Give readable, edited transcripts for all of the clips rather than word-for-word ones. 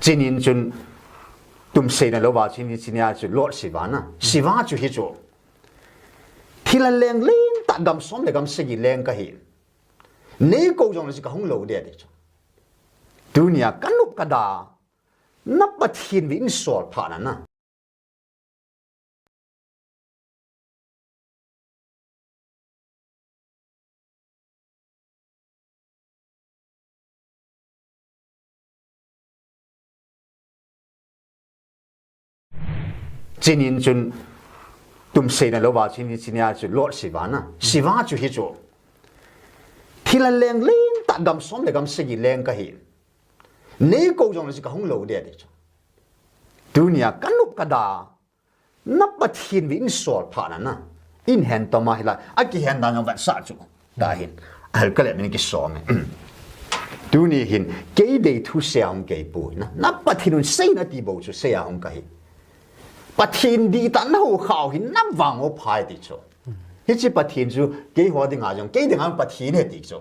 Chinin chun tum say na lo ba chini chinia chu Lord Sivana Siva chu hi chu thila leng len ta gam som le gam segi leng ka hi ne ko jong le ka hong lo de de chu dunia kanup kada na pathin vi in sol pha na Chinin chun tum say na lo ba chini chinia chu Lord Sivana Siva chu hi chu thila leng len ta gam som le gam segi leng ka hi ne ko jong le ka hong lo de de chu dunia kanup kada na pathin vi in sol pha na in hen to ma hila aki hen da ngam sa chu da hin al kale min ki som dunia hin ke de thu seang ke pu na pathin sei na ti bo chu seang ka hi Pathin di ta nau khao hin nam wang o phai ti cho hi chi pathin chu ke ho ding a jong ke ding ang pathin he ti cho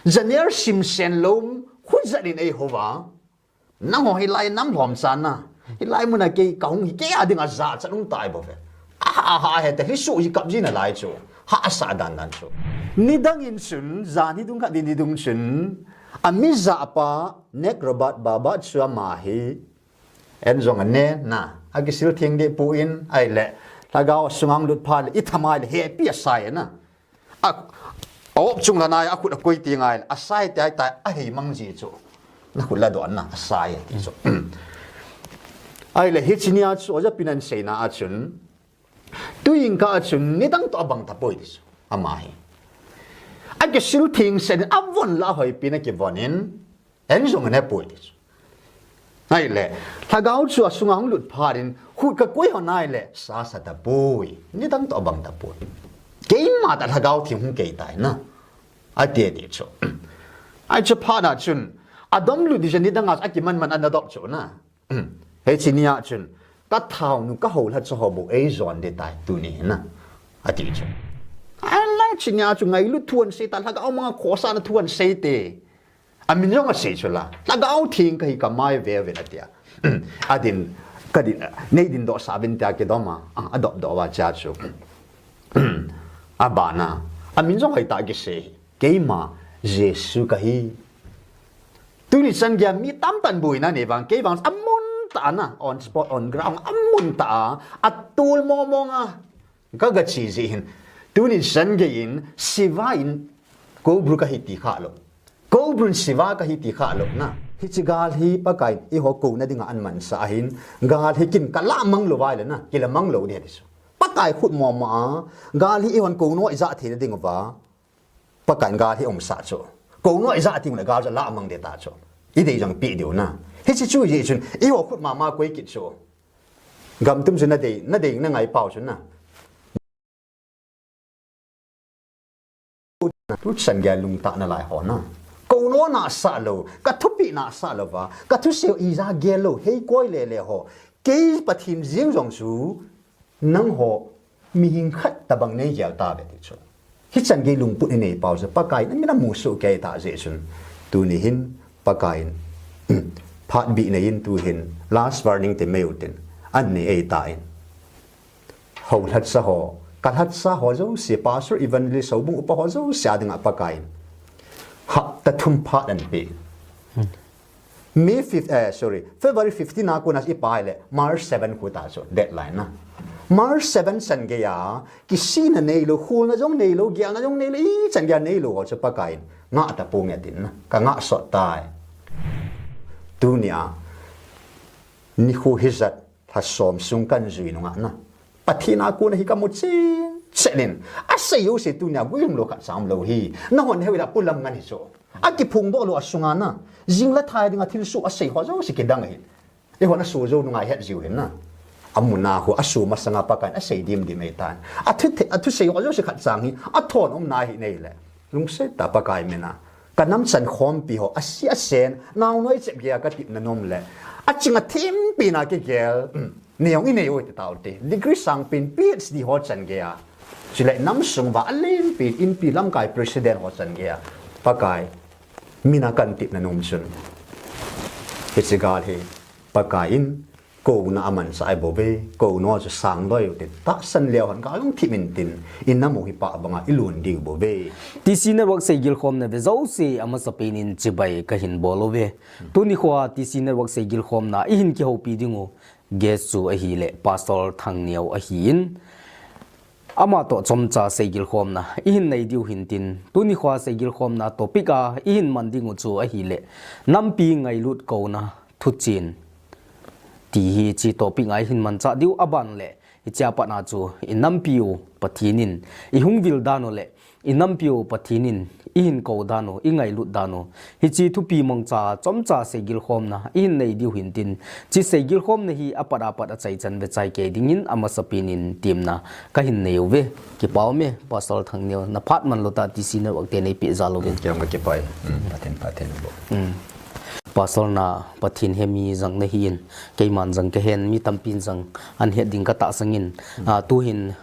janer sim sen lom khu zarin ei hova na ho hi lai nam lom san na hi lai mun a ke kaung hi ke a ding a za chanung tai bo ve ha he te hi su hi kap ji na lai cho ha sa dan dan cho ni dang in sun za ni dung kha din ni dung sun ami za pa nek robat baba chua ma hi en zong ne na agisil thing de pu in ai le Lhagao sungang lut phal I thamai le he pi sai na a op chung la nai a khut a koi ti ngai a sai tai tai a hei mang ji chu na khut la don na a sai ti chu ai le hi chinia chu ja pinan sei na a chun tu ing ka chun ni dang to bang ta poi ti chu a ma hi agisil thing sen a von la hoi pi na ki vonin en zong ne poi ti chu ai le Lhagao chu sungang lut pharin khu ka koi ho nai le sa sa ta poi ni dang to bang ta poi ke ma ta Lhagao thing hung ke tai na a te ti chu ai chu pha na chun adom lu di ni dang a ki man an adop chu na he chinia chun ka thau nu ka ho la chu ho bo e zon de tai tu ni na a ti chu ai lai chinia chu ngai lu thuan se ta Lhagao ma kho sa na thuan se te amin jong a sei chula Lhagao thing kai ka mai ve ve na tia adin kadin nei din do sabin ta ke do ma adop do wa cha chu abana amin jong ai ta ke se ke ma jesu ka hi tu ni san gya mi tam tan bui na ne bang ke bang amun ta na on spot on ground amun ta atul mo mo nga ga chi ji hin tu ni san ge in siva in ko bru ka hi ti kha lo ko brun siva ka hi ti kha lo na hi chi gal hi pa kai I ho ko na dinga an man sa hin gal hi kin kala mang lo wai le na kila mang lo de dis pa kai khut mo ma gal hi hon ko no za the ding wa pa kai gal hi om sa cho ko no za ting le gal za la mang de ta cho I de jang pi dio na hi chi chu ji chun I ho khut ma koi kit cho gam tum chun na de na ngai pau chun na tu san ga lung ta na lai ho na ko no na sa lo ka thu pi na sa lo wa ka thu se I za ge lo hei koi le ho ke pathin jing jong su nang ho mi hing khat ta bang nei ya ta be ti chu hi chan ge lung pu nei pau za pa kai na mi na mu su ke ta je chun tu ni hin pa kai phat bi nei in tu hin last warning te meu tin an nei ei ta in ho that sa ho ka that sa ho zo se pastor Evangelism so bung pa ho zo sia ding pa kai ha ta thum phat an pe February 15 na ko nas ipai le March 7 ko ta so deadline na March 7 san ge ya ki sin nei lo khul na jong nei lo gya na jong nei lo I chan gya nei lo cho pa kai nga ta pu nge tin na ka nga so tai dunia ni khu hizat tha som sung kan zui no nga na pathina ko na hi ka mo chi selin asayo se tunya guyong lo ka sam lo hi na hon hewila pulam ngan hi so aki phung bo lo asunga na jingla thai dinga thil su asai ho zo se ke dang hi e hona su zo nungai het jiu hin na amuna hu asu masanga pakan asai dim di metan athu sei ho zo se khat sang hi athon na hi nei le lung se ta pakai mena kanam chan khom pi ho asia sen naw noi che bia ka tip na nom le achinga thim pi na ke gel neong inei oi ta taute degree sang pin PhD ho chan ge ya chile nam sung ba alen pi in pi lam kai president ho chan ge ya pakai mina kan tip na nom chun it's a god he pakain ko na aman sa ai bove ko no cho sang loi te tahsan leo han ka long thimin tin in na mo hi pa banga ilun di bove TCN network Seigilkhomna ve zo se ama sapin in chibai ka hin bolove tuni khwa TCN network Seigilkhomna i hin ki hopi dingo guest chu a hi le Pastor Thangneo a hi in ama to chomcha Seigilkhomna i hin nei diu hin tin tuni khwa Seigilkhomna topic a i hin mandingu chu a hi le nampi ngai lut ko na thu chin ti hi chi topic ngai hin man cha diu aban le i cha pa na chu in nampiu pathinin i hungvil dano le in nampiu pathinin i hin ko dano i ngai lut dano hi chi thu pi mong cha chomcha Seigilkhomna i hin nei diu hin tin chi Seigilkhomna hi apada pada chai chan ve chai ke dingin ama sapinin timna ka hin neu ve ki pawme Pastor Thangneo na phat man lota TCN network te nei pi zalo ge kyang ka ke pai pathen bo Pastor na pathin hemi jang na hin keiman jang ke hen mi tampin jang an he ding ka ta sangin tu hin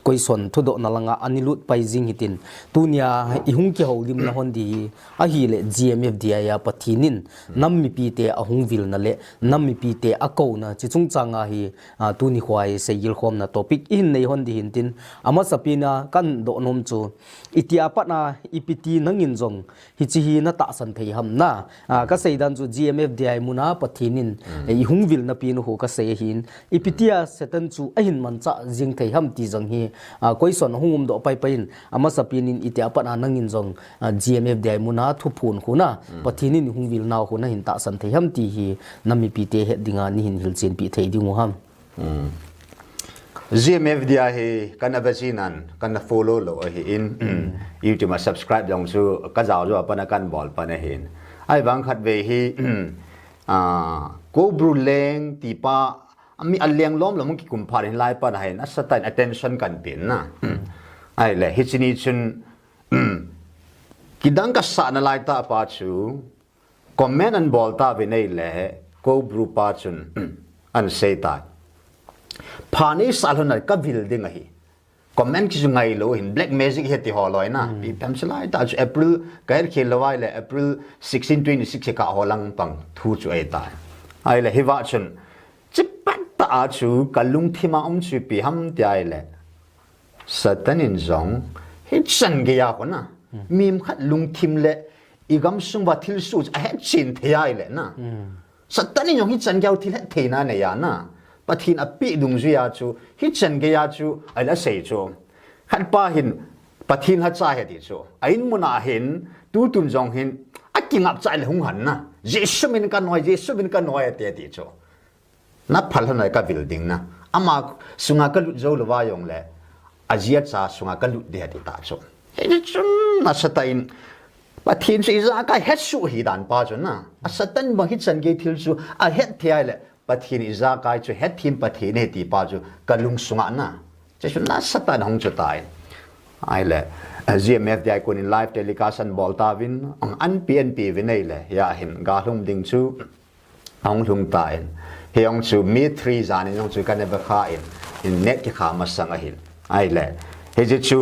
question thudo na langa anilut pai jing hitin tunia ihung ki holim na hondi a hi le GMFDI ya pathinin nammi pi te ahung vil na le nammi pi te ako na chichung changa hi tuni khwai Seigilkhomna topic in nei hondi hintin ama sapina kan do nom chu itia patna ipiti nangin jong hi chi hi na ta san thei ham na ka seidan chu GMFDI muna pathinin ihung vil na pin ho ka sei hin ipitia setan chu ahin mancha jing thei ham ti jang hi question hungum do pai pain ama sapinin itia patna nangin jong GMFDI muna thu phun khuna pathinin hungvil naw khuna hin ta san thei ham ti hi nami pi te he dinga ni hin hil chen pi thei dingu ham GMFDI he kana vacinan kana follow lo hi in YouTube ma subscribe jong su ka jaw jo pa na kan bol pa na hin ai bang khat ve hi ko bru leng ti pa ami aleng lom lom ki kum pharin lai pa na hin asatan attention kan pin na ai le hi chini chun kidang ka sa na lai ta pa chu comment an bol ta ve nei le ko bru pa chun an sei ta phani salhona ka vil ding hi comment ki ngai lo in black magic heti holoi na pi pam chlai ta April kair khel lawai le April 16 26 ka holang pang thu chu ai ta ai le hiwa chun chipat ta chu kalung thima chu pi ham tiai le satan in zong hi chan ge ya ko na mim khat lung thim le igam sung wa thil su a he chin thai le na satan in yong hi chan gyau thil he theina ne ya na pathin api dung zia chu hi chan ge ya chu ala sei chu khat pa hin pathin ha cha he ti chu ain muna hin tu tun jong hin aking ap chai le hung han na jesu min ka noi te ti chu na phal hanai ka building na ama sunga ka lu zo lwa yong le azia cha sunga ka lu de ti ta chu he chun na satain pathin si za ka het su hi dan pa chu na asatan ba hi chan ge thil chu a het thai le pathin iza kai chu het thim pathin he ti pa chu kalung sunga na che chu na satan hong chu tai ai le GMFDI kun in live telecast bolta win ang an PNP vinai le ya hin ga hlum ding chu hong lung tai heong chu mi 3 zan in chu kan ba kha in net ki kha ma sang a hin ai le he ji chu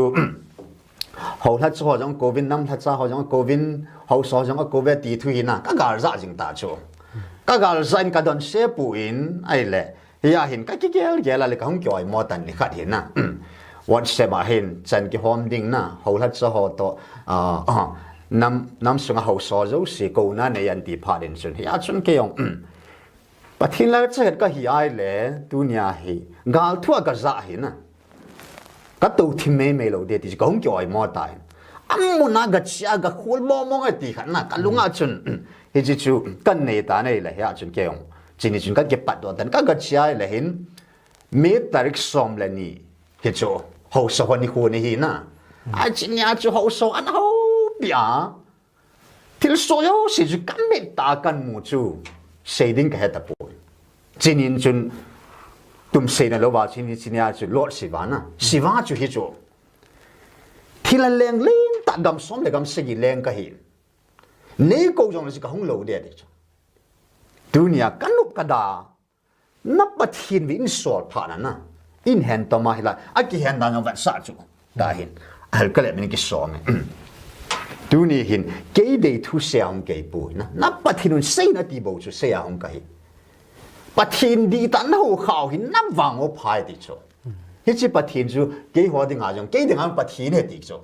ho la chu ho jong covid nam la cha ho jong covid ho so jong covid ti thu hi na ka gar za jing ta chu ka gal zain ka don se pu in ai le ya hin ka ki gel la le ka hong kyoi mo tan ni khat hin na WhatsApp a hin chan ki hom ding na ho la cha ho to nam sunga ho so zo si ko na ne yan ti pha din chun ya chun ke yong pathin la cha ka hi ai le dunia hi gal thua ka za hi na ka to thi me lo de ti ka hong kyoi mo tai amuna ga chia ga khol mo mo ga ti khan na ka lunga chun hi ji chu kan nei ta nei la ya chun ke yong chini chun ka ke pat do tan ka ga chia le hin me tarik som la ni hi chu ho so ni khu ni hi na a chin ya chu ho so an ho bia til so yo si ju kan me ta kan mu chu sei ding ka heta pu chinin chun tum sei na lo wa chin ya chu lord siva chu hi chu thila leng len ta gam som le gam segi leng ka hi nei ko jong si ka hong lo de chu dunia kanup kada na pathin win sol pha na in hand to ma hila aki hand da ngam sa chu da hin al kale min ki so me duni hin ke de thu se ang ke pu na pathinun sei na ti bo chu se ang ka hi Pathen đi tan hậu khảo hin nắp vàng ô phai đi cho hết chỉ Pathen chú cái hoa đi ngài trong cái tiếng anh Pathen hết đi cho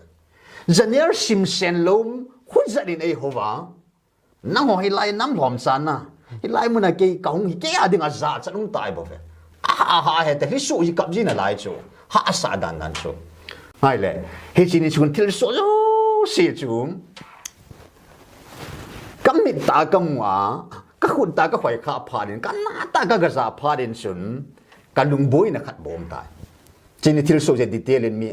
dân nhớ sim sen lom khuất gia đình ấy hoa nang hoa hilai nắm lom san na hilai muốn là cái cống cái à tiếng anh giả chân ông tài bảo vậy hết thì số gì cầm gì là lại cho ha sa đan đan cho hay lẽ hết chỉ nên chúng thiếu số xí chúng cắm mít ta cắm hoa cácคนตาก็ไหวขาพาดินกันหน้าตาก็กระซาพาดินสุนกันลุงบอยนะขัดบอมตายจีนที่เราโซเจดีเทลมี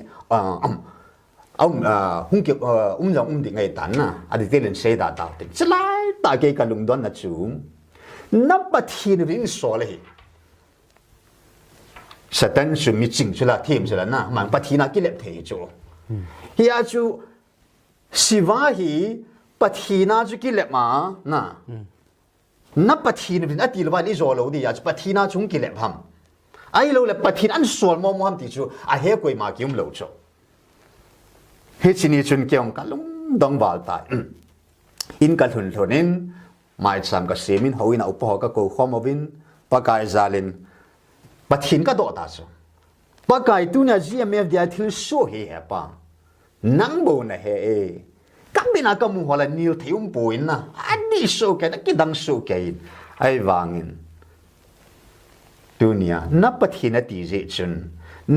หุ่นเกี่ยวจังดิ่งไงตันนะดีเทลเสียดาตาติสลายตาเกี่ยกันลุงดอนนะจูนับปัทีนรินโซเลยสตันสุนมีจริงสุดละทีมสุดละนะมันปัทีนักกิเลสเทจูเฮียจูสิวาฮีปัทีนาจูกิเลสมานะนับปฏินเป็นอดีตวันนี้โจเราดีอาจปฏินาชุ่งกิเลพัมไอ้เราเลยปฏินันส่วนมอมฮัมติจูอาเฮกุยมากิมเราโจเฮชินีจุนเกี่ยงกันลุงดองบาลตายอินกันหุนทนินไม่ซ้ำกับเซมินเขาอินเอาปอกกับกูข้อมวินปากายซาลินปฏินก็โดดตาจูปากายตัวนี้ GMFDI ที่สู้เฮียปังนังโบนะเฮกัมบินากัมมุฮอลนิลที่ปุยนะอันนี้สู้แกนักกิดังสู้แกไอ้วางินตัวนี้นับปฏินาตีเจจุน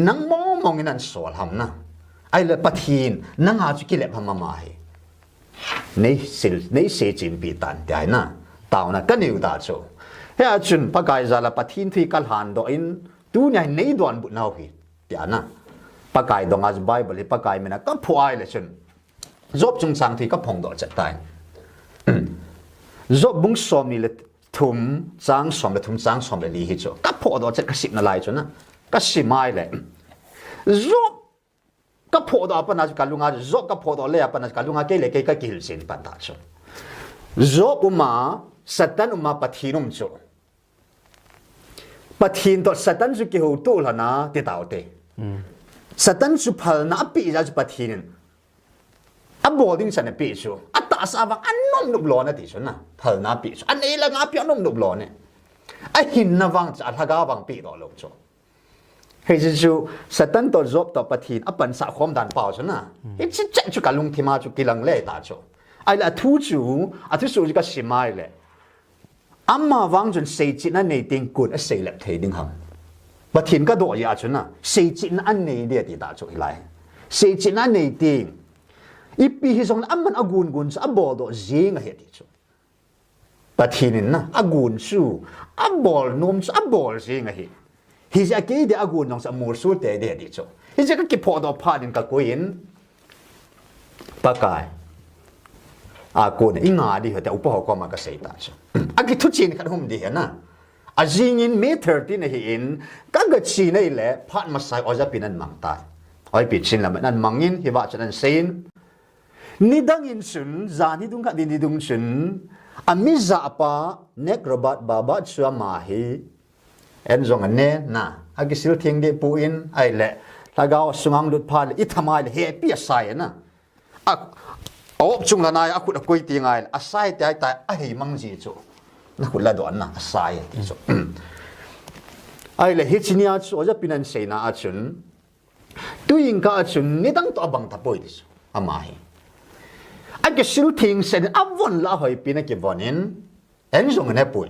นังมองอินันสวลหำนะไอ้เลยปฏินนังอาจุกิเลพมาไม่ในเสจินปีตันได้นะตาวนะกันอยู่ตาโจเฮ้ยจุนปากายซาลปฏินที่กัลฮันโดอินตัวนี้ในดวนบุญเอาหิได้นะปากายดงอาจไบเบิลปากายมันก็พวยเลยจุนrốt trong sáng thì có phong độ chặt tay, rốt bung xóm này là thùng trắng xóm là thùng trắng xóm là lý hết rồi, các phong độ chặt các xịt nó lại cho nó, các xịt mai lại, rốt các phong độ apa nasi kalunga rốt các phong độ lẽ apa nasi kalunga cái lẽ cái kiểu xin bắt ta cho, rốt satan pathinum cho, pathin to satan cho cái hồ tu là na để tạo thế, satan cho phal na pi ra cho pathin boarding sana piso at taas avang anom nublo na tiso na phal na piso an ila nga pi anom nublo ne ai hin na wang cha thaga wang pi do lo cho he ju satan to job to pathin apan sa khom dan pao cho na he chi cha chu kalung thima chu kilang le ta cho ai la thu chu athu su ji ka simai le amma wang jun sei chi na nei ting kun a sei lep thei ding ham pathin ka do ya chu na sei chi na an nei de ti ta cho ilai sei chi na nei ting ipi hi song amman agun gun sa abodo zinga heti chu pathinin na agun su abol nom sa abol zinga hi ja ke de agun nong sa mur su te de di chu hi ja ka ki phodo phanin ka koin pakai akun inga di hete upo ko ma ka sei ta chu aki thu chin kan hum di na azingin me 30 na hi in ka ga chi nei le phat ma sai oja pinan mang ta oi pi chin la nan mangin hi wa chan sein nidang in sun zani dung ka din dung sun amiza pa nek robat baba chua mahi en zong ane na agisil thing de pu in ai le lagao sungang lut pha le ithamai le he pi sai na a op chung la nai akut a koi ti ngai a sai tai tai a hi mang ji chu na khut la don na a sai ti chu ai le hichinia chu ja pinan sei na a chun tuing ka chun nidang to bang ta poi ti chu amahi cái siêu thiên sẽ áp la hỏi pin cái vonin em dùng cái bụi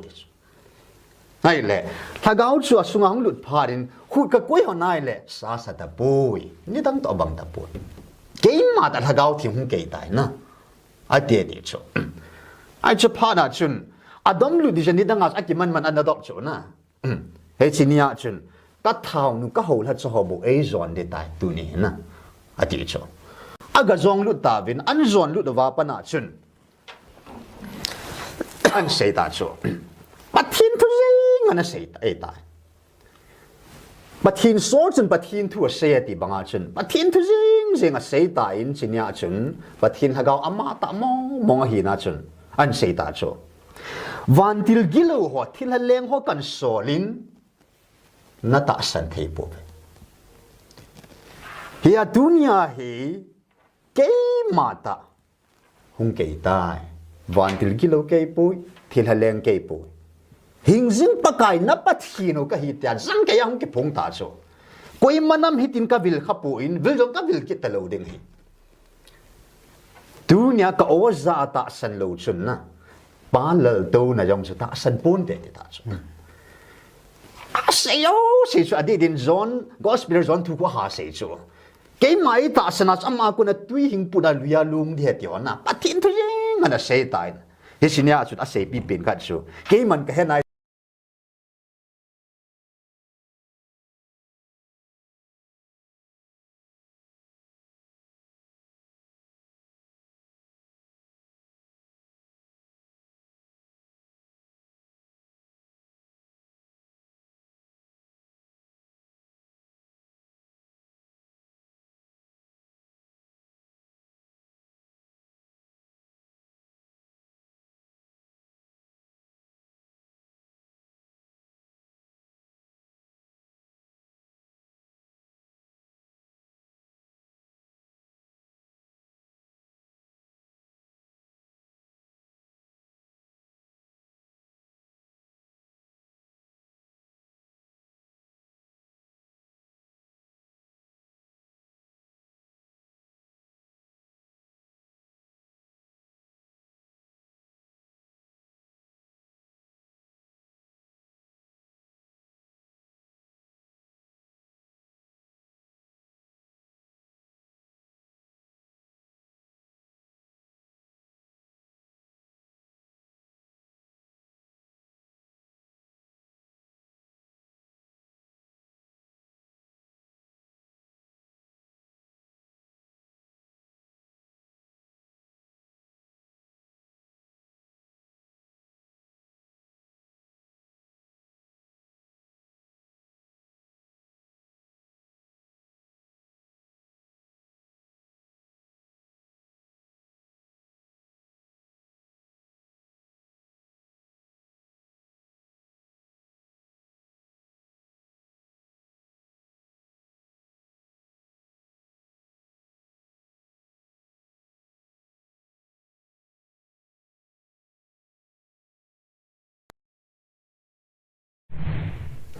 này lẽ thà gạo chua sung ang lụt phá đến hụt cái quấy họ này lẽ sa sa ta bụi ni đang tỏ bằng ta bụi cái mà ta thà gạo thì không kể tài na ai tiệt đi chỗ ai chụp phá na chun Adam lụt đi chân ni đang ngắt cái man anh đọc chỗ na hay chỉ nia chun các thảo nu các hậu là cho họ bộ ấy dọn để tài tu ni na ai tiệt chỗ aga zong lut ta vin an zon lut wa pa na chun an sei ta chu pathin thu jing an sei ta e ta pathin so chun pathin thu sei ti banga chun pathin thu jing a sei ta in chinya chun pathin hagao ama ta mo hi na chun an sei ta chu van til gilo ho thil leng ho kan solin na ta san thei po hi a dunya hi cái mata hung cái tai van til kilo cái bụi thì là lên cái bụi hình dinh pakai na pathino ka hitian sang ke yang ke phung ta cho koi manam hitin ka vil khapu in vil jong ka vil ki talo ding hi tu nya ka oza ta san lo chun na pa lal to na jong ta san pun te ta cho asayo si chu adi din zone gospel zone tu ko ha se cho ke mai ta sana ama ko na tui hing pu da luya lung di hetio na pathin thu jing ana se tai he sinia chu a se pi pin ka chu ke man ka he nai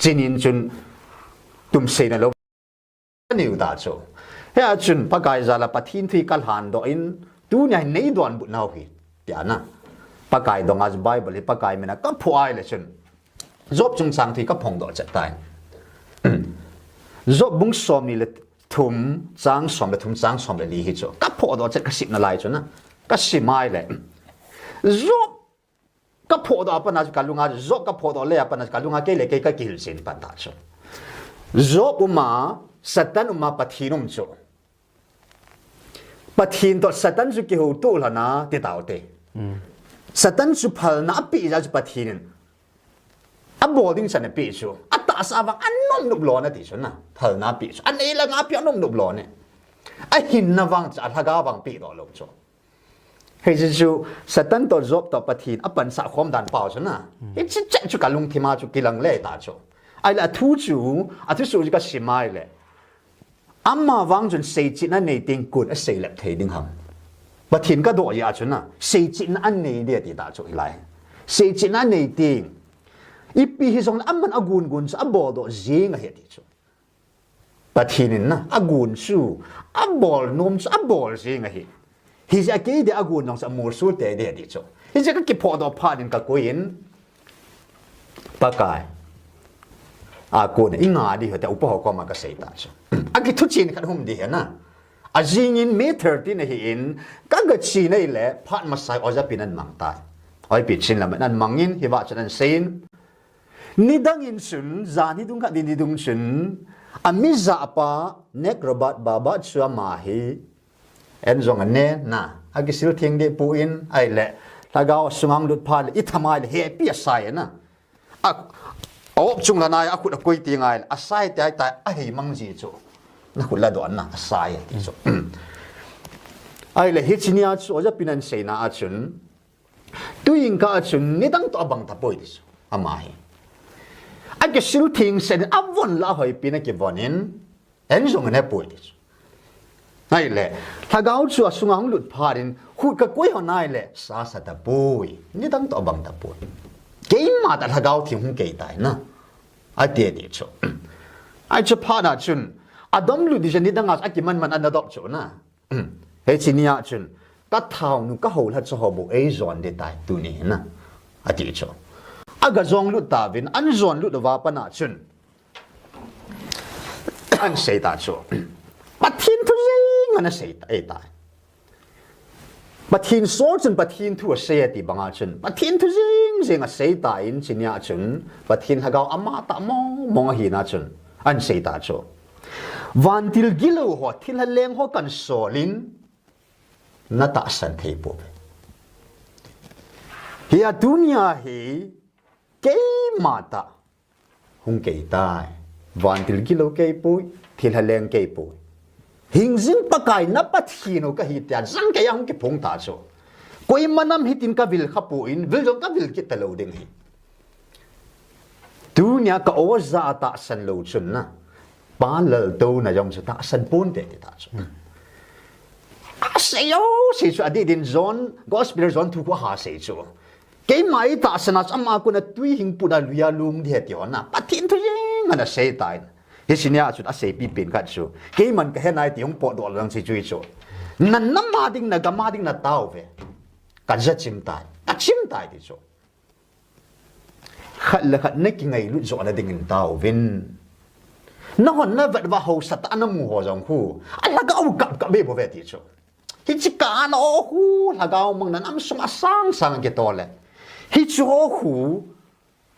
chinin chun tum se na lo niu da cho he a chun pakai zala pathin thui kal han do in tu nya nei don bu nau hi tia na pakai dong as bible hi pakai mena ka phuai le chun job chung sang thui ka phong do chat tai job bung som ni le thum chang som le thum chang som le li hi cho ka pho do chat ka sip na lai cho na ka simai le job ka pho do pa na ka lunga job ka pho do le pa na ka lunga ke le ke ka kil sin pa ta cho job uma satan uma pathinum cho pathin to satan ju ki ho tu la na ti tau te satan su phal na pi ja pathin a boarding san pi chu ata sa wang anom nup lo na ti chu na phal na pi chu an ei la nga pi anom nup lo ne a hin na wang cha thaga wang pi do lo chu he chu satan to job to pathin apan sa khom dan pau chu na he chi che chu kalung thima chu kilang le ta chu ai la thu chu a thu su ka simai le amma wang jun sei chi na nei ting kun a sei lep thei ding ham pathin ka do ya chu na sei chi na an nei de ti ta chu lai sei chi na nei ting ipi hi song amman agun gun sa abodo zinga he ti chu pathin na agun su abol nom sa abol zinga hi ja ke de agun nong sa mur su te de ti chu hi ja ka ki pho do pha din ka koin pakai aku ni inga di hote upo ko ma ka sei ta chu aki thu chin khan hum di na a jing in me 30 na hi in ka ga chi nei le phat ma sai oja pinan mang ta oi pi chin la nan mangin hi wa chan sein ni dang in sun za ni dung ka din ni dung sun ami za pa nek robat baba chua ma hi en zong ne na aki sil thieng de pu in ai le Lhagao sungang lut pha le i thamai le he pi sai na op chung la nai akut akoi ti ngai asai tai tai a hei mang ji chu na khula do na asai ti chu ai le hichinia chu oja pinan seina a chun tuing ka chun ni dang to bang ta poi ti chu ama hi a ke sil thing sen avon la hoi pina ke bonin en jong ne poi ti chu ai le Lhagao chu sungang lut pharin khut ka koi ho nai le sa sa ta poi ni dang to bang ta poi cái mà đã Lhagao thì không kể tại na ai tiệt đi chỗ ai chụp phá na chun Adam lu đi chân đi đang ngắt cái man anh đọc chỗ na hệ chi nia chun các thảo nu các hồ là cho họ bộ ấy dọn để tại tu này na ai tiệt chỗ aga zong lu ta vin an zon lu va pa na chun an sei ta chỗ Pathen thu zing anh sei tại tại Pathen số chun Pathen thu sei ti banga chun Pathen thu zing zing sei tại in chi nia chun Pathen Lhagao ama ta mong hi na chun an sei ta chỗ van til gilo ho thil leng ho kan solin na ta san thei po hi a dunia hi ke mata hung ke tai van til gilo ke pui thil leng ke pui hing jin pakai na pathino ka hi tian sang ke yang ke phung ta cho koi manam hitin ka vil khapu in vil jong ka vil ki talo ding hi dunia ka oza ta san lo chun na ba lờ đâu na dòng ta sân pôn để ta cho say cho đi đến zone gospel zone thu qua hà say cho cái máy ta sân as ama ko na tui hing pu da luya lung de ti ona Pathen thu jing ana say tai he sinia chu a say pi pin ka chu cái man ka he nai ti hong po do lang si chui cho nan nam ma ding na ga ma ding na tao ve ka ja chim tai ti cho khat la khat ne ki ngai lu zo na ding tao vin nó hòn nó vật vào hậu sát nó mù dòng khu anh Lhagao gặp bê bố về thì chỗ hi chỉ cả nó khu Lhagao mong nắn sung sang cái to lệ hi chỗ khu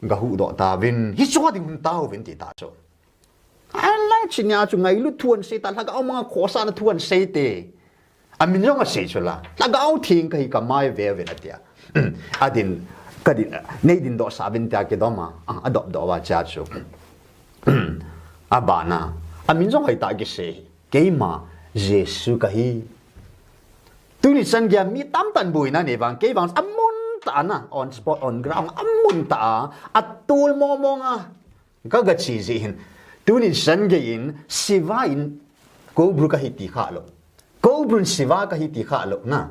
gà hụ đọ ta vin hi chỗ thì hun tao vin thì ta chỗ anh lại chỉ nhà chỗ ngày lúc thuần xây ta Lhagao mong khó sa nó thuần xây tê anh mình giống là xây chỗ là Lhagao thiên cái cả mai về về là tiệt adin cái đi nay din đọ sa vin tiệt cái đó mà đọ vào cha chỗ abana amin jong hai ta ge se keima Jesus ka hi tu ni san gya mi tam tan bui na ne bang ke bang amun ta na on spot on ground amun ta atul mo mo nga ga chi ji hin tu ni san ge in siva in ko bru ka hi ti kha lo ko bru siva ka hi ti kha lo na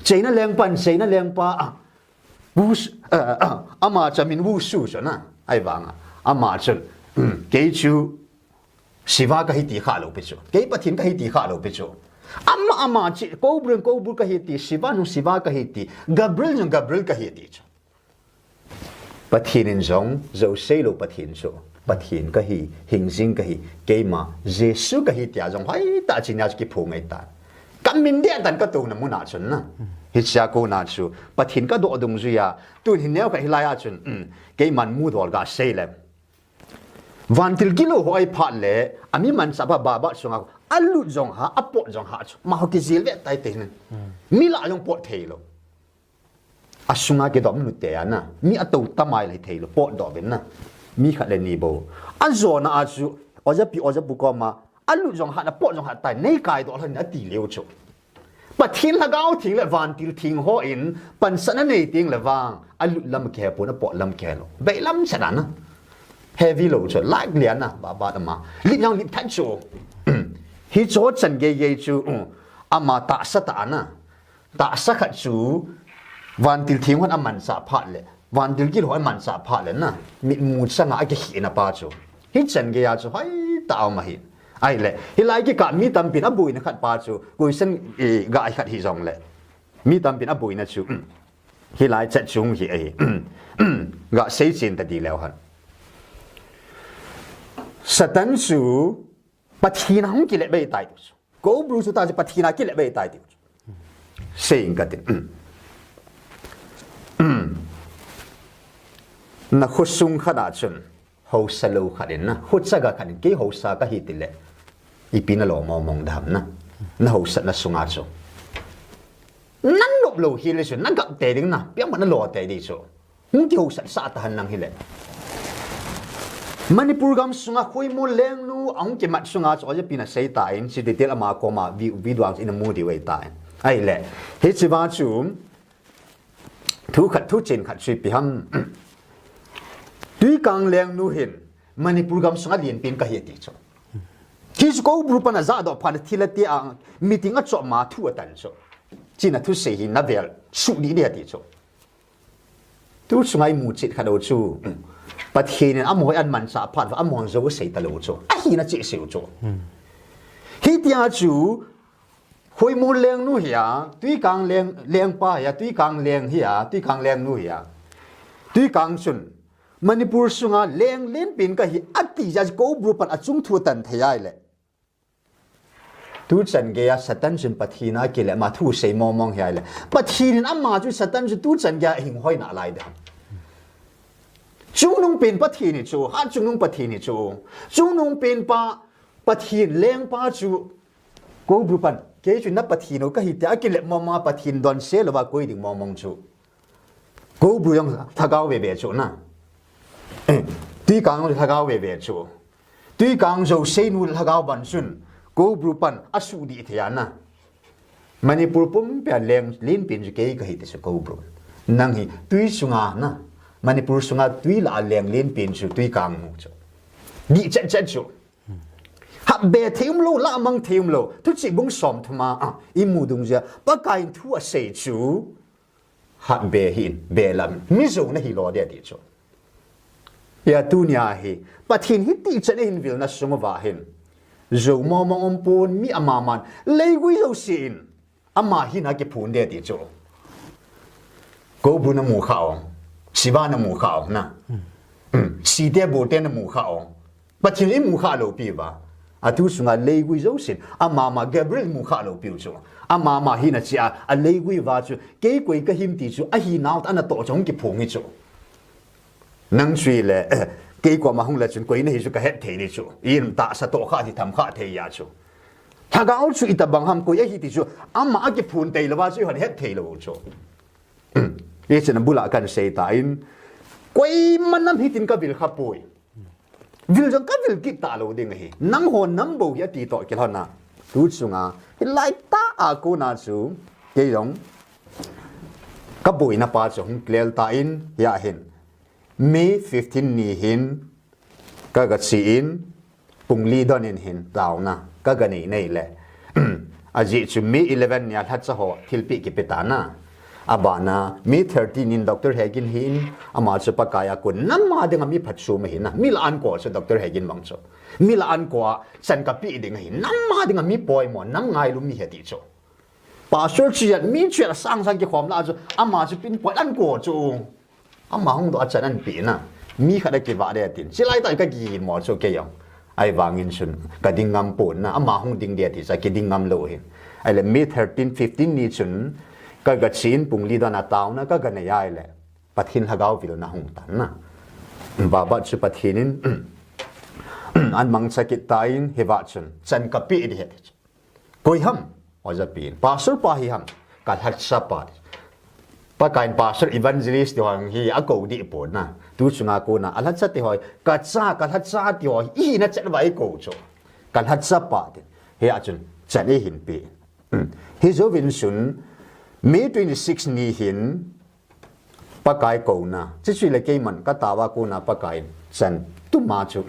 cheina leng pa wu ama chamin wu su so na ai bang ama chun cái chú siva cái gì khác lâu bây giờ cái Pathen cái gì khác lâu bây giờ ama chỉ câu bưng cái gì siva cái gì Gabriel cái gì chứ Pathen giống dấu xây lâu Pathen cái gì hình sinh cái gì cái mà Jesus cái gì tiệt giống hay ta chỉ nhớ cái phùng ấy ta cảm mình đi ăn cái tàu nó muốn nào chun na hít xa cô nào chu Pathen cái độ đông gì à tôi hình nhớ cái lai chun cái man mua đồ cái xây lên van til kilo hoi phat le ami man sa ba sunga alu jong ha apo jong ha ma ho ki zil ve tai te mi la jong pot thei lo asunga ke dom nu te ana mi ato tamai le thei lo pot do ben na mi khat le ni bo azona azu oja bu ko ma alu jong ha na pot jong ha tai nei kai do hlan ati leo chu Pathen Lhagao thing le van til thing ho in pan sana nei ting le wang alu lam ke po na pot lam ke lo be lam sana na heavy load cho like liền à bà mà lít nhau lít thắt chỗ hi chỗ chân ghê chú ama ta sát khát chú van til thiên hoàn aman sa phát lệ van til kia hỏi aman sa phát lệ na mịn mù sang ai cái hiện à ba chú hi chân ghê chú hay tao mà hiện ai lệ hi lại cái cả mi tâm pin abui na khát ba chú cuối sân gai khát hi rong lệ mi tâm pin abui na chú hi lại chất chung hi ấy gạ xây trên ta đi leo hẳn Satan su Pathen hong ki le bei tai tu ko bru su ta je Pathen ki le bei tai tu saying ka tin na khosung khada chun ho salo khadin na khotsaga khanin ke ho sa ka hi tile ipina lo mong dham na ho sat na sunga chu nan lop lo hi le chu na gak te ding na piang man lo te di chu hung ti ho sat sa ta han nang hi le Manipur gam sunga khoi mo leng nu ang ke mat sunga cho je pina sei ta in si detail ama ko ma video in a moody way ta ai le he chiwa chu thu khat thu chen khat sui pi ham tui kang leng nu hin Manipur gam sunga lien pin ka he ti cho kis ko bru pana za do phan thilati ang meeting a cho ma thu atan cho china thu sei hi na vel su di de ti cho tu sungai mu chit khado chu pathin amoi an man sa phat wa among zo sei ta lo chu a hi na chi siu chu hi tia chu hoi mu leng nu hia tui kang leng pa ya tui kang leng hia tui kang leng nu hia tui kang chun Manipur sunga leng len pin ka hi ati ja ko bru pan achung thu tan thayai le tu chan ge ya satan jin pathina ke le ma thu sei mong hi le pathin amma chu satan ju tu chan ga hing hoi na lai da chung nung pin pathin chu ha chung nung pathin chu chung nung pin pa pathin leng pa chu ko bru pan ke chu na pathin ka hi ta ke le mama pathin don se lo ba ko ding mong chu ko bru yang thagao ve ve chu na tuy càng Lhagao về về chỗ tuy càng dầu xây nu Lhagao bản xuân cố bru pan asu đi thế na Manipur pum pe leng lin pin cái cái thế cố bru năng hi tuy sunga na Manipur sunga tuy là leng lin pin chu tuy càng mu chỗ đi chết chết chỗ hạt bè thêm lô la mang thêm lô tu chỉ bung som thuma imu dung ja ba kai thu sei chu hạt bè hin bè lam mi zo na hi lo dia đi chỗ ya dunia hi pathin hi ti chen hin vilna sunga wa hin zo mo mo om pon mi ama man leigui zo sin ama hi na ke phun de ti cho ko bu na mu khao siba na mu khao na si de bo de na mu khao pathin i mu kha lo pi ba atu sunga leigui zo sin ama ma Gabriel mu kha lo pi cho ama ma hi na chia a leigui wa chu ke koi ka him ti chu a hi naut ana to chong ki phung hi cho năng suy lệ cái quả mà không là chuyện quấy này chú cái hết thế này chú yên ta sa tổ khát thì thầm khát thế ya chú thằng gáo chú ít bằng ham quấy ấy thì chú amma cái phun tây là bao chú hết thế là chú cái chuyện bula cần xây tại quấy mà năm hít tin cái việc khắp bụi việc trong cái việc kịp ta lâu đinh ấy nắng hồn nắng bầu ya tí tội cái hòn na tú chú ngà lại ta cô na chú cái giống cái bụi na pa chú không clear ta in ya hin May 15 ni hin kaga siin pungli don in hin tao na kaga nei le aji chu May 11 nya that cha ho thilpi ki petana abana May 13 in Dr. Hagin hin ama chu pakaya kun namma ding mi phachu me hin na mi la an ko chu Dr. Hagin bang chu mi la an ko san ka pi ding hin namma ding mi poi mo nam ngai lu mi he ti chu pastor chi ya mi chu sang ki khom la chu ama chu pin poi an ko chu amma hong do acha nan pi na mi khada ke wa de tin silai ta ka gi mo cho ke yong ai wangin sun ka dingam pon na amma hong ding de ti sa ke dingam lo hin ai le May 13 15 ni chun ka ga chin pung li da na taw na ka ga ne yai le Pathen Lhagao vil na hong tan na ba ba chu pathinin an mang sakit tain hewa chun chan ka pi di het koi ham oja pin pastor pa hi ham ka hat sa pa pa kain pastor evangelist ti hong hi a ko di pon na tu chunga ko na alat sa ti hoi ka hat sa ti hoi i na chat vai ko cho ka hat sa pa ti he a chun chan e hin pi hi zo vin sun May 26 ni hin pa kai ko na chi chui le ke man ka tawa ko na pa kai chan tu ma chu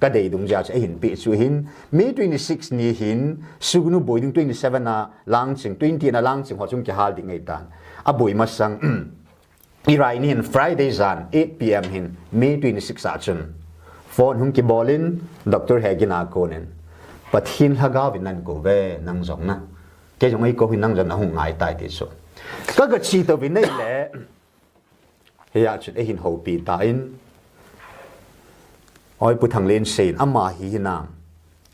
ka dei dung ja che hin pi chu hin May 26 ni hin sugnu boiding 27 na lang ching 20 na lang ching ho chung ki hal ding ei tan a boi ma sang irai ni hin Friday zan 8 pm hin May 26 a chun phone hung ki bolin Dr. Hagina ko nen Pathen Lhagao vin nan ko ve nang jong na ke jong ei ko hin nang jan hung ngai tai ti so ka ga chi to vin nei le he ya chun e hin ho pi ta in oi pu thang len sein ama hi na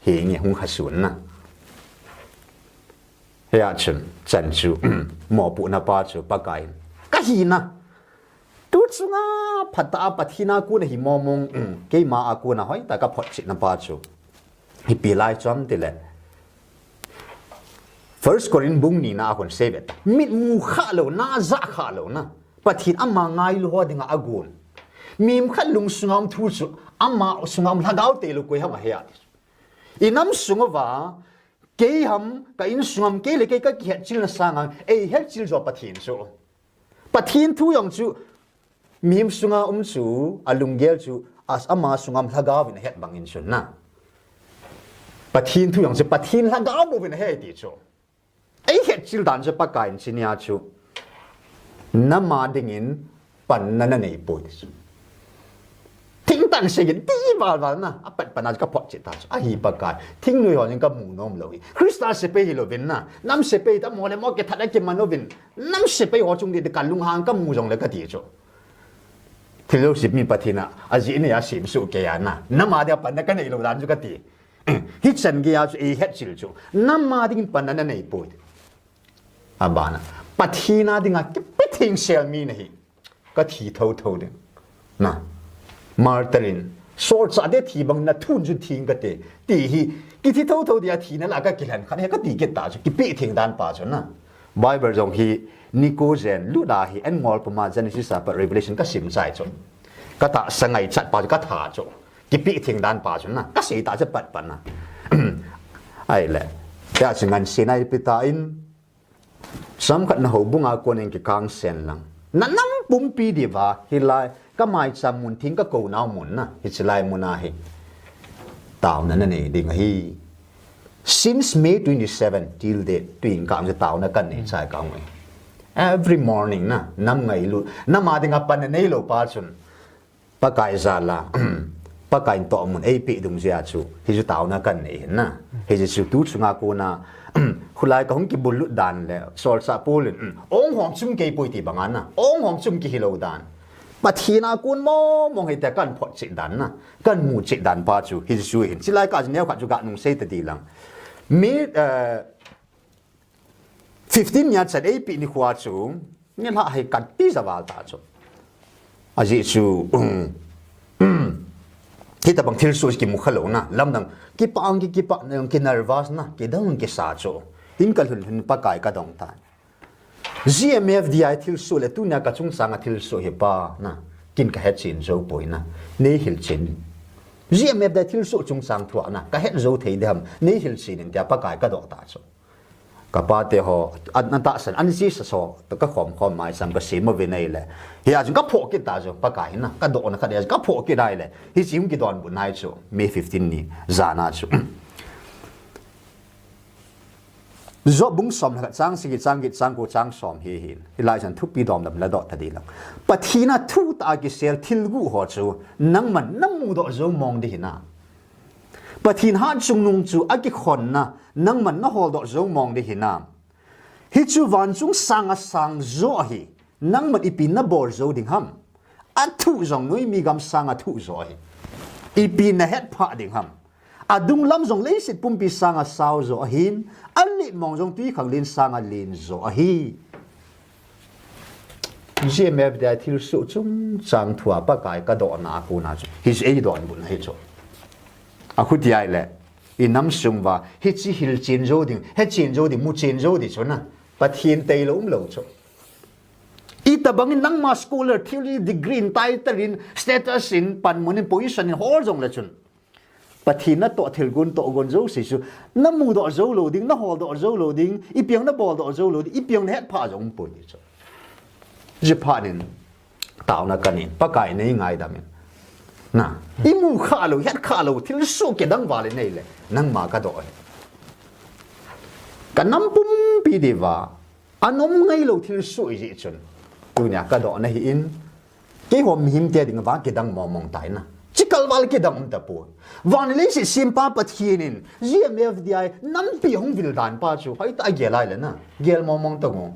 he nge hung khasun na he ya chun chan chu mo pu na pa chu pa kai ka hi na tu chunga phata pathina ku na hi momong ke ma a ku na hoi ta ka phot chi na pa chu hi pi lai chom ti le First Korin bung ni na kon sevet mit mu kha lo na za kha lo na pathin amma ngai lo hodinga agun mim khan lung sungam thu chu amma sungam Lhagao te lo koi hama hya inam sungwa ke ham ka in sungam ke le ke ka ki chil na sanga e hel chil zo pathin chu pathin thu yong chu mim sunga chu alungel chu as amma sungam Lhagao in het bangin chun na pathin thu yong chu Pathen Lhagao bo bin he ti chu ai het chil dan je pa kain chinia chu nama dingin pan na nei poi thing tan se gin ti wal na pan ka pot che ta a hi pa kai thing noi ho ning ka mu nom lo Christa se pe hi lo vin na nam se pe ta mo le mo ke thada ke manovin nam se pe ho chung de kan lung hang ka mu jong le ka ti cho thì lúc xịt mi pathina à gì này à xịn sụt cái à na nằm mà đi pan cái này lâu đàn chút cái gì hít chân cái à ấy hết chịu chú nằm mà đi pan này này bồi à bà na pathina đi ngắt cái bít hình sel mi này cái thì thâu thâu đấy na Martin sort sa de thì bằng na thun chút thì cái gì thì cái thì thâu thâu đi à thì nó là cái lần khăn cái gì cái ta chú cái bít hình đàn bà chú na Bible dòng hi Nicozen luda hi en ngol pama Genesis pa Revelation ka sim sai chon ka ta sangai chat pa ka tha cho ki pi thing dan pa chon na ka sei ta che pat pan na ai le ya singan sinai pita in sam khat na ho bunga ko nen ki kang sen lang na nam pum pi di wa hi lai ka mai cham mun thing ka ko naw mun na hi chlai muna hi taw na ne ding hi since May 27 till date tuing kam je taw na kan ni chai kaung every morning na nam ngai lu nam ma dinga pan nei lo pa chun pa kai za la pa kai to mun ap dung zia chu hi ju taw na kan nei na hi ju tu chunga ko na khulai ka hong ki bul lu dan le sol sa pol ong hong chum ke poi ti bangan na ong hong chum ki hilo dan pathina kun mo mong he ta kan phot chi dan na kan mu chi dan pa chu hi ju hin chi lai ka neu ka chu ga nung sei ta di lang mi 15 years at AP ni khwa chu ni la hai kan pi zawal ta chu aji chu kita bang thil su ki mu khalo na lam nang ki pa ang ki pa nang ki nervous na ki dang ki sa chu in kal hun pa kai ka dong ta GMFDI thil su le tu na ka chung sang a thil su he pa na kin ka het chin zo poi na ne hil chin GMFDI thil su chung sang thua na ka het zo thei dam ne hil chin in ta pa kai ka do ta chu kapate ho an ta san an si so to ka khom mai sam ka sim ve nei le hi a jung ka pho ki ta jo pa kai na ka do na ka de ka pho ki dai le hi sim ki don bu nai chu May 15 ni zana chu zo bung som la chang si ki chang ko chang som hi hi lai chan thu pi dom lam la do ta di lang pathina thu ta ki sel thil gu ho chu nang man nang mu do zo mong di na Pathin han chung nung chu aki khon na nang man na hol do zo mong de hinam hi chu van chung sang a sang zo hi nang man ipin na bor zo ding ham a thu zong noi mi gam sang a thu zo hi ipin na het pha ding ham adung lam zong le sit pum pi sang a sao zo hin an li mong zong tui khang lin sang a lin zo hi GMFDI thil su chung chang thua pa kai ka do na ku na chu his a don bun hi chu a khu ti ai le in nam sung wa hi chi hil chin zo ding he chin zo di mu chin zo di chona pathin tei lo lo cho I ta bangin nang ma scholar theory degree in title in status in pan mon position in hol jong le chun pathin na to thil gun to gon zo si su na mu do zo lo ding na hol do zo lo ding I piang na bol do zo lo ding I piang het pha jong pu ni cho ji pha nin taw na kanin pa kai nei ngai da min na imu kha lo het kha lo thil su ke dang wale nei le nang ma ka do ka nam pum pi de wa anom ngai lo thil su ji chun tu nya ka do na hi in ke hom him te ding wa ke dang mo mong tai na chikal wal ke dang ta pu wan le si sim pa pathin in GMFDI nam pi hong vil dan pa chu hai ta ge lai le na gel mo mong ta ngong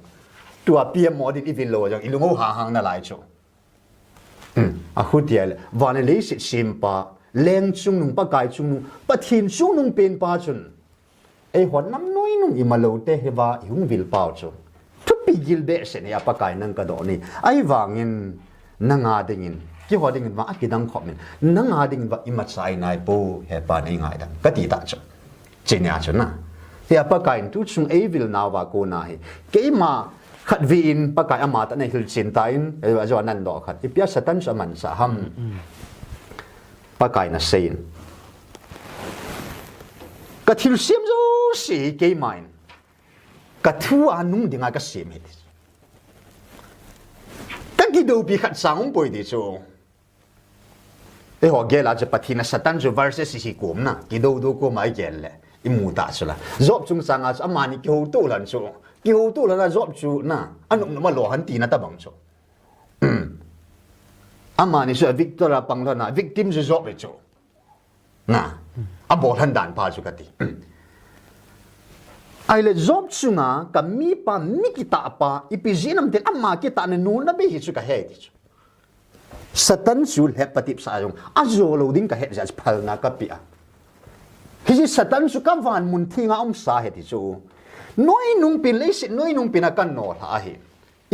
tua pi mo din I vil lo jang I lu ngo ha hang na lai chu a khu tial van le si simpa leng chung nung pa kai chung nung pathin chung nung pen pa chun e hon nam noi nung I malo te hewa hung vil pau chu thu pi gil be se ne pa kai nang ka do ni ai wangin nanga dingin ki ho dingin ma ki dang khom min nanga dingin ba I ma chai nai po he pa nei ngai dang ka ti ta chu che nya chu na he pa kai tu chung e vil na wa ko na he ke ma khát vin pa kai ama ta nei hil chin tain e wa jo nan do khat I pia satan sa man sa ham pa kai na sein ka thil sim zo si ke main ka thu anung dinga ka sim he ta gi do bi khat sang poi di chu e ho gela je pathina satan jo verses si kum na gi do ko mai gel le I mu ta chula job chung sanga amani ki ho tu lan chu ki ho tu lan job chu na anum ma lo han ti na ta bang chu ama ni so victor panglona victim ju job cho na abo han dan pa chu kati ai le job chunga ka mi pa mi kita pa ipijinam te amma kita ne nu na be hi chu ka he ti chu satan sul he patip sa yong azo lo ding ka he ja phal na ka pi a hi satan su ka van mun thinga sa he ti chu noi nung pin le si noi nung pin kan no la hi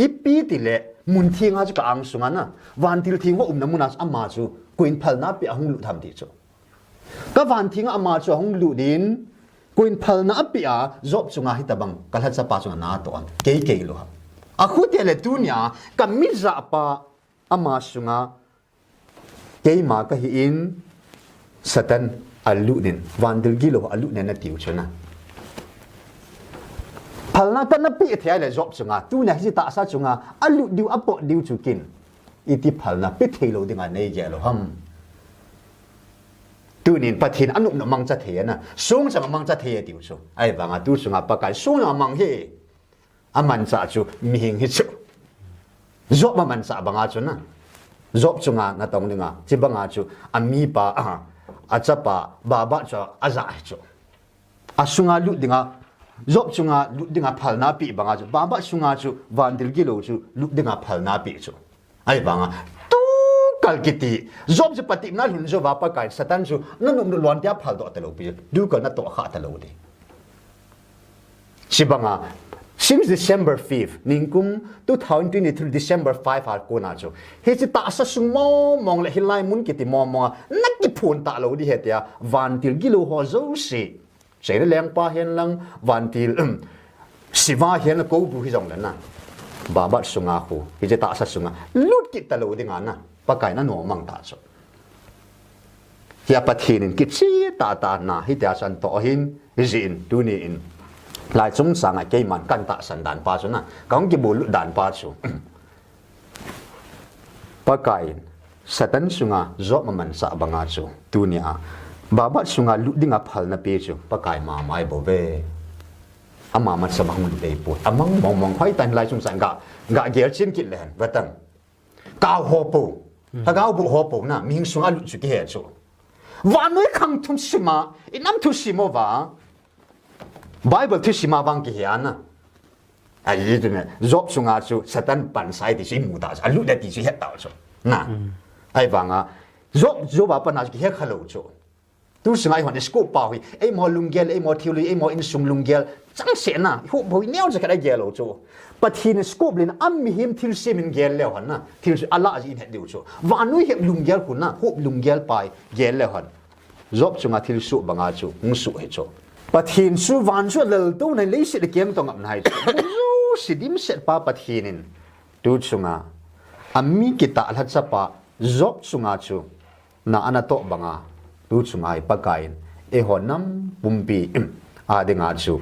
ipi ti le mun thinga chu ka ang sunga na van til thing wa na munas amma chu kuin phal na pi hung lu tham ti chu ka van thinga amma chu hung lu din kuin phal na pi a job chunga hi tabang kalhat sa pa chunga na to an ke lo ha a khu te le tu nya ka mi za pa ama sunga ke ma ka hi in satan alu din van dil gilo alu ne na tiu chuna phalna kan na pi the le job chunga tu na hi ta sa chunga alu diu apo diu chukin iti phalna pi thelo dinga nei ge lo ham tu nin pathin anu no mang cha the na sung chang mang cha the tiu chu ai wanga tu chunga pa kai sung na mang he aman cha chu mi hing hi chu job ma man sa banga chu na job chunga na tong ninga chi banga chu ami pa a chapa baba cha aza chu asunga lu dinga job chunga lu dinga phalna pi banga chu baba sunga chu vandil gi lo chu lu dinga phalna pi chu ai banga tu kalkiti job je pati na lun jo ba pa kai satan chu nanum lu lon tia phal do ta lo pi du ka na to kha ta lo de chi banga since December 5th, ningkum 2023 December 5 har ko na chu. He chi ta sa sung mo mong le hilai mun ki ti mo mo nak ki phun ta lo di hetia van til gilo ho zo si. Sei le leng pa hen lang van til siwa hen ko bu hi jong na. Ba ba sunga khu. He chi ta sa sunga lut ki ta lo di nga na. Pa kai na no mang ta chu. Hi apathin ki chi ta na hi ta san to hin zin tu ni in lai chung sang ai man kan ta san dan pa chu na kaung ki bul dan pa chu pa kai satan sunga zo man sa banga chu tu ni a baba sunga lu dinga phal na pe chu pa kai ma mai bo ve ama mat sa bang lu dei pu amang mong khoi tan lai chung sang ga gel chin kit len watang ka ho pu ta ga bu ho pu na ming sunga lu chu ki he chu wa noi khang thum sima inam thu simo wa Bible tu sima bang ki hiana ai tu ne job sunga chu satan pan sai ti si mu ta alu da ti si het ta chu na ai banga job ba pan ki he khalo chu tu singai hon scope pa hui ai mo lungel ai mo thiuli ai mo in sung lungel chang se na hu boi neo ja ka gelo chu pathin scope lin am mi him thil semin gel le hon na thil ala ji in het diu chu wa nu hem lungel kun na hu lungel pai gel le hon job chunga thil su banga chu ng su he chu pathin su van su lel tu nei le si de kem tong am nai chu sidim set pa pathinin tu chunga ammi kita alha chapa job chunga chu na anato banga tu chunga ai pakain e honam pumpi a de nga chu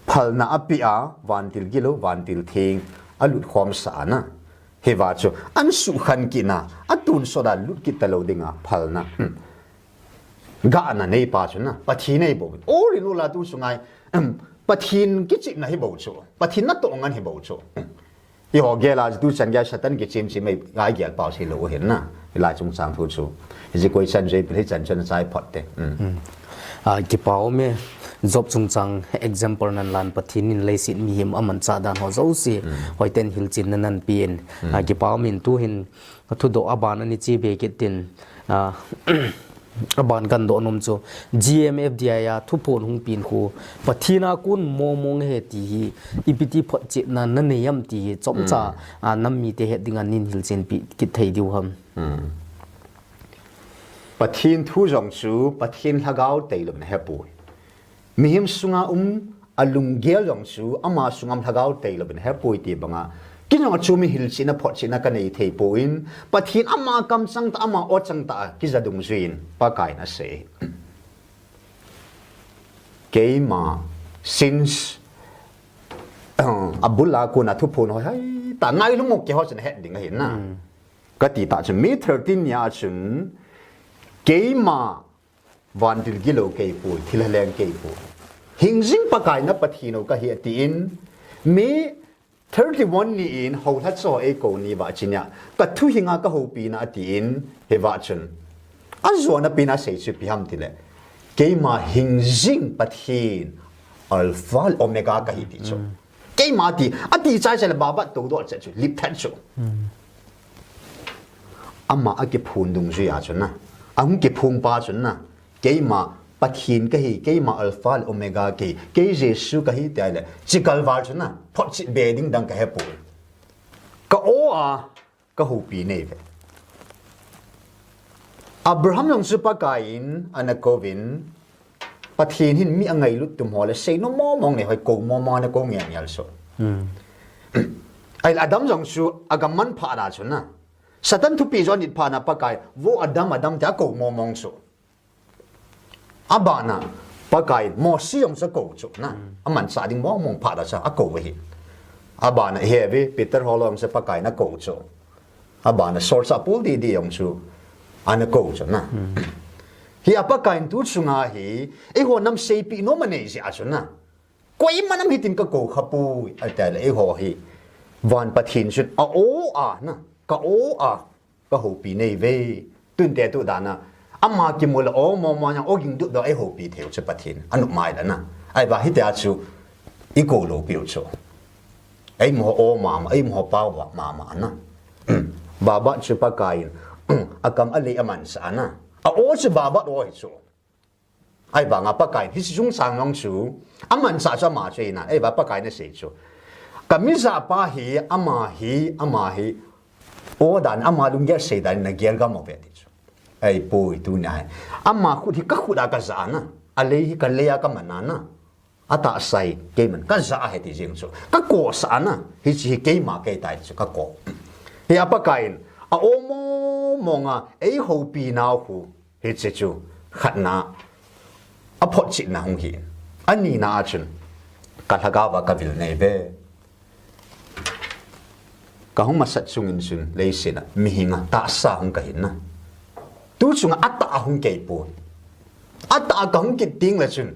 phalna apia vantil gilo vantil thing alut khom sa na hewa chu an su khan kina atun soda lut kitalo dinga phalna ga na nei pa chu na pathi nei bo ori no la tu sungai pathin ki chi na hi bo chu pathin na to ngan hi bo chu i ho ge la tu chan ga satan ki chim chi mai ga gyal pa si lo hen na la chung sang phu chu ji koi chan je pi chan chan sai phot te ki pao me job chung chang example nan lan pathin in leisin mi him aman cha dan ho zo si hoi ten hil chin nan pin ki pao min tu hin thu do aban ani chi be ki tin aban kan do nom chu GMFDI ya thu pon hung pin khu pathina kun momong he ti hi ipiti phot che na na ne yam ti hi chom cha nam mi te he dinga nin hil chen pi ki thei diu ham pathin thu jong chu pathen lhagao teilum na hepu mihim sunga alunggel jong chu ama sungam lhagao teilum na hepu ti banga kinong chumi hil china phot china ka nei thei poin pathin ama kam chang ta ama o chang ta ki zadung zuin pa kai na se keima since abula ko na thu phon hoi hai ta ngai lu mok ke ho chen he ding hin na ka ti ta chu me 13 ya chun keima vantil gilo ke pu thilaleng ke pu hingjing pa kai na pathino ka hi tin me 31 ni in ho that so e ko ni ba chinya ka thu hinga ka ho pi na ti in he wa chun azo na pina sei chu pi ham ti le ke ma hing jing pathin alpha omega ka hi ti chu ke ma ti ati chai chai ba ba to do cha chu lip that chu amma a ke phun dung ju ya chun na ang ke phung pa chun na ke ma pathin ka hi ke ma alpha omega ke jesu ka hi ta le chikal war chun na phot chi bedding dang ka he pu ka o a ka hu pi nei ve Abraham long su pa kain anakovin pathin hin mi angai lut tum hole sei no mo mong ne hoi ko mo ma na ko ngian yal so ai adam jong su agaman pha na chun na satan thu pi jon it pha na pa kai wo adam ta ko mo mong so abana pakai mo siong sa ko chu na aman sa ding mo mong pha da sa a ko hi abana heavy peter holong sa pakai na ko chu abana sort sa pul di yong chu ana ko chu na hi apakai tu chunga hi e ho nam sei pi no mane si a chu na koi manam hitin ka ko khapu ata le e ho hi van pathin chut a o a na ka o a ka ho pi nei ve tun te tu da na amma ki mula o mo yang oging du do e ho pi theu che pathin anu mai da na ai ba hi ta chu i ko lo pi chu ai mo o ma ai mo pa wa ma na ba ba chu pa kai akam ali aman sa na a o chu ba ba oi chu ai ba nga pa kai hi chung sang long chu aman sa cha ma che na ai ba pa kai na se chu kamisa pa hi ama hi o dan ama lung ge se dan na ger ga mo be ai pui tu nai amma khu thi ka khu da ka za na ale hi ka le ya ka manana ata sai ke man ka za he ti jing chu ka ko sa na hi chi ke ma ke tai chu ka ko hi apa kain a o mo nga ei ho pi na khu hi che chu khat na a phot chi na hong hi ani na chun ka thaga wa ka vil nei be ka hong ma sat chung in sun le se na mi hinga ta sa hong ka hin na tu chung ata hung ke pu ata ka hung ki ting la chun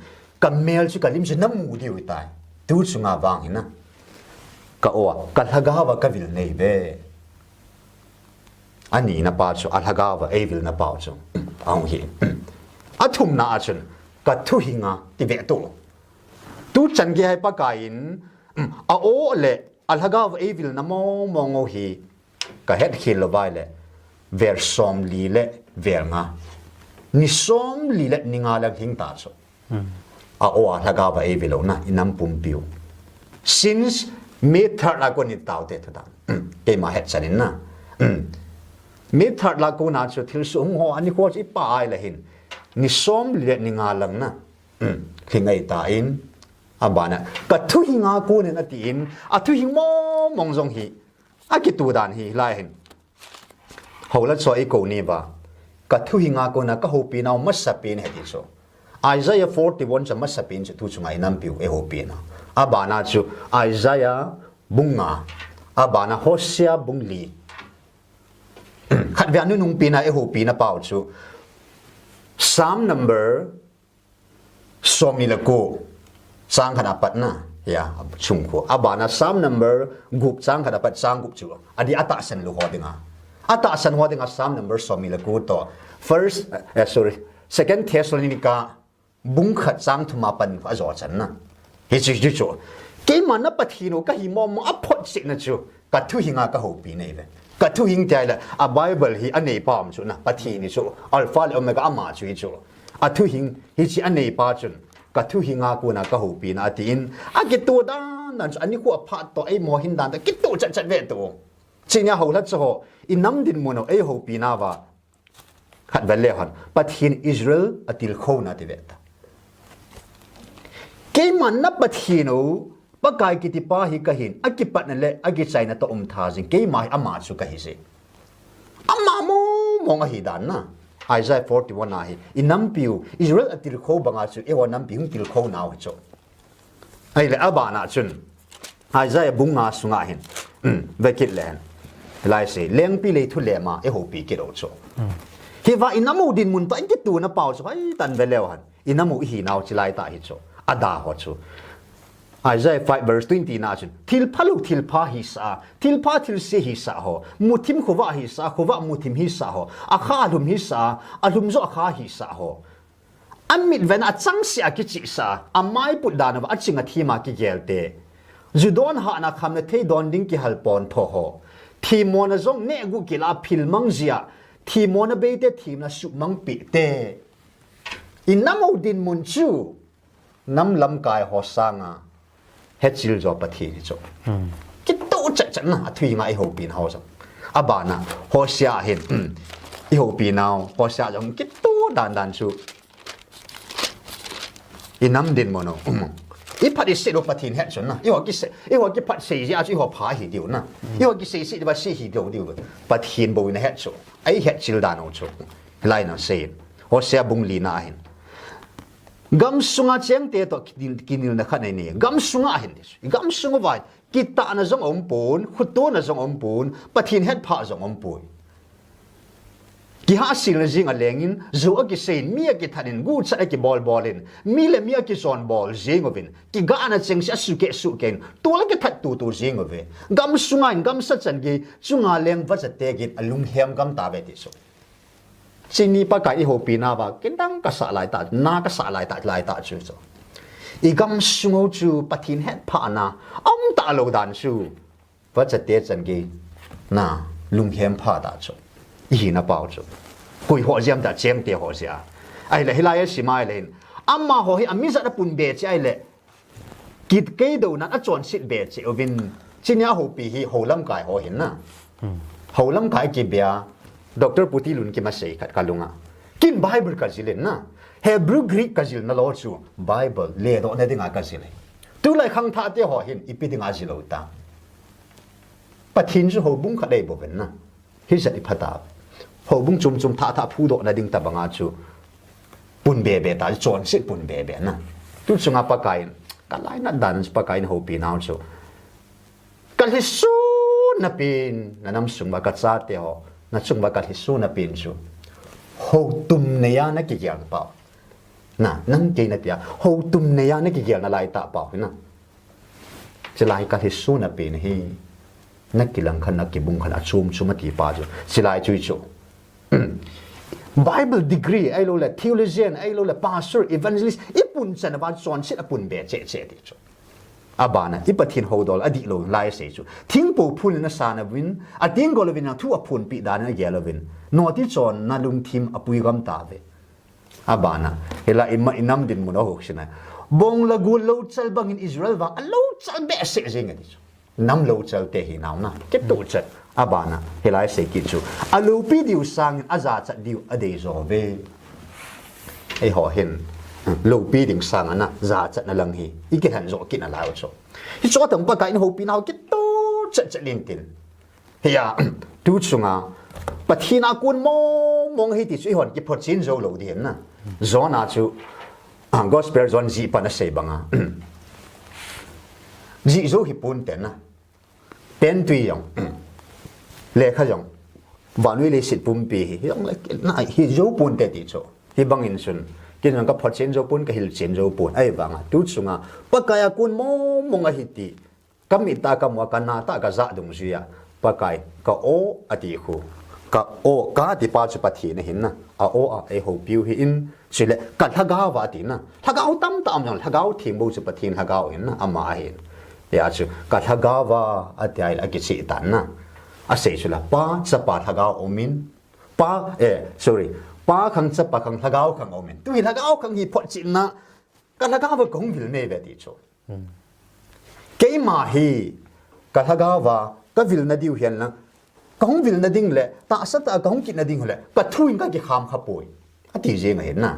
ka mel chu ka lim chu nam mu di ui tai tu chung a wang hina ka o ka thaga wa ka vil nei be ani na pa chu a thaga wa e vil na pa chu ang hi athum na chun ka thu hinga ti ve tu chan ge hai pa ka in a o le a thaga wa e vil na mo ngo hi ka het khil lo bai le ver som li le ver nga ni som li le ni nga lang hing ta so a o a thaga ba e velo na inam pum piu since me thar la ko ni tau te thada ke ma het chanin na me thar la ko na chu thil su ho ani ko chi pa ai la hin ni som li le ni nga lang na thingai ta in abana ka thu hi nga ko ne na ti in a thu hi mo mong jong hi a ki tu dan hi lai hin hola so e ko ni ba ka thu hinga ko na ka ho pi naw masapin he di so Isaiah 41 cha masapin chu tu chungai nam piu e ho pi na abana chu Isaiah bunga abana Hosea bungli khat ve anu nung pi na e ho pi na pau chu Psalm number somila ko sang khana pat na ya chung ko abana Psalm number gup sang khana pat sang gup chu adi ata san lu ho dinga ata san ho dinga Psalm number somila ko to second Thessalonica bung khat sang thuma pan fa zo chan na hi chi chi chu ke man na pathino ka hi mom a phot si na chu ka thu hinga ka ho pi nei ve ka thu hing tai la a Bible hi anei pam chu na pathi ni chu alpha le omega ama chu chu a thu hing hi chi anei pa chun ka thu hinga ku na ka ho pi na tin a ki tu da nan chu ani ku a phat to ai mo hin dan da ki tu chat chat ve to chinya ho la chu in nam din mo no ai ho pi na wa khat ve le han pathin Israel atil khona ti ve ta ke man na pathino pakai ki ti pa hi ka hin akipat na le agi chai na to tha jing ke mai ama chu ka hi se ama mo nga hi dan na Isaiah 41 na hi inam piu Israel atil kho banga chu e wa nam piu til kho na ho cho ai le abana chun Isaiah bunga sunga hin vekit len lai se leng pi le thu le ma e ho pi ki ro cho hi va inamu din mun to ki tu na pau chu ai tan ve lew han inamu hi naw chi lai ta hi cho ada ho chu Isaiah 5 verse 20 na chun thil phaluk thil pha hi sa thil pha thil se hi sa ho muthim khowa hi sa khowa muthim hi sa ho akha alum hi sa alum zo akha hi sa ho amit ven achang sia ki chi sa amai put dan wa achinga thima ki gelte judon ha na kham na thei don ding ki halpon tho ho thi mona zong ne gu ki la phil mang zia thi mona be te thim na su mang pi te in namo din mun chu nam lam kai ho sanga het chil zo pathi ni cho ki to cha cha na thui nga I ho pin ho so abana ho sia hin I ho pi naw ho sia jong ki to dan chu in nam din mono I phat I se do pathin het chon na I ho ki phat se ya chi ho pha hi diu na I ho ki se si ba si hi diu pathin bo in het cho ai het chil dan o cho lai na se ho sia bung li na hin gam sunga cheng te to kinil na khanai ni gam sunga hin gam sunga vai kita na zong ompon khuto na zong ompon pathin het pha zong ompoi ki ha sil na jing a lengin zo a ki sein mi a ki thanin gu cha ki ball in mi le mi a ki son ball jing ovin ki ga na cheng sia su ken to la ki that tu jing ove gam sunga in gam sa chan gi chunga leng va cha te gi alung hem gam ta ve ti so sini pa ka I ho pi na ba kin dang ka sa lai ta na ka sa lai ta chu so I gam sungo chu pathin het pha na om ta lo dan chu va cha te chan gi na lung hem pha da chu I na pao chu koi ho jam da chem te ho sia ai le hilai si mai len amma ho hi ami za da pun be chi ai le kit ke do na a chon sit be chi ovin chinya ho pi hi ho lam kai ho hin na ho lam kai ki bia Dr. Puti lun ki ma sei khat kalunga kin Bible ka jilin na Hebrew Greek ka jil na lo chu Bible le do na dinga ka jile tu lai khang tha te ho hin ipi dinga jilo ta pathin chu ho bung kha dei bo ben na hi sa I phata ho bung chum tha phu do na ding ta banga chu pun be ta chon sit pun be na tu chunga pa kai ka lai na dan pa kai ho pi naw chu kal hi su na pin na nam sung ba ka cha te ho na chung ba ka hi su na pin chu ho tum ne ya na ki gyang pa na nang ke na pia ho tum ne ya na ki gyang na lai ta pa na chilai ka hi su na pin hi na ki lang khan na ki bung khan a chum ma ti pa chu chilai chui chu Bible degree ai lo la theologian ai lo la pastor evangelist ipun chan ba chon sit apun be che ti chu abana ipathin hodol adi lo lai se chu thingpo phun na sana win ating golovin na thu aphun pi dan na gelovin no ti chon na lung thim apui gam ta ve abana hela inam din mo no hoksina bong la gu lo chal bang in Israel wa lo chal be se jing ni chu nam lo chal te hi naw na ke to chat abana hela se ki chu alu pi diu sang aza chat diu ade zo ve ai ho hin lo pi ding sang ana za chat na lang hi I ke han zo ki na lao cho hi cho tang pa ka in ho pi naw ki to chat lin tin hiya tu chunga pathina kun mong hi ti chui hon ki phot chin zo lo di na zo na chu gospel zon ji pa na sei banga ji zo hi pun ten na ten tui yong le kha yong vanui le sit pum pi hi yong le na hi zo pun te ti cho hi bang in sun kin ang ka phot chen zo pun ka hil chen zo pun ai banga tu chunga pakaya kun mong a hi ti kamita ka mo ka na ta ka za dung zia pakai ka o ati khu ka o ka ti pa chu pathi na hin na a o a ai ho piu hi in chile ka thagaw wa ti na thagaw tam jang thagaw thim bo chu pathin thagaw hin na ama hin ya chu ka thagaw wa atai a ki chi tan na a sei chu la pa cha pa thagaw omin pa pa khang cha pa khang thagaw khang omin tu hi thagaw khang hi phot chin na ka thagaw wa gong vil ne ve ti chu ke ma hi ka thagaw wa ka vil na diu hian na kong vil na ding le ta sa ta kong ki na ding le ka thuin ka ki kham kha poi ati je ngai na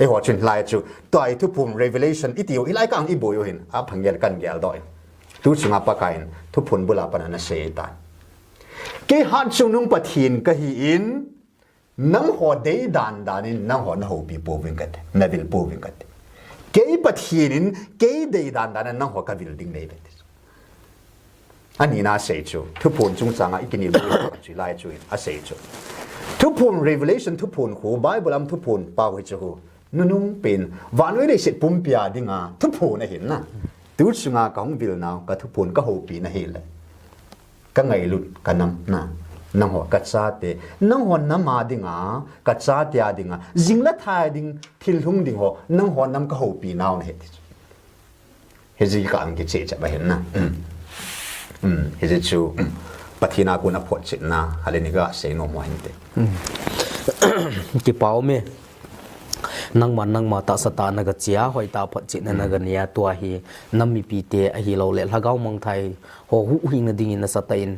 e ho chin lai chu toi thu pum revelation iti o ilai kang I boyo hin a phangel kan gel doi tu chunga pa kain thu phun bula pa na se ta ke han chung nung pathin ka hi in nang ho dei dan in nang ho na ho pi po wing kat na vil po wing kat ke pathin in ke dei dan nang ho ka vil ding nei bet ani na sei chu thu phun chung changa ikini lu chu lai chu a sei chu thu phun revelation thu phun khu bible am thu phun pa wi chu nunung pin vanwe le sit pum pia dinga thu phun na hin na tu sunga ka hong vil naw ka thu pun ka ho pi na hi le ka ngai lut ka nam na nang ho ka cha te nang ho nam ma dinga ka cha te a dinga jingla thai ding thil hung ding ho nang ho nam ka ho pi naw na he he ji ka ang ki che cha ba hen na he ji chu pathina ku na phot chit na haleni ga se no mo hin te ki pau me nang ma ta sata na ga chia hoi ta phat chin na ga nia tua hi nammi pi te a hi lo le lhagau mang thai ho hu hi na ding in sata in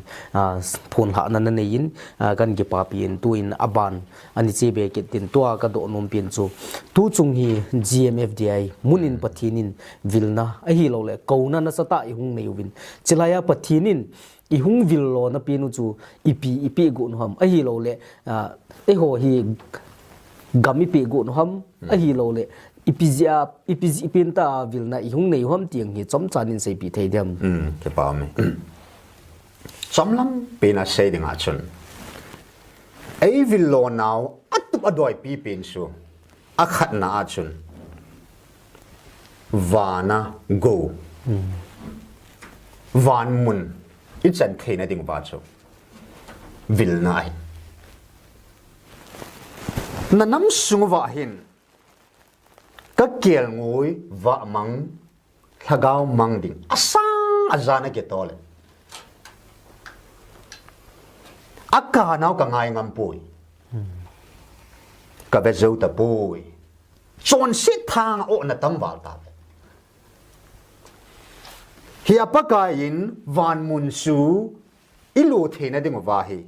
phun ha na ne in kan ki pa pi in tu in aban ani che be ki tin tua ka do nom pin chu tu chung hi GMFDI munin pathinin vilna a hi lo le ko na sata i hung nei win chilaya pathinin i hung vil lo na pinu chu ipi gu no ham a hi lo le e ho hi gami pe gu no ham a hi lo le ipi pinta vilna i hung nei ham tiang hi chom chanin sei pi thei dem ke pa me chomlam pe na sei ding a chun ei vil lo naw atup adoi pi pin su a khat na a chun vana go van mun ichan theina ding ba chu vil nai nanam sungwa hin ka kel ngui wa mang Lhagao mang ding asang azana ke tole aka naw ka ngai ngam pui ka be zo ta pui chon sit thang o na tam wal ta hi apaka in van mun su ilu theina ding wa hi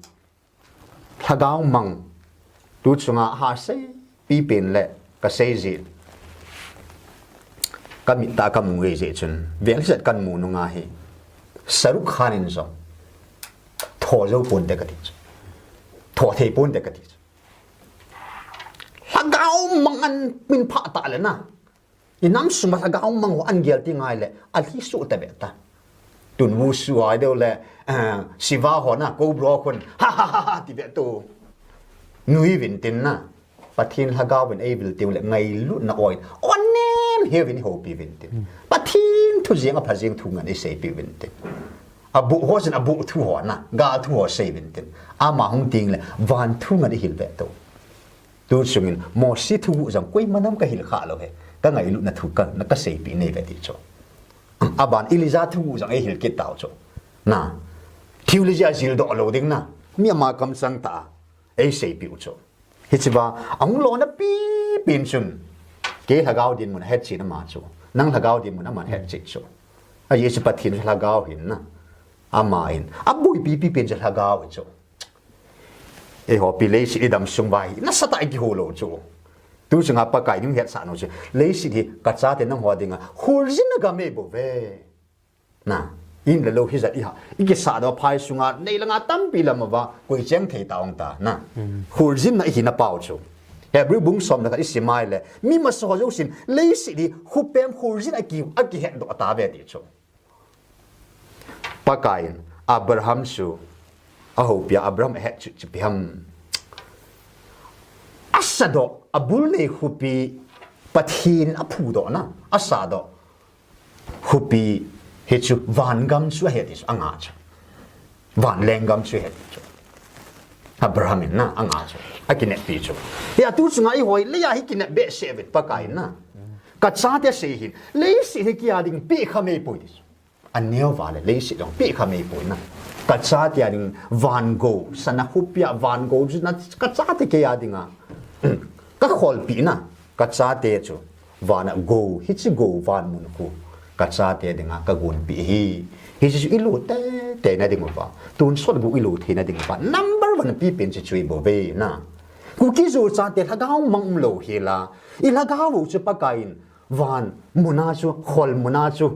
Lhagao mang tu chunga ha se pi pen le ka sei ji ka mi ta ka mu nge je chun vel set kan mu nu nga hi saruk khan in zo tho zo pon de ka ti tho the pon de ka ti Lhagao mang an min pha ta le na inam suma Lhagao mang ho an gel ti ngai le al hi su ta be ta tun wu su ai de le siwa ho na ko bro kon ha ti be tu nui vin tin na Pathen Lhagao ben able te le ngai lu na oi on nem he vin ho pi vin tin Pathen thu jeng a phajeng thu ngan e sei pi vin tin abu ho sin abu thu ho na ga thu ho sei vin tin ama hong ting le van thu ngan e hil be to tu sungin mo si thu jang koi manam ka hil kha lo he ka ngai lu na thu ka na ka sei pi nei ve ti cho aban iliza thu jang e hil ke taw cho na thiulija jil do lo ding na mi ma kam sang ta ei sei pi cho hichiba ang lo na pi pin chun ke Lhagao din mun het chi na ma chu nang Lhagao din mun man het chi chu a ye chi Pathen Lhagao hin na ama in abui pi pin Lhagao chu e ho pi le si dam sung vai na sa tai ki ho lo chu tu chunga pa kai ning het sa no chu le si di ka cha te nang ho dinga hur jin na ga me bo ve na in le lo hi za i ha i ke sa do phai sunga nei langa tam pi lam wa koi cheng thei taung ta na hur jin na hi na pau chu hebrew bung som na ka isimai le mi ma so jo sin le si di hu pem hur jin a ki het do ta ve ti chu pa kain Abraham su a ho pia Abraham het chu pi ham asado abul nei hu pi Pathen a phu do na asado hu pi he chu van gam chu he dis anga chu van leng gam chu he chu Abraham na anga chu akine pi chu ya tu chu ngai hoi le ya hi kine be se vet pa kai na ka cha te se hin le si he ki ading pe kha me poi dis an neo vale le si dong pe kha me poi na ka cha te ading van go sana hupia van go ju na ka cha te ke ading a ka khol pi na ka cha te chu van go hi chi go van mun ku ka cha te dinga ka gun pi hi chi ilu te na ding ba tun sot bu ilu the na ding ba number 1 pi pen chi chui bo ve na ku ki zo cha te Lhagao mang lo hi la I Lhagao chu pa kain van muna chu khol muna chu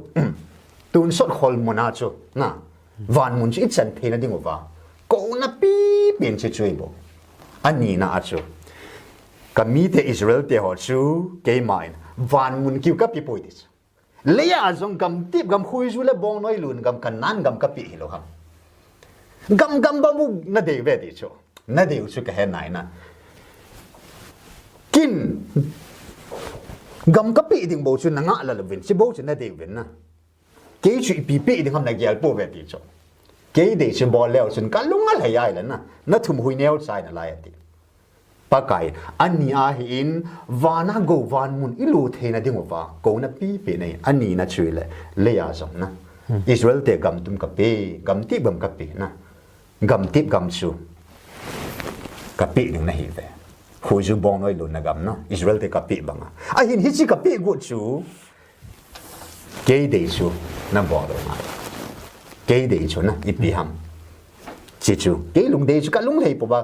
tun sot khol muna chu na van mun chi chan the na ding ba ko na pi pen chi chui bo ani na a chu ka mi te Israel te ho chu ke main van mun ki ka pi poi dis leya azong gam tip gam khui ju le bong noi lun gam kan nan gam ka pi hi lo ham gam ba mu na de ve di cho na de chu ka he nai na kin gam ka pi ding bo chu na nga la vin chi bo chu na de vin na cái chuyện bị bị thì không là gel po về thì cho cái để cho bò leo chân cả lúc ngay là ai là nó thùng hui neo sai là lại thì ba cái anh nia hin vana go van mun ilu the na ding wa ko na pi này anh ni na chui le ya zong na Israel te gam tum ka pe gam ti bam ka pe na gam ti gam chu ka pe ding na hi ve hui ju bong noi lu na gam na Israel te ka pe bang a hin hi chi ka pe go chu cái để chu na bo do ma cái để chu na ipi ham chi chu cái lung để chu ka lung hei po ba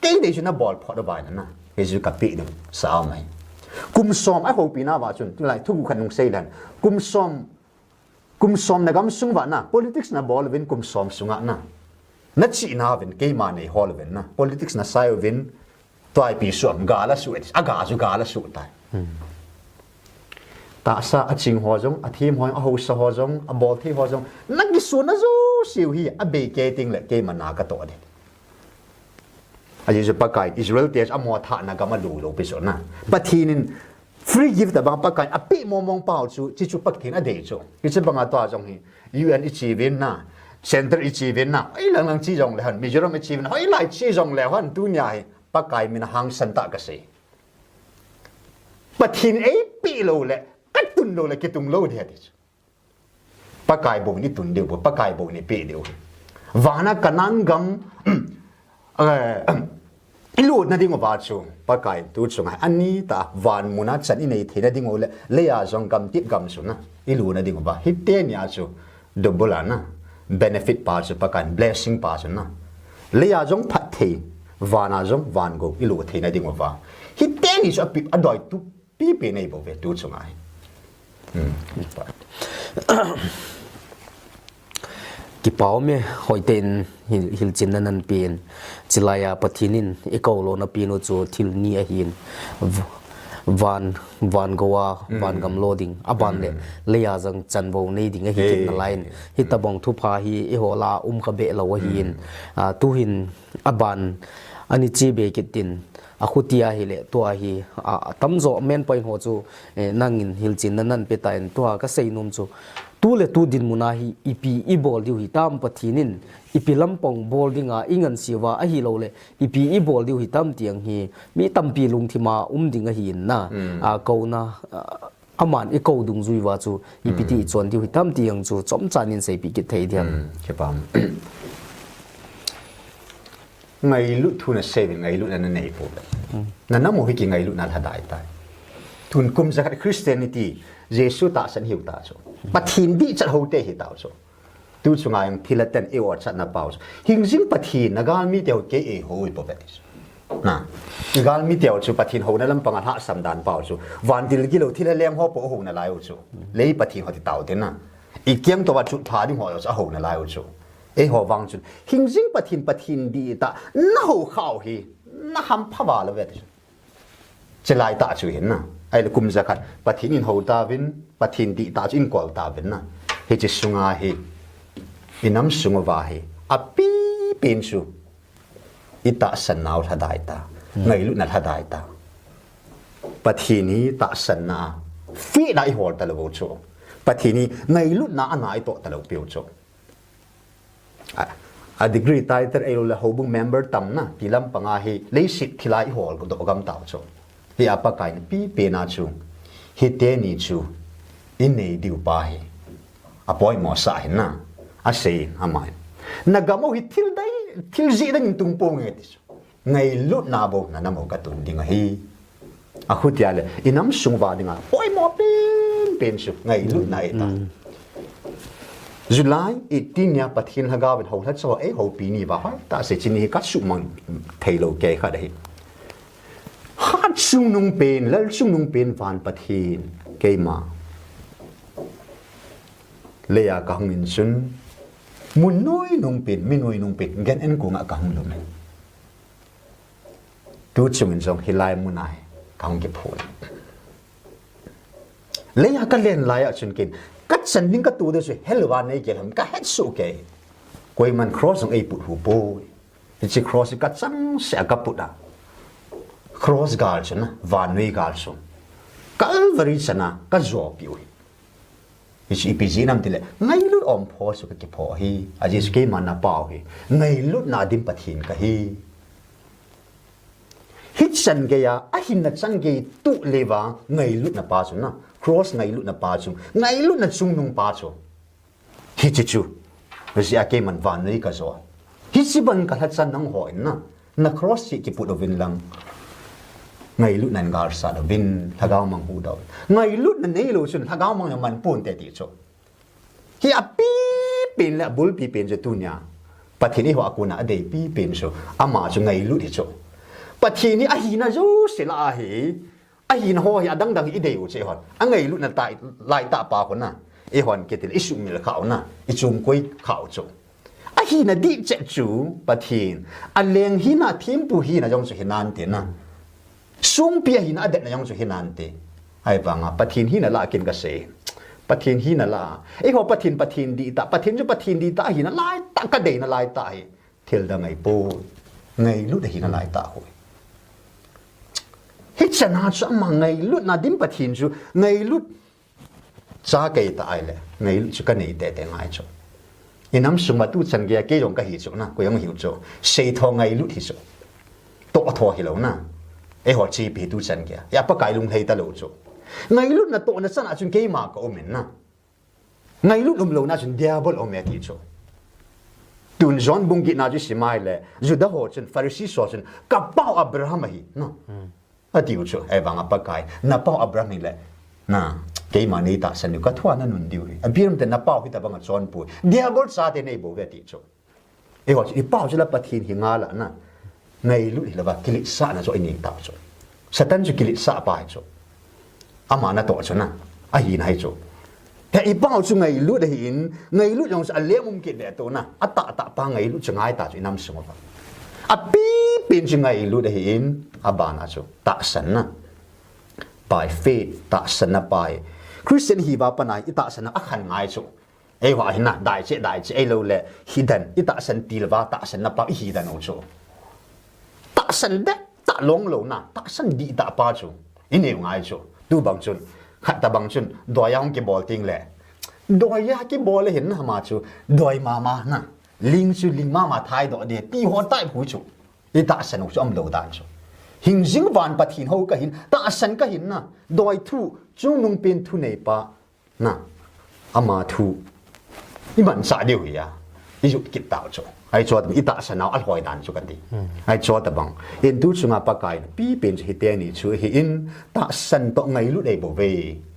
cái để cho nó bỏ phật đó bài nữa cái gì cả bị được sao mày cung xóm ai hậu pina vào chun lại thu khăn nông xây lần cung xóm này gam sung vậy na politics na bỏ lên cung xóm sung ạ na nó chỉ na bên cái mà này họ lên na politics na sai bên toai pi xóm gà là suy gà là suy tai ta sa ở chính họ giống ở thêm họ ở hậu sa họ giống ở bỏ thêm họ giống nó cái số nó zo siêu hi ở bề cái tiếng lại cái mà na cái tổ đấyอาจจะประกายอิสราเอลเตสอมอธานะก็มาดูโลกไปส่วนน่ะปะทีนินฟรีกิฟต์แต่บางประกายอภิมองมองเปล่าจู่จิจุปักทีนอเดจงกิจบังอาตัวจงฮี UN อีชีวินน่ะเซ็นเตอร์อีชีวินน่ะไอ้หลังๆชีจงเลยฮันมิจรมอีชีวินไอ้หลายชีจงเลยฮันตุนยาประกายมินหังสันตะกษปะทีนไอ้ปีโลเลยกัดตุนโลเลยกิตุงโลเดียดิประกายบุนี่ตุนเดียวประกายบุนี่ปีเดียววานะกันนังกังilu na ding wa chu pa kai tu chunga ani ta van muna chan in nei thena ding ole le ya jong gam tip gam su na ilu na ding wa hitte nya chu double na benefit pa chu pa kan blessing pa chu na le ya jong phat the vana jong van go ilu thena ding wa hitte ni chu pi adoi tu pi pe nei bo ve tu chunga ki pau me hoiten hil chin nan pin chilaya pathinin ekolo na pinu chu thil ni a hin van gowa van gam loading aban le leya jang chanbo nei ding a hi na line hitabong thu pha hi e hola ka be lo hin tu hin aban ani chi be kitin akhutia hi le to hi tamzo men point ho chu nangin hil chin nan pe ta en to ka seinum chu tu le tu din muna hi ipi i bol diu hi tam pathinin ipi lampong bol dinga ingan siwa a hi lo le ipi i bol diu hi tam tiang hi mi tampi lung thima dinga hi na a ko na aman i ko dung zui wa chu ipi ti chon diu hi tam tiang chu chom chanin sei pi ki thei diam ke pam ngai lu thu na sei ngai lu na nei po na na mo hi ki ngai lu na thadai tai thun kum zakat Christianity Jesu ta san hiu ta cho pathin di chat ho te hi ta cho tu chunga yang thilaten e or chat na pau hing jing pathin na gal mi teo ke e hoi po betis na gal mi teo chu pathin ho na lam panga ha sam dan pau chu van dil gi lo thila lem ho po ho na lai chu le pathin ho ti tau te na i kyang to wa chu tha ding ho cha ho na lai chu e ho wang chu hing jing pathin di ta na ho khao hi na ham phawa la betis chelai ta chu hin na ai le kum zakat pathin in ho ta vin pathin di ta in kol ta vin na he chi sunga hi inam sunga wa hi api pin su ita san naw thadai ta ngai lu na thadai ta pathini ta san na fi dai hol ta lo chu pathini ngai lu na anai to ta lo piu chu a degree title ai lo ho bung member tam na tilam panga hi le sit thilai hol ko do gam taw chu hi apa kai pi pe na chu hi te ni chu in nei diu pa hi apoi mo sa hin na a sei amai nagamo hi thil ji dang tung po nge ti ngai lu na bo na namo ka tun ding hi a khutia le inam sung wa dinga poi mo pen su ngai lu na eta July 18 nya Pathen Lhagao ben ho that so e ho pi ni ba ha ta se chin hi ka su mang thailo ke kha dei hat sung nung pen lal sung nung pen van Pathen ke ma leya ka hungin sun mun noi nung pen mi noi nung pen gen en ko nga ka hung lo men tu chung in jong hilai munai ka hung ke phol leya ka len lai a chun kin cắt sân những cái tụ đó rồi hết lửa này kia làm cái hết số cái quay mình cross trong ấy bụt hụp bôi chỉ cross cái trắng sẽ gặp bụt à cross gal chứ na van nuôi gal xuống cái veri chana cái gió biểu hi pg nam tile ngai lut om pho su ke pho hi aji su ke man na pau hi ngai lut na dim pathin ka hi hit san ge ya a hin na chang ge tu lewa ngai lut na pa chu na cross ngai lut na pa chu ngai lut na chung nung pa chu hi chi chu ri a ke man van nei ka zo hi si ban ka hat san nang ho na cross chi ki put ovin lang ngai lut nan gar sa da vin Lhagao mang hu do ngai lut na nei lo chun Lhagao mang man pun te ti chu hi a pi pin la bul pi pin je tu nya pathini ho akuna adei pi pin so ama chu ngai lut hi chu pathini a hi na zo se la hi a hi na ho hi adang dang i dei u che hon a ngai lut na tai lai ta pa ko na e hon ke til isu mil khau na i chung koi khau chu a hi na di che chu pathin a leng hi na thim pu hi na jong chu hinan te na sung pia hi na adet na jong chu hinan te ai pa nga pathin hi na la kin ka se pathin hi na la e ho pathin di ta pathin ju pathin di ta hi na lai ta ka dei na lai ta hi thil da ngai po ngai lut hi na lai ta ho hit chana chu ma ngai lut na dim pathin chu ngai lut cha ke ta ai le ngai lut chu ka nei te te ngai chu inam suma tu chan ge ke jong ka hi chu na ko yong hiu chu sei tho ngai lut hi chu to tho hi lo na e ho chi pi tu chan ge ya pa kai lung thei ta lo chu ngai lut na to na san a chun ke ma ka omen na ngai lut lo na chun diabol o me ti chu tun zon bung gi na ju simai le ju da ho chun pharisee so chun ka pau abraham hi no a ti chu e bang pa kai na pau abraham le na ke ma nei ta san ka thwa na nun diu a birum te na pau hi ta bang chon pu diabol sa te nei bo ve ti chu e ho chi pau chu la pathin hi nga la na ngai lut hi la ba kilit sa na zo ini ta chu satan ju kilit sa pa chu ama na to chu na a hi na hi chuแต่อีเป้าจุงไงลุดหินไงลุดยองจะเลี้ยมุมกินเดตัวน่ะอัตตะตะปางไงลุดจะง่ายตาจุนำสงบอ่ะปีเป็นจุงไงลุดหินอาบานาจุตะสันนะไปเฟตะสันนะไปคริสเตียนฮีบาปนายอิตะสันนะอักขันง่ายจุไอ้ว่าหินน่ะได้เจไอ้เราแหละฮิดันอิตะสันตีลวาตะสันนะปาฮิดันโอจุตะสันเด็กตะลงโลน่ะตะสันดีตะปาจุอินเอวง่ายจุดูบางจุนขัดตะบังชุนดอยยองกิบอลติงแหละดอยยากิบอลเลยเห็นนะมาชูดอยมานะลิงชูลิงมาท้ายดอกเดียตีหัวใต้ผู้ชูอีตาสนุกชมโลดานชูหิงจิงวานปะทินเขาก็เห็นตาสันก็เห็นนะดอยทูจุงนุงเป็นทุเนปะนะอามาทูอีมันสาเดียวเฮียอีจุดกิดตาวชูไอ้จอดอีตาสนาวอัลหอยดานชูกันดีไอ้จอดตะบังเอ็นดูชุงอาปากายปีเป็นฮิตเตนี่ชูเห็นตาสันตไงลุได้บ่เว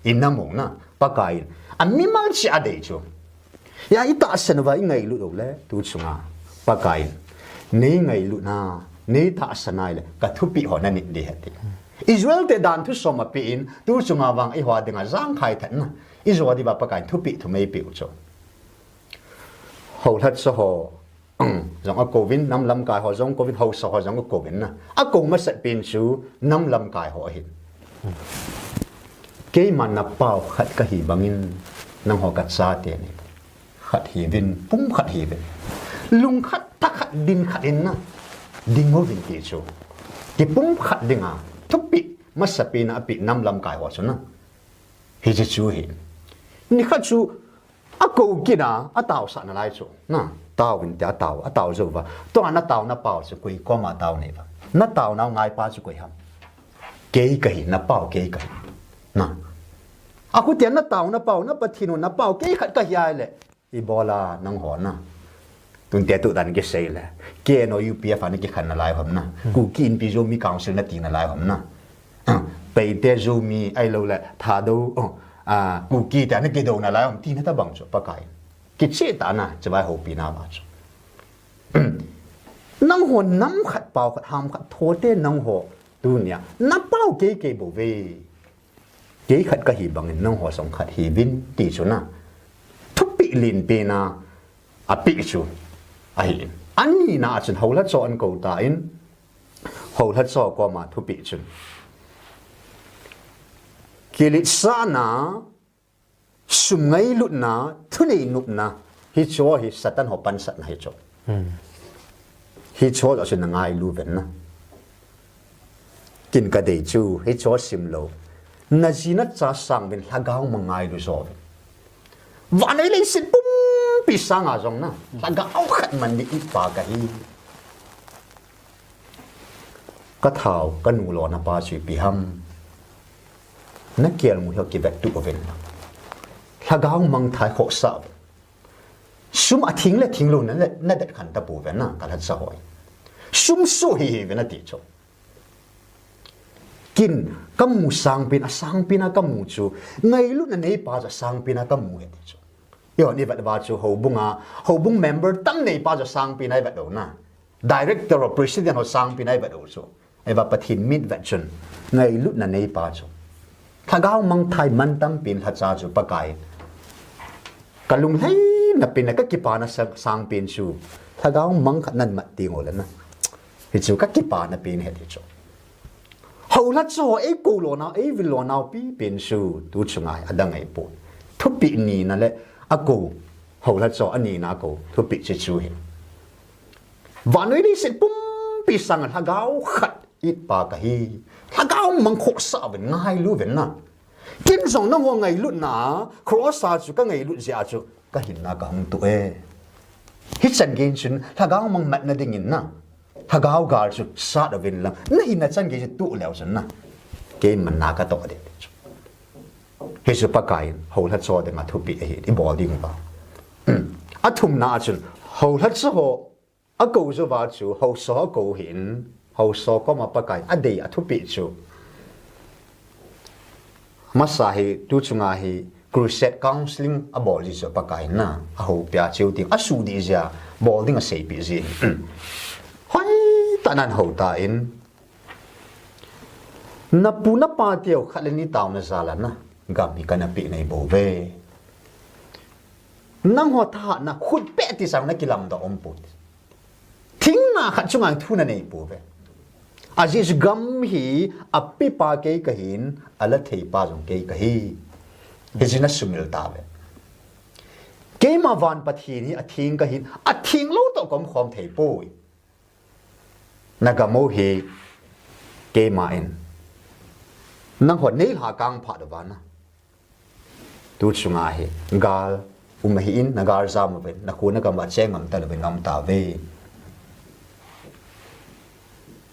อินน้ำมงนะปากายอันมีมันชาเดชูยาอีตาสันว่าไงลุเอาเลยดูชุงอาปากายนี่ไงลุนะนี่ตาสันไงเลยกระทุปีหัวนั่นนี่ดีเหตุอิสราเอลแต่ดานทุสมปีนดูชุงอาวังไอ้หัวดึงอาร่างไข่ทันนะอิสราเอลที่ว่าปากายทุปีทุไม่ปิวชูเขาทัดสหrằng ở Covid năm lâm cài họ giống Covid hậu sau họ giống có Covid nè, ở cùng mà sẽ biến số năm lâm cài họ hiện, cái mà nạp bao khát cái gì bằng in năm họ cắt xa tiền này, khát hi vin, pum khát hi vin, lung khát tắc khát din khát in na, din ngô vin kia số, cái pum khát din à, thúc bị mà sẽ biến à bị năm lâm cài họ số na, hi chỉ chú hiện, ni khát chú, ở cầu kia na, ở tàu sản lại số, na. Tao bên त्या tao rồi và toàn nó tao nó bảo sự quỳ qua mà tao này và nó tao nó ngay pa sự quỳ ham cái nó bảo cái nè à cứ tiền nó tao nó bảo nó bật thìn nó bảo cái ai lệ Ebola nông họ nè tuần tiệt tụi đàn cái say lệ cái nó UPF anh cái khăn nó lại hầm nè cú kín pi zoom mi cao sự nó tiền nó lại hầm nè bây giờ zoom mi ai lâu lệ thà đâu cú kínแต่ nó cái đầu nó lại hầm tiền nó ta bằng chỗ ba cái cái chế ta naจะไปหกปีหน้าบ้างน้องหัวน้ำขัดเป่าขัดหามขัดโทษเต้น้องหัวดูเนี่ยน้ำเป่าเก๋ๆบ่เวเก๋ขัดก็หีบังน้องหัวสองขัดหีบินตีชนะทุบปีลินเปนาอปิชูไอ้อันนี้นะฉันหัวลัดโซอันกูตาอินหัวลัดโซก็มาทุบปีชุนกิลิสานาสุมไงลุดนะทุนี่นุบนะฮิโชฮิสัตันหอบปันสัตนะฮิโชฮิโชเราเป็นง่ายรู้เว้นนะกินกระเดจูฮิโชซิมโลนาจีนัดจะสั่งเป็นLhagaoมังง่ายรู้โซ่ và này lên xin bum bị sang à rong na Lhagao khát mình đi ít ba cái thảo cái nụ lò na ba chữ bị ham nó kia là một hiệu kỳ vật tụ về Lhagao mang thái khó sợ sum à thính luôn nó đặt khẩn ta bù về na cả là xã hội sum số hi về na tỷ cho kin kam mu sang pin kam mu chu ngay lúc này ba giờ sang pin kam mu hết cho yo ni vật ba chu hậu bung member tam này ba giờ sang pin này vật đâu na director of president ho sang pin này vật đâu cho ai va pathin mit vật chun ngay lúc này ba chu Lhagao mang thai man tam pin ha cha chu pakai kalung hay na pin na kakipa na sang pin chu Lhagao mang khat nan mat ti ngol na hi chu kakipa na pin he ti chu hầu lát cho ấy cô lo nào ấy vì lo nào bị biến số tu chung ai đang ấy bộ thu bị nì na lệ à cô hầu lát cho anh nì na cô thu bị chết chui và nói đi sẽ bung bị sang Lhagao khát ít ba cái Lhagao mang khó sợ về ngay luôn về na kinh dòng nó hoa ngày luôn na khó sợ chú cái ngày luôn giả chú cái hình na cái hông tụi hít chân kinh chân Lhagao mang mặt na đinh na Lhagao gar chu sa da vin lang na hin na chan ge tu leo chan na ke man na ka to de he su pa kai ho la cho de ma thu pi he i boarding ba a thum na chun ho la cho ho a ko zo ba chu ho so ko hin ho so ko ma pa kai a de a thu pi chu ma sa he tu chunga he crusade counseling a boli so pa kai na a ho pya cheu ting a su di ja boarding a sei pi ji ta nan hậu ta in na pu na pa tiêu khát lên đi tàu na zala na gặp mi kana pi này bổ về nang ho tha na khut pe ti sang na kilam da om put thing na khat chung ang thu na nei bổ về aziz gam hi api pa ke kahin ala thei pa jong ke kahi hejina sumil ta ve ke ma van pathi ni athing kahin athing lo to kom khom thei poi nagamo hi ke ma en nang ho nei ha kang pha da bana tu chunga hi gal hi in nagar zam ve na ku na ka ma cheng am ta le ngam ta ve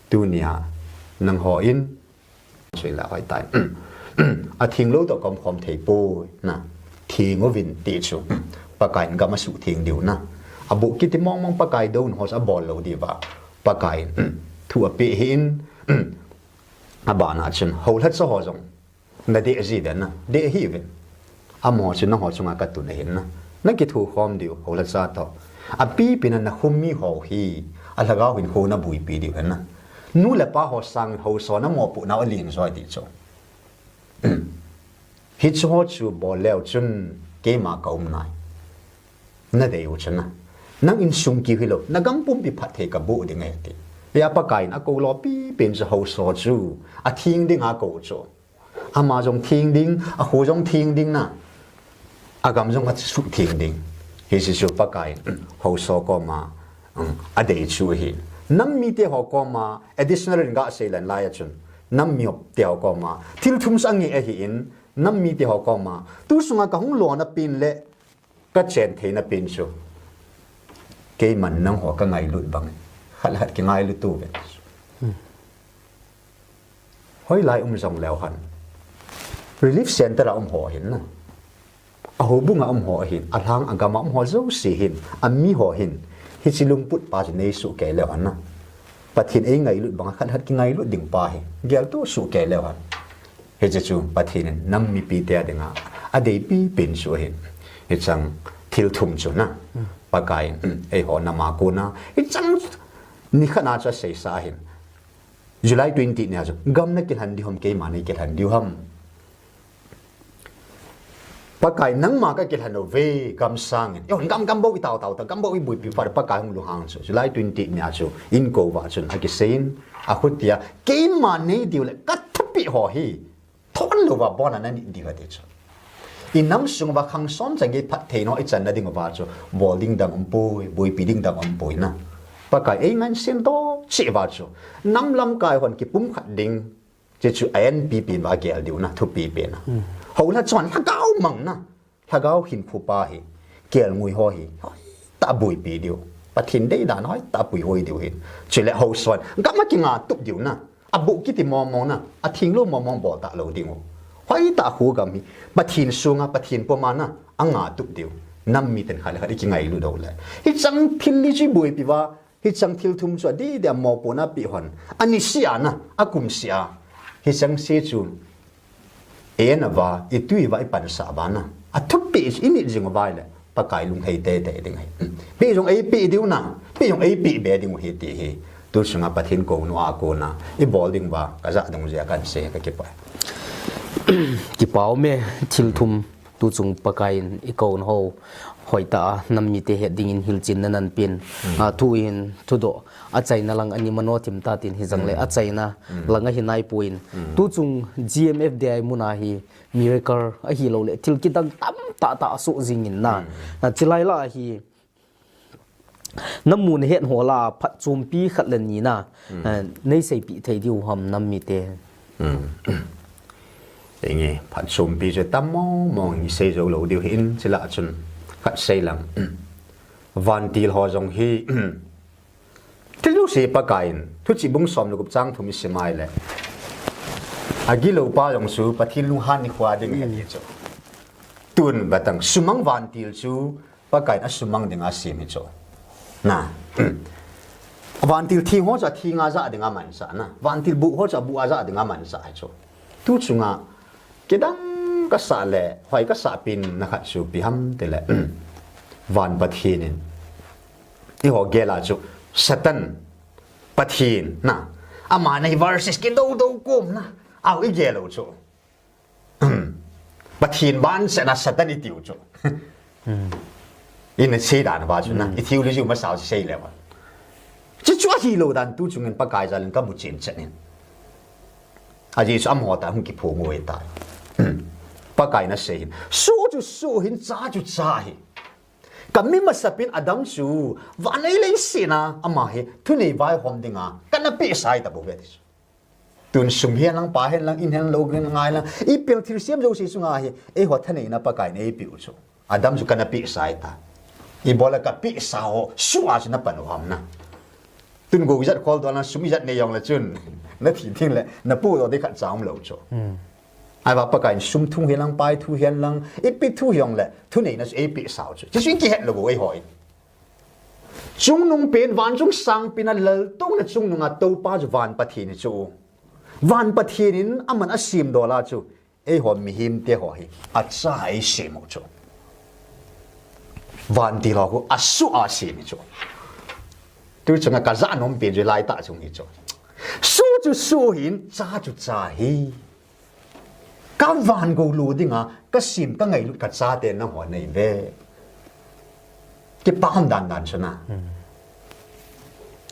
tu nia nang ho in chui la hoi tai a thing lo to kom khom thei po na thing o vin ti chu pa kai ga ma su thing diu na abu ki ti mong pa kai do ho sa bol lo di ba pa kai thu a pe hin a ba na chen ho hlat so ho jong na de ji den na de hi ven a mo chen na ho chunga ka tu na hin na ki thu khom diu ho hlat sa to a pi pin na khum mi ho hi a Lhagao hin kho na bui pi diu na nu le pa ho sang ho so na mo pu na lin so ti cho hi cho chu bo leo chun ke ma kaum nai na de u chen na nang in sung ki hilo na gam pum pi phat the ka bu de ngai ti ya pa kai na ko lo pi pen zo ho so chu a thing ding a ko cho a ma jong thing ding a ho jong thing ding na a gam jong a su thing ding he si so pa kai ho so ko ma a de chu hi nam mi te ho ko ma additional nga se lan la ya chun nam mi op te ho ko ma thil thum sang nge a hi in nam mi te ho ko ma tu sunga ka hung lo na pin le ka chen the na pin chu ke man nang ho ka ngai lut bang khát cái ngay lúc tu vậy, hỏi lại dòng leo hẳn, relief center là họ hiện na, hồ bung là họ hiện, hang gam họ dấu xì hiện, mi họ hiện, hít xì lung put pa trên này sụ kẻ leo hẳn na, bắt hiện ấy ngay lúc bằng khát cái ngay lúc đỉnh pa hiện, gel tu sụ kẻ leo hẳn, hết chứ bắt hiện năm mi pi tea đừng à đây pi pin sụ hiện, hết chẳng thiếu thùng chỗ na, bắt cái ấy họ nằm à cô na, hết chẳng ni khana cha sei sa hin July 20 nya jo gam na kin han di hom ke ma ni ke han di hom pa kai nang ma ka ke han ve gam sang yo gam bo wi tao ta gam bo wi bui pi pa kai hong lu hang so July 20 nya jo in ko wa chun a ke sein a khutia ke ma ni di le ka thupi ho hi thon lo wa bon na ni di ga de cho in nam sung ba khang som chang ge phat the no i chan na ding wa cho bowling dang bui pi ding dang na pa kai ai man sin to chi ba chu nam lam kai hon ki pum khat ding che chu an pi pi ba gel diu na thu pi pe na ho la chon Lhagao mang na Lhagao hin phupa hi kel ngui ho hi ta bui pi diu pathin dei da nói ta bui hoi diu hin chile ho son ga ma ki nga tup diu na abu ki ti mo mo na a thing lo mo mo bo ta lo ding hoi ta hu gam hi pathin sunga pathin po ma na anga tup diu nam mi ten khala ki ngai lu do le hi chang thil li ji bui pi wa hi chang thil thum chu di de mo po na pi hon ani sia na akum sia hi chang se chu ena va itui va pan sa ba na a thup pi ini jing vai le pa kai lung hei te te ding hai pi jong ei pi diu na pi jong ei pi be ding hi ti hi tu sunga pathin ko no a ko na i bowling ba ka za dong ja kan se ka ki pa ki pau me thil thum tu chung pakain I kon ho hoita nam mi te he ding in hil chin nan pin thu in thu do a chaina lang ani mano thim ta tin hi jangle a chaina langa hi nai puin tu chung GMFDI muna hi miracle a hi lo le thil ki dang tam ta su jing in na chilai la hi namun het hola phat chum pi khat len ni na nei sei pi thei diu ham nam mi te nghe phát sum pi je tam mo ni sei zo lo diu hin chila chun khat sei lang van til ho jong hi tilu se pa kain thu chi bung som lo gup chang thu mi se mai le agi lo pa jong su pathin lu han ni khwa ding he cho tun batang sumang van til chu pa kain a sumang ding a si mi cho na van til thi ho cha thi nga za ding a man sa na van til bu ho cha bu a za ding a man sa cho tu chunga kedang ka sa le hoi ka sa pin na khat su pi ham te le van pathinin I ho gela chu satan pathin na ama nei verses ki do kum na au I gelo chu pathin ban se na satan I tiu chu in se da na ba chu na I tiu lu ju ma sao se le wa chu chu hi lo dan tu chung pa kai za len ka mu chin chen a ji sam ho ta hum ki phu ngoi ta pa kai na se hin su chu su hin cha chu cha hi kami masapin adam su vanai le sina ama he thu nei vai hom dinga kana pe sai ta bo ve tun sum hian lang pa hen lang in hen lo gen ngai lang I pel thir siam jo si sunga hi e ho thanei na pa kai nei pi chu adam su kana pe sai ta I bola ka pe sa ho su a na panu ham na tun go zat khol do na sumi zat ne yong la chun na thi thing le na pu do de khat cham lo chu ai ba pa kai sum thung hian lang pai thu hian lang I pi thu yong le thu nei na e pi sao chu chi swing ki het lo bo ei hoi chung nung pen van chung sang pin a lal tong na chung nung a to pa ju van pathi ni chu van pathi nin aman asim do la chu ei hom mi him te ho hi a cha ai se mo chu van ti lo ko asu a se ni chu tu chunga ka za nom pe je lai ta chung ni chu su chu su hin cha chu cha hi ka van go lu dinga ka sim ka ngai lut ka cha te na ho nei ve ki pa ham dan chana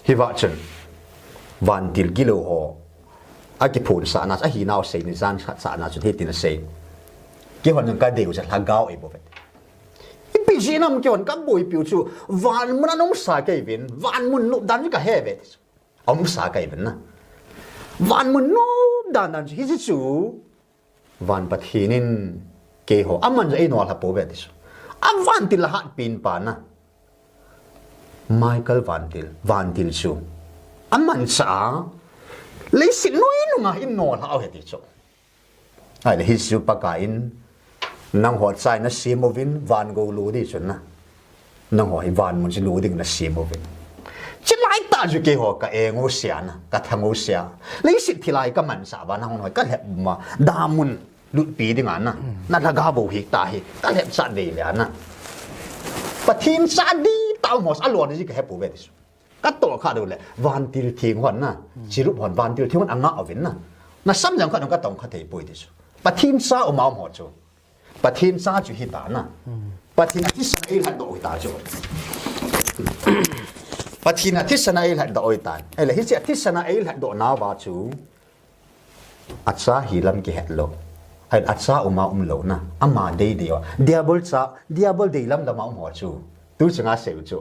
hi wa chen van til gilo ho a ki phun sa na a hi naw sei ni zan sa na chu he tin a sei ki hon ka deu cha Lhagao e bo ve I pi ji nam ki hon ka boi piu chu van mun nom sa kai vin van mun no dan ka he ve om sa kai vin na van mun no dan hi ji chu van pathinin ke ho aman ja inol ha po ve dis avan til hat pin pa na Michael van til chu aman sa le sin noi nu nga in nol ha he ti chu ai le hi su pa ka in nang ho chai na simovin van go lu di chun na nang ho hi van mun chi lu ding na simovin chi lai ta ju ke ho ka e ngo sia na ka thango sia le sit thi lai ka man sa ba na hon ka lep ma da mun lu pi ding an na Lhagao bo hi ta hi ka lep sa de le na pathin sa di tao mos a lon ji ka he pu ve dis ka to kha do le van til thing hon na chi ru hon van til thing hon anga avin na sam jang kha dong ka tong kha thei pui dis pathin sa o ma mo chu pathin sa chu hi ta na pathin a thi sa ei la do ta chu pathin a thi sa na ei la do oi ta ai le hi chi a thi sa na ei la do na wa chu acha hi lam ki het lo ai acha uma lo na ama dei de wa diabol dei lam da ma ho chu tu changa seu chu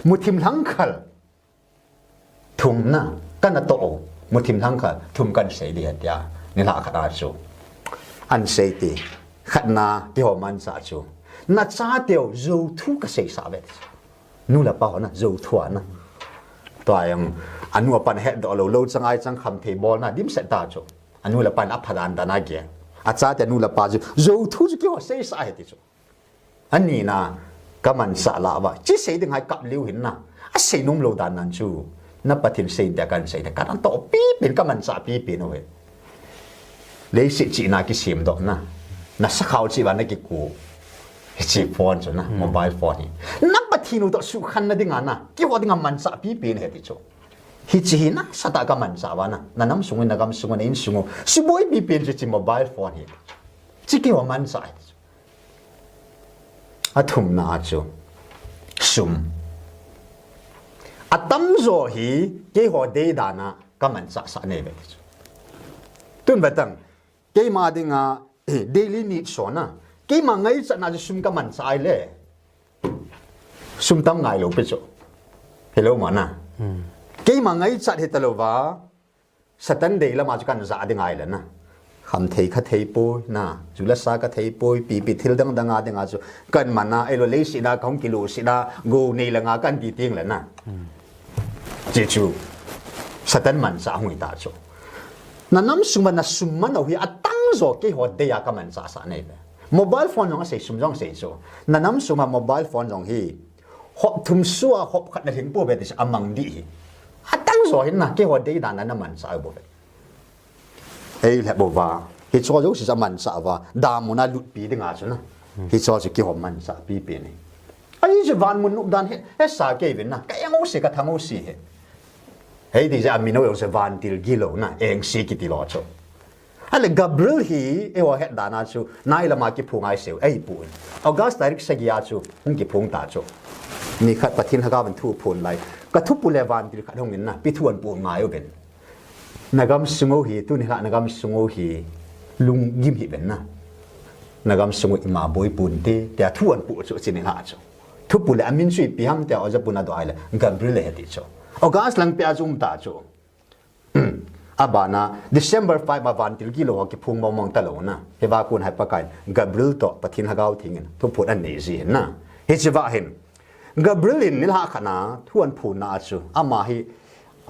muthim hlang khal thum na kana to muthim hlang khal thum kan sei de ya ni la kha chu an sei ti khat na ki ho man sa chu na cha teo zo thu ka sei sa ve nu la pa na zo thua na to ayang anu pan he do lo changai chang kham the bol na dim set ta cho anu la pan aphadan da na ge a cha te nu la pa zo thu ki ho sei sa he ti cho ani na ka man sa la wa chi sei ding hai kap liu hin na a sei num lo dan nan chu na Pathen sei da kan sei da kan to pi bin ka man sa pi pi no we le si chi na ki sim do na sa khao chi wa na ki ku chi phone cho na mobile phone hi na Pathen to su khan na dinga na ki ho dinga man sa pi pi he ti cho hi chi na sa ta ka man sa wa na nam sung na gam sung na in sung si boy pi pi chi mobile phone hi chi ki ho man sa a thum na chu sum atam zo hi ke ho de da na ka man sa sa ne be chu tun batang ke ma dinga daily need so na ke ma ngai cha na sum ka man sa ai le sum tam ngai lo pe chu hello ma na ke ma ngai cha he ta lo wa satan de la ma chu kan za de ngai la na kham thei kha thei poi na chula sa ka thei poi pi pi thil dang danga denga chu kan mana elo le si da khong kilo si da go nei la nga kan ti ting la na ji chu satan man sa hui ta chu na nam sum na sum man ho hi atang zo ke ho de ya ka man sa sa nei be mobile phone jong se sum jong se chu na nam sum mobile phone jong hi hop thum suwa hop khat na thing po be ti amang di atang zo hin na ke ho de da na man sa bo be ấy là bộ va khi cho dấu sự man sa va đa muốn na lụt pi đi ngã chứ na khi cho sự kia họ man sa pi pi này ấy chỉ van muốn nộp đan hết sa cái bên na cái anh ông sẽ cái thằng ông sẽ hết ấy thì giờ mình nói ông sẽ van til gilo na anh sẽ cái tilo cho hay là Gabriel hi ấy họ hết đàn na chú nay là mà cái phung ai xíu ấy buồn August direct sẽ kia chú không cái phung ta chú ni khát Pathen Lhagao mình thu phun lại cái thu phun là van til khát không mình na pi thuan buồn ngay ở bên nagam sungo hi tu ni la nagam sungo hi lung gim hi ben na nagam sungo ima boy pun te ta thuan pu chu chin la chu thu pu le amin sui pi ham te oja puna do ai le Gabriel he ti chu August lang pe azum ta chu abana December 5 avan til kilo ki phung mong ta lo na he ba kun hai pa kai Gabriel to Pathen Lhagao thingin thu pu an nei ji na he chi wa hin Gabriel in ni la khana thuan phu na chu ama hi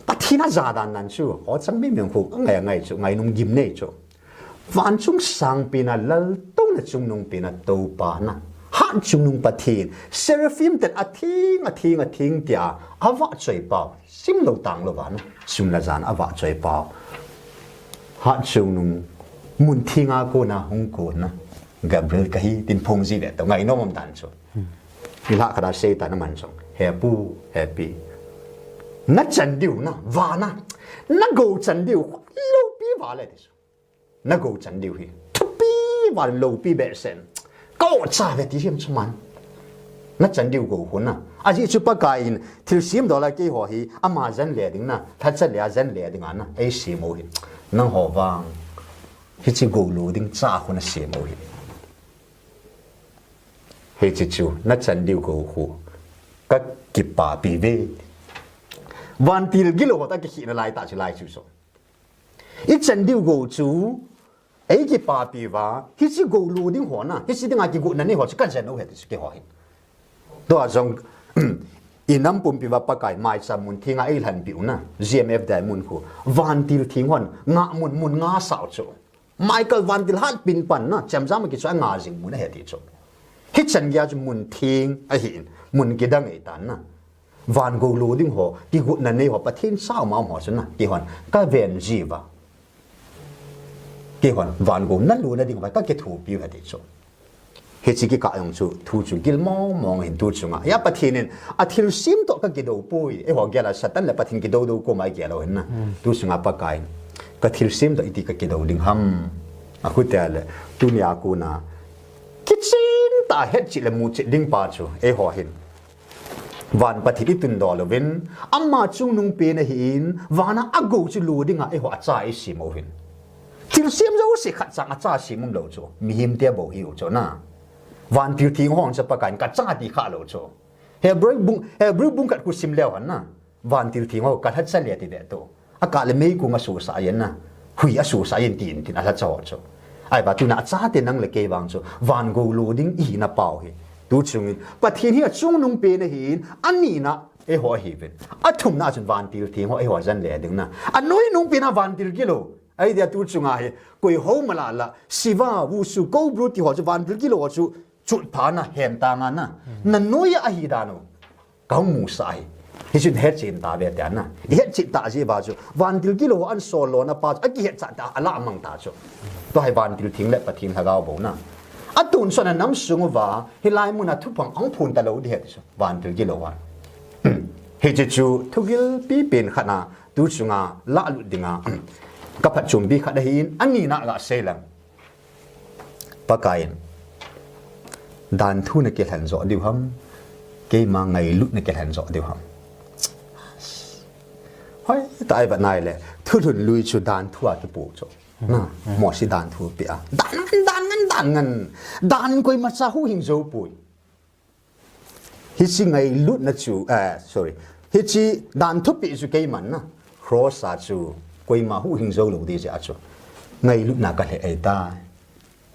Pathen za dan nan chu ho chang mi meng khu ngai chu ngai nung gim nei chu van chung sang pina lal to na chung nung pina to pa na han chung nung Pathen seraphim ten athing tia awa choi pa sim lo tang lo ban sum la zan awa choi pa han chung nung mun thinga ko na hong ko na Gabriel ka hi tin phong ji le to ngai no mom dan chu ni la khada se ta na man chong happy na chân điệu na và na go chân điệu lâu pi vào lại đi na go chân điệu hi thu pi vào lâu pi bẹ sen câu cha về tí hiểm cho man na chân điệu go hôn na à chỉ chụp cái in thiếu xiêm đó là cái họ hi ama dân lẻ đỉnh na thật chất lẻ dân lẻ đỉnh anh na ấy xì mồ hi nang họ vang hi chỉ go lù đỉnh cha hôn na xì mồ hi hi chỉ chú na chân điệu go hôn các kịp bà bị về van til gilo hota ki khina lai ta chi lai chu so I chan diu go chu ai ki pa pi wa hi chi go lu ding ho na hi chi ding a ki go na ni ho chi kan chen no he ti ki ho hi do a jong inam pum pi wa pa kai mai cha mun thinga ai han piu na GMFDI mun khu van til thing hon nga mun nga sao chu Michael van til han pin pan na cham jam ki chu nga jing mun he ti chu hi chan ya chu mun thing a hin mun ki dang ai tan na van go lu ding ho ki gut na nei ho Pathen sao ma ho chuna ki hon ka ven jiwa ki hon van go na lu na ding ba ka ke thu pi ha ti chu he chi ki ka yong chu thu chu gil mong hin tu chunga ya Pathen a thil sim to ka ki do pui e ho gela satan le Pathen ki do ko mai gelo hin na tu chunga pa kai ka thil sim to iti ka ki do ding ham a khu te le tu nya ku na ki chin ta het chi le mu chi ding pa chu e ho hin van Pathen tun do lo vin amma chung nung pe na hin vana ago chu lu dinga e ho cha e si mo hin til sim zo se khat chang a cha si mum lo chu mi him te bo hi chu na van tiu thing hong cha pa kan ka cha ti kha lo chu he break bung kat ku sim leo han na van tiu thing ho ka that cha le ti de to a ka le mei ku nga su sa yen na hui a su sa yen tin a cha chu ai ba tu na cha te nang le ke wang chu van go lu ding I na pau hi ดูจุงปะทีนี้จุงนุ่งเป็นหินอันนี้นะหัวหิเป็นอันทุ่มน่าจนวันติลทีหัวหัวจันเหลดึงนะอันน้อยนุ่งเป็นวันติลกิโลเดียดูจุงกุยหัวมาละสิว่าวูสุกูบรูที่หัวจะวันติลกิโลจุดผ่านนะเห็นตางานนะนั่นน้อยหิดานุเขามูสายที่จุดเฮ็ดจินตาเบียดยันนะเฮ็ดจิตตาจีบาจูวันติลกิโลอันโซโลนะป้าอันเฮ็ดจัดตาละมังตาจูตัวให้วันติลทิ้งเล็บปะทิ้งหากเอาบ่นะอันตุนส่วนนั้นน้ำสูงว่าเฮลายมุนัทุพังอังพูนตะโลเดียดจูวันติลกิโลวันเฮจิจูทุกิลปีเป็นขนาดูจุงละลุดิงกับปัจจุบันขณะหินอันนี้น่ะละเซลังปะกายดันทุนเกลันโจดิวฮัมเกมาไงลุนเกลันโจดิวฮัมเฮ้ยตายแบบไหนเลยทุนลุยจูดันทัวจะปูโจน่ะหมอสิดันทัวเปียดันกุยมาซาหูหิงโจปุยฮิซิไงลุนจูsorryฮิจิดันทุปีจูเกมันนะครอสอาจูกุยมาหูหิงโจลูดีเจอาจูไงลุนนักเลไอตา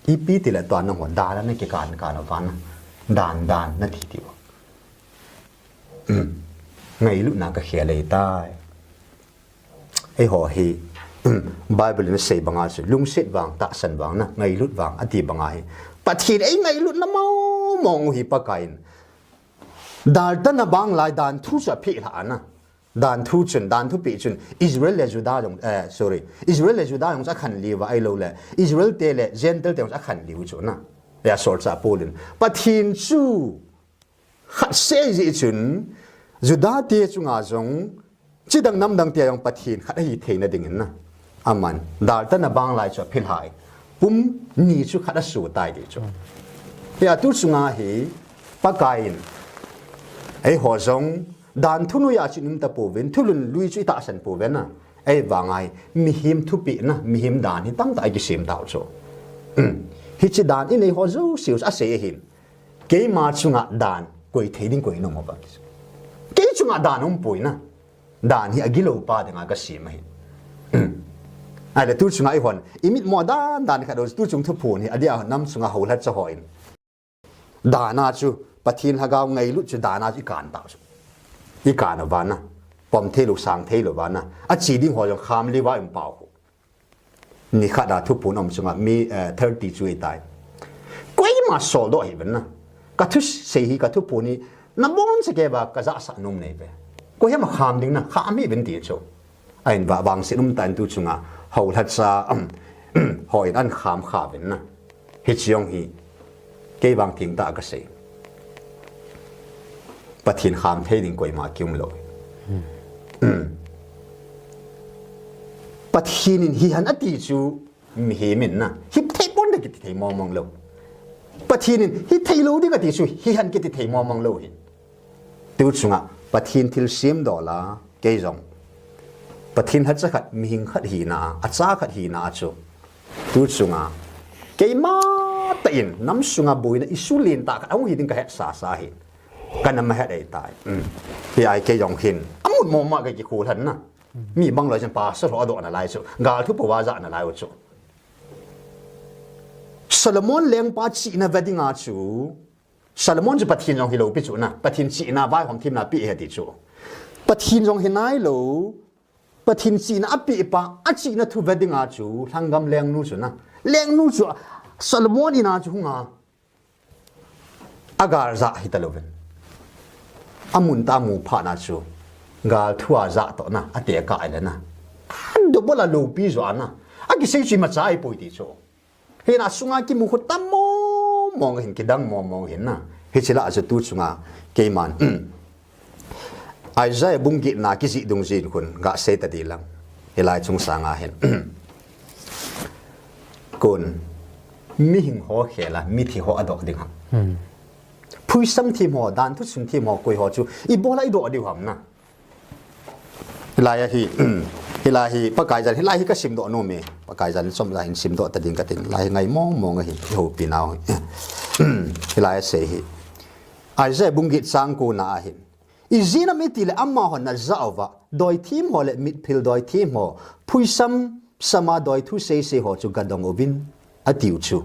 อีปีติละตัวนั่งหัวดาแล้วไม่เกี่ยการเอาฟันดานนั่นทีเดียวไงลุนนักเขียเลยตาไอหัวฮีไบเบิลนี่เสบังอาจูลุงเสดบังtahsanบังนะไงลุนบังอดีบังไอปัจจุบันไอไงลุนน้ำมองฮีปะกายดาลตันบางหลายดานทุจะพิจารณาดานทุจนดานทุปีจนอิสราเอลและยูดาห์sorry อิสราเอลและยูดาห์จะขันลีว่าไอโลเล่อิสราเอลเตเล่เจนเตลเตจะขันลีวจนะอย่าสอดจะพูดปะทินจูขัดเสียจีจนยูดาห์เตจุงอาจงจิดังน้ำดังเตียงปะทินขัดให้เทนดิ่งนะอามันดาลตันบางหลายจะพิจารณาปุ่มนี่จูขัดสู้ตายดิจูอย่าตุสุงาฮีปะกายไอ้หัวจงดันทุนุยาชินุมตะปูเวนทุลุนลุยจุยตาสันปูเวนนะไอ้วางไงมีหิมทุปีนะมีหิมดานที่ตั้งแต่ไอ้กิเสียมดาวโจฮิจิดานอินไอ้หัวจูสิวอาเสียหินเกี่ยมาจุงะดานกุยเทดิ้งกุยน้องมาบักเกี่ยจุงะดานน้องปุยนะดานที่อากิโลปาเดงากเสียมาหินไอ้เด็กตุจุงะไอ้หัวอิมิดมอดานขัดโดนตุจุงทุปูนี่อดีตน้ำจุงะหัวเล็ดจะหอยดานาจูปะทินหากเอาไงลุจะดานาอีการตาวอีการวานะปอมเทลุสังเทลุวานะอาจีดิ้งหัวจงคามลีว่าอิมเปานี่ข้าดาทุปูนอมจงมี30จุยตายก็ยังมาโซลด์อีกนะกัทุเสียกัทุปูนี่น้ำบอนสเก็บกับจะสักนุ่มเนี่ยไปก็ยังมาคามดิ้งนะคามไม่เป็นตีโจไอ้บ่าบางสิ่งนุ่มตันตุจงเขาทัดซาหอยอันคามขาเป็นนะฮิจยองฮีเกี่ยบางทิ้งตากระเสปะทินขามเทดิงกวยมาคิวมลอยปะทินินฮิฮันอดีจูมีเหมินนะฮิเทปอนเด็กติเทมองโลปะทินินฮิเทโลดิกติจูฮิฮันกิติเทมองโลหิติวจุงะปะทินทิลซิมดอลาเกยจงปะทินฮัดจะขัดมีหิงขัดหีนาอัจฉาขัดหีนาจูติวจุงะเกยมาแต่อินน้ำสุงะบุยนะอิสุลินตากเอาหิดิงกะเฮสาสาหิกันนำมาเฮ็ดไอ้ตายพี่ไอ้เกยองหินอามุดมองมาเกยคูทันนะมีบางเลยจังปาสรอดอนะไลสุกาทุปวาจะนะไลวจุซาโลมอนเลี้ยงปาจีนะเวดิงาจูซาโลมอนจะปะทินจงฮิโลปิจุนะปะทินจีนะไว้ของทีมนาปีเฮติจูปะทินจงฮินายโลปะทินจีนะอปีปาอจีนะทุเวดิงาจูทังกำเลี้ยงนูจุนะเลี้ยงนูจูซาโลมอนอินาจูงาอากาศจะฮิตาโลเวนอามุนตามูพานาจูกาลทัวจะต่อนะอเตะกายเลยนะดูบลาลูปีจวนนะอากิเซจิมาจ่ายปุยติโจเห็นอาสุงากิมุขตามมองเห็นกิดังมองเห็นนะเฮชิละอาจจะตูสุงาเกมันไอ้ใจบุ้งกินากิจิดงจีนคนกะเซตดีลังเฮลายจงสางาเห็นคนมีหิงหัวเขละมีที่หัวอดอกดิ่งครับผู้สัมทีมหัวดานทุสุนทีมหัวกุยหัวจูอีโบลาอีโดอดีหำนะฮิลายฮีปะกายจันฮิลายฮีก็สิมโดโนเมปะกายจันสมลายสิมโดตัดดิ่งกัดดิ่งลายไงมองฮิโหปีนาวฮิลายเสฮีไอ้เจ้บุ้งกิสังกูน่าฮิอีจีน่ามิติเลอัมมาหันน่าจะเอาวะโดยทีมหัวเลมิดพิลโดยทีมหัวผู้สัมสมาโดยทุเซหัวจูกัดดงอวินอติวจู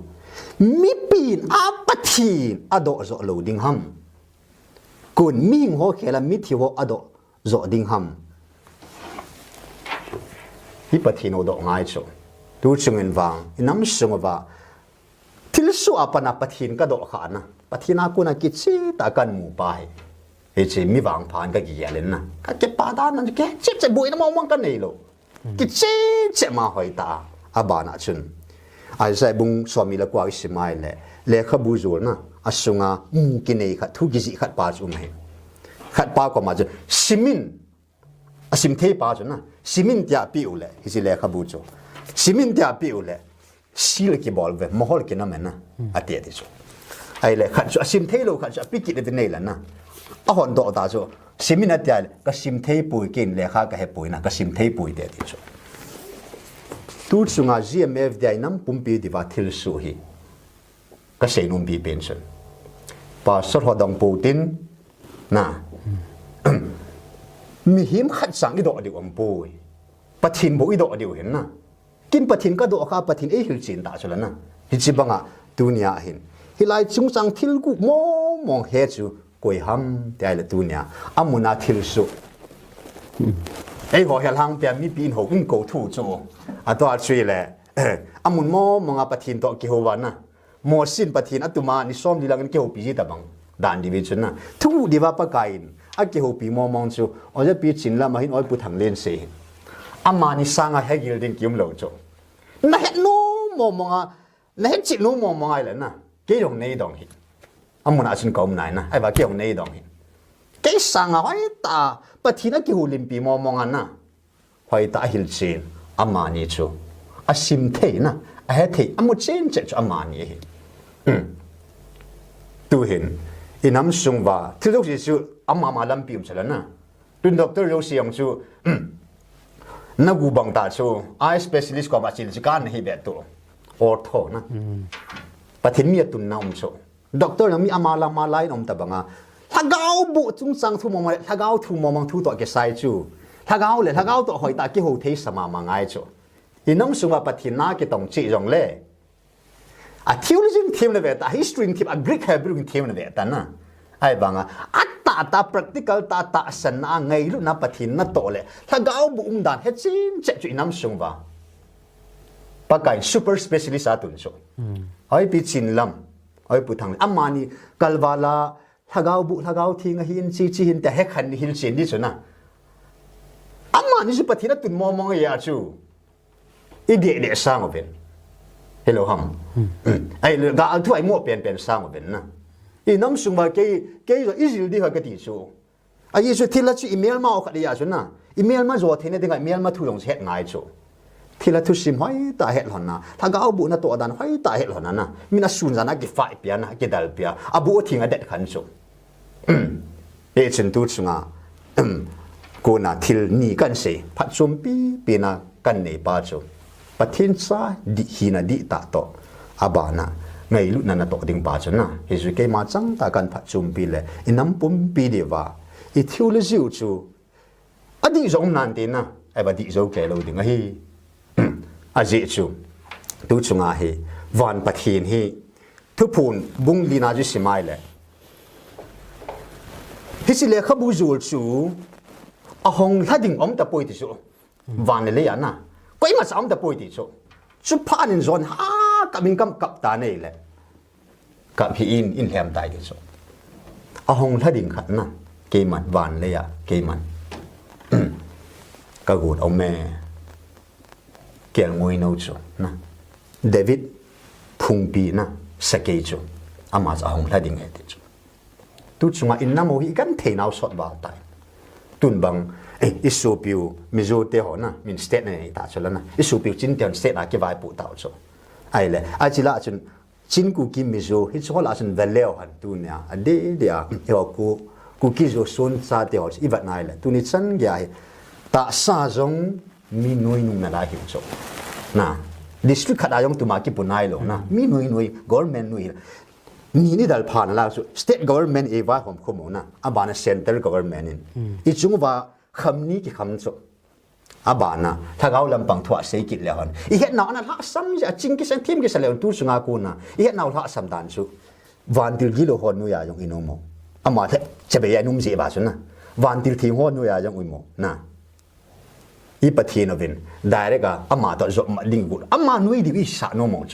มีปีนอาปะทีนอโดโจโลดิงฮัมกุนมิงโฮเคลามิทิโวอโดโจดิงฮัมฮิปะทีนโอโดง่ายโจดูชงเงินวางน้ำชงว่าทิลสุอาปนาปะทีนก็โดขานะปะทีนากุนักิจิตากันหมู่ไปเอจิมีวางผ่านก็กี่เลนนะก็เก็บปาดานั่นแกเจ็บจะบุยน้ำมันกันนี่โลกิจิเจ็บมาหอยตาอาบานาชุนไอ้ใจบุงสวามีละกว่าอิสมาอิเลเลขบูจูนะอาสุงามูกินเอขัดทุกิจิขัดปาจุมเหขัดปาก็มาจุซิมินอาซิมเทปาจุนะซิมินเตียปิอุเลฮิจิเลขบูจูซิมินเตียปิอุเลซีลกิบอลเวมอฮอลกินน้ำมันนะอาเตียดิจูไอ้เลขัดจุอาซิมเทโลขัดจุปิกิเลติเนลันนะอาหอนโดตาจูซิมินเตียเลก็ซิมเทปุยกินเลขาก็เฮปุยนะก็ซิมเทปุยเตียดิจูตูดสุงา GMFDI น้ำปุ่มปีดีว่าทิลสุฮีก็เสนุนปีเป็นส่วนปาสรหดองปูตินนะมีหิมขัดสังอีดอกเดียวอัมปุยปะทินบุอีดอกเดียวเห็นนะกินปะทินก็ดอกข้าปะทินหิลจินตาชลนะฮิจิบังอ่ะตุเนียเห็นฮิไลจุงสังทิลกุมองเฮจูกวยฮัมแต่ละตุเนียอามุนาทิลสุไอ้หัวเฮลังเปียมีปีนหกอินโกทูโจอัตัวช่วยแหละอามุนโมมองอาปะทินโตกิโฮวานะโมสินปะทินอัตุมานิสอมดีลังกิโฮปีจิตาบังด่านดีวิจุนนะทุกดีว่าปะกายินอากิโฮปีโมมองจูอาจะปีจินละมาหินอ้อยปุถังเลนเซอามานิสังอาเฮกิลดินกิมโลโจน่าเห็นโนมมองอาน่าเห็นจิโนมมองไอ้เลยนะเกี่ยงในดองหิอามุนอาชินกอมไหนนะไอ้ว่าเกี่ยงในดองหิเกี่ยสังอาไว้ตาปะทินอากิโฮลิมปีโมมองอันนะไว้ตาฮิลจินอามานิจูอาซิมเทนะอาเฮเทอามุเจนเจจูอามานิดูเห็นอิน้ำซุงว่าที่ลูกศิษย์อามาลำปีมเสร็จแล้วนะดูด็อกเตอร์โรซี่ยงจูนักกูบังตาจูไอสเปเชียลิสต์กว่ามาจิลจิการนี่แบบตัวออร์โทนะปะทินมีตุนน้ำจูด็อกเตอร์ยังมีอามาลามาไลน์น้ำตาบังอ่ะถ้าเกาบุจุงสังทุ่มมองถ้าเกาทุ่มมองทุ่ตัวเกษายจูถ้าเกาเลยถ้าเกาตัวหอยตากิโฮเทสมามังไงจูอิน้ำซุงว่าปะทินน่ากิตองจีจงเล่a theology team le beta history team a Greek Hebrew team le beta na ai banga atta ta practical ta san na ngai lu na pathin na to le thagau bu dan he chin che chu inam sungwa pakai super specialist atun so ai pi chin lam ai pu thang amani kalwala thagau thing hin chi hin ta he khan hil chen di so na amani su pathin na tun mo ya chu ide de sang oben hello ham ai ga al thu ai mo pen sang ben na i nam sung ba ke zo easy di ha ka ti chu ai su thila chu email ma kha ya chu na email ma zo thene de email ma thu long het ngai chu thila thu sim hoi ta het lon na tha ga bu na to dan hoi ta het lon na mina sun jana ki fai pia na ki dal pia abu thinga det khan chu e chen tu chunga ko na thil ni kan se phat chum pi na kan nei pa chuปะทินซาดิฮีนาดิตาโตอาบานะไงลุนันโตดิงปาจนะเฮซุเกมาจังตากันพัดจุมปีเลอินัมปุมปีเดวาอิทิวเลจิวจูอดีจงนันตินะไอ้บดีโจเกโลดิงฮีอาเจจูตูจุงาฮีวันปะทินฮีทุพูนบุงลีนาจุสิไมเลฮิสิเลขบูจูจูอหงทัดิงอมตะปุยติจูวันเลยอ่ะนะก็ยังมาซ้ำแต่ป่วยติดโซ่ชุบผ้านินซอนฮะกับมิงกับตาเนี่ยแหละกับพี่อินแฮมตายติดโซ่เอาห้องถ้าดิ่งขันนะเกมันวานเลยอะเกมันก็กูเอาแม่เกี่ยงมวยโน้ตโซ่นะเดวิดพุงปีนะสเกจโซ่อามาจะห้องถ้าดิ่งเหติดโซ่ตุจุมาอินน้ำโมหิกันเทนเอาสดบาตายตุนบังอิสูปิวมิโซเตหอนะมินสเตทเนี่ยตาชลนะอิสูปิวจินเตียนสเตทอาเก็บไว้ปูตาโซไอ้เลยอาจิละจนจินกูกิมิโซฮิตชอลอาจนเวลเลวหันตัวเนี่ยเดียเอวกูกิโซโซนซาเตหออีวัดนายเลยตัวนี้ฉันแก่ตาซาจงมีหน่วยนุ่งนาลาหิวโซนะดิสทริกขัดอายงตุมากิปุนายโลนะมีหน่วยgovernment หน่วยนี่ดัลผ่านแล้วสุ state government เอวาของขโมนะอาบาน central government อิจุงว่าคำนี้กี่คำสุ อาบานะถ้าเขาลำปังถั่วเสกิดแล้วอีเห็นหนาวนะถ้าซ้ำจะจริงกิสันทีมกิสันแล้วตู้สุงากูนะอีเห็นหนาวถ้าซ้ำดันสุวันติลกิโลฮอนนุยายังอินโมอามาเถจะไปยังนุ่มเสียบาสุนะวันติลทีฮอนนุยายังอินโมนะอีปะทีนวินได้เรกะอามาตัวจบมาลิงกุอามานุยดีวิสานโมโจ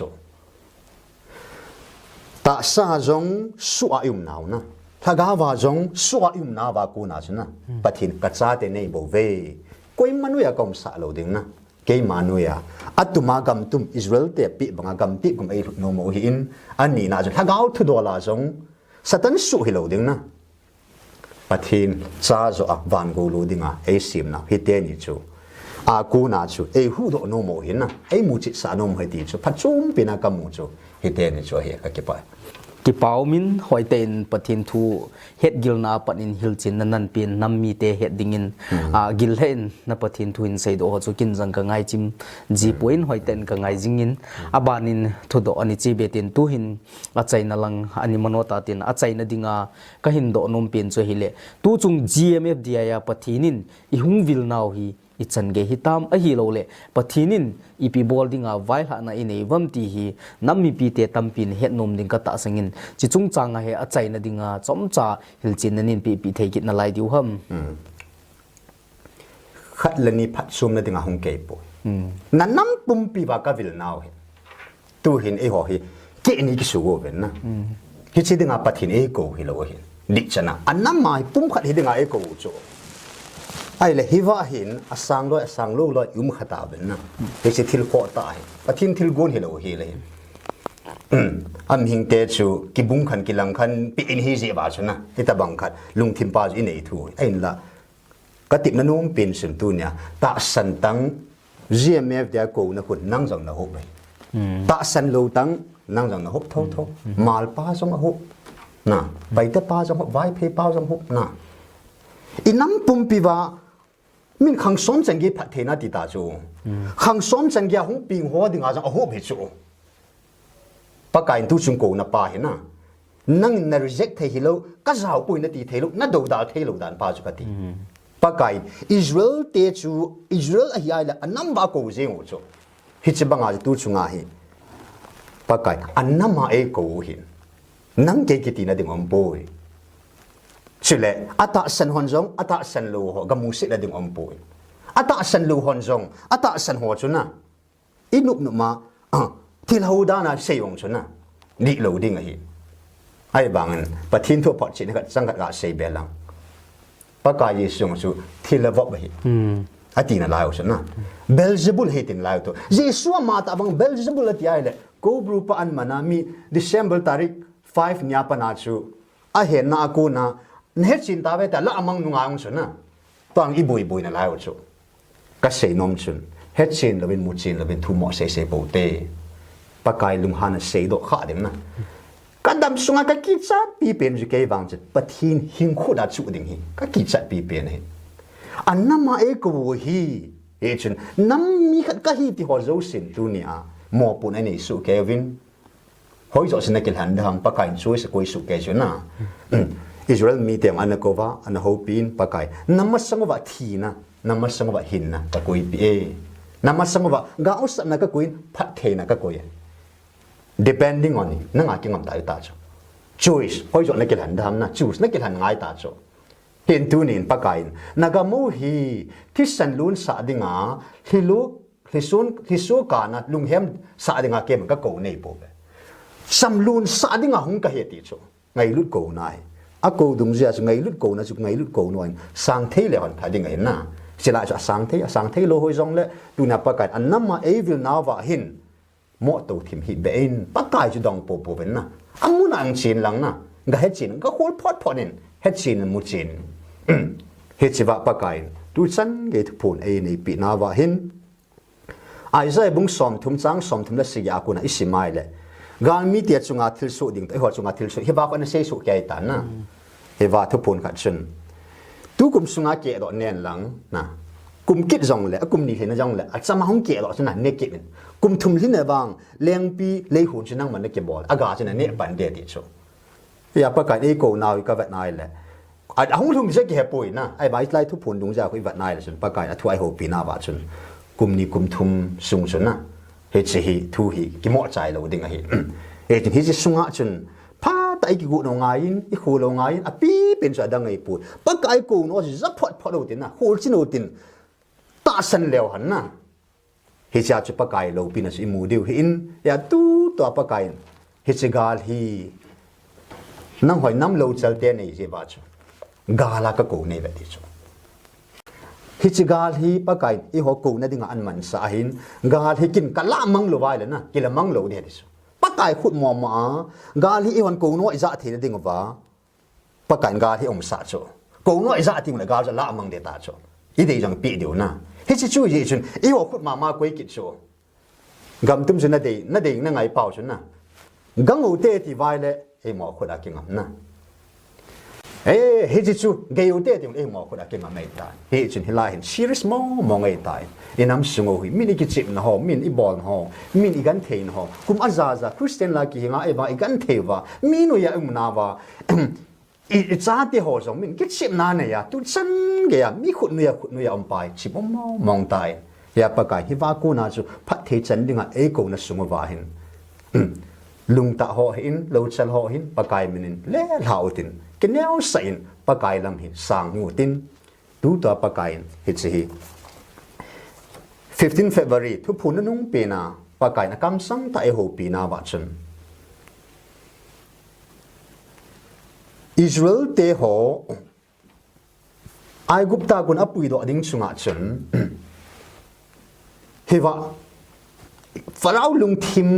ตาซาจงสุอายุมนาวนะถ้ากาวาจงสุอายุมนาวากูนะสุนะปะทีนกัจจาเตเนโบเวก็อิมานุยากมสาโลดิงนะเกมานุยาอัตุมากำตุมอิสราเอลเตปิบังกำติกุมไอโนโมหินอันนี้นะจงถ้ากาวทุดอลาจงสัตันสุฮิโลดิงนะปะทีนซาจอกวันกูโลดิงะไอซิมนะฮิเตนิจูอากูนาจูไอฮูโดโนโมหินนะไอมูจิสานมฮิติจูพัดจุมปินากำมูจูฮิเตนิจูเฮกะกิปายกิปาวมินหอยเตนปะทินทูเฮ็ดกิลนาปะนินฮิลจินนันเปียนนัมมีเตเฮ็ดดิงินกิลเฮนนะปะทินทูอินไซโดจูกินจังกะไงจิมจีปอยนหอยเตนกะไงจิงินอาบานินทุดอนิจิเบตินตูหินอาใจนะลังอันนี้มโนตาตินอาใจนะดิงากะหินโดนมเปียนจูฮิเลตูจุง GMFDI ยาปะทินินอิหุงวิลนาวฮีอิจันเกฮิตามอหิโลเลปะทีนินอีปีบอลดิงาไวหานะอินเอวัมตีฮีนัมมีปีเตตัมปินเฮ็ดนมดิงกะตะสังอินจิจุงจางเฮอใจนะดิงาจอมจาฮิลจินนันินปีเทกินนะไลดิวฮัมขัดเลนีพัดซุมนะดิงาฮงเกปอยนันน้ำปุ่มปีบากะวิลนาวเฮตูเห็นไอหอฮีเกนี่กิสูโกเวนนะฮิจิดิงาปะทินเอโกฮิโลเฮดิชนะอันน้ำมาปุ่มขัดฮิดิงาเอโกโจไอ้เลยฮิวาหินอสังลอยอสังลูลอยยุมขตาเป็นนะเด็กทิลโคตายปะทินทิลกุนฮิโลฮิเลยอันหิงเตจูกิบุงขันกิลังขันปีอินฮิเจบาชนะฮิตาบังขัดลุงทิมปาจอินเอทูไอ้ละกติมนุ่มเป็นสิมตุเนี่ยตาสันตัง GMF เดียกูนะคุณนั่งจังนะฮุบไปตาสันโลตังนั่งจังนะฮุบท้อมาลป้าจังนะฮุบนะไปเตป้าจังฮุบไว้เพป้าจังฮุบนะอิน้ำปุ่มปีว่ามินขังซ้อมจังกีพัฒนาติตาจูขังซ้อมจังกีหงปิงหัวดิ่งอาจังโอ้โหเบิจูปากการตุจุงโกนับป้าเห็นนะนั่งนริเจกเทฮิโลก็จะเอาปุ่นนาทีเทฮิโลนั่นดูดาเทฮิโลดันป้าจุกติปากการอิสราเอลเตจูอิสราเอลอะไรละอันนั้นบ้ากูเจงโอจูฮิจิบังอาจตุจุงอาฮิปากการอันนั้นมาเอกูหินนั่งเกกิตินาดิ่งอมโบยสุดเลยอัตสันฮอนจงอัตสันลูหอกมุสิละดึงอมปุยอัตสันลูฮอนจงอัตสันหัวจุนะอินุบนุมาที่เราด้านะเสียงจุนะดิโลดิ้งอะฮิไอ้บางอันปะทินทั่วพอจินก็สังกัดกาเสียเบลังปะกายสงสุที่ละวบไปฮิอัตินะลายจุนะเบลเซบุลฮิตินลายตัวเยซูมาตาบังเบลเซบุลที่ไอ้เลยกูบรูปอันมานามีดิเซมเบอร์ตาริก5เนียปนาจูอะเห็นนากูนะเฮ็ดสินตาเวแต่ละอมังนุงางสุนนะตอนอีบุยบุยนะลายจุก็เสนมสุนเฮ็ดสินละเป็นมุจินละเป็นทุมอเสโปเตปะกายลุงฮานะเสดขาดิมนะก็ดำสุงก็กิจจัดปีเป็นจุเกวังจิตปะทินหิงขุดาจุดิงหิก็กิจจัดปีเป็นเฮอันนั้นมาเอกูฮีเอจุนน้ำมีขัดก็ฮีที่หัวโจสินตุเนียมอปุนไอนี่สุเกวินหอยโจสินนักกิลหันดังปะกายช่วยสกุยสุเกจุนะอิสราเอลมีเตียงอันนั้นก็ว่าอันนั้นเขาปีนปากไก่น้ำมันสังว่าทีนะน้ำมันสังว่าหินนะก็คุยปีน้ำมันสังว่ากาอุสนะก็คุยพัดเทนะก็คุย depending on นี่นั่งอากิงมันตายตาจ้ะ choice พอยจนักเกลันดำนะ choose นักเกลันง่ายตาจ้ะเห็นตัวนี้ปากไก่นักมูฮีที่สันลุนสาดิงาฮิลุฮิสุกานะลุงเฮมสาดิงาเกมก็โกในปุ๊บสัมลุนสาดิงาหงก็เหตุจ้ะไงลุดโกนายอากูดุมเสียสุไงลุดโกนะสุไงลุดโกนวันสังเทเลวันพาดิ่งเห็นนะเสียละจะสังเทโลหอยจงเลยดูนับปากไก่อันนั้นมาเอวิลนาวะหินหมอตัวทิมฮิเบนปากไก่จะดองปูเป็นนะอามุนังจีนหลังนะก็เฮจินก็โคตรพอดนินเฮจินมุจินเฮจิวะปากไก่ดูฉันเกตุพูนในปีนาวะหินไอ้ใจบุ้งสมทุมจังสมทุมละสิยากูนะอิสิมาเลยการมีเดียจุงอาทิลสุดิ่งแต่หัวจุงอาทิลสุเฮบากันเสสุแก่ตันนะเฮบาทุพูนขัดชนทุกุมสุงอาเกะดอกเนียนหลังนะกุมกิดจงเลยกุมนี่เห็นจงเลยอาจจะมาห้องเกะดอกชนะเนกินกุมทุมที่ไหนบ้างเลี้ยงปีเลี้ยหุ่นชนะมันเนกิบอลอากาศชนะเนปันเดียติโชอย่าประกาศเอโกนาวก็แบบนั้นเลย hong lung je ke poi na ai bai lai thu phun dung ja khoi wat nai la chun pakai na thu ai ho pi na ba chun kum ni kum thum sung chun na he chi hi thu hi ki mo chai lo ding a hi he ti hi chi sunga chun pha tai ki gu no ngai in I khu lo ngai in a pi pen cha dang ai pu pakai ko no ji zap phot phot lo tin na hol chin lo tin ta san leo han na he cha chu pakai lo pi na si mu diu hi in ya tu to pakai he chi gal hi nang hoi nam lo chal te nei je ba chu gala ka ko nei ba ti chu hi chi gal hi pakai I ho ko na dinga an man sa hin gal hi kin kala mang lo vai la na kila mang lo de ti chu pakai khut mo ma gal hi on ko no za the ding wa pakai gal hi om sa chu ko no za ti na gal za la mang de ta chu I de jang pi diu na hi chi chu ye chun I ho khut ma ma koi ki chu gam tum chun na de na ngai pau chun na gang o te ti vai le e mo khut a ki ngam na he chi chu ge o te ti e mo khut a ki ngam mai ta he chun hi la hin serious mo ngai tai inam sungo hui min ki chip na ho min I bol ho min I gan thein ho kum azaza Christian la ki nga e ba I gan theva min ya na wa I cha te ho so min ki chip na ne ya tu chan ge ya mi khut nu ya om pai chip mo mong tai ya pa kai hi wa ko na chu phat the chan dinga e ko na sungo wa hin lung ta ho hin lo chal ho hin pa kai minin le lau tin ke neo sain pa kai lam hi sang ngu tin tu ta pa kai hi chi hi 15 February thu phun nung pe na pa kai na kam sang ta e ho pi na wa chun Israel te ho ai gupta kun apui do ding chunga chun hewa farau lung thim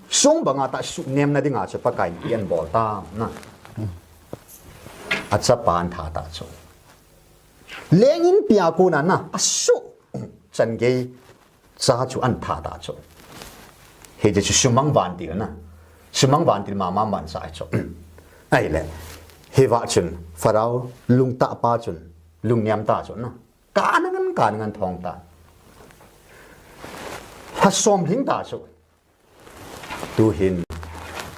song banga ta su nem na dinga cha pa kai pian bol ta na acha pan tha ta chu lengin pia ko na na asu chan ge cha chu an tha ta chu he je chu sumang van ti na sumang van ti ma man sa chu ai le he wa chun farao lung ta pa chun lung nyam ta chu na ka ngan thong ta ha som hing ta chu tu hin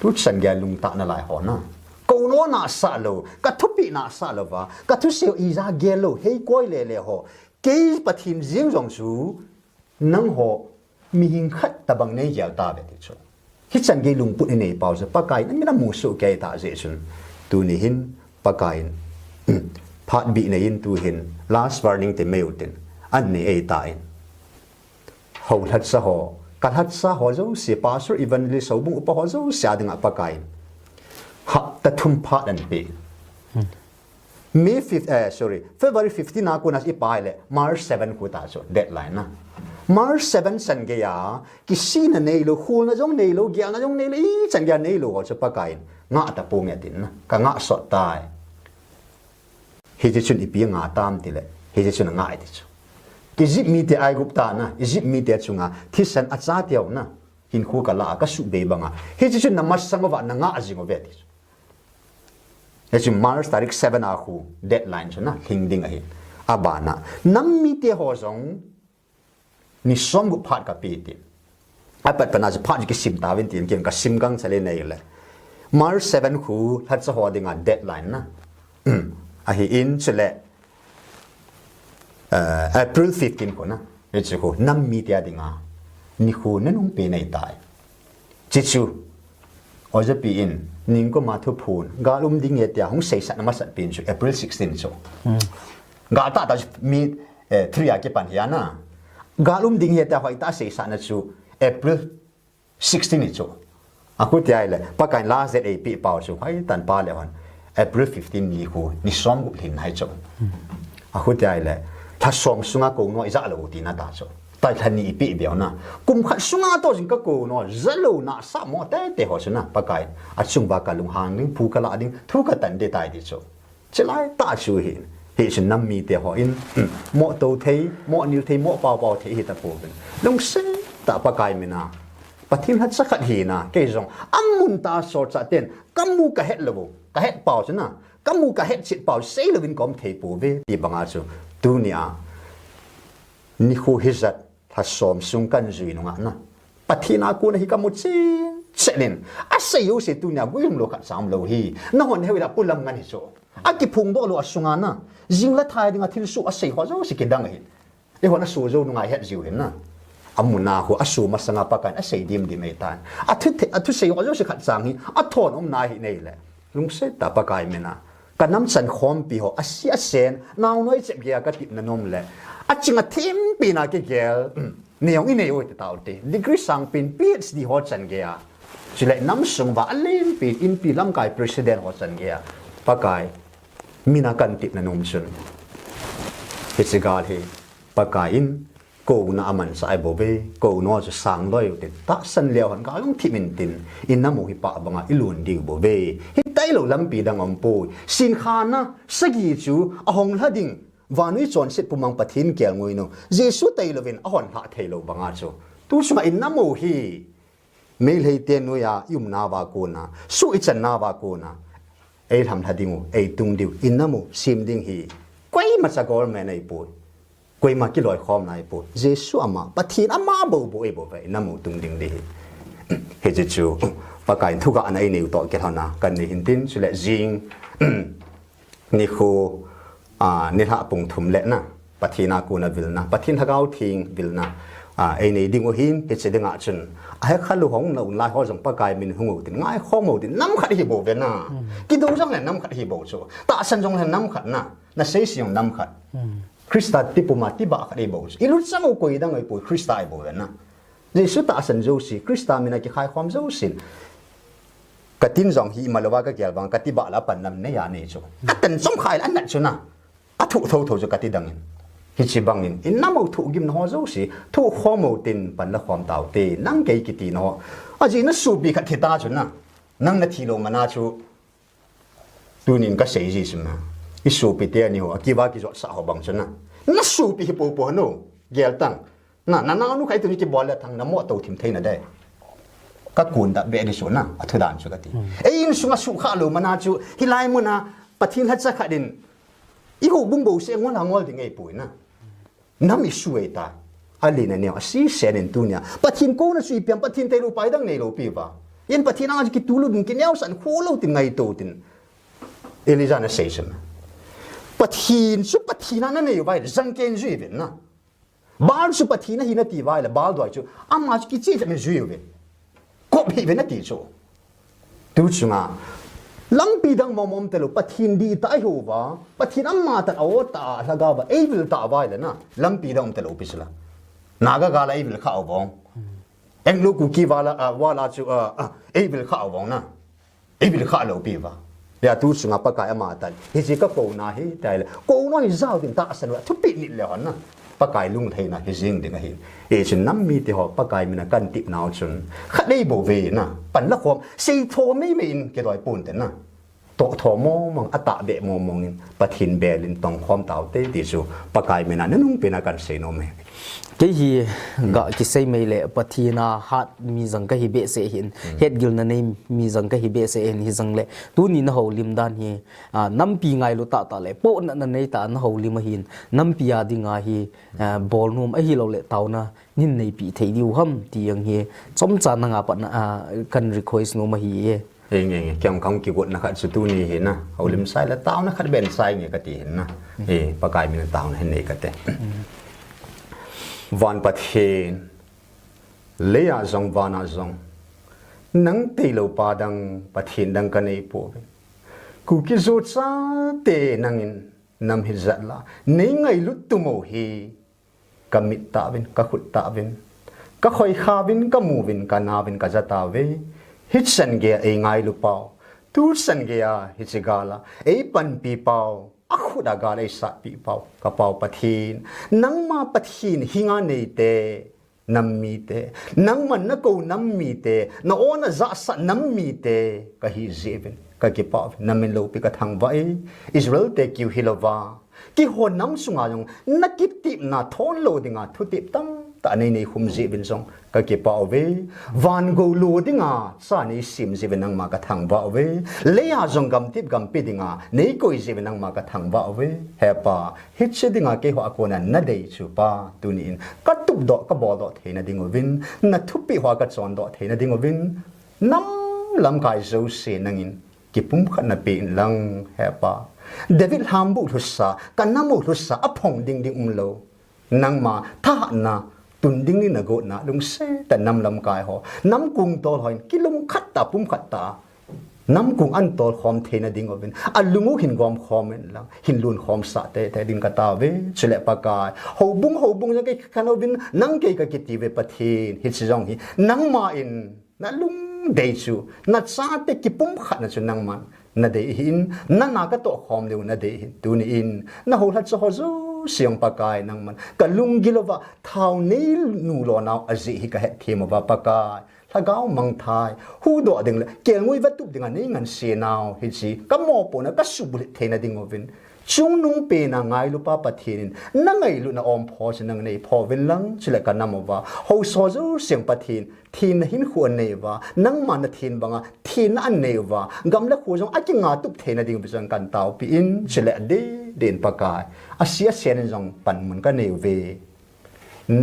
tu chan ge lung ta na lai ho na ko no na sa lo ka thu pi na sa lo wa ka thu se I za ge lo he koi le ho ke pathim jing jong chu nang ho mi hing khat ta bang nei ya ta be ti chu hi chan ge lung put nei pau se pa kai na mi na mu su ke ta je chun tu ni hin pa kai phat bi nei in tu hin last warning te meu tin an ni e ta in ho that sa ho ka that sa ho zo si pastor evangelist so bung upa ho zo sia dinga pa kai ha ta thum phat an pe February 15 na ko na I pa le March 7 ko ta so deadline na March 7 san ge ya ki sin na nei lo khul na jong nei lo gya na jong nei le I chan gya nei lo ho cha pa kai nga ta po nge tin na ka nga so tai he je chun I pi nga tam ti le he je chun nga I ti chu ki zip mi te ai gup ta na zip mi te chunga thi san a cha tiaw na hin khu ka la ka su be banga he je chun na mas sang wa na nga ji ngo ve ti As in March tarik 7 a khu deadline chuna hing ding a hi abana nam mi te ho zong ni som gu phat ka pi ti apat pana ja phat ki sim ta wen tin ken ka sim gang chale nei le March 7 khu hat cha ho ding a deadline na a hi in chele April 15 ko na e chu ko nam mi te ding a ni khu na nung pe nei tai chi chu o ja pi in ning ko ma thu phun ga ding ye tia hong sei sat na ma sat pin chu April 16 so ga ta mi 3 a ke pan ya na ga ding ye tia hoi ta sei sat na chu April 16 ni chu a ku tia le pa kan last date ap pau chu hai tan pa le hon April 15 ni ko ni som gu lin hai chu a ku tia le tha som sunga ko no za lo ti na ta chu tai than ni pi biao na kum khat sunga to jing ka ko no zalo na sa mo te ho chuna pa kai a chung ba ka lung hang ning phu ka la ding thu ka tan de tai di chu chelai ta chu hi he chin nam mi te ho in mo to thei mo nil thei mo pau thei hi ta po ben lung se ta pa kai mi na pathim hat sa khat hi na ke jong amun ta so cha ten kamu ka het lo ka het pau chuna kamu ka het chit pau sei lo win kom thei po ve pi banga chu tu nia ni khu hizat tha som sung kan zui no nga na pathina ku na hi ka mu chin selin a sei yo se tu nya guim lo kha sam lo hi na hon he wi la pulam ngan hi so a ki phung do lo asunga na jing la thai dinga thil su a sei ho zo si ki dang hi e ho na su zo nu ngai het jiu hin na amuna ho asu ma sanga pa kan a sei dim di me tan a thu sei ho zo si khat sang hi a thon na hi nei le lung se ta pa kai me na kanam chan khom pi ho a si a sen naw noi che bia ka tip na nom le a chinga thim pi na ke gel neong i nei oi ta taw te degree sang pin PhD ho chan ge a chile nam sung ba alim pi in pi lam kai president ho chan ge a pa kai mina kan tip na nom sun physical he pa kai in ko na aman sai bo be ko no cha sang loi te ta san leo han ka long thimin tin in na mo hi pa banga ilun di bo be hi tai lo lam pi dang om po sin khana sagi chu a hong hlading vanui chon sit pumang pathin kel ngoi no jesu tai lovin a hon ha thei lo banga chu tu sunga in na mo hi mail hei te no ya yum na ba ko na su i chan na ba ko na ei tham hladingu ei tung diu in na mo sim ding hi kwai ma cha gol me nei po quay mà cái loại khom này bộ Giêsu ama bắt thiên ama bộ bộ ấy bộ vậy nam mô tung đinh đi hết chứ chú và cái thu gạo này nếu tội cái thằng nào cần để hình tin sẽ lại riêng ni khu ni hạ bùng thum lệ na bắt thiên aku na vilna Pathen Lhagao thiên vilna ấy này đi ngồi hin hết sẽ đi ngã chân ai khát lu hong nấu lại họ giống bắt cái mình hung ngủ tin ngay khom ngủ tin năm khát hi bộ vậy na cái đâu rằng là năm khát hi bộ chú ta sanh trong là năm khát na xây dựng năm khát Krista tipu mati ba ka ibo ilut sa mo ko idang ay po Krista ibo na Jesu ta san josi Krista mina ki khai khom josin katin jong hi malawa ka gyal bang katiba la pan nam ne ya ne chu katan som khai la na chu na athu tho tho jo katidang hi chi bangin in namo thu gim no josi thu khomo tin pan la khom taw te nang ke ki ti no aji na su bi ka thita chu na nang na thi lo mana chu tunin ka sei ji sim isu pi te ni ho akiwa ki zo sa ho bang chana na su pi po po no gel tang na nu khai tu ni ki bol la thang na mo to thim theina dai ka kun da be ni su na athu dan chu ka ti e in su ma su kha lo mana chu hilai mo na Pathen ha cha kha din i ho bung bo se ngol hangol ti ngei pui na nam isu e ta ali na ne si sen en tu nya Pathen ko na su i piam Pathen te lu pai dang nei lo pi ba yen Pathen ang ki tu lu din ki nyaw san khu lo ti ngai to tin Elizana station Pathen su Pathen na ne vai zang ken ju ven na bal su Pathen hi na ti vai la bal doi chu amma ki chi me ju ven ko bi ven na ti chu tu chunga lang pi dang mom te lo Pathen di ta ho wa Pathen amma ta o ta la ga ba e vil ta vai la na lang pi dang te lo pisla naga ga la e vil kha o bong eng lu ku ki wala chu e vil kha o bong na e vil kha lo pi wa ya tu sunga pa ka ama tan hi ji ka ko na hi tai la ko no hi zau din ta san wa thu pi ni le hon na pa kai lung thei na hi jing ding hi e chin nam mi ti ho pa kai mi na kan tip naw chun kha dei bo ve na pan la khom sei tho me me in ke doi pun te na to tho mo mong ata be mo mong in Pathen belin tong khom taw te ti chu pa kai mi na nung pe na kan sei no me cái hi gọi cái xây mấy lệ Pathen hát mi rằng cái hi bệ sẽ hiện hết gil na name mi rằng cái hi bệ sẽ hiện hi rằng lệ tu ni na hậu lim dan hi năm pi ngày lo ta lệ po na nei ta na hậu lim hin năm pi di nga hi ball num ai hi lo lệ tàu na nin nei pi thei diu ham ti ang hi chom cha na nga pa na kan request no ma hi nghe kyang kang ki got na khat su tu ni he na hậu lim sai la taw na khat ben sai nge ka ti hin na pa kai mi na taw na hen nei ka te van Pathen leya zong vana zong nang te lo pa dang Pathen dang ka nei po ku ki zo cha te nangin nam hi zat la nei ngai lut tu mo hi ka mit ta vin ka khut ta vin ka khoi kha vin ka mu vin ka na vin ka zata ve hit san ge e ngai lu pao tu san ge a hi chigala e pan pi pao akhu da ga le sa pi pau ka pau Pathen nang ma Pathen hinga nei te nam mi te nang man na ko nam mi te na ona za sa nam mi te ka hi zeven ka ki pau namin lo pi ka thang vai Israel te ki hilova ki ho nam sunga yong na ki tip na thon lo dinga thu tip tang ta nei nei khum zeven song ka ki pau ve van go lo dinga sa nei sim zeven nang ma ka thang ba ve leya jong gam tip gam pi dinga nei koi zeven nang ma ka thang ba ve he pa hit se dinga ke ho akona na dei chu pa tuni in ka tup do ka bol do theina ding ovin na thu pi ho ka chon do theina ding ovin nam lam kai zo se nangin ki pum khat na pe lang he pa David hambu thusa kanamu thusa apong ding lo nang ma tha na tun ding ni na go na lung se ta nam lam kai ho nam kung tol hoin kilum khat ta pum khat ta nam kung an tol khom the na ding ovin alungu hin gom khom en lang hin lun khom sa te ding ka ta ve chile pa kai ho bung ja ke khanovin nang ke ka kiti ve pathin hi chong hi nang ma in na lung dei chu na cha te ki pum khat na chu nang man na dei hin na ka to khom le na dei hin tu ni in na ho la cho ho zo siang pakai nang man ka lung gilova thau nei nu lo naw azi hi ka he thema ba pakai Lhagao mang thai hu do ding le kel ngui vat tup ding ani ngan se naw hi chi ka mo po na ka subul the na ding ovin chung nung pe na ngai lu pa pathin na ngai lu na om pho chen nang nei pho vin lang chile ka nam wa ho so zo siang pathin thin hin khuan nei wa nang man na thin banga thin an nei wa gam la khu jong aki nga tup the na ding bisang kan taw pi in chile de den pakai asia sen jong pan mun ka nei ve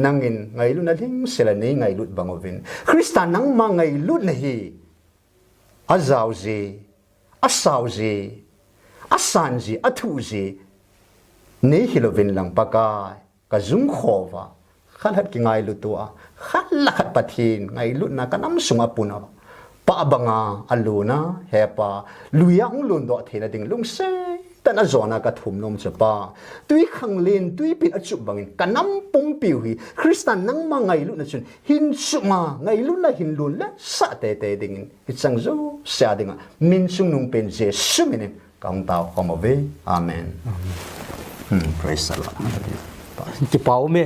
nangin ngai lu na ling sela nei ngai lut bangovin Christian nang ma ngai lut na hi azau ji asau ji asan ji athu ji nei hilovin lang pakai ka zum khova khalat ki ngai lu tua khalla khat pathin ngai lut na kanam sunga puna pa banga aluna hepa luyang lun do thena ding lung se tan azona ka thum nom chapa tui khang len tui pin achup bangin kanam pum piu hi Christian nang ma ngai lu na chun hin suma ngai lu na hin lun la sa te ding hi chang zo sa dinga min sung nung pen je suminin kang tao kom ave amen praise the Lord ki pau me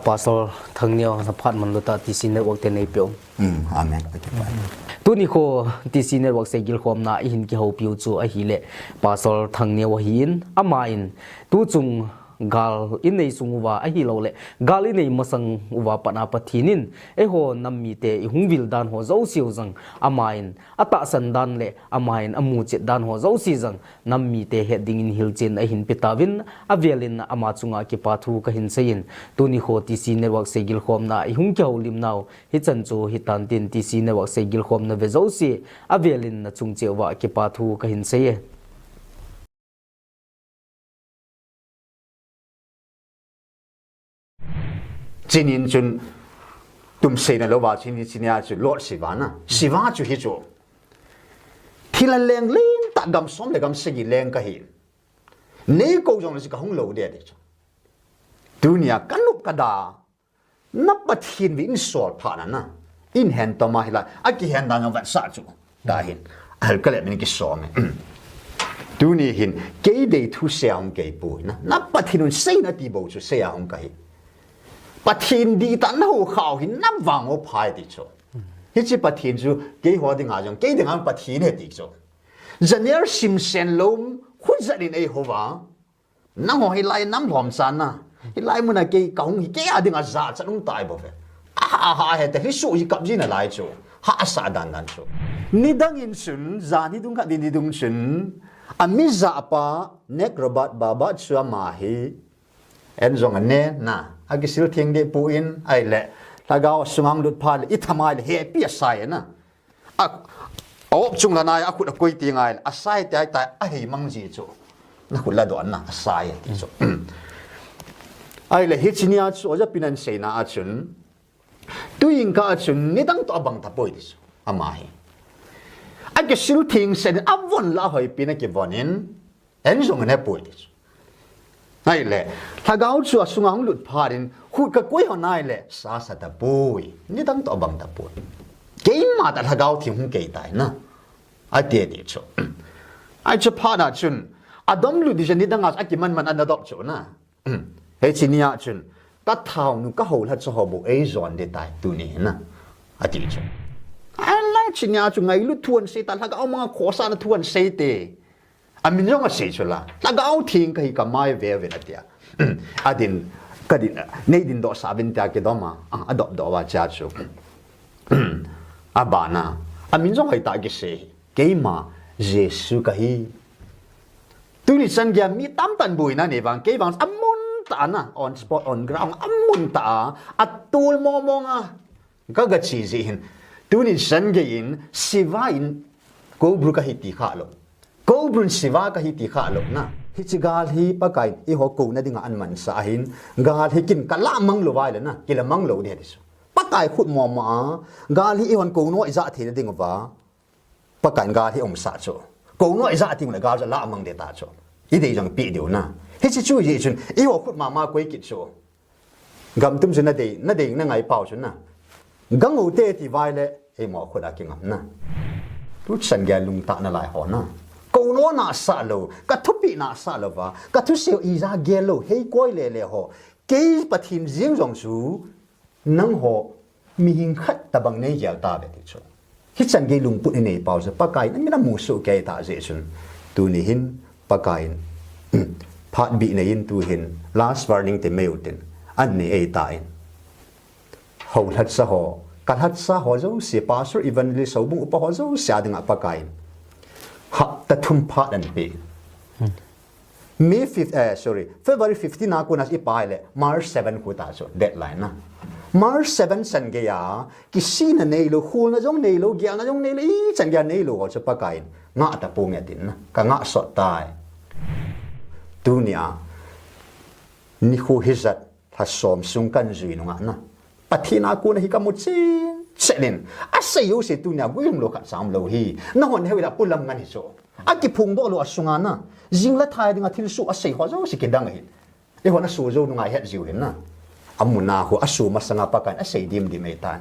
Pastor Thangneo na phat man lu ta TCN network te nei pyo amen tu ni ko TCN network Seigilkhomna i hin ki ho piu chu a hi le Pastor Thangneo hin ama in tu chung gal in nei sungwa a hi lo le gal in nei masang wa pana pathinin e ho nammi te i hungwil dan ho zo siu jang ama in ata san dan le ama in amu che dan ho zo si jang nammi te heading in hilchen a hin pitawin avelin ama chunga ki pathu ka hin sein tu ni ho TCN network Seigilkhomna i hung kyau lim naw hi chan chu hi tan tin TCN network Seigilkhomna ve zo si avelin na chung chewa ki pathu ka hin sei Jinin chun tum se na lo ba chini chinia chu lot siwa chu hi chu thila leng len ta gam som le gam segi leng ka hi nei ko jong si ka hung lo de chu dunia kanup kada na pathin wi in sol pha na in hen to ma hila aki hen da ngam sa chu da hin al kale min ki so me dunia hin ke de thu se ang ke pu na pathinun sei na ti bo chu se ang ka hi pathin di ta nau khao hin nam wang o phai ti cho hi chi pathin chu ke ho ding a jong ke ding ang pathin he ti cho janier sim sen lom khu zarin ei hova na ho hi lai nam lom san na hi lai mun a ke kaung hi ke a ding a za chanung tai bo ve ha he te hi su hi kap ji na lai cho ha sa dan cho ni dang in sun za ni dung kha ni dung sun ami za pa nek robat baba chua ma hi en zong ane na agisil thieng de pu in ai le Lhagao sungang lut phal i thamai le he pi sai na a op chung la nai a khut a koi ti ngai a sai tai tai a hei mang ji chu na khut la do na a sai ti chu ai le hi chinia chu ja pinan sei na a chun tu ing ka chun ni dang to bang ta poi ti chu ama hi agisil thieng sen a von la hoi pi na ki vonin en zong ne poi ti chu ai le Lhagao chu sungang lut pharin khut ka koi ho nai le sa sa ta poi ni dang to bang ta poi ke ma ta Lhagao thi hung ke tai na a te ti chu ai chu pha na chun adom lu di jani dang as aki man an adop chu na he chinia chun ta thau nu ka ho la chu ho bu ei zon de tai tu ni na a ti chu ai lai chinia chu ngai lu thuan se ta Lhagao ma kho sa na thuan se te amin jong a sei chula Lhagao thing kai ka mai ve ve na tia adin kadin nei din do sa bin ta ke do ma adop do wa cha chu abana amin jong hai ta ke se ke ma jesu ka hi tu ni sang ya mi tam tan bui na ne bang ke bang amun ta na on spot on ground amun ta atul mo mo nga ga ga chi ji hin tu ni sang ge in siva in ko bru ka hi ti kha lo ko brun siwa ka hi ti kha lo na hi chigal hi pakai I ho ko na dinga an man sa hin gal hi kin kala mang lo wai le na kila mang lo ni hadisu pakai khut mo ma gal hi hon ko no iza the na ding wa pakai gal hi om sa cho ko no iza ti na gal la mang de ta cho I de jang pi dio na hi chi chu ye chun I ho khut ma koi kit cho gam tum jun na de na ngai pau chun na gang o te ti vai le e mo khut a king am na tu san ga lung ta na lai ho na ko no na sa lo ka thu pi na sa lo wa ka thu se I za ge lo hei koi le ho ke pathin jing jong su nang ho mi hing khat tabang nei ya ta be ti cho hi chan ge lung pu nei pau se pakai na mi na mu su ke ta je chun tu ni hin pakai phat bi nei in tu hin last warning te meu tin an ni e ta in ho that sa ho ka that sa ho zo si pastor evangelist so bung upa ho zo sia dinga pakai ha ta thum phat an pe February 15 na ko na I pa le March 7 ko ta so deadline na March 7 san ge ya ki sin na nei lo khul na jong nei lo gya na jong nei le I chan gya nei lo ho cha pakai nga ta po nge tin na ka nga so tai dunia ni khu hizat tha som sung kan zui no nga na pathina ko na hi ka mu chin selin asayo se dunia guim lo ka sam lo hi na hon hewila pulam ngan hi so aki phung do lo asunga na jingla thai dinga thil su asai ho zo si kedang hi e hona su zo nungai het jiu hin na amuna ho asu masanga pakan asai dim di metan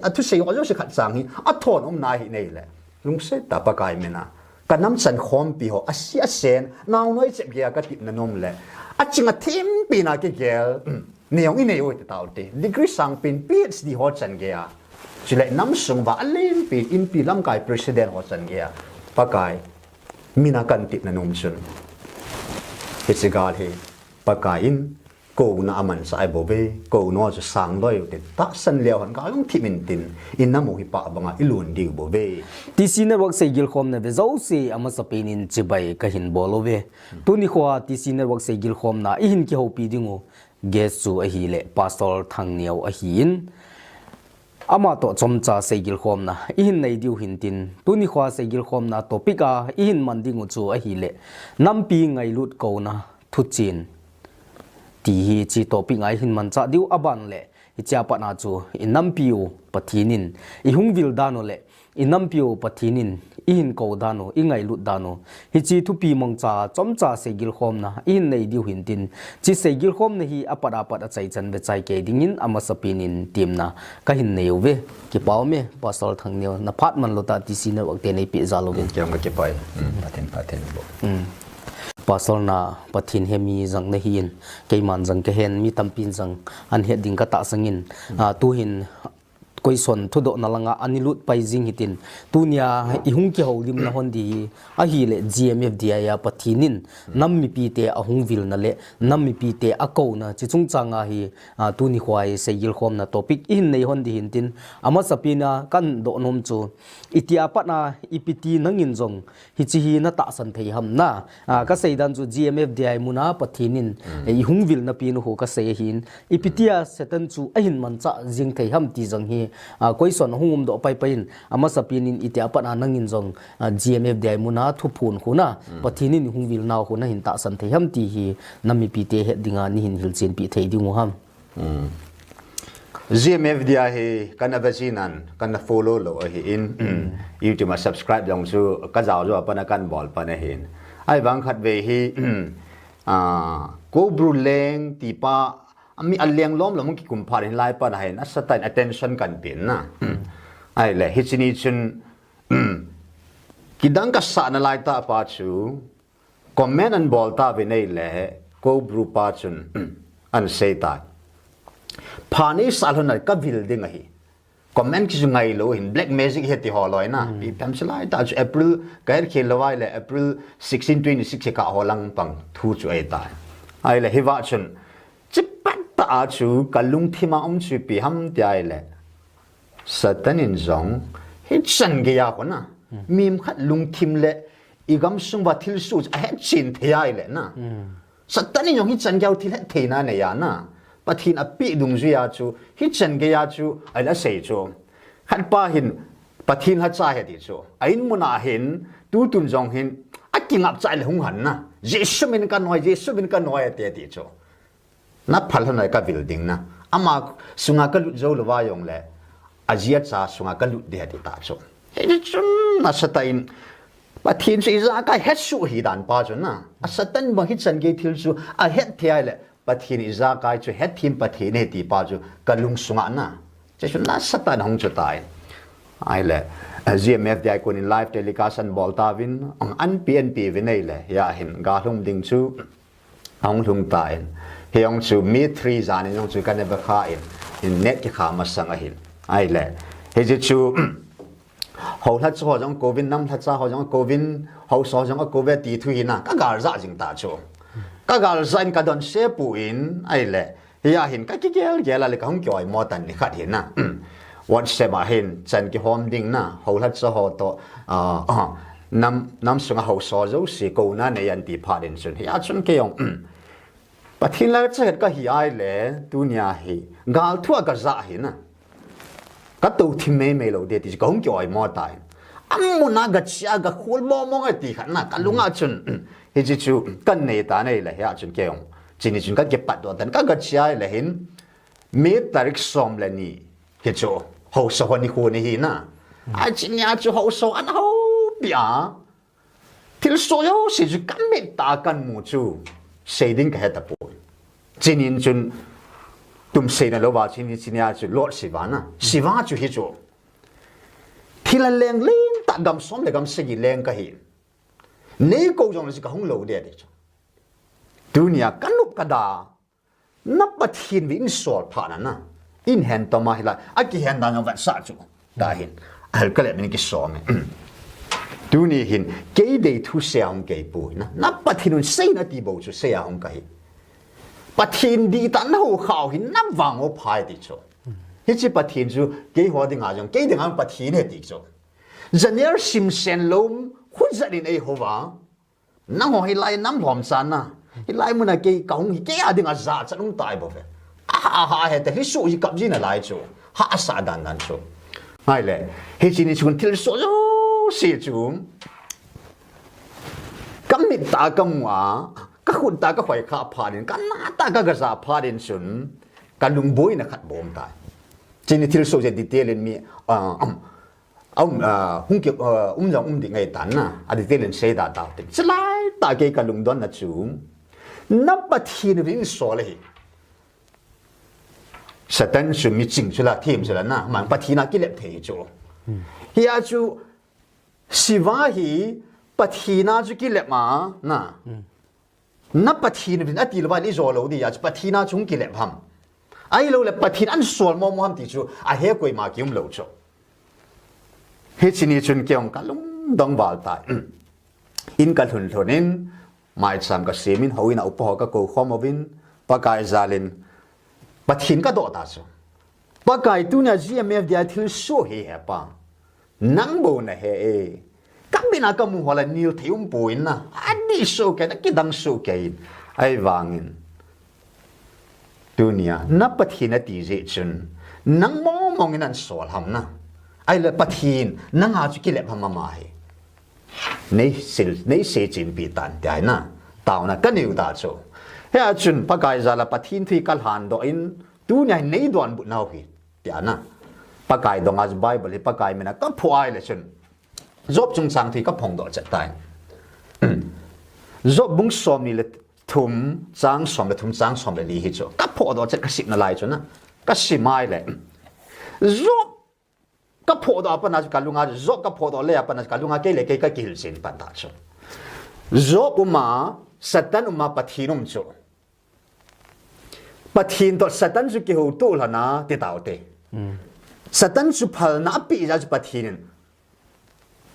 athu sei ho zo si khat sang hi athon na hi nei le lung se ta pakai mena kanam chan khom pi ho asia sen naw noi chep ya ka tip na nom le achinga thim pi na ke gel neong I nei oi ta taute degree sang pin PhD ho chan ge ya chile nam sung ba alim pi in pi lam kai president ho chan ge ya pakai mina kan tip na nom chun Segal he pakai in ko na aman sa ai bobe ko no cha sang loi te ta san leo han ka yung thimin tin in na mo hi pa banga ilun di bobe TCN network Seigilkhomna ve zo se ama sapin in chibai ka hin bolove tuni khwa TCN network Seigilkhomna I hin ki ho pi dingo guest chu a hi le Pastor Thangneo a hi in ama to chomcha Seigilkhomna I hin nei diu hin tin tuni khwa Seigilkhomna topic a I hin mandingu chu a hi le nampi ngai lut ko na thu chin ti hi chi topic ngai hin man cha diu aban le I cha pa na chu in nampiu pathinin I hungwil dano le in nampiu pathinin I hin ko dano I ngai lut dano hi chi thu pi mong cha chomcha Seigilkhomna I hin nei diu hin tin chi Seigilkhomna hi apada a chai chan ve chai ke dingin ama sapinin timna ka hin nei ve ki paw me Pastor Thangneo na phat man lota TCN network te nei pi zalo ve kyam ka ke pai pathen bo Pastor na pathin hemi jang na hin keiman jang ke hen mi tampin jang an he ding ka ta sangin tu hin koi son thudo na langa anilut pai jing hitin tunia I hung ki holim na hondi a hi le GMFDI ya pathinin nammi pi te ahung vil na le nammi pi te ako na chi chung changa hi tuni khwai Seigilkhomna topic in nei hondi hintin ama sapina kan do nom chu itia patna ipiti nangin jong hi chi hi na ta san thei ham na ka seidan chu GMFDI muna pathinin I hung vil na pi no ho ka sei hin ipitia setan chu a hin man cha jing thei ham ti jang hi koi son hungum do pai pain ama sapinin itia patna nangin jong GMFDI muna thu phun khuna pathinin hungwil naw khuna hin ta san thei ham ti hi nami pi te he dinga ni hin hil chen pi thei dingu ham GMFDI he kana vacinan kana follow lo hi in YouTube ma subscribe jong su ka jaw jo apana kan bol pana hin ai bang khat ve hi ko bru leng ti pa ami aleng lom lo mong ki kum phar hin lai pa na hen asatan attention kan pin na ai le hichini chun kidang ka sa na lai ta pa chu comment an bol ta ve nei le ko bru pa chun an sei ta phani salhon ka vil ding hi comment ki ngai lo hin black magic heti holoi na pi pam chlai ta chu April kair khel lawai le April 16 26 ka holang pang thu chu ai ta ai le hiwa chun chipat ta chu kalung thima chu pi ham tiai le satanin zong hi chan ge ya ko na mim khat lung thim le igam sung wa thil su a het chin thai le na satanin yong hi chan gyau thil the na ne ya na pathin a pi dung ju ya chu hi chan ge ya chu ai la sei chu khat pa hin pathin ha cha he ti chu ain muna hin tu tun jong hin kinh ngạc chạy là hung hẳn na Giêsu mình can nói tiệt tiệt cho na phal hơn này cái building na ama sunga cái lụt dâu là vai ông lệ Asia cha sunga cái lụt đi hết ta cho thế chun na sát tay bà thiên sĩ ra cái hết su hi đàn ba cho na sát tay bằng hết chân cái thiếu su hết thiai lệ bà thiên ra cái cho hết thiên bà thiên hết đi ba cho cái lung sunga na thế chun na sát tay hong cho tai ai lệ GMFDI kun in live telecast bolta vin an PNP vin nei le ya hin ga hlum ding chu ong hlum ta in he ong chu mi 3 zan in ong chu kan ba kha in net ki kha ma sang a hin ai le he ji chu ho la chu ho jong covid nam la cha ho jong covid ho so jong covid ti thui na ka gar za jing ta chu ka gar za in ka don se pu in ai le ya hin ka ki gel la le ka hong kyoi mo tan ni khat hin naวันเสมาเห็นจันกิฮอมดิ้งนะเขาลัดจะหอต่อนำส่งเขาสอจูสิกูน่าในยันตีพาดินสุนเฮียจุนเกี่ยงปะทินแล้วจะเห็นก็เฮียไอเล่ตุนยาฮีกาลทั่วก็จะเห็นนะก็ตัวที่ไม่รู้เด็ดที่ก็คงจ่อยมอตายมุนากระเชียกขวดมองไอ้ตีขันนะก็ลุงอาจุนเฮจิจูกันในตาในเลยเฮียจุนเกี่ยงจีนี่จุนก็เก็บปัดตัวแต่ก็กระเชียเลยเห็นมีตาริกสอมเลยนี่เฮจูhậu số này khu này na, ai chỉ nhà chú hậu số anh hậu bia, thì số yếu sẽ chú cán mệt ta cán mù chú, xây đến cái hết tập bồi, chỉ nên chú tụm xây na lâu vào chỉ nhà chú lót xí ván na, xí ván chú hết chú, thì là leng lên ta gam xóm lại gam xây leng cái hiện, nếu câu trong là chỉ có không lâu đấy chú, dunia cán lúc cả đà, nắp bát thiên vĩnh sọt phản na. In hand to ma hila aki hand da ngam sa chu da hin al kale min ki so me tu ni hin ke de thu se ong ke pu na pathinun sei na ti bo chu se ong kai pathin di tan ho khaw hin nam wang o phai ti chu hi chi pathin chu ke ho ding a jong ke ding ang pathin he ti chu zaner sim sen lom khu zarin ei hova na ho hi lai nam lom san na hi lai mun a ke kaung hi ke a ding a za chanung tai bo ve ha he te hi su hi kap ji na lai chu ha sa dan dan chu hai le he chi ni chun til so si chu kam mi ta kam wa ka khun ta ka khoi kha pha din kan na ta ka ga za pha din chun kan lung boi na khat bom ta chi ni til so je detail in mi hung kiep jong di ngai tan na a detail in sei da ta tin chlai ta ke ka lung don na chu na pa thi ni rin so le Satan su mi ching chu la thêm chu la na mang pathina ki lep thei chu hiya chu siwa hi pathina chu ki lep ma na pathina bin ati lwa li zo lo di ya pathina chung ki lep ham ai lo le pathin an sol mo ham ti chu a he koi ma kium lo chu he chini chun kyong ka lung dong wal ta in ka thun thonin mai cham ka semin hoin au po ka ko khomovin pakai zalin pathin ka do ta chu pakai tu na GMFDI thil so he ha pa nang bo na he e kam bina ka mu hola nil thium puin na ani so ke na ki dang so ke ai wangin dunia na pathina ti je chun nang mo mong in an sol ham na ai le pathin nang a chu ki le phama ma he nei se chin pi tan dai na taw na ka niu ta chu he a chun pakai zala pathin thui kal han do in tu nya nei don bu nau hi tia na pakai dong as bible hi pakai mena ka phuai le chun job chung sang thi ka phong do chat tai job bung som ni le thum chang som le thum chang som le li hi chu ka pho do chat ka sip na lai chu na ka si mai le job ka pho do pa na ka lunga job ka pho do le pa na ka lunga ke le ke ka kil sin pa ta chu job uma satan uma pathinum chu pathin to satan chu ki ho tu la na ti taw te satan chu phal na pi ja chu pathin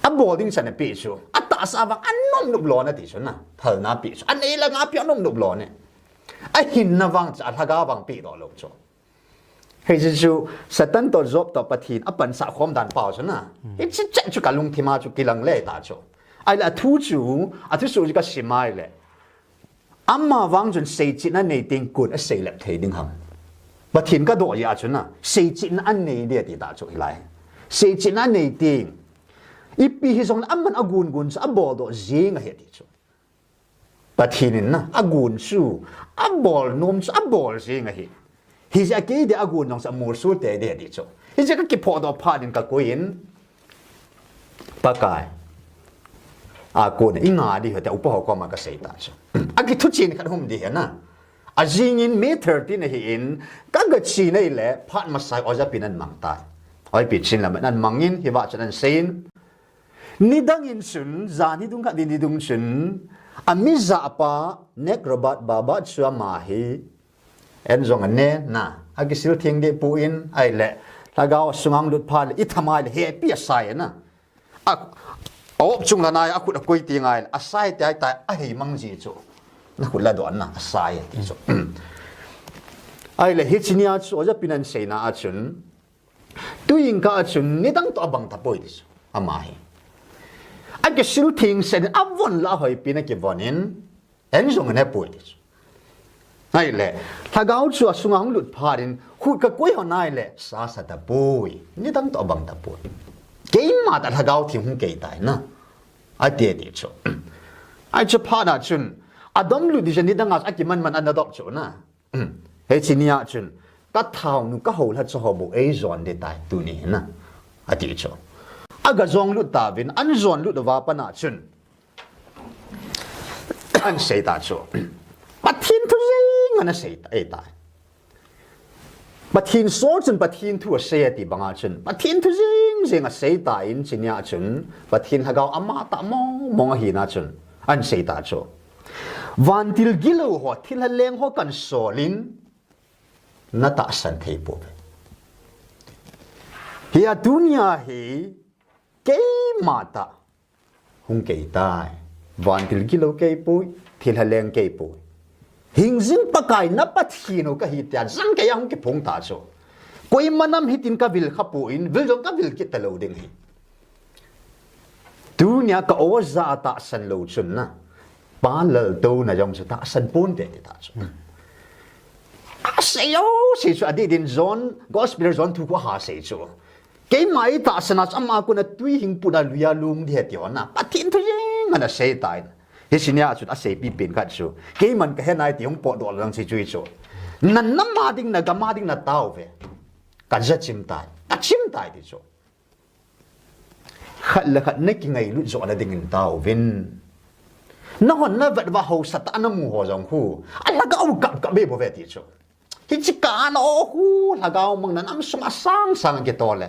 a boarding san pi chu a ta sa wa an nom nup lo na ti chu na phal na pi chu an ei la nga pi nom nup lo ne a hin na wang cha thaga wang pi do lo chu he chu satan to job to pathin a pan sa khom dan pao chu na he chi cha chu ka lung thima chu kilang le ta chu ai la thu chu a thu su ka simai le amma wang jun sei chin na nei ting kun a sei lep thei ding ham pathin ka do ya chu na sei chin an nei de ti ta chu hilai sei chin na nei ting ipi hi zong amman agun gun sa abol do zinga he ti chu pathinin na agun su abol nom su abol zinga hi ja ke de agun nong sa mur su te de ti chu hi ja ka ki pho do pha din ka koin pakai aku ni inga di hata upa ko ma ka sei ta chu aki thu chin khat hum di na a jingin me 30 na hi in ka ga chi nei le phat ma sai oja pinan mang ta oi pi chin la nan mangin hi wa chan sein ni dang in sun za ni dung ka din ni dung sun ami za pa nek robat baba chua ma hi en zong ne na aki sil thing de pu in ai le Lhagao sungang lut pha le i thamai le he pi sai na op chung la nai akut akoi ti ngai asai tai tai a hei mang ji chu na khut la don na asai ti chu ai le hichinia chu oja pinan sei na a chun tuing ka chun ni dang to bang ta poi ti chu ama hi a ke sil thing sen avon la hoi pina ke vonin en jong ne poi ti chu ai le Lhagao chu sungang lut pha din khut ka koi ho nai le sa sa ta poi ni dang to bang ta poi game ma ta Lhagao thing hung ke tai na a tie ti chu ai chu pha na chun adom lu di jani dang a ki man an adop chu na he chinia chun ka thau nu ka ho la chu ho bu e zon de tai tu ni na a ti chu aga zong lu ta vin an zon lu da wa pa na chun an sei ta chu pathin thu jing an sei ta e tai pathin so chun pathin thu a sei ti banga chun pathin thu jing a sei ta in chinia chun pathin Lhagao ama ta mong hi na chun an sei ta chu van til gilo ho thil leng ho kan solin na ta san thei po hi a dunia hi ke mata hung ke tai van til gilo ke pui thil leng ke pui hing jin pakai na pathino ka hi tian sang ke yang ke phung ta chu koi manam hitin ka vil khapu in vil jong ka vil ki talo ding hi dunia ka oza ta san lo chun na pa lal to na jong sa ta san pon te ta chu a seyo se chu adi din zone gospel zone thu ko ha se chu ke mai ta san as ama ko na tui hing pu na luya lung de ti na pathin thu jing na se tai hi sinia chu a se pi pin khat chu ke man ka henai ti hong po do lang si chui chu nan na ma ding na ga ma ding na tau ve ka ja chim tai a chim tai ti chu khat la khat ne ki ngai lu zo na ding in tau vin na hon na vat wa ho sat ana mu ho jong khu a Lhagao kap be bo ve ti chu hi chi ka no hu Lhagao mang na nam sung asang sang ke to le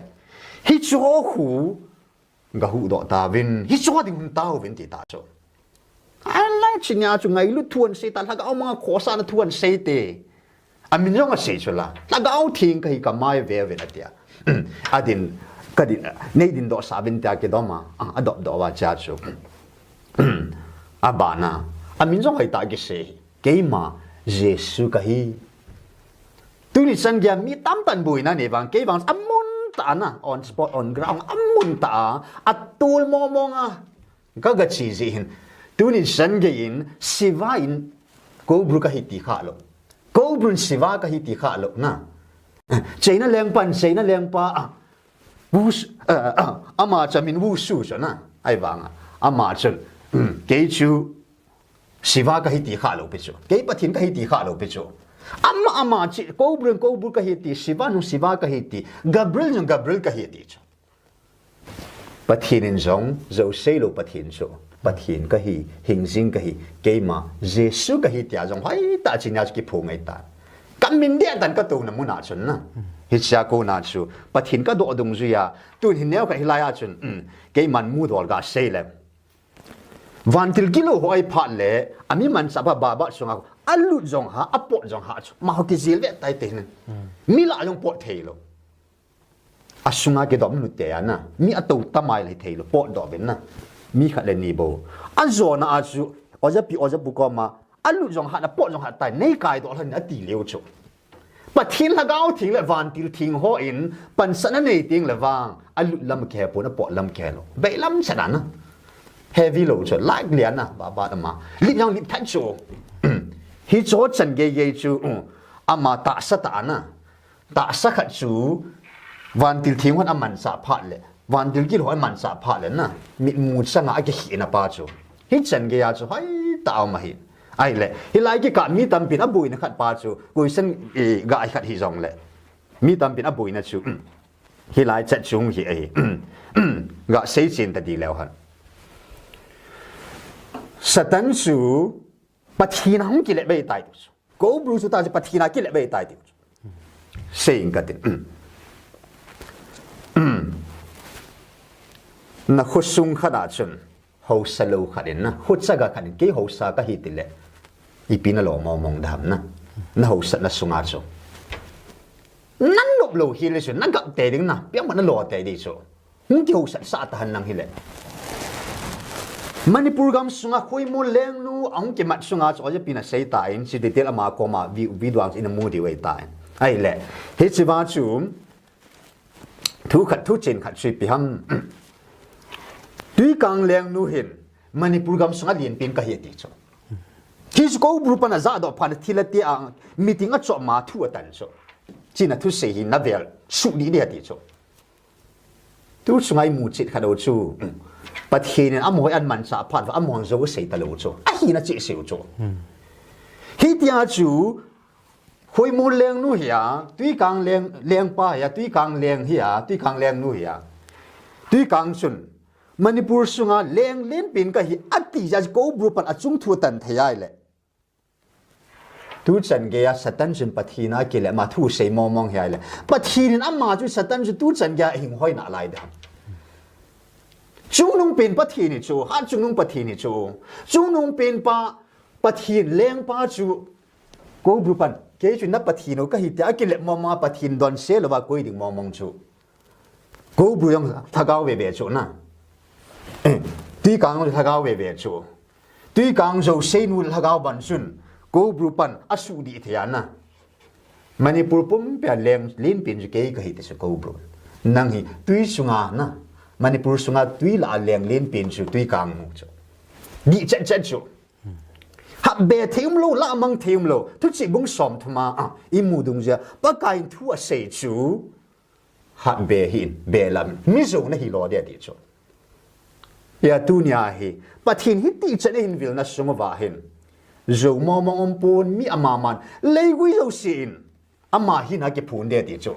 hi chu hu ga hu do ta vin hi chu ding hun tau vin ti ta chu alai chinya chu ngai lu thuan se ta Lhagao mga khosa na thuan se te amin jong a se chu la Lhagao thing ka hi ka mai ve ve na tia adin kadin nei din do sabin ta ke do ma adop do wa cha chu abana amin jong hai ta ke se ke ma jesu ka hi tu ni san gya mi tam tan bui na ne bang ke bang amun ta na on spot on ground amun ta atul mo mo nga ka ga chi ji hin tu ni san ge in siva in ko bru ka hi ti kha lo ko brun siva ka hi ti kha lo na cheina leng pa wu ama chamin wu su so na ai wang ama chen ke chu siva ka hi ti kha lo pe chu ke pathin ka hi ti kha lo pe chu ama chi ko bru ka hi ti siva ka hi ti gabriel ka hi ti chu pathin in jong zo sei lo pathin chu pathin ka hi hing jing ka hi ke ma jesu ka hi tia jong hai ta chinya ki phu ngai ta kamin dia dan ka tu na mu na chun na hi cha ko na chu pathin ka do dung zu ya tu hin neo ka hilaya chun ke man mu dol ga sei le van til kilo hoi phat le ami man sa ba sunga alu jong ha apo jong ha chu ma ho ki zil ve tai te ne mi la jong pot thei lo asunga ke dom nu te ana mi ato tamai le thei lo pot do ben na mi khat le ni bo azona a chu oja pu ko ma alu jong ha na pot jong ha tai nei kai do hlan ati leu chu pathin Lhagao thing le van til thing ho in pan san nei ting le wang alu lam ke po na pot lam ke lo be lam chana na heavy lo chu like lian na ba ma li yang li than chu hi cho chan ge ye chu ama ta sa ta na ta sa khat chu van til thing hon aman sa phat le van dil gil hoi man sa pha len na mi mu sanga ake hi na pa chu hi chen ge ya chu hai ta ma hi ai le hi lai ki ka mi tam pin abui na khat pa chu koi san ga ai khat hi jong le mi tam pin abui na chu hi lai chat chung hi ai ga sei chin ta di leo han satan su pathina hung ki le be tai chu ko bru su ta ji pathina ki le be tai chu sei ka tin na khusung khada chun ho salo khadin na hutsaga khadin ke ho sa ka hitile ipina lo mong dham na ho sat na sunga chu nan lop lo hi le chu na gap te ding na piang man lo te di chu hung ki ho sat sa ta han nang hi le Manipur gam sunga khoi mo leng nu ang ki mat sunga chu je pina sei ta in si detail ama ko ma vi duang in a moody way ta ai le he chi ba chu thu khat thu chen khat sui pi ham tuy kang leng nu hin Manipur gam sunga lien pin ka hi ti chu ki ko bru pa na za do phan thilati ang meeting a cho ma thu atan chu china thu sei hi na vel su ni dia ti chu tu sungai mu chit khado chu pathin an amoi an man sa phan among zo sei ta lo chu a hi na chi seu chu hi tia chu hoi mu leng nu hia tuy kang leng pa ya tuy kang leng hia tuy kang leng nu hia tuy kang chun Manipur sunga leng len pin ka hi ati ja ko bru pan achung thu tan thayai le tu chan ge ya satan jin pathina ke le ma thu sei mong hiai le pathin amma chu satan chu tu chan ga hing hoi na lai da chung nung pin pathin ni chu ha chung nung pathin ni chu chung nung pin pa pathin leng pa chu ko bru pan ke chu na pathino ka hi ta ke le ma pathin don se lo ba koi ding mong chu ko bru yang thagaw be be chu na tuy kang Lhagao về chỗ tuy kang dầu xây nu Lhagao bản xuân cố bru pan asu di thiana Manipur pum pe lem lin pin ke ka hi te ko bru nang hi tuy sunga na Manipur sunga tuy la leng lin pin chu tuy kang mu chu di chen chen chu ha be theum lo la mang theum lo tu chi bung som thuma I mu dung ja pa kai thu a sei chu ha be hin be lam mi zo na hi lo de di chu ya dunia hi pathin hi ti chen hin vilna sunga wa hin zo mo om pun mi ama man leigui zo sin ama hi na ke phun de ti chu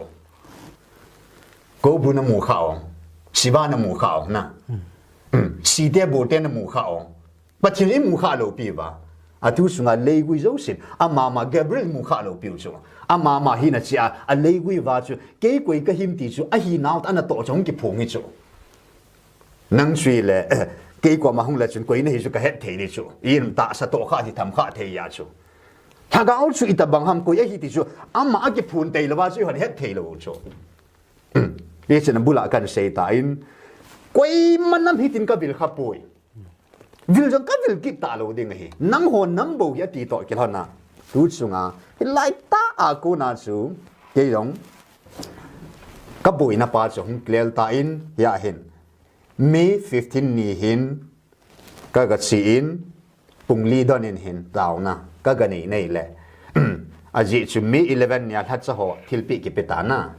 go bu na mu khao si ba na mu khao na si de bo de na mu khao pathin hi mu kha lo pi ba atu sunga leigui zo sin ama ma Gabriel mu kha lo pi chu ama ma hi na chi a leigui wa chu ke koi ka him ti chu a hi naut ana to chong ki phung hi chu nang suy le cái quả mà không là chuyện quấy này chứ cái hết thế đi chú yên ta sa tổ khá thì thầm khá thế ya chú thằng gáo chú ít bằng ham quấy ấy thì chú amma cái phun tây là bao nhiêu hết thế là chú bây giờ nó bula cần xây tại quấy mà năm hít tin cái việc khắp bụi việc trong cái việc kít ta lâu đi ngay nắng hồn nắng bầu ya tí tội cái thằng nào chú chú ngà lại ta cô na chú cái giống cái bụi na pa chú clear tại ya hin May 15 ni hin kaga siin pungli don in hin tao na kaga nei le aji chu May 11 nya that cha ho thilpi ki petana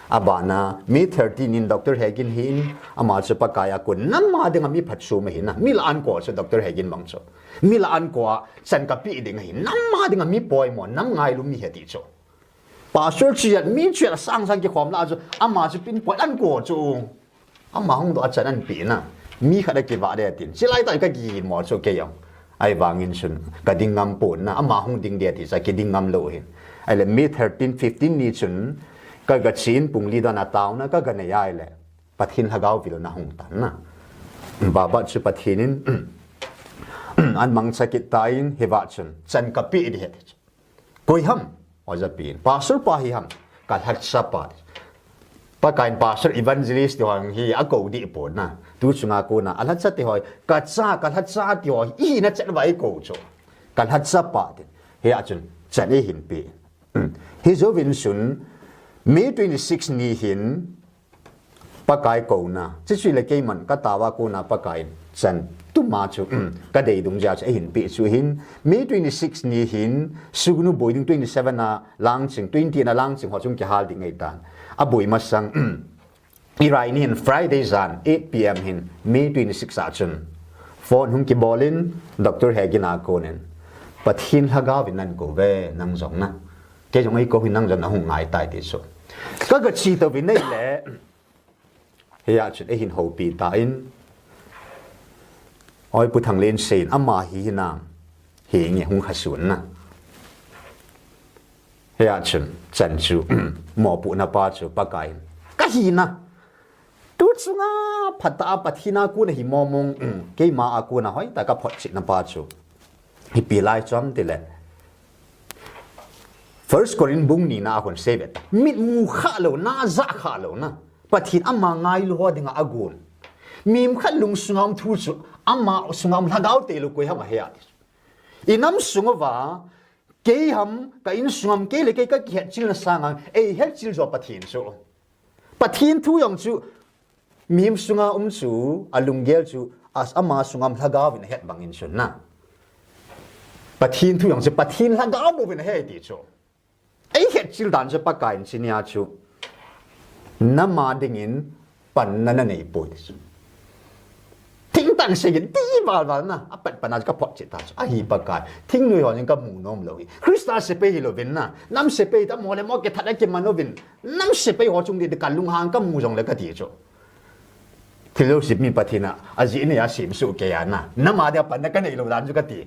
abana May 13 in Dr. Hagin hin ama chu pakaya kun namma de ngami phatsu ma hin na milan ko chu Dr. Hagin mang chu milan ko san ka pi ding hin namma de ngami poi mo nam ngai lu mi heti chu pastor chi mi chu sang ki khom la chu ama chu pin poi an ko chu amma hong do achan an pi na mi khada ki wa de tin silai ta ka gi mo cho ke yong ai wangin sun ka dingam pon na amma hong ding de ti sa ki dingam lo hin ai le May 13 15 ni chun ka ga chin pungli da na taw na ka ga ne yai le Pathen Lhagao vil na hong tan na ba chu pathinin an mang sakit tain hewa chun chan ka pi di het koi ham oja pin pastor pa hi ham ka hat sa pa kain pastor evangelist yang hi ako di po na tu sunga ko na alat sa ti hoy katsa ti hoy I na chat vai ko cho kalat sa pa tin he achun chat e hin pi he zo vin sun May 26 ni hin pakai ko na chi chi le ke man ka tawa ko na pakai chan tu ma chu ka dei dung ja e hin pi chu hin May 26 ni hin sugnu boiding 27 na lang ching 20 na lang ching ho chung ki hal ding ei tan abui masang irai ni hin Friday zan 8 p.m. hin May 26 achun phone hung ki bolin Dr. Hegina konen Pathen Lhagao nan ko ve nang jong na ke jong ai ko hin nang jong na hung ngai tai ti so ka ga chi to vin nei le ya chut e hin ho pi ta in oi pu thang len sein ama hi hinam hi nge hung khasun na ya chun chan chu mo pu na pa chu pa kai ka hi na tu chunga phata pathina ku na hi momong ke ma aku na hoi ta ka phot chi na pa chu hi pi lai chom ti le First Korin bung ni na akon sebet mit mu kha lo na za kha lo na pathin amma ngai lu ho dinga agun mim khat lung sungam thu chu amma sungam Lhagao te lu koi ha ma he inam sungawa ke ham ka in sungam ke le ke ka ki chil na sanga e he chil zo pathin chu pathin thu yong chu mim sunga chu alunggel chu as ama sungam Lhagao bin het bangin chun na pathin thu yong chu Pathen Lhagao bo bin he ti chu ai het chil dan chu pa kain chinia chu nama dingin pan na nei poi chu thing tan se yin ti ba na apat pan ka pot chi ta chu a hi pa kai thing noi hon ka mu nom lo Krista se pe hi lo vin na nam se pe ta mo le mo ke that ke manovin nam se pe ho chung di ka lung hang ka mu jong le ka ti chu thilo sip mi pathina aji ne ya sim su ke ya na nama dia pan na ka nei lo dan chu ka ti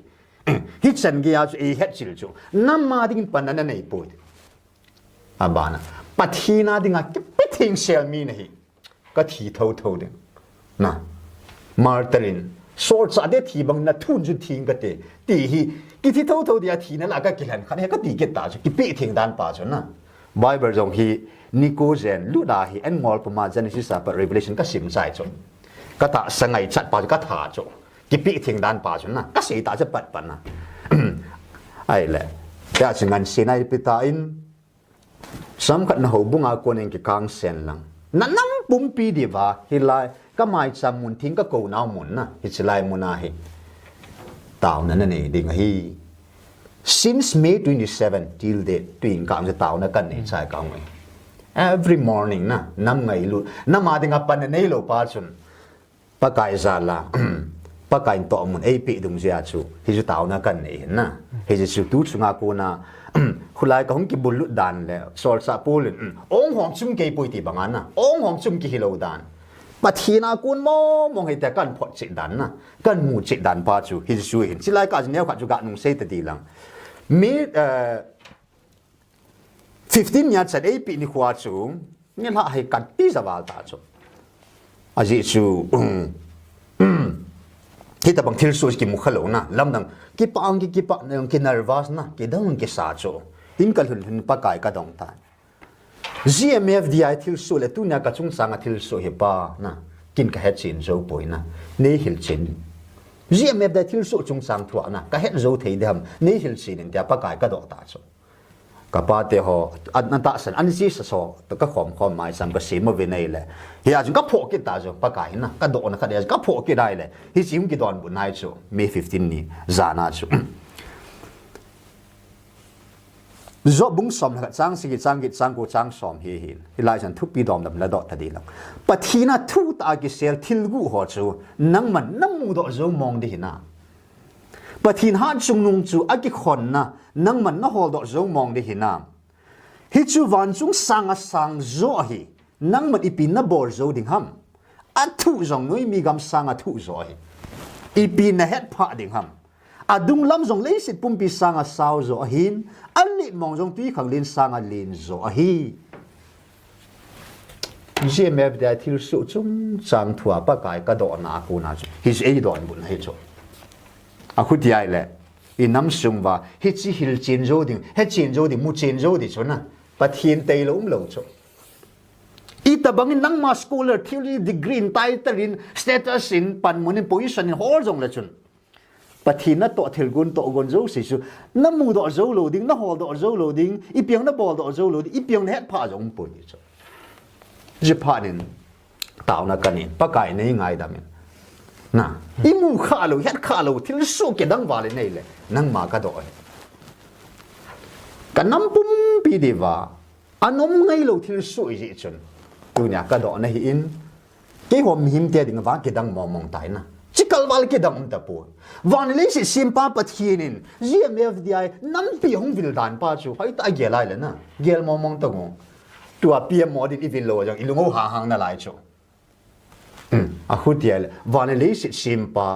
hi chen ge ya chu e het chil chu nama ding pan na nei poi abana Pathina dinga ke pething sel mi nahi ka thi tho tho de na martelin sorts ade thi bang na thun ju thing ka te ti hi ki thi tho tho dia thi na la ka kilan khan ka ti ke ta chu ki pe thing dan pa chu na bible jong hi nicozen lu da hi en ngol pa ma Genesis pa Revelation ka sim sai chu ka ta sangai chat pa ka tha chu ki pe thing dan pa chu na ka sei ta cha pat pan na ai le ya chingan sinai pita in Sam khat na ho bunga konen ki kang sen lang nanam pumpi diwa hilai ka mai chamun thing ka ko naw mun na hichilai muna hi taw na nei ding hi since May 27 till date twin kang ja taw na kan nei chai kang mai every morning na nam ngai lu nama dinga pan nei lo pa chun pa kai za la pa kai to mun ap dung ja chu hi ju taw na kan nei na hi ju tu chunga ko na khulai ka hong ki bulu dan le sol sa pulin ong hong chum ke pui ti bangan na ong hong chum ki hilo dan pathina kun mo mong he ta kan phot chi dan na kan mu chi dan pa chu hi su hin chi lai ka jne kha chu ga nung se ta di lang mi 15 ya chat ap ni khwa chu nge la hai kan pi za wal ta chu aji chu hi ta bang thil su ki mu khalo na lam dang ki pa nang ki nervous na ki dang ki sa cho in kal hun pa kai ka dong ta GMFDI thil su le tu na ka chung sang a thil su hi pa na kin ka het chin zo poi na ne hil chin GMFDI thil su chung sang thua na ka het zo thei dam ne hil chin in ta pa kai ka do ta cho ka pa te ho an ta san an si sa so to ka khom mai sam ka sim ve nei le hi a chung ka pho ki ta zo pa kai na ka do na ka de ka pho ki dai le hi sim ki don bu nai cho May 15 ni za na cho zo bung som la chang si ki chang ko chang som hi lai chan thu pi dom dam la do ta di la pathina thu ta ki sel thil gu ho chu nang man nam mu do zo mong di na Pathen han chung nung chu aki khon na nang man na hol do zo mong de hinam hi chu van chung sang a sang zo hi nang man ipin na bor zo ding ham a thu zong noi mi gam sang a thu zo hi ipin na het pha ding ham adung lam zong le sit pum pi sang a sao zo hin an li mong zong tui khang lin sang a lin zo hi GMFDI thil su chung chang thua pa kai ka do na ku na his a don bun he cho a khuti ai le inam sungwa hi chi hil chen zo ding he chen zo ding mu chen zo di chona Pathen te lo lo cho ita bangin nang ma scholar theory degree in title in status in pan mun in position in hol jong la chun Pathen na to thil gun to gon zo si su na mu do zo lo ding na hol do zo lo ding I piang na bol do zo lo ding I piang na het pha jong pu ni cho je pha nin taw na kanin pa kai nei ngai da min na imu kha lo het kha lo thil su ke dang wa le nei le nang ma ka do kanam pum pi diwa anom ngai lo thil su ji chun tu nya ka do na hi in ke hom him te ding wa ke dang mong tai na chikal wal ke dang ta pu van le si simpa pathin in GMFDI nam pi hong vil dan pa chu hai ta ge lai le na gel mong ta ngo tua PM modin ivin lo jang ilungo ha hang na lai chu a khutiel van le si simpa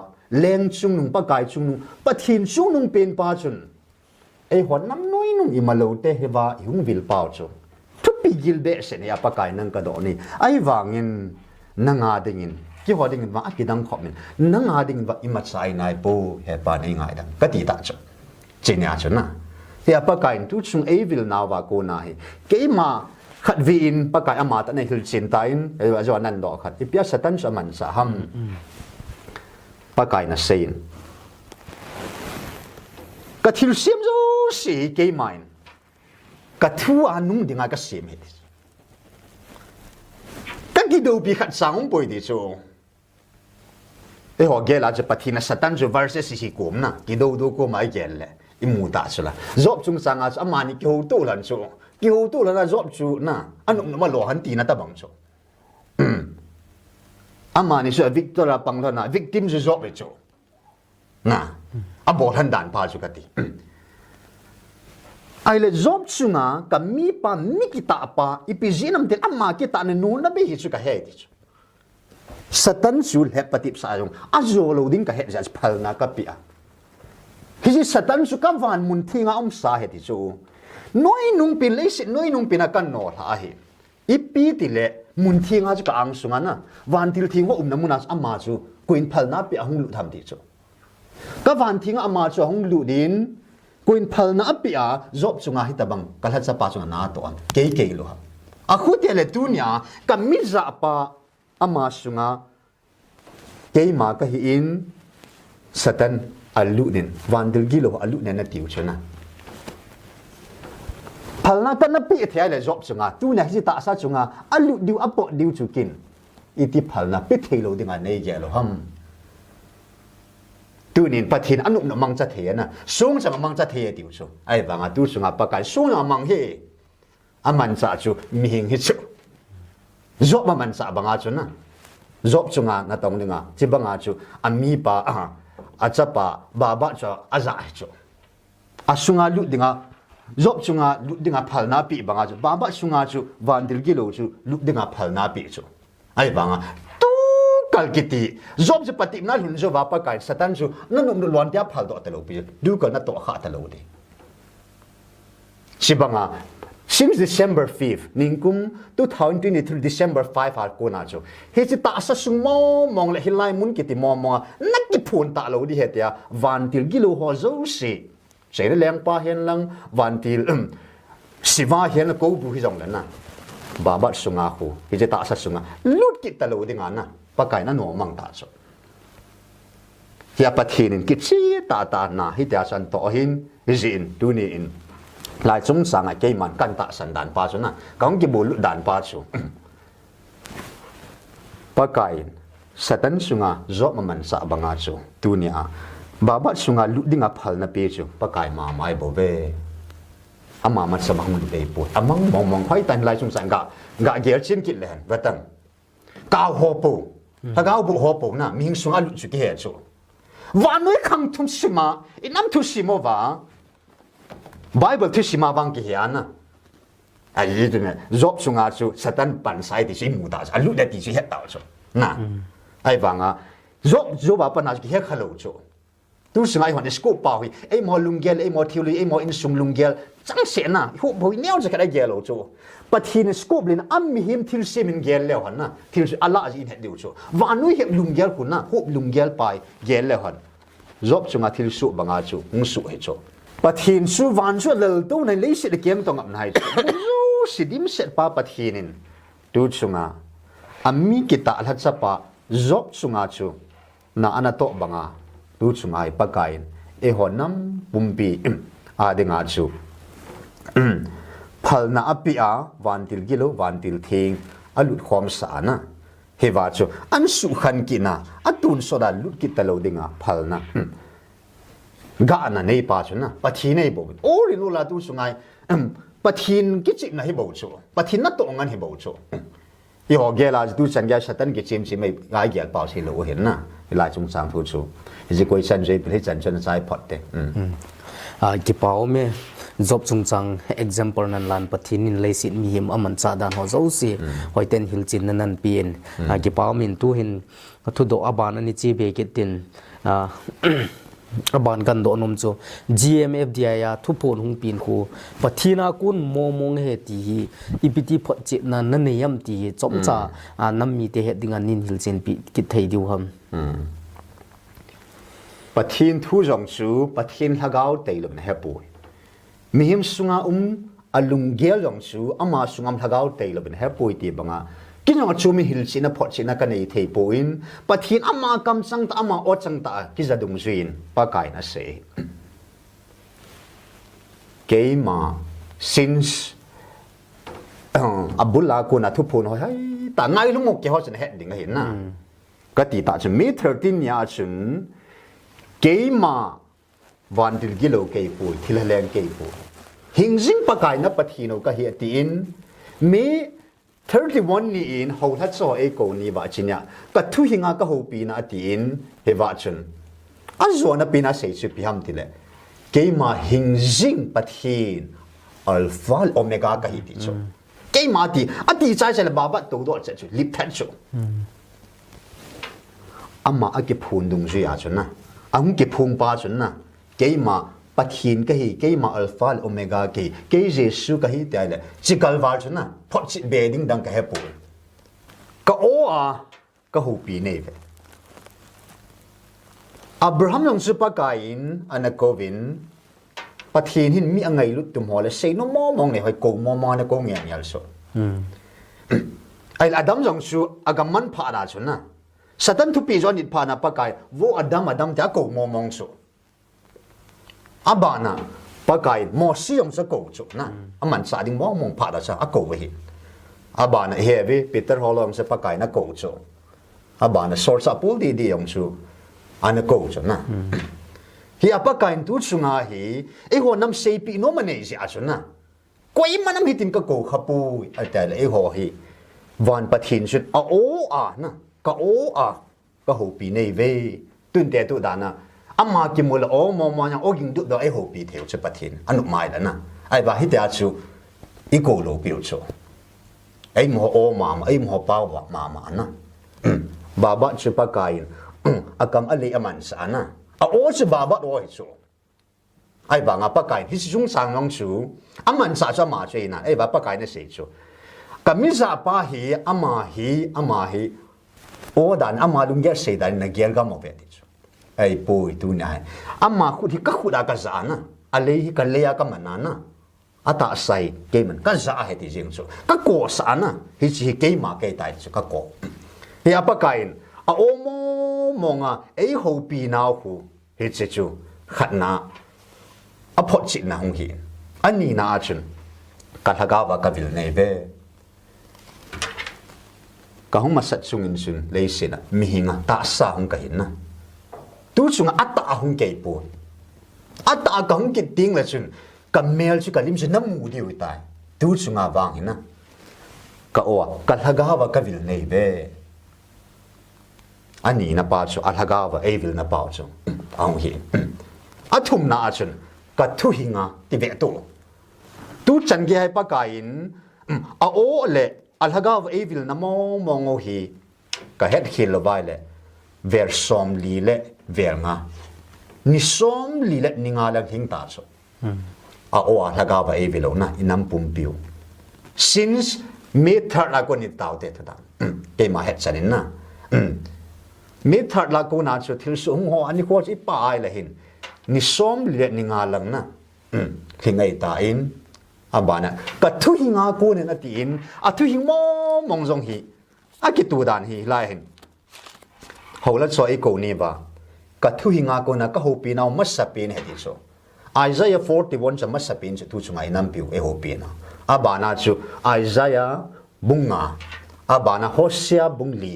leng chung nung pa kai chung nung pathin chung nung pen pa chun ei hon nam noi nung imalo te hewa hung vil pau chu thu pi gil be se ne apa kai nang ka do ni ai wangin nanga dingin ki ho dingin wa akidang khop min nanga ding wa ima chai nai po he pa nei ngai dang ka ti ta chu chinya chu na he apa kai tu chung ei vil na wa ko na hi ke ma khat vi in pa kai ama ta nei hil chin ta in e wa jo nan do khat i pia satan sa man sa ham pa kai na sein ka thil sim zo si ke main ka thu anung dinga ka sim he ka gi do bi khat sang poi di chu e ho gela je pathina satan jo verses si kom na gi do ko mai gel le i mu ta chu la job chung sanga amani ki ho to lan chu ki ho to lan job chu na anu ma lo han ti na ta bang chu amani so victoria panglona victim jo job chu na abol han dan pa chu ka ti ai le job chunga ka mi pa mi kita pa ipijinam te amma kita ne nu na be hi chu ka he ti chu satan chu le patip sa jong azolo ding ka he ja phal na ka pi a hi satan chu ka van mun thinga sa he ti chu noi nung pin le si noi nung pin kan no tha hi ipi ti le mun thinga chu ka ang sunga na van til thing wa na munas amma chu kuin phal na pi hung lu tham ti chu ka van thinga amma chu hung lu din kuin phal na pi a job chunga hi tabang kal ha cha pa chunga na to am ke lo ha a khu te le tu nya ka mi za pa ama sunga ke ma ka hi in satan alu din van dil gilo alu ne na tiu chuna phalna kan na pi the le job chunga tu nya hi ta sa chunga alu diu apo diu chukin iti phalna pi thelo dinga nei ge lo ham tu nin pathin anu na mang cha the na sung chang mang cha the tiu chu ai wanga tu sunga pa kai sung na mang he aman cha chu mi hing hi chu job ma man sa banga chu na job chunga na tong ninga chi banga chu ami pa a cha pa ba ba cha aza chu asunga lu dinga job chunga lu dinga phal na pi banga chu ba ba sunga chu vandil gilo chu lu dinga phal na pi chu ai banga tu kalkiti job je pati na lun jo va pa kai satan chu nanum nu lon tia phal do ta lo pi du ka na to kha ta lo de chi banga since December 5th, ningkum 2023 December 5 har ko na cho. He chi ta sa sung mo mong le hilai mun ki ti mo mo nak ki phun ta lo di hetia van til gilo ho zo si. Sei le leng pa hen lang van til siwa hen ko bu hi jong na. Ba ba sunga khu. He chi ta sa sunga lut ki ta lo di nga na. Pa kai na no mang ta cho. Hi apathin ki chi ta na hi ta san to hin zin tu ni in. Lai chung sang ai ke man kan ta san dan pa chu na kaung ki bul dan pa chu pa kai satan sunga zo ma man sa banga chu tu nia ba ba sunga lu dinga phal na pe chu pa kai ma mai bo ve ama ma sa bang be pu amang mong mong khoi tan lai chung sang ga ger chin kit len va tang ka ho pu ta ga bu ho pu na ming sunga lu chu ke he chu wa noi khang thum sima inam thu simo wa Bible thi sima bang ki hiana ai tu ne job sunga chu satan pan sai ti sim muta alu da ti chi het ta chu na ai wanga job ba pan ki he khalo chu tu singai hon scope pa hui ai mo lunggel ai mo thiuli ai mo in sung lunggel chang se na hu boi neo ja ka gelo chu pathin scope lin am mi him thil semin gel le hon na thil ala ji in het diu chu wa nu he lunggel ku na hu lunggel pai gel le hon job chunga thil su banga chu ng su he chu pathin su van su lel tu nei le se de kem tong am nai chu sidim set pa pathinin tu chunga ammi kita alhat sa pa job chunga chu na anato banga tu chunga ai pakain e honam pumpi a dinga chu phal na apia vantil gilo vantil thing alut khom sa na hewa chu an su khan kina atun soda lut kitalo dinga phal na ga na nei pa chu na pathi nei bo o ri lu la tu sungai pathin ki chi na hi bo chu pathin na to ngan hi bo chu i ho ge la tu chan ge satan ge chim chim mai ga ge pao si lo hin na la chung sang thu chu ji koi chan je pe chan chan chai phot te ki pao me job chung chang example nan lan pathin in lei sit mi him aman cha dan ho zo si hoi ten hil chin nan pin ki pao min tu hin thu do aban ani chi be ke tin aban kan do nom chu GMFDI ya thu pon hung pin khu pathina kun momong he ti hi ipiti phot chi na nan yam ti chom cha nam mi te he dinga nin hil chen pi ki thei diu ham Pathen thu jong chu Pathen Lhagao te lum he pu mi him sunga alung gel jong chu ama sungam Lhagao te lum he pu ti banga kinong chu mi hil china phot china ka nei thei poin Pathen ama kam sang ta ama o chang ta ki zadung zuin pa kai na se keima since abula ko na thu phun hoi ta ngai lung ke ho chen he ding hin na ka ti ta chu mi 13 ya chun keima van til gilo ke pu thilhaleng ke pu hingjing pakai na pathino ka hi tin me 31 ni in ho that so e ko ni ba chinya ka thu hinga ka ho pi na tin he wa chun azo na pina sei chu pi ham tile keima hingjing pathin alpha omega ka hi ti chu keima ti ati chai chai ba ba to do cha chu lip that chu amma ake phun dung ju ya chun na ang ke phung pa chun na keima pathin ka hi keima alpha omega ke jesu ka hi ta le chikal war chun na phot chi bedding dang ka he pu ka o a ka hu pi nei ve Abraham long su pa kain anakovin pathin hin mi angai lut tum hole sei no mo mong ne hoi ko mo na ko nge nyal so ai adam jong su agaman pha da chun na Satan thu pi zon it pha na pakai wo adam ta ko mo mong so abana pakai mo si yong sa ko chu na aman sa ding mo mong pha da sa a ko we hi abana heavy Peter holong sa pakai na ko chu abana source apul di yong chu ana ko chu na hi apakai tu chunga hi e ho nam sei pi no mane si a chu na koi manam hitin ka ko khapu atal e ho hi van pathin chut a o a na ka o a ka ho pi nei ve tun te tu da na amma ki mul o mo mo yang o ging du do ai ho pi theu che pathin anu mai da na ai ba hi ta chu i ko lo pi chu ai mo o ma ai mo pa wa ma na ba ba chu pa kai akam ali aman sa na a o chu ba ba do hi chu ai ba nga pa kai hi chung sang long chu aman sa cha ma che na ai ba pa kai na se chu kamisa pa hi ama hi o dan ama lung ger sei dan na ger ga mo pe ti chu ai poi tu na ama khu thi ka khu da ka za na ale hi ka le ya ka manana ata sai ke man ka za he ti jing chu ka ko sa na hi chi ke ma ke tai chu ka ko hi apa kain a o mo nga ei ho pi na hu hi che chu khat na a phot chi na hung hi ani na chun ka thaga wa ka vil nei ve ka hong masat sungin sun leisina mihinga ta sa hong ka hin na tu chunga ata hong ke pu ata ka hong ki ting la chun ka mel chu ka lim chu nam mu di wi tai tu chunga wang hin na ka o ka thaga wa ka vil nei ve ani na pa chu alhaga wa e vil na pa chu ang hi athum na chun ka thu hinga ti ve to tu chan ge hai pa ka in a o le alhaga wa e vil na mo ngo hi ka het khil lo bai le ver som li le ver nga ni som li le ni nga la thing ta chu a o alhaga wa e vil na inam pum piu since me thar la ko ni tau te tha ke ma het chanin na me thar la ko na chu thil su ho ani ko chi pa ai la hin ni som li ni nga lang na khingai ta in abana ka thu hinga ko ne na tin a thu hing mo mong jong hi a ki tu dan hi lai hin hola so e ko ni ba ka thu hinga ko na ka ho pi na ma sa pi ne hi so Isaiah 41 cha ma sa pi chu tu chungai nam piu e ho pi na abana chu Isaiah bunga abana Hosea bungli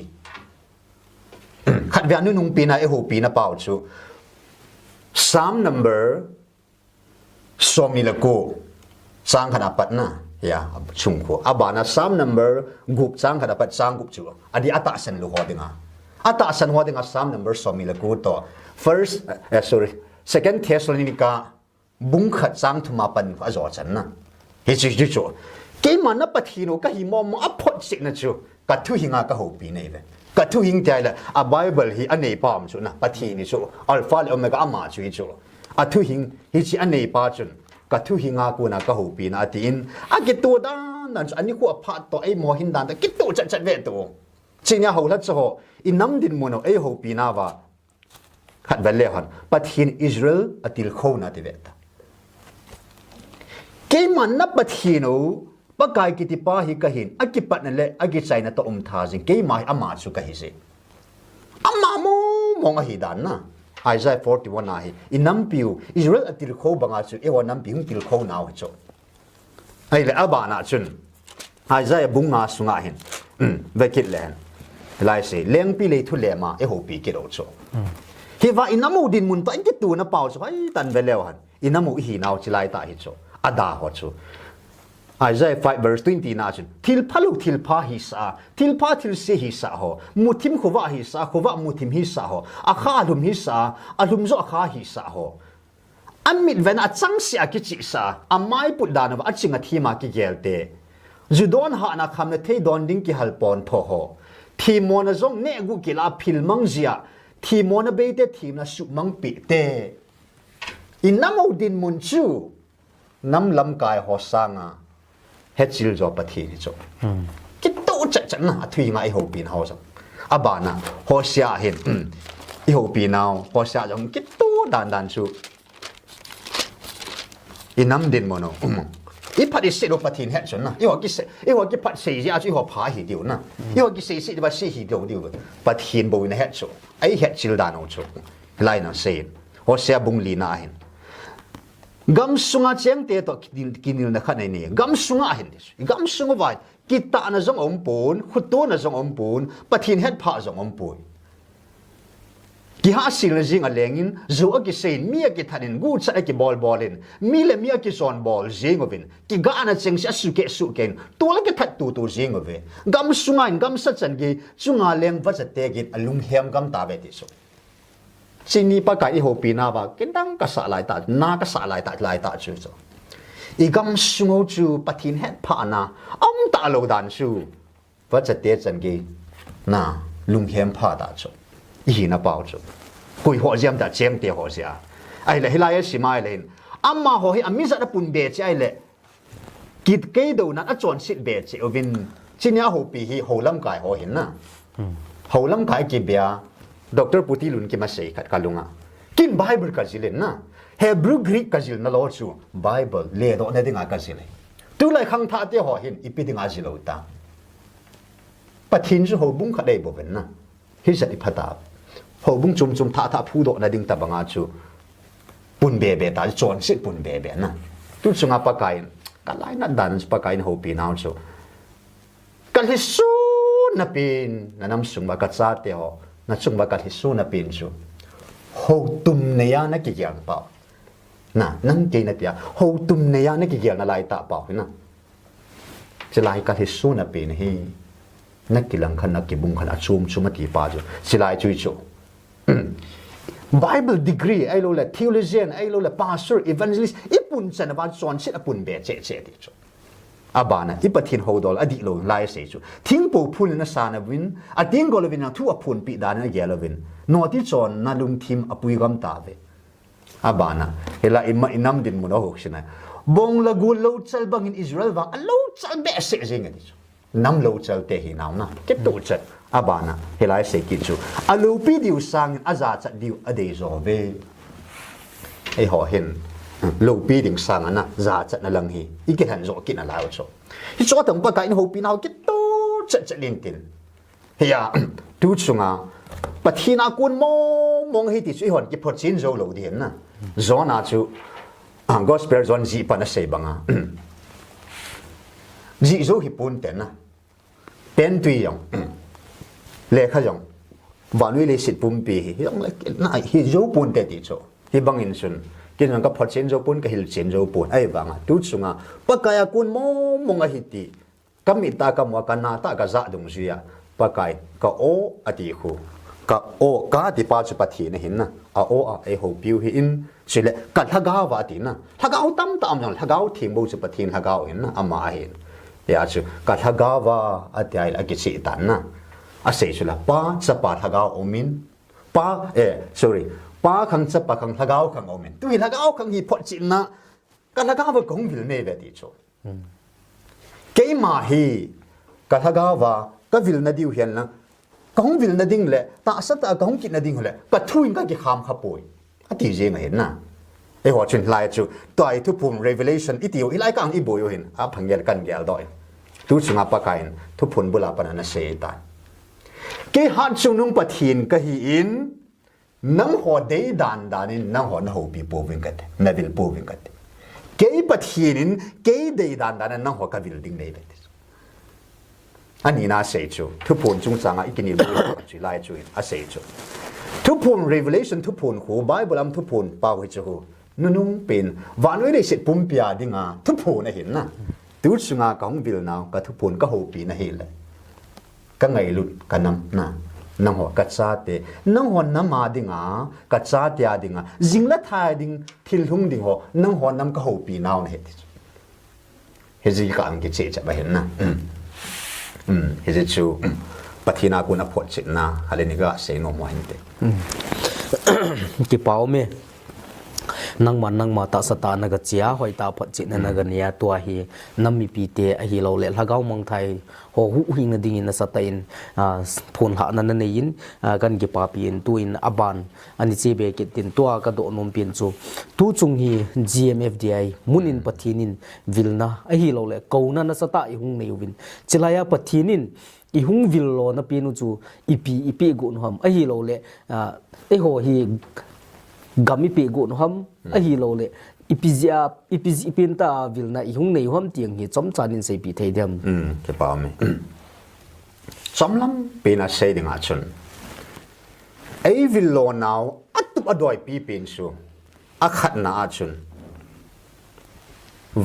khat ve anu nung pi na e ho pi na pau chu Psalm number somilako sang khana patna ya chungko abana Psalm number gup chang kada pat chang gup chu adi ata san lu hodinga ata san hodinga Psalm number somila ku to second Thessalonica bung khat chang thuma pan a zo chan na he chi chu ke man na pathino ka hi mom a phot sik na chu ka thu hinga ka ho pi nei ve ka thu hing tai la a Bible hi anei pam chu na pathi ni chu alpha omega ama chu chu a thu hing hi chi anei pa chun ka thu hinga ku na ka ho pi na tin a ki tu dan nan ani ku a phat to ai mo hin dan ta ki tu chat chat ve to chinya ho la cho inam din mo no ai ho pi na wa khat ve le han pathin Israel atil khona ti ve ta ke man na pathino pakai ki ti pa hi ka hin akipat na le agi chai na to tha jing ke mai ama chu ka hi se ama mo mong hi dan na Isaiah 41 na hi inam piu Israel atil kho banga chu e wa nam piu til kho na ho cho ai le aba na chun Isaiah bunga sunga hin ve kit len lai se leng pi le thu le ma e ho pi ki ro cho hi va inamu din mun pa in ki tu na pau chu ai tan ve lew han inamu hi naw chi lai ta hi cho ada ho chu Isaiah 5 verse 20 na chun thil phaluk thil pha hi sa thil pha thil se hi sa ho muthim khowa hi sa khowa muthim hi sa ho akha lum hi sa alum zo akha hi sa ho amit ven a chang sia ki chi sa amai put dan wa achinga thima ki gelte judon ha na kham na thei don ding ki halpon tho ho thimona zong ne gu ki la phil mang zia thimona be te thim na su mang pi te inamo din mun chu nam lam kai ho sanga hechil jo pathi ni cho ki to cha na thui nga I ho pin ho so abana ho sia hin I ho pi naw ho sia jong ki to dan chu inam din mono I phat se ro pathin het chon na I ho ki phat se ja chu ho pha hi diu na I ho ki se ba se hi diu pathin bo na het cho ai hechil dan o cho lai na se ho sia bung li na hin gam sunga cheng te to kinil na khanai ni gam sunga hin dis gam sunga vai kita na zong ompon khuto na zong ompon pathin het pha zong ompoi ki ha sil jing a lengin zo a ki sein mi a ki thanin gu cha ki ball in mi le mi a ki son ball jing ovin ki ga na cheng sia su ken to la ki that tu jing ove gam sunga in gam sa chan gi chunga leng va cha te gi alung hem gam ta be ti so Sini pakai ho pina ba kendang ka sa lai ta na ka sa lai ta chu so igam sungo chu pathin het pha na om ta lo dan chu va cha te chan gi na lung hem pha da chu I na pao chu hui ho jam da jem te ho sia ai le hilai si mai len amma ho hi ami za da pun be chi ai le kit ke do na a chon sit be chi ovin chinya ho pi hi ho lam kai ho hin na ho lam kai ki bia Dr. Puti lun ki masay kat kalunga kin Bible ka zilin na Hebrew Greek ka zil na lo chu Bible le do na dinga ka zilin tu lai khang tha te ho hin ipi dinga zilo ta pathin chu ho bung kha dei bo ben na hi sa I phata ho bung chum tha phu do na ding ta banga chu pun be be ta chon sit pun be be na tu chunga pa kai ka lai na dan pa kai ho pi naw chu kal hi su na pin na nam sung ba ka cha te ho na chung ba ka hisu na pin chu ho tum ne ya na ki gyang pa na nang ke na pia ho tum ne ya na ki gyang na lai ta pa na chilai ka hisu na pin hi na ki lang khan na ki bung khan achum chuma ti pa jo chilai chui chu Bible degree ai lo la theologian ai lo la pastor evangelist ipun chan ba chon sit apun be che ti chu abana ipathin hodol adi lo lai se chu thingpo phun na sana win ating golovin na thu aphun pi dan na gelovin no ti chon na lung thim apui gam ta ve abana hela imma inam din mu no hoksina bong la gul lo chal bang in Israel wa lo chal be se jing adi nam lo chal te hi naw na ke to chat abana hela se ki chu alu pi diu sang aza chat diu ade zo ve ai ho hin lo pi ding sang na za chat na lang hi ikit han zo kin ala cho hi cho tang pa kai ho pi naw ki to chat lin tin hiya tu chunga pathina kun mong hi ti chu hon ki phot chin zo lo di na zo na chu gospel zon ji pa na sei banga ji zo hi pun ten na ten tui yong le kha yong vanui le sit pum pi hi yong na hi zo pun te ti cho hi bangin sun cái nó có phát triển dấu bún cái hiểu triển dấu bún ai vàng à tu sung à bắt cái quân mô mong à hiti cái mi ta cái mua cái na ta cái giá đồng gì à bắt cái ô à đi khu cái ô cái đi ba chục bát thì này hình na ô à ai hậu biểu hình chỉ là cái Lhagao vậy thì na Lhagao tâm tâm rằng Lhagao thì bao chục bát thì Lhagao hình na ama hình ya chứ cái Lhagao và à thì ai là cái gì tan na à sẽ chứ là ba chục bát Lhagao omin ba sorry ba khang chập ba khang Lhagao khang omen tui Lhagao khang hi phot chin na ka Lhagao va kong vil ne ve ti cho ke ma hi ka Lhagao va ka vil na diu hian na kong vil na ding le ta sa ta kong kit na ding le ka thuin ka ki kham kha poi a ti je nga hen na e ho chen lai chu toi thu pum revelation i tiu i lai kang i boyo hin a phangel kan gel doi tu chunga pa kain thu phun bula pa na se ta ke hat chung nung pathin ka hi in nang ho dei dan in nang ho na ho pi po vin kat na vil po vin kat ke pathin in ke dei dan nang ho ka vil ding nei bet ani na sei chu thu phun chung changa ikini lo chu lai chu a sei chu thu phun revelation thu phun khu bible am thu phun pa wi chu nunung pen vanoi le set pum pia dinga thu phun na hin na tu chunga kong vil naw ka thu phun ka ho pi na hi le ka ngai lut ka nam na nang ho ka cha te nang ho nam ma dinga ka cha tia dinga jingla thai ding thil hung ding ho nang ho nam ka ho pi naw na he ji ka ang ki che cha ba hen na he ji chu pathina ku na phot chit na haleni ga se no mo hin te ki pau me nang ma ta sata na ga chia hoi ta phat chin na ga nia to hi nami pi te a hi lo le Lhagao mong thai ho hu hing na ding in sa ta in phun ha na nei in kan gi pa pi in tu in aban ani che be ki tin to ka do nom pin chu tu chung hi GMFDI munin pathinin vilna a hi lo le ko na sa ta i hung nei win chilaya pathinin i hung vil lo na pinu chu ipi gu no ham a hi lo le e ho hi gami pe gu no ham a hi lo le ipinta vilna i hung nei hom tiang hi chom chanin sei pi thei dem ke pa me chomlam pe na sei ding a chun ei vil lo naw atup adoi pi pin su a khat na a chun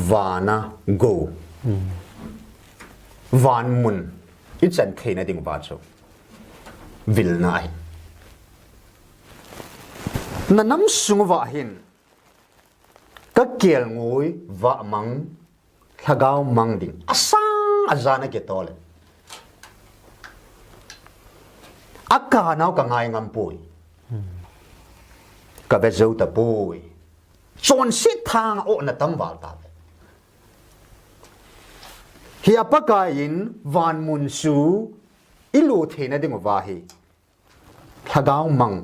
vana go van mun it's an khaina ding ba chu vil na ai na nam sung wa hin ka kel ngoi wa mang Lhagao mang ding asang azana ke tole akka naw ka ngai ngam pui ka ve zo ta pui chon sit thang o na tam wal ta hi apaka in van mun su ilu the na ding wa hi Lhagao mang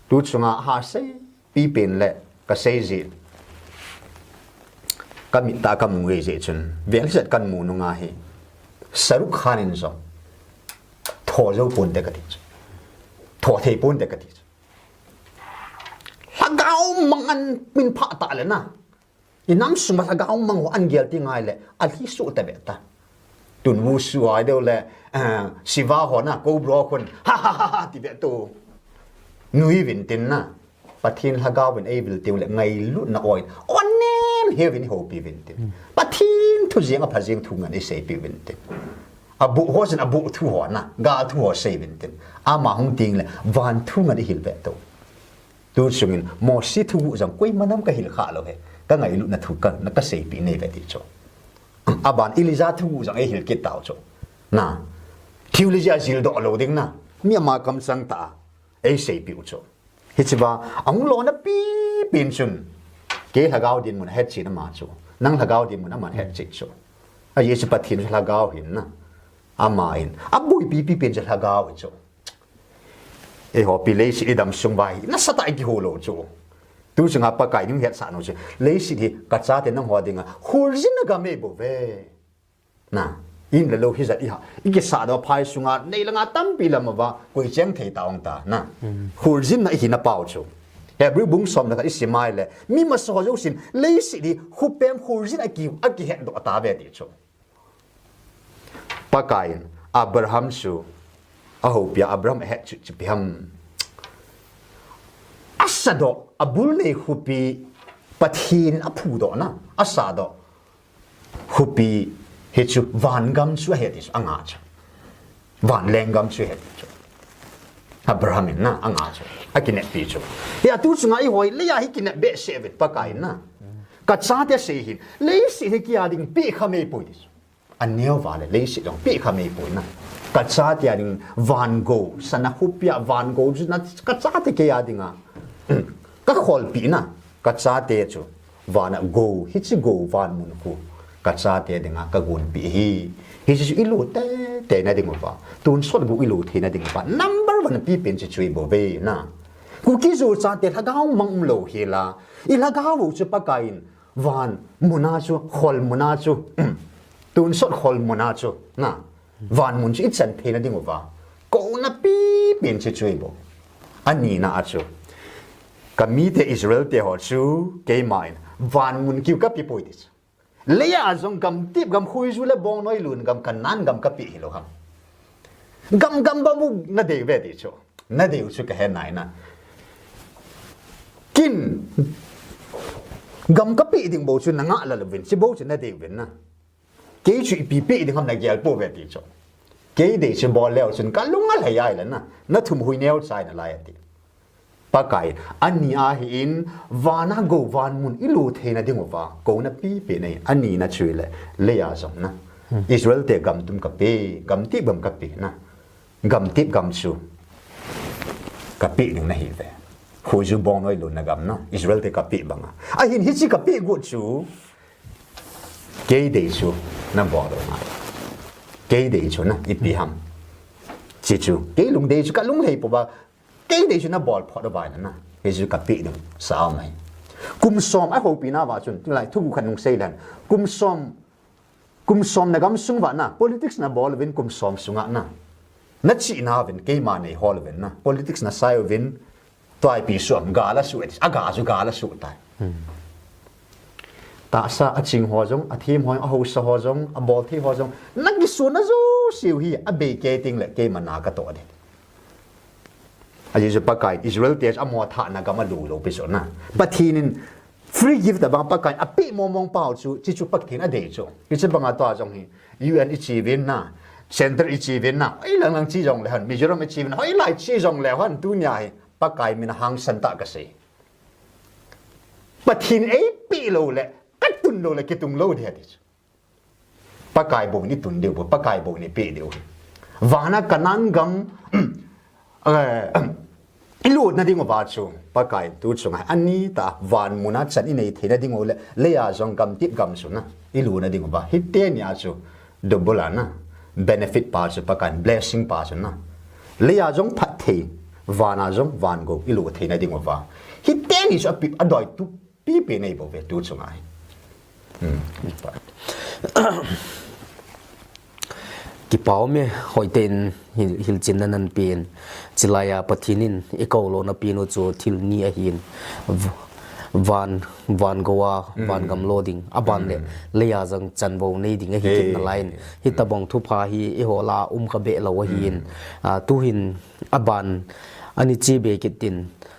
tu chunga ha se pi pen le ka se ji ka mi ta ka mu ge je chun vel set kan mu nu nga hi saruk khan in zo tho zo pun de ka ti tho the pun de ka ti Lhagao mang an min pha ta le na inam su ma Lhagao mang ho an gel ti ngai le al hi su ta be ta tun wu su ai do le siva ho na ko bro kon ha ti be tu nui vin tin na pathin Lhagao ben able tiu le ngai lu na oi on nem he vin ho pi vin tin pathin thu jeng a phajeng thu ngan e sei pi vin tin abu ho jan abu thu ho na ga thu ho sei vin tin ama hung ting le van thu ngan e hil be to tu sungin mo si thu jang koi manam ka hil kha lo he ka ngai lu na thu ka na ka sei pi nei ve ti cho aban iliza thu jang e hil ki taw cho na thiulija jil do lo ding na mi ma kam sang ta ai sei pi cho hichiba ang lo na pi pin chun ke Lhagao din mun het chi na ma cho nang Lhagao din mun man het chi cho a yesu pathin Lhagao hin na ama in abui pi pin ja Lhagao cho e ho pi le si idam sung bai na sata ki ho lo cho tu chunga pa kai ning het sa no che le si di ka cha te nang ho dinga hul jin na ga me bo ve na in le lo hi za i ha i ke sa do phai sunga nei langa tam pi lam wa koi cheng thei taong ta na hul jin na hi na pau chu hebrew bung som na ka isimai le mi ma so jo sin le si di hu pem hul jin a ki he do ta ve ti chu pa kai Abraham su a ho pia Abraham he chu pi ham asado abul nei hu pi Pathin apu do na asa do hupi hechu van gam chu he dis anga cha van leng gam chu he chu Abrahamin na anga chu akine pi chu ya tu chu ngai hoi le ya hi kine be sevet pakai na ka cha te se hin le si he ki ading pi khame poi dis aneo vale le si dong pi khame poi na ka cha te ading van go sana hupia van go chu na ka cha te ke adinga ka khol pi na ka cha te chu vana go hi chi go van mun ku ka cha te dinga ka gun pi hi chi ilu te na ding ba tun sot bu ilu the na ding ba number 1 pi pen chi chui bo ve na ku ki zo cha te thagao mang lo hi la I lagao chu pa kain van muna chu khol muna chu tun sot khol muna chu na van mun chi chan the na ding ba ko na pi pen chi chui bo ani na a chu kami te Israel te ho chu ke main van mun kiu ka pi poi dis leya zong gam tip gam khui zu le bong noi lun gam kanan gam ka pi lo ham gam ba mu na de ve di chu na de chu ka he nai na kin gam ka pi ding bo chu na nga la vin si bo chu na de vin na ke chu pi pi ding ham na gyal po ve di chu ke de chu bo leo chun ka lunga la yai la na thum hui neo chai na la ya ti pakai ani a hin vana go van mun ilu theina ding wa ko na pi pe nei ani na chuile le ya zong na Israel te gam tum ka pe gam ti bam ka pe na gam tip gam chu ka pe ding na hi ve hu ju bong noi lu na gam na Israel te ka pe banga a hin hi chi ka pe go chu ke de chu na bo do na ke de chu na I pi ham chi chu ke lung de chu ka lung lei po ba cái này chúng nó bỏ phật vào bài nữa, cái gì cặp bị được sao mày, cung som ai hậu bị na vào chuẩn lại thu khăn nông xây lên, cung som này gam sung vào na, politics na bỏ lên cung som sung á na, nó chỉ na bên cái mà này họ lên na, politics na sai lên, toai bị som gà là suy, gà là suy tai, ta sa chính họ giống, thêm họ hậu sa họ giống, bỏ thêm họ giống, nó cái số nó rất siêu hi, bị cái tiếng lại cái mà na cái tổ đấy. Aji je pakai Israel tes amo tha na gama lu lo piso na pathinin free gift da bang pakai api momong pau chu chi chu pathin a de chu ki che banga to jong hi UN ichivin na center ichivin na ai lang chi jong le han Mizoram ichivin ai lai chi jong le han tu nya hi pakai min hang santa ka se pathin ei pi lo le katun lo le kitung lo de ti pakai bo ni tun de bo pakai bo ni pe de vana kanan gam ilu na dingo ba chu pakai tu chu ngai ani ta van muna chan i nei thena dingo le leya jong gam tip gam su na ilu na dingo ba hitte nya chu double na benefit pa chu pakai blessing pa chu na leya jong phat the vana jong van go ilu thena dingo ba hitte ni chu pi adoi tu pi pe nei bo ve tu chu ngai ki pau me hoi ten hil chin nan pen chilaya pathinin ekolo na pino chu thil ni a hin van gowa van gam loading aban le leya jang chanbo nei ding a hi kin na line hi tabong thu pha hi e hola ka be lo hin tu hin aban ani chi be kitin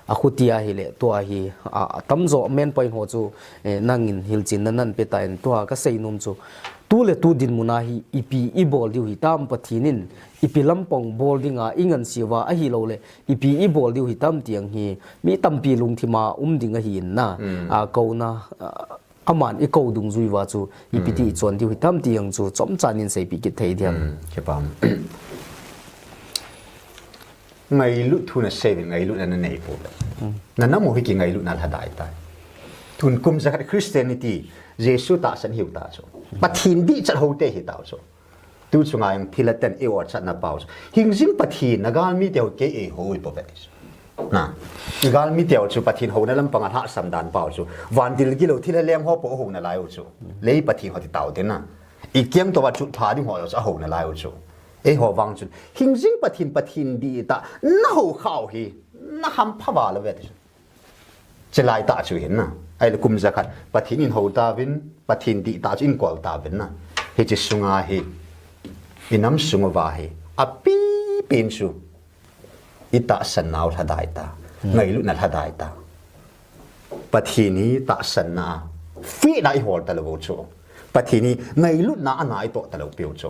akhutia hi le to hi tamzo main point ho chu nangin hil chin nan pe ta en to ka seinum chu tu le tu din muna hi ipi I bol diu hi tam pathinin ipi lampong bol dinga ingan siwa a hi lo le ipi I bol diu hi tam tiang hi mi tampi lung thima dinga hi na a ko na aman I ko dung zui wa chu ipi ti chon diu hi tam tiang chu chom chanin sei pi ki thei diam ke pam ngai lu thu na saving ngai lu na nei po na na mo hi ki ngai lu na hadai ta thun kum zakat Christianity Jesus ta san hiu ta cho pathin di chat ho te hi ta cho tu chunga yang thilaten e or chat na pau hing jing pathin nagal mi teo ke e ho po pe na nagal mi teo chu pathin ho na lam panga ha sam dan pau chu van dil gi lo thila lem ho po ho na lai chu lei pathin ho ti tau te na I kyang to wa chu tha ding ho cha ho na lai chu e ho wang chu hing jing pathin di ta na ho khao hi na ham pha wa la ve chelai ta chu hin na ai le kum zakat pathin in ho ta vin pathin di ta in kol ta vin na he chi sunga hi inam sunga wa hi api pin su ita san naw thadai ta ngai lu na thadai ta ปะทีนี้ตาสันนาฟีได้หัวตะลุโจปะทีนี้ไงลุนาอันไหนตัวตะลุเปียวโจ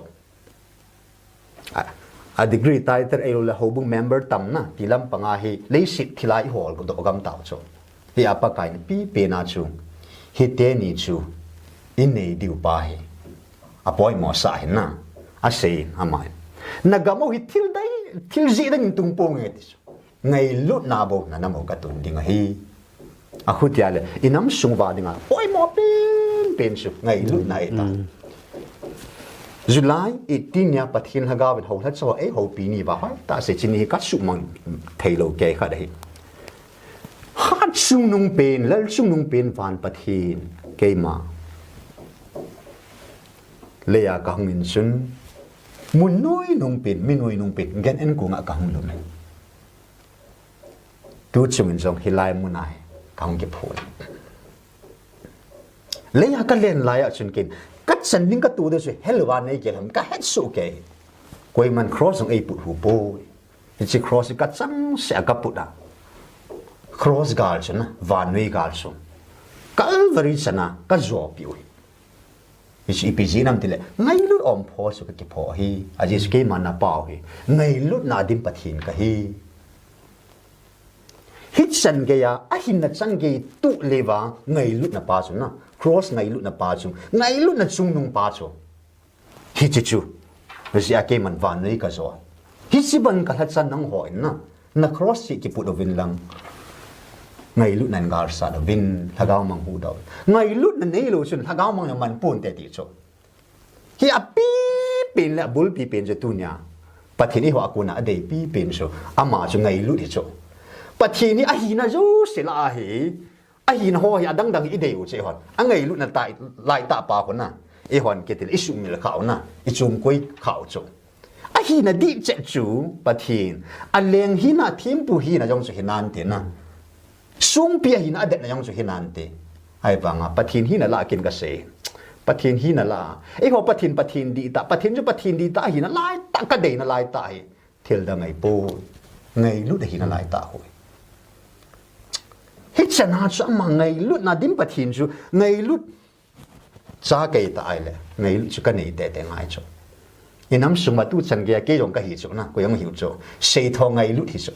a degree title ay lo hobung member tam na tilam pangahi leisit thilai hol ko do gam taw cho hi apa kain pi pe na chu hi te ni chu in nei diu pa hi apoi mo sa hin na a sei amai nagamo hi thil ji dang tung pong nge ti ngai lut na bo na namo ka tun ding hi a khu tia le inam sung wa ding a poi mo pen chu ngai lut na eta July 18 ya Pathen Lhagao ho la cho ai ho pi ni ba ha ta se chin hi ka su mang thei lo ke kha dai hat sung nung pen lal sung nung pen van Pathen ke ma le ya ka hung in sun mun noi nung pen mi noi nung pen gen en ko nga ka hung lo me tu chung in jong hilai mun ai ka hung ke phol le ya ka len la ya chun kin cắt sân những cái tụ đó rồi hello anh ấy kêu làm cái hết số kề quay mình cross ông ấy bụt hụp bôi chỉ cross cái trắng sẽ gặp bụt à cross gal chứ na van nuôi gal chứ cái veri chứ na cái gió biểu chỉ ipg nam tile ngay lúc om phô số cái phô hi à chỉ cái mà na bao hi ngay lúc na dim Pathen cái hi hít sân cái ya à hin na trắng cái tụ leva ngay lúc na bao chứ na cross ngay lúc na pa chung ngay lúc na chung nung pa chung hi chi chu vì ake man van nei ka zo hi chi ban ka hat san nang hoi na cross chi ki pu do vin lang ngay lúc nan gar sa do vin Lhagao mang hu do ngay lúc na nei lo chun Lhagao mang man pun te ti chu hi a pi pin la bul pi pen je tu nya Pathen hi ho akuna dei pi pen so ama chu ngay lúc hi chu Pathen ni a hi na zo se la hi a hin ho ya dang dang i deu che hon a ngai lu na tai lai ta pa ko na e hon ke til isu mil khao na i chung koi khao chu a hi na di che chu Pathen a leng hi na thim pu hi na jong chu hinan te na sung pia hi na de na jong chu hinan te ai banga Pathen hi na la kin ka se Pathen hi na la e ho Pathen di ta Pathen chu Pathen di ta hi na lai ta ka de na lai ta hi thil da ngai po ngai lu de hi na lai ta ho hết chân hạt sao mà ngày lúc na dim Pathen chu ngày lúc cha cái ta ai lệ ngày lúc chu cái này để ngay cho in nắm sung mà tu chân cái giống cái hiểu chỗ na cái giống hiểu chỗ xây thọ ngày lúc thì chỗ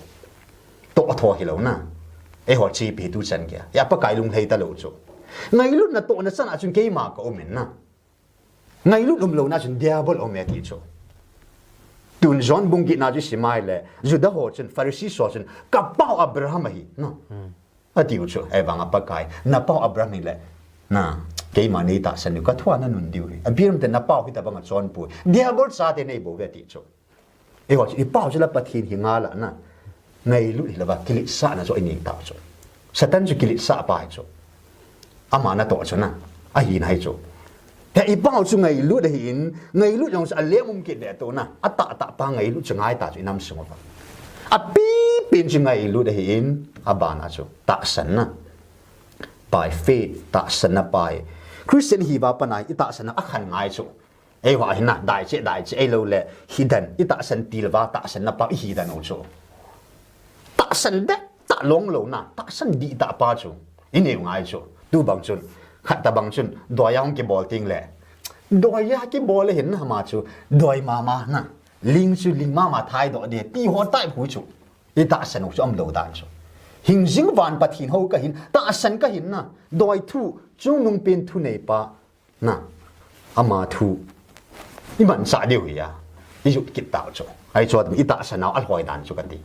tổ thọ hiểu na ấy họ chỉ bị tu chân cái ya bắt cái lung thấy ta lộ chỗ ngày lúc na tổ na chân à chun cái mà có mình na ngày lúc lâu na chun diabol ôm thì chỗ tuần John bung kỹ na chú xí mai lệ dù đã họ chun Pharisee so chun cả bao Abraham hi no a diu chu ai wang apa kai na pau Abraham ni le na ke ma ni ta san ka thwa na nun diu a biram te na pau hi ta bang chon pu dia bol sa te nei bo ve ti chu e ho chi pau chu la Pathen hi nga la na ngai lu hi la ba kilit sa na zo ai ning ta chu satan chu kilit sa pa chu ama na to chu na a hi na hi chu te i pau chu ngai lu de hin ngai lu jong sa le mum ki de to na a ta pa ngai lu chu ngai ta chu nam sung ba a pi pin chu ngai lu de hin abana chu tahsan na by faith tahsan na by Christian hi ba panai i tahsan na akhan ngai chu ei wa hin na dai che ei lo le hidan i tahsan tilwa tahsan na pa hi dan o chu tahsan de ta long lo na tahsan di ta pa chu i ne ngai chu tu bang chun khat ta bang chun doyang ki bol ting le doya ki bol hin na ma chu doi ma na ling chu ling ma thai do de ti ho tai phu chu i tahsan o chu am lo dan chu hình ding van Pathen ho ka hin ta san ka hin na doi thu chung nung pen thu nei pa na ama thu i man sa deu ya i ju kit tao cho ai cho i ta san naw al hoi dan chu kan ti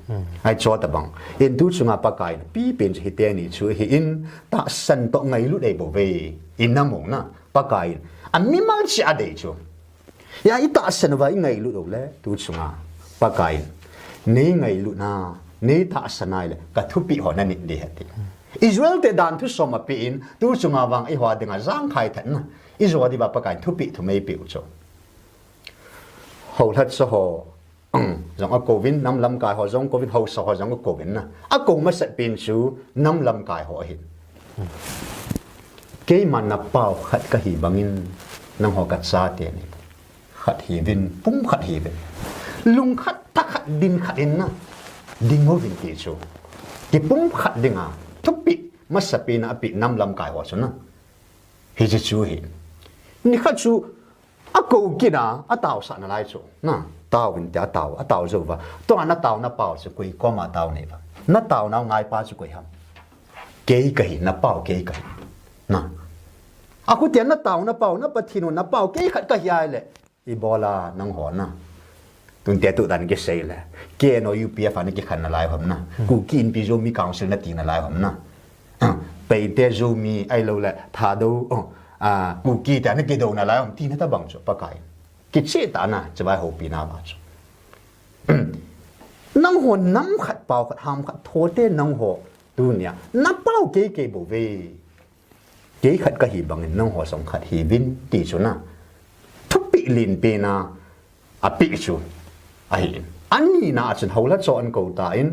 ai cho ta bang in tu chunga pa kai pi pen hi te ni chu hi in ta san to ngai lu dei bo ve in na mo na pa kai a mi mang chi a dei chu ya i ta san wa i ngai lu do le tu chunga pa kai nei ngai lu na nei ta sanai le ka thu pi ho na ni de hati Israel te dan thu soma pi in tu chunga wang i hwa dinga jang khai than na Israel di ba pa kai thu pi thu mei pi cho ho that so ho jong a covid nam lam kai ho jong covid ho so ho jong covid na a ko ma sat pin chu nam lam kai ho hin ke man na pau khat ka hi bangin nang ho ka sa te ni khat hi vin pum khat hi vin lung khat ta khat din khat in na ding ho vin ti chu ki pum khat dinga thupi มาสปีนอปิน้ำลำกายหัวชนะฮิจิจูหินี่ข้าจูอากูกินอาเต่าสันอะไรจูน่ะเต่าเป็นเต่าอาเต่าจูว่าตัวนั้นเต่าน่ะเป่าจะกุยก็มาเต่านี่ปะน่ะเต่าน่ะง่ายป้าจะกุยhamเกยกะหิน่ะเป่าเกยกะหิน่ะอากูเตียนน่ะเต่าน่ะเป่าน่ะปะทินุน่ะเป่าเกยขัดกะยายเลยอีบอลานังหอน่ะตุนเตตุดันเกษยเลยเกนอยูพีเอฟอันนี้เกขันอะไรผมน่ะกูกินปีโจมีกาวซิลน่ะตีนอะไรผมน่ะไปเตจูมีไอโลแหละทาดูกูกีแต่นี่กิโดนะแล้วที่นั่นตะบังจุปะไก่กิจเจตานะจะไปหัวปีนาบาจุนังหัวน้ำขัดเป่าขัดหามขัดโทเต้นังหัวดูเนี่ยนับเป้าเก๋เก๋บุเวเก๋ขัดกะหีบังนังหัวสองขัดหีบินตีจุนะทุบปีลินเปนาอปิจุไออันนี้นะจนหัวละจอนกูตาอิน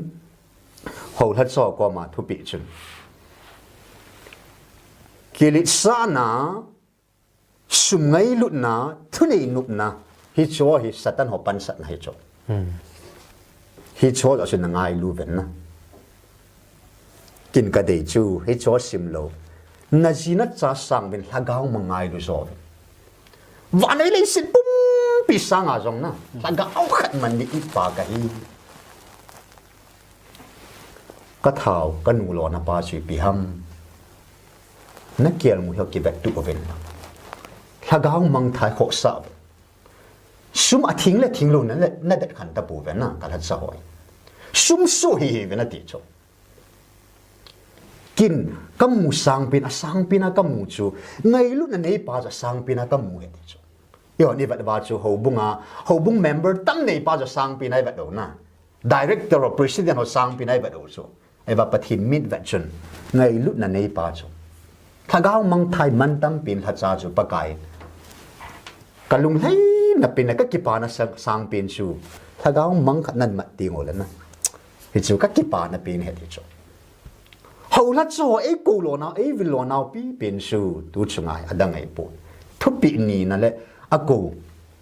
หัวละจอก็มาทุบปีจุนกิลิสานาสุมไงลุนาทุนีนุบนาฮิโชฮิสัตันหอปันสัตนะฮิโชฮิโชเราเป็นง่ายลูเวนนะกินกระเดจูฮิโชซิมโลนาจีนัดจะสั่งเป็นหากาวมังง่ายลูโซวันนี้เลยสิปุ๊มปีสังอาจงนะหากาวขัดมันนี่ปากะฮีก็เท่ากันนูโลนะป้าชีปีฮัมนักเกี่ยวมุขกิเวตุอเวนถ้าก้าวมังไทยขอสับซุ่มทิ้งเลยทิ้งลงนั่นแหละนั่นเด็ดขันตะปูเวนนะการหัดสอยซุ่มสู้ฮีเวนติโจกินกัมมูสังปินะสังปินะกัมมูจูไงลุนั่นไอ้ป้าจะสังปินะกัมมูเฮติโจย้อนนี่แบบว่าจูหัวบุ้งเมมเบอร์ตั้งในป้าจะสังปินะแบบโดนะ director or president หัวสังปินะแบบโดจูไอ้แบบปฏิมิตรแบบจนไงลุนั่นไอ้ป้าจูถ้าก้าวมังไทยมันตั้มปีนทัศน์จูปะไก่กลุงให้นับปีนก็กิปานะสังปีนจูถ้าก้าวมังขัดนั่นมาตีงโอแล้วนะฮิจูก็กิปานะปีนเหตุจูเขาลัดโซ่ไอ้กูโลนาไอ้วิโลนาปีปีนจูดูชงายอดังไอ้ปูทุบปีนี้นั่นแหละอากู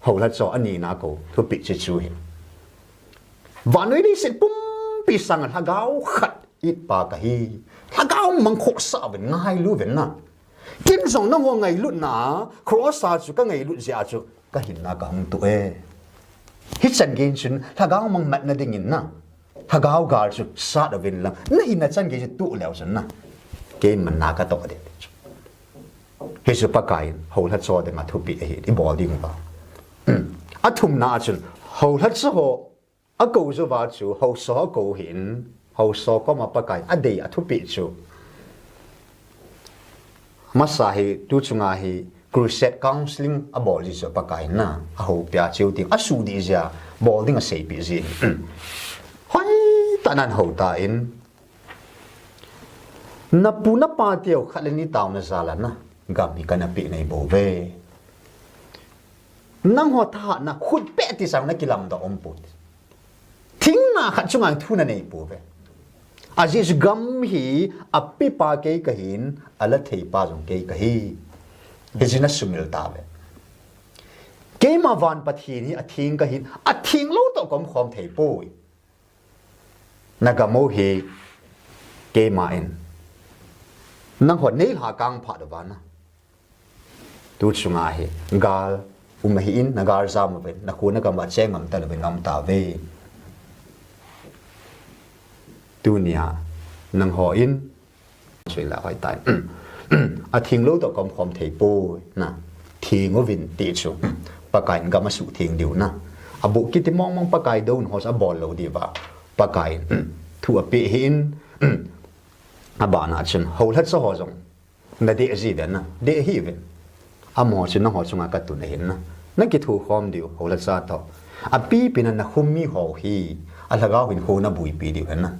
เขาลัดโซ่อันนี้นะกูทุบปีจูเห็นวันนี้สิปุ๊มปีสังถ้าก้าวขัดอีปากะฮีถ้าก้าวมังขกสาเป็นง่ายรู้เป็นนะกินส่งน้องว่าไงลุ้นนะครอสาจุก็ไงลุ้นเสียจุก็เห็นนะกังตัวฮิตสันกินชุนถ้าก้าวมังแมทน่ะดิ่งนะถ้าก้าวกาจุสาดวินลังนั่นอินนะจันกินจุตัวแล้วฉันนะเกมมันน่าก็ต่อเด็ดฮิจุปะกายหัวทัดโซ่เด็กมาทุบปีเห็นบอลดิ่งป่ะอัฐุมน่าจุนหัวทัดโซ่อากูจะว่าจุหัวโซ่กูเห็นเขาสอก็มาปะไก่อดีตทุปิจูมาสาเหตุดูชงาเหตุครูเซตคาวน์ซิลิ่งอบอลิจูปะไก่น่ะเขาเปียจิวติงอสูดีจ้าบอลดิ้งเซย์ปีจีเฮ้ยตอนนั้นเขาตาอินนับปูนับปาเตียวขัดนี่ตาวน์ซาลานะกับมีกันนับปีในโบเวนั่งหัวท่านะขุดเปะที่สังนักกีฬามันต่ออมปุดทิ้งน่ะขัดชงาทุนในโบเวอาจิสกัมฮีอภิปาเกย์กหินอลัทเทปาจงเกย์กฮีเฮจินัสสุมิลตาเวเกมาวันปะทีนี้อทิงกหินอทิงโลตกอมคอมเทปุยนักโมฮีเกมาเอ็นนังหัวเนลหากังผาดวานะตูชุงาฮีกาลอุมฮีอินนักการซามเวนนักคูนักกำบัดเชงอัมตะเลเวนอัมตาเวดูเนี่ยนังหออินช่วยละหอยตายอาทิ้งโลตัวกอมคอมเทปูนะทิ้งวินตีชูปะไก่ก็มาสู่ทิ้งเดียวนะอาบุกิติมองปะไก่โดนหัวซาบอลเราดีว่าปะไก่ถั่วปีหินอาบานาชนหัวลัดซะหัวจงนั่นเดจีเดนนะเดฮีเวนอาหมอชนนังหัวจงอากาศตุนเห็นนะนั่นกิถูกคอมเดียวหัวลัดซาต่ออาปีเป็นนักคุมมีหัวฮีอาลากาวินโคนับบุยปีเดียวนะ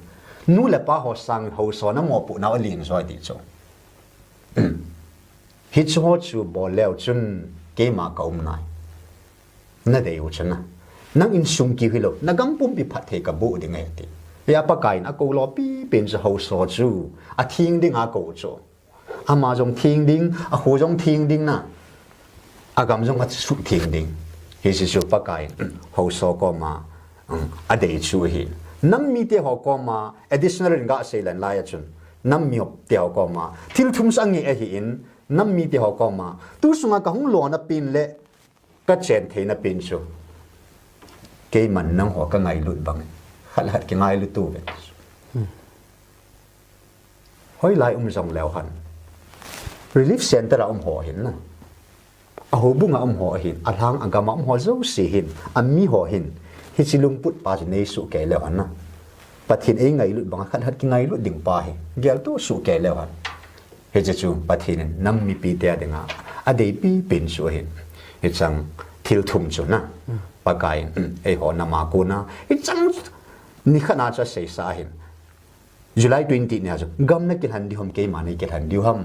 นู่นแหละป้าหัวสังหัวสอนน้ำหมอปุ่นเอาเลี้ยงซอยติดจงฮิตหัวจูบอลแล้วจนเกมาเก่าหน่อยนั่นเดียวฉันนะนั่งอินซุงกิฮิโลนักกังปุ่มปีพัดเทกับบุดิ่งไงติยาปากไก่นักกูรอปีเป็นจะหัวสอจูอาทิ้งดิ่งอากูจูอามาจงทิ้งดิ่งอาหัวจงทิ้งดิ่งนะอากำจงอัดสุทิ้งดิ่งฮิตจูปากไก่หัวสอก็มาอเดจูฮินั่งมีเตะหัวก็มา additional ริงกาเซลันไล่จุน น้ำมีอบเตียวก็มาทิลทุ่มสังเกตเห็นน้ำมีเตียวก็มาตู้สุงากะหงหลวนับปีนเละก็เจนเทนับปีนชัวเกมันนั่งหัวก็ไงลุดบังขัดหัดก็ไงลุดตู้เป็นห้อยลายส่งแล้วหัน relief center หัวเห็นนะอาหูบุ้งหัวเห็นอาทางอังกามหัวเจ้าสีเห็นอันมีหัวเห็นฮิจิลุงพุทธปาจในสุแก่แล้วหันนะปะทินเองไงลุดบังขัดหัดก็ไงลุดดิ่งปาเห็นเกลตู้สุแก่แล้วหันเฮจจูปะทินน้ำมีปีเตียดิ่งอ่ะอดีปีเป็นชัวเห็นเฮจังทิลทุ่มชัวนะปากายหัวนามากูนะเฮจังนี่ขนาดจะเสียสาเห็นJuly 20 เนี่ยจ้ะกำนักกินหันดิหอมเกย์มาในกินหันดิหอม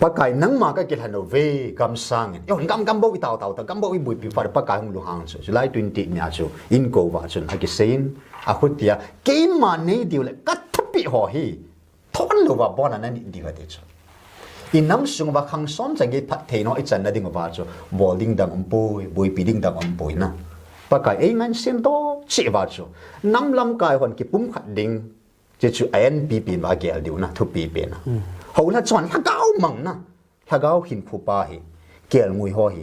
ปากายนังมาก็กินหันเอาเวกำสังเงี้ยกำบ่วิตาวแต่กำบ่วิบุยปีฟ้าปากายหงลุงหังจ้ะ July 20 เนี่ยจ้ะอินโกวาจ้ะอากิเซนอาคุติยาเกย์มาในดิวเลยกัดทุบปีหัวฮีทอนลูว่าบ้านนั้นดิวเดจ้ะอินน้ำสุงว่าขังซ้อมจังเกย์พัดเทนออีจันนั่นดิ่งว่าจ้ะบอลดิ้งดังบุยปีดิ้งดังบุยนะปากายเองงั้นเส้นโตเสียบาจูน้ำลำกายคนกิปุ่มขัดดิ่งจะจูเอ็นปีปีบาเกลดิวนะทุกปีเป็นนะเขาละจวนLhagaoมั่งนะLhagaoหินผู้ป้าเหเกลงวยหอย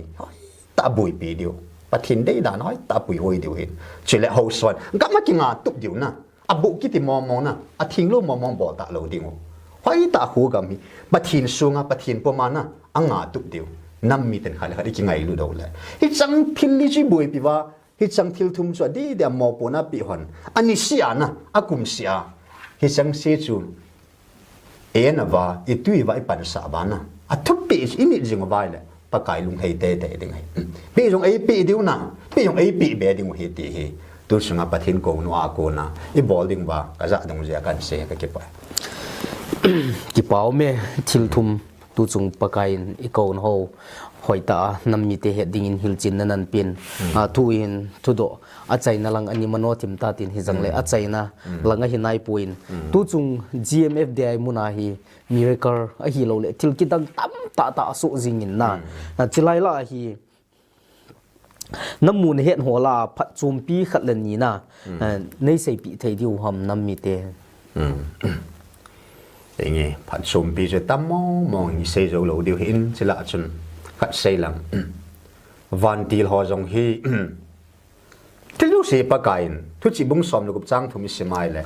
ตาบุยปีเดียวปะทินได้ด่าน้อยตาบุยหอยเดียวเห็นจุเลยเขาสวนก็มากินงาตุบเดียวนะอบุกิติมองนะทิ้งลูกมองบ่ตาเราดิ่งหอยตาหูกามีปะทินสูงปะทินประมาณนะอ่างงาตุบเดียวน้ำมีแต่ขายเลยกินไงรู้ดูเลยฮิจังทิลลิจิบุยปีว่าฮิจังทิลทุ่มสวัสดีเดี๋ยวมอปนับปีหันอันนี้เสียนะอากุมเสียฮิจังเสียจูนะว่าอีตุยว่าอีปันสาบานะอัทุบปีอินิจิงว่าเลยปากายลุงให้เตะดึงให้ปีจงไอปีเดียวนะปีจงไอปีเบดิงหัวเตะให้ตัวสุงปะทินโกนัวโกนะอีบอลดิงว่ากระจะดงเสียกันเสียก็เก็บไปกี่เป้าเมทิลทุ่มตัวจงปากายอีโกนโฮหอยตานำมีเตะดิ่งหิลจินนั่นเป็นทุอินทุดอาใจนั่งลังอันนี้มันโนทิมตาตินฮิจังเลยอาใจนะลังอันนี้นายปุยนตัวจง GMFDI มุนาฮีมิราเคิลอันนี้เราเลยทิลกิดังตั้มตาสุจิงินนะจิไลล่ะฮีน้ำมูลเห็ดหัวลาพัดจุมปีขัดเลนีนะในใส่ปีไทยดิวหอมน้ำมีเตะอย่างงี้ผัดชมปีจะตั้มมองอีเซโจโลเดียวเห็นจะละจนขัดเซลังวันตีหอจงฮีที่ลูกเสียปากายทุกจีบุ้งสอมลูกจ้างทุมิสมัยเลย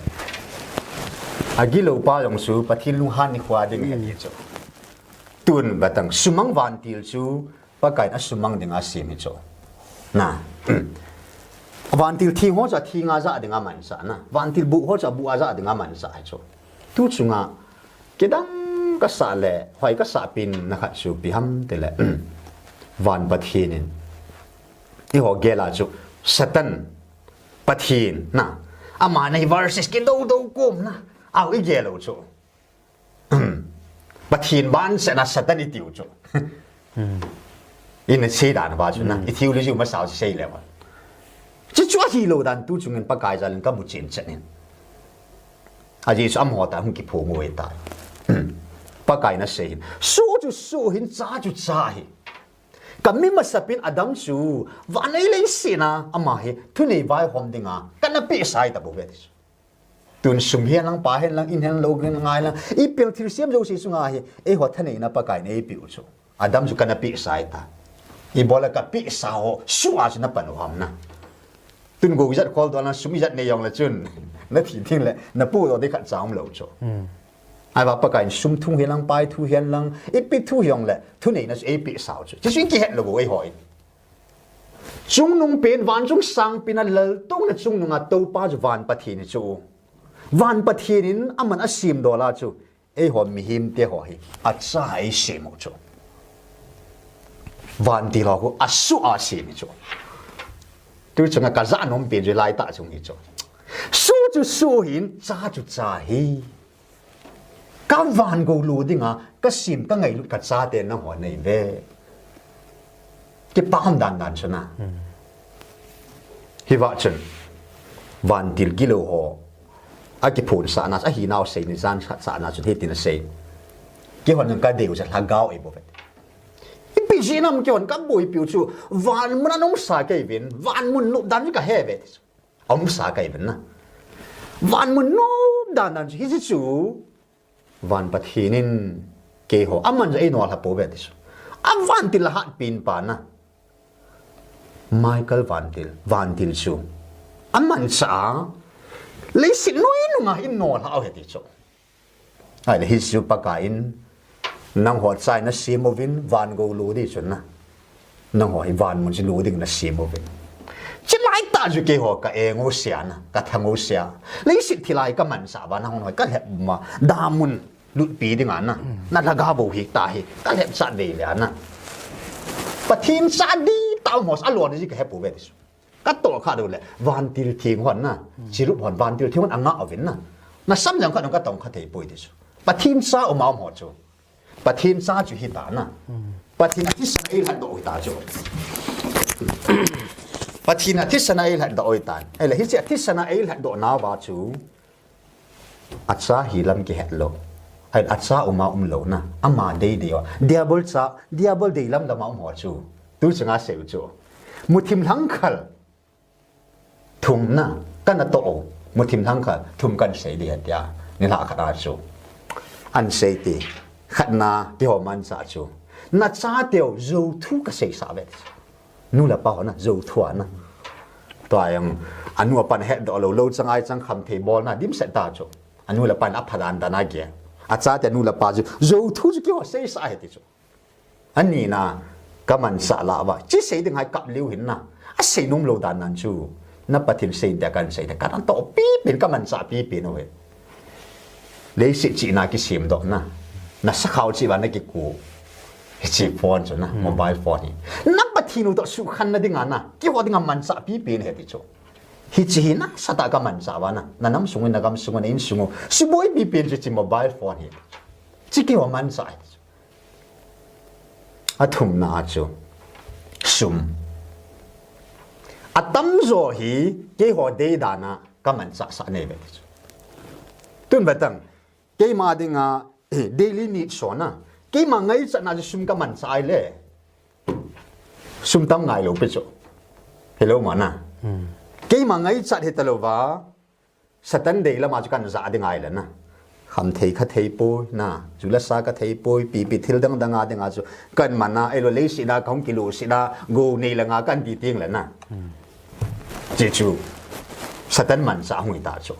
อากิโลป้าจงสูปะทิลุงฮันนี่ขวาดึงเห็นยี่จ้ะตุนบัดตังสุมังวันตีลสูปากายน่ะสุมังดึงอาศิมิจ้ะนะวันตีลที่หัวจะที่งาจะดึงอามันสานะวันตีลบุหัวจะบุอาจะดึงอามันสาจ้ะทุกสุงากิดังก็สาเล่หอยก็สาปินนะครับสูปิฮัมเตละวันปะทีนินที่หัวเกล้าจูสตันปะทีนนะอามาใน verses กินดูกุมนะเอาอีเกล้าจูปะทีนบ้านเสนาสตันอีติวจูอินเสียดานบ้าจูนะอีทิวลิจูมาสาวเสียแล้วจะชัวร์ฮีโร่ดันตู้จุงเงินปากกายจันก็บุญเจนเจนินอาจีสามหัวตาหุ่นกิพูงวยตายปากายน่ะเสียสู้จูสู้หินจ้าจูจ้าหิก็มีมาสับเป็นอดัมจูวันนี้เลยสินะอามาหิทุนในใบหอมดิ่งอ่ะกันน่ะปีสายตะบุเวดิตุนสุ่มเฮียนลังป่าเฮียนลังอินเฮียนโลกเฮียนไงลังอีเปียงทิลเซียมจูสิสุงาหิเหัวท่านนี่นะปากายนี่ปีอุจูอดัมจูกันน่ะปีสายตาอีบอลกับปีสาวสู้อาจจะนับปนหอมนะตุนกูจัดคอลตัวนั้นสุ่มจัดในยองละจุนนั่นทีทิ้งเลยนั่นพูดเราได้ขัดสามเหล่าจูไอ้ว่าปากายสุ่มทุ่งเฮียนลังไปทุ่งเฮียนลังอีปีทุ่งยองแหละทุนนี่น่ะปีสาวจูจะสิ่งที่เห็นเราไอ้หอยจุงนุ่งเป็นวันจุงสังเป็นนั่นเลยต้องนั่นจุงนุ่งอ่ะตัวป้าจะวันปะทีนี่จูวันปะทีนี่อามันอาศิมดอลลาร์จูไอ้หอยมีหิมเตะหอยอาจจะไอ้เสียมจูวันที่เราก็อาสุอาศิมจูตัวจังกะจะน้องเป็นจะไล่ตาจงนี้จูสู้จูสู้หินจ้าจูจ้าฮีก็วันกูรู้ดิงะก็สิมก็ไงรู้กัดซาเตนน้ำหัวในเว่ที่ป้ามดันชนะฮิวะจันวันที่กิโลหัวอากิพูนสานาหินเอาเซนิจานสานาจุดที่ตินเซกี่คนนึงก็เดียวจะLhagaoไอ้บุฟอีปีจีนำกี่คนก็บุยปิวชูวันมันน้องสาเกวินวันมันนุดันก็เฮเวตอมสาเกวินนะวันมันโน้ đàn anh hi chú van bát hinin kế ho aman ra ino là bố bé đi van til là hạt pin pa na Michael van til chú aman sa lấy xin nuôi nó ngà in nọ là ao hết đi chú ai là hi chú pa ka in nang hot sai na simovin van go lu đi chú na nang hỏi van muốn chỉ lu đi na simovin chỉ lại ta chú kế ho cả ngô xia na cả thằng ngô xia lấy xin thì lại cái mình sa van nang hỏi cái hẹp mà đa mun lụt pi đi ngàn na là gà bầu hi ta hi cái hẹp sa đi liền naประเทศซาดีตามหัวสารวนนี่ก็แฮปปี้เวดิสก็ตัวข้าดูเลยวันที่ทิ้งหัวน่ะชีรุปหัววันที่ทิ้งหัวอังงะเอาวินน่ะน่ะซ้ำยังข้าต้องก็ต้องข้าเทปุยดิสประเทศซาเอามาหัวจูประเทศซาจูฮิตาน่ะประเทศที่สนายหัดโดยตาจูประเทศที่สนายหัดโดยตาไอ้เลยที่สนายหัดโดนาวาจูอัศหิลัมกิเฮตโลไอ้อัศมาโลนะอามาเดียวเดียบลซาเดียบลเดียลัมดามาหัวจูตู้จังอาเซลจูมุทิมหลังคัลทุ่มนะกันโตมุทิมหลังคัลทุ่มกันเสียดีเดียนี่ละขนาดจูอันเสียดีขนาดที่หัวมันซาจูนัดซาเดียวจูทุกเสียสาเวทนู่นละเปล่านะจูทัวนะตัวยังอันนู้นปันเฮดเราโลจังไอจังคำเทบอลนะดิมเสตาจูอันนู้นละปันอัพพันดานาเกียอาจารย์แต่นู่นละป่าจูทุกที่ว่าเสียสาเหตุจูอันนี้นะก็มันสาระว่าที่เสียดึงให้กับเลี้ยวเห็นนะเสียนุ่มโลดานันจูนับปฏิเสธแต่กันเสียแต่การต่อปีเป็นก็มันสาปีเป็นเอาไว้เลยสิจีน่ากิเสียมดอกนะน่ะสักเขาจีวันนักกิกูจีโฟนจูนะโมบายโฟนนี่นับปฏิโนต่อสุขันนะดิ้งนะกี่ว่าดิ้งมันสาปีเป็นเหตุจูฮิจินะสตากมันสาวนะนั่นน้ำสงวนนักสงวนอินสงวนสิบอยปีเป็นจีโมบายโฟนนี่จีกี่ว่ามันสายอาทุ่มนาจูซุมอาตั้มโจฮีกี่หัวเดียดานะก็มันสะสะเนี่ยแบบนี้ตุนแบบตั้งกี่มาดิ้งเดลี่นิดส่วนนะกี่มาไงจะน่าจะซุมก็มันสายเลยซุมตั้งไงลูกไปจูเฮลโลมานะกี่มาไงจะเหตุโลวะสตันเดย์ละมาจุกันจะดิ้งไงเลยนะคำเทยขัดเทยปุยนะจุลสาขัดเทยปุยปีทิลดังดังอาดังอาจูกันมันนะเอโลเลสิดาของกิโลสิดากูนี่ละงากันดีทิ้งเลยนะเจจูสตันมันสาหุยตาจู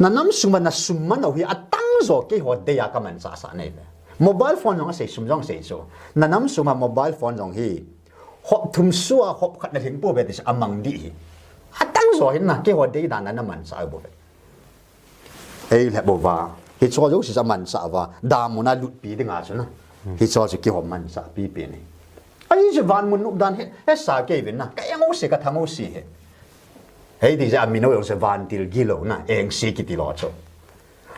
นั่นน้ำสุมันนะสุมันเอาหิอัตั้งโจกี่หัวเดียกับมันสาสาเนี่ยโมบายโฟนยังเสียสุมยังเสียจูนั่นน้ำสุมันโมบายโฟนยังหิหอบทุ่มซัวหอบขัดในถึงปูเบติสอามังดีอัตั้งโจเห็นนะกี่หัวเดียดานั้นมันสาบุเบเอ้ยแหละบอกว่าฮิตชอจุสิจะมันสาว่าดามุนาลุดปีดึงอาชนะฮิตชอจุกี่หอมมันสาปีเป็นนี่ไอ้จะวันมุนนุบดันเฮ้สาเกวินนะก็ยังโอเสกทั้งโอเสเฮ้ดิจะอามิโนยังจะวันติลกิโลนะเองสิกิติลอช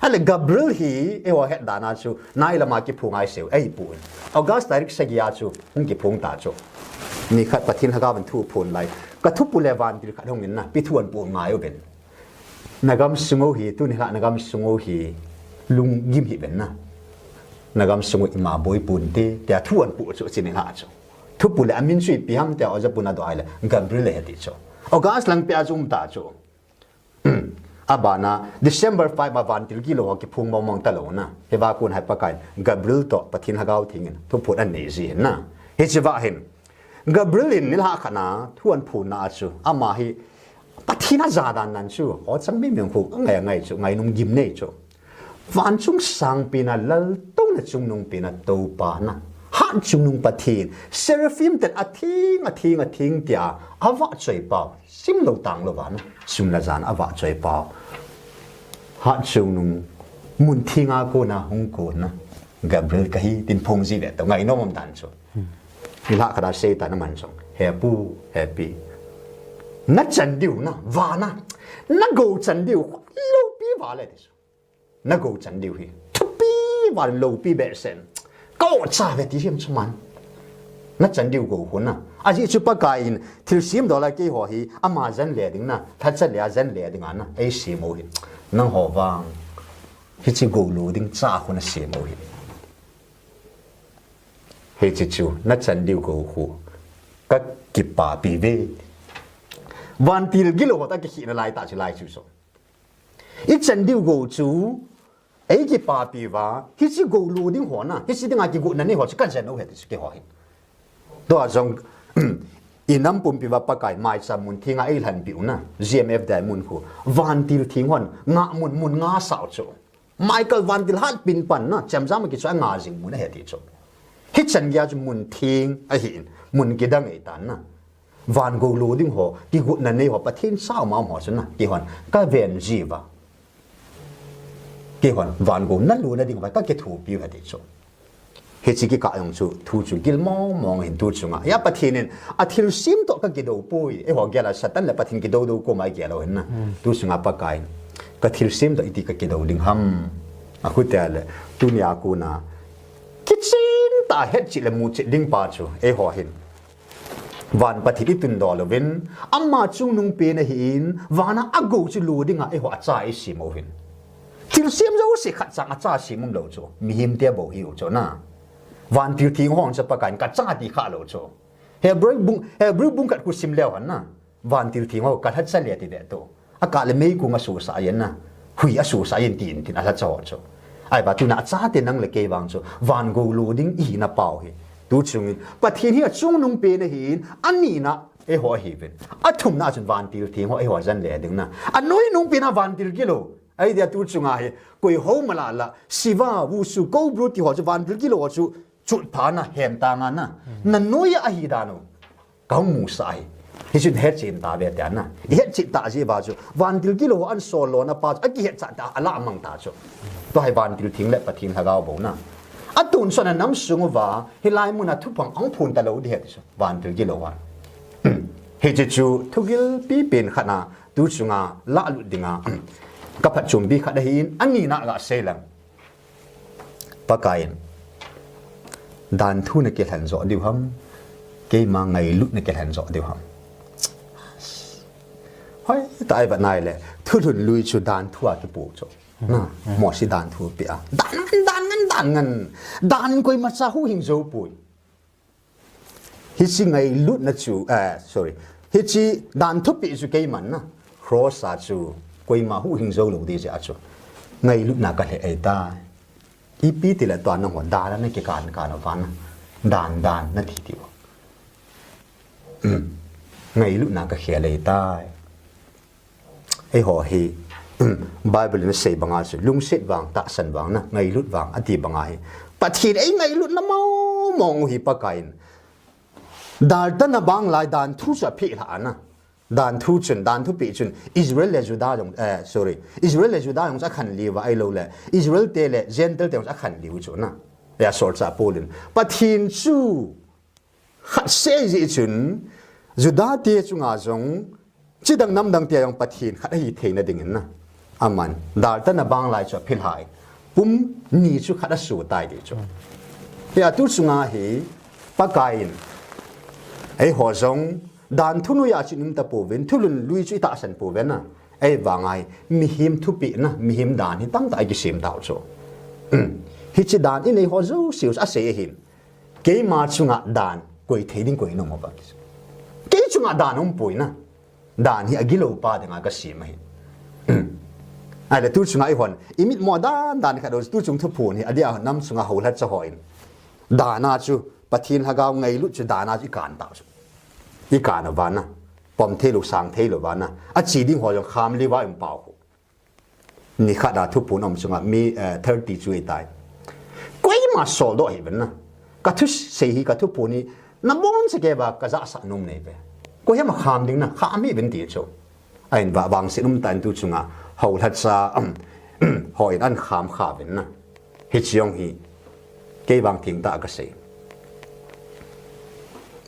อะไรกับเบลฮีเอวเฮดานาจูนายละมากิพุงไอเซลไอ้ปุ่นออกัสตาริกเสกียาจูหุ่งกิพุงตาจูนี่ขัดปะทินฮากาบันทูพูนไลกระทุบปุเลวันติลขัดหงนินนะพิทวนปูนง่ายเป็นนักสงฮีตุนี่ละนักสงฮีลุงยิมฮีเป็นนะนักสงฮีมาบอยปุ่นเตแต่ทวนปุ่นจุดสิ่งละจูทุบปุ่นเลยอามินสุยพิฮัมแต่อาจจะปุ่นน่าดูไอ้เลยกับเบลเลยติจูออกัสลังเปียจุมตาจูอาบานะ December 5มาวันที่กิโลกิพุงมองตะโลนะเฮว่าคุณให้ประกันกับเบลต่อปะทินฮากาวทิ้งทุบปุ่นอันนี้สินะเฮจิว่าเห็นกับเบลนี่ละขนาดทวนปุ่นน่าจูอามาฮีปะที่น่าจะดันนั่นชูเขาจะไม่มีคู่ไงชูไงนุ่งยิ้มเนี่ยชูวันช่วงสังปีนั้นแล้วต้องในช่วงนุ่งปีนั้นตัวปานะฮันช่วงนุ่งปะทีนเซราฟิมแต่อาทิงเดียอาวะใจเปล่าซิมโลตังโลวานะช่วงละจานอาวะใจเปล่าฮันช่วงนุ่งมุนทิงอาโกนะฮงโกนะกับเบลก็ฮีตินพงจีเด็ดตัวไงน้องมันดันชูนี่ละขนาดเซตันมันชงแฮปปี้นัดจันดิวนะวานะนักโกจันดิวโลปีวาเลยดินักโกจันดิวฮีทุปีวาโลปีเบสเซนก็จ่าเวทีเชื่อมชมันนัดจันดิวโกคนนะอาชีพชุบปะกายน์ทิลซิมดอลลาร์กี่หัวฮีอามาจันเลียดิ้งนะทัดจันเลียจันเลียดิ้งอ่ะนะไอ้เสียโมหินั่งหัววางฮิจิโกลูดิ้งจ่าคนน่ะเสียโมหิเฮจิจูนัดจันดิวโกหูก็กิบป่าปีเววันที่กิโลก็ต้องกินอะไรต่างๆลายชุดส อีจันดิวกูจูไอ้กี่ป่าปีว่าฮิจิกูรูดิ้งหัวน่ะฮิจิดิ้งอากิกูนั่นนี่หัวจะกันเซนโอเฮติสเกหัวเห็นตัวจงอิน้ำปุ่มปีว่าปะไก่ไม้สามุนทิ้งไอ้หันปิวน่ะ GMFDI มุนคูวันติลทิ้งหันงะมุนงาสาวโจไมเคิลวันติลฮันปินปันน่ะจำจำมันกี่ช่วยงาจิงมุนเฮติโจฮิจันยาจมุนทิ้งไอ้หินมุนกี่ดังไอ้ตันน่ะวันกูรูดิ้งหัวกี่กูนั่นนี่หัวปะทิ้งเศร้ามาหัวฉันน่ะกี่หันก็เวนจีบะกี่คนวันกูนั่นรู้นะดิ่งไปก็เกถูปิวเหตุโจเหตุที่กะยงจูทูจูกิลมองเห็นทูจูงะยาปะทีนินอาทิลซิมโตก็กิโดปุยหัวเกล้าสัตว์นั่นแหละปะทีนกิโดดูกูไม่เกล้าเห็นนะทูจูงะปะกายก็ทิลซิมโตอีติก็กิโดดิ่งฮัมอาคุเตลตุนยากูนะคิดซินตาเฮ็ดจิเลมูจิดิ่งปาจูหัวเห็นวันปฏิทิตุนดอลเวนอามาจุงนุงเปนหินวานะอากูจูลูดิ่งอ่ะหัวจ่ายสิโมเห็นทิลเสียมจะว่าสิขัดจังอาจารย์สิมุมเหล่าโจมีหิมเตียบ่หิวโจน่ะวันทิลทิ้งห้องจะประกันกัดจังอาดีข้าเหล่าโจเฮบริบุงกัดกุสิมแล้วหันน่ะวันทิลทิ้งห้องกัดฮัดเสลียติเดโตอากาศเลยไม่กูมาสู่สายันน่ะหุยสู่สายันตีนอาจารย์โจไอ้บาตุน่าจ้าเตนังเลยเกวังโจวันกูรูดิ้งอีน่ะเป่าเฮดูจุงปะทีนี้จุงนุงเปนหินอันนี้น่ะหัวหิเป็นอัทุ่มน่าจนวันทิลทิ้งห้องหัวจันเหลียดึงน่ะอันน้อยนุงเปนวันทิลกิโลไอ้เดียตูจุงไอ้กุยโฮมาละสิว่าวูสุกูบรูติหัวจะวันพิลกิโลจูจุดผานะแหมตางานนะนั่นน้อยอะฮิดานุก้าวมูสายฮิจุดเฮ็ดจินตาเบียดนะเฮ็ดจิตตาจีบาจูวันพิลกิโลอันโซโลนะป้าอันกี่เฮ็ดจัดตาอัลละมังตาจูตัวให้วันพิลทิ้งและปะทิ้งฮะก้าวบ่นะอันตุนส่วนนั้นน้ำสูงว่าเฮลายมุนัทุพังอังพูนตะโลดีเฮ็ดจูวันพิลกิโลวันเฮ็ดจูทุกิลปีเป็นขนาตูจุงาละลุดิงากับจุ่มบีขัดหินอันนี้น่ากเซลังปะกายดันทุนเกลันโจดิวฮัมเกมาไงลุกเกลันโจดิวฮัมเฮ้ยตายแบบไหนเลยทุนลุยชุดดันทั่วที่ปูโจน่ะหมอสิดันทั่วปีอ่ะดันกุยมาซาหูหิงโจปุยฮิซิไงลุกนะจูsorry ฮิซิดันทุบปีจูเกมันนะ cross อาจูกุยมาหูหิงโจลูดีเจ้าจูไงลุกนักเหตุได้อีปีติละตัวน้องหัวดาแล้วนั่นเกี่ยการฟันดานนั่นทีเดียวไงลุกนักเหตุเลยได้ไอ้หัวเฮไบเบิลมันเสบังอาจูลุงเสดบังตักสันบังนะไงลุกบังอดีบังไงปะทีไอ้ไงลุกน้ำมองหิปะไก่ดาลตันบังลายดานทุจะพิหานะดานทุจนดานทุปีจนอิสราเอลและยูดาห์sorry อิสราเอลและยูดาห์จะขันลีว่าไอ้โลเลยอิสราเอลเตเลเจนเตลเตจะขันลีวจนะอย่าสอดจ่าปูลินปะทินจูขัดเซจิจนยูดาห์เตจุงอาจงจิดังน้ำดังเตียงปะทินขัดให้เทนดิ่งนะอามันดาลตันบางลายจะพิลายปุ่มนี่จูขัดสู้ตายดิจูอย่าตุสุงาฮีปะกายไอ้หัวจงดานทุนุยาชินิมตะปูเวนทุลุนลุยจุตาสันปูเวนนะไอ้บางไงมีหิมทุปีนะมีหิมดานที่ตั้งแต่กิเสียมดาวโจฮิจิดานอินในหัวจูสิวอาเสียหินเกี่ยมาจุงะดานกุยเทดิงกุยนงมาบักเกี่ยจุงะดานนุ่มปุยนะดานที่อากิโลปาเดงากเสียมาหินไอ้เด็กตุจุงะไอ้คนอิมิดมัวดานขัดโดนตุจุงทุปูนี่อดีตน้ำจุงะหัวลัดจะหอยดานาจูปะทินฮากาวไงลุจุดานาจูการดาวอีการวานะปอมเทลุสังเทลุวานะอาจีดิ้งหัวจงคามลีว่าอิมเปานี่ข้าดาทุบปูนอมจงมี30จุยตายกุยมาโซโดเห็นนะกัทุเสียกัทุบปูนี่น้ำมันสเก็บกระจะสันนุ่มเนี่ยไปกุยมาคามดิ้งนะคามไม่เป็นตีโจไอ้บ่าบางสิ่งนุ่มตันตุจงเขาทัดซาหอยอันคามขาเป็นนะฮิจยองฮีเกี่ยบางทิ้งตากระเส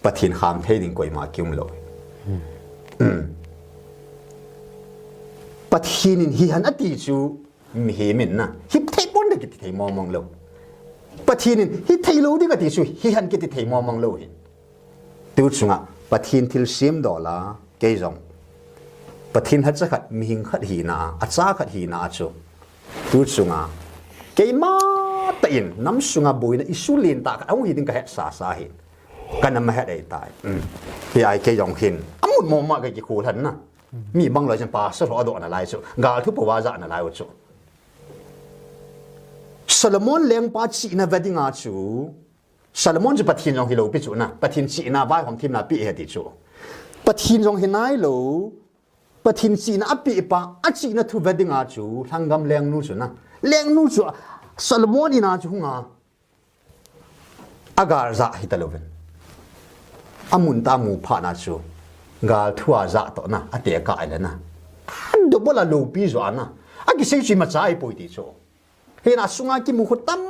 ปะทินขามเทดิงกวยมาคิวมลอยปะทินินฮิฮันอดีจูมีเฮมินนะฮิเทปอนเดกิติเทมองมองโลปะทินินฮิเทโลดิกติจูฮิฮันกิติเทมองมองโลหิตูจุงะปะทินทิลซิมดอลาเกยจงปะทินฮัดจะขัดมีหิงขัดหีนาอัจฉาขัดหีนาจูตูจุงะเกยมาตอินน้ำสุงะบุยนะอิสุลินตาขัดเอาหิดิงกะเฮสาหินกันนำมาให้ได้ตายพี่ไอ้เกยองหินอามุดมองมาเกยคูทันนะ มีบางเลยฉันป่าสระอดอนอะไรจู่กาลทุบปวาจานอะไรวะจู่ซาโลมอนเลี้ยงป่าจีน่ะเวดิงาจู่ซาโลมอนจะปะทินจงฮิโลปิจู่นะปะทินจีน่ะบ้านของทีมน่ะปีเฮติจู่ปะทินจงเฮนายโลปะทินจีน่ะอปีป่าอจีน่ะทุเวดิงาจู่ทางกำเลี้ยงนู้จู่นะเลี้ยงนู้จู่ซาโลมอนอินาจู่งาอากาศจะฮิตาโลเวนอามุนตามูพานาจู่กาลทัวจะต่อนะอเตะกายเลยนะดูบลาลูปีจวนนะอากิเซจิมาจ่ายปุยติจู่เห็นอาสุงากิมุขตั้ม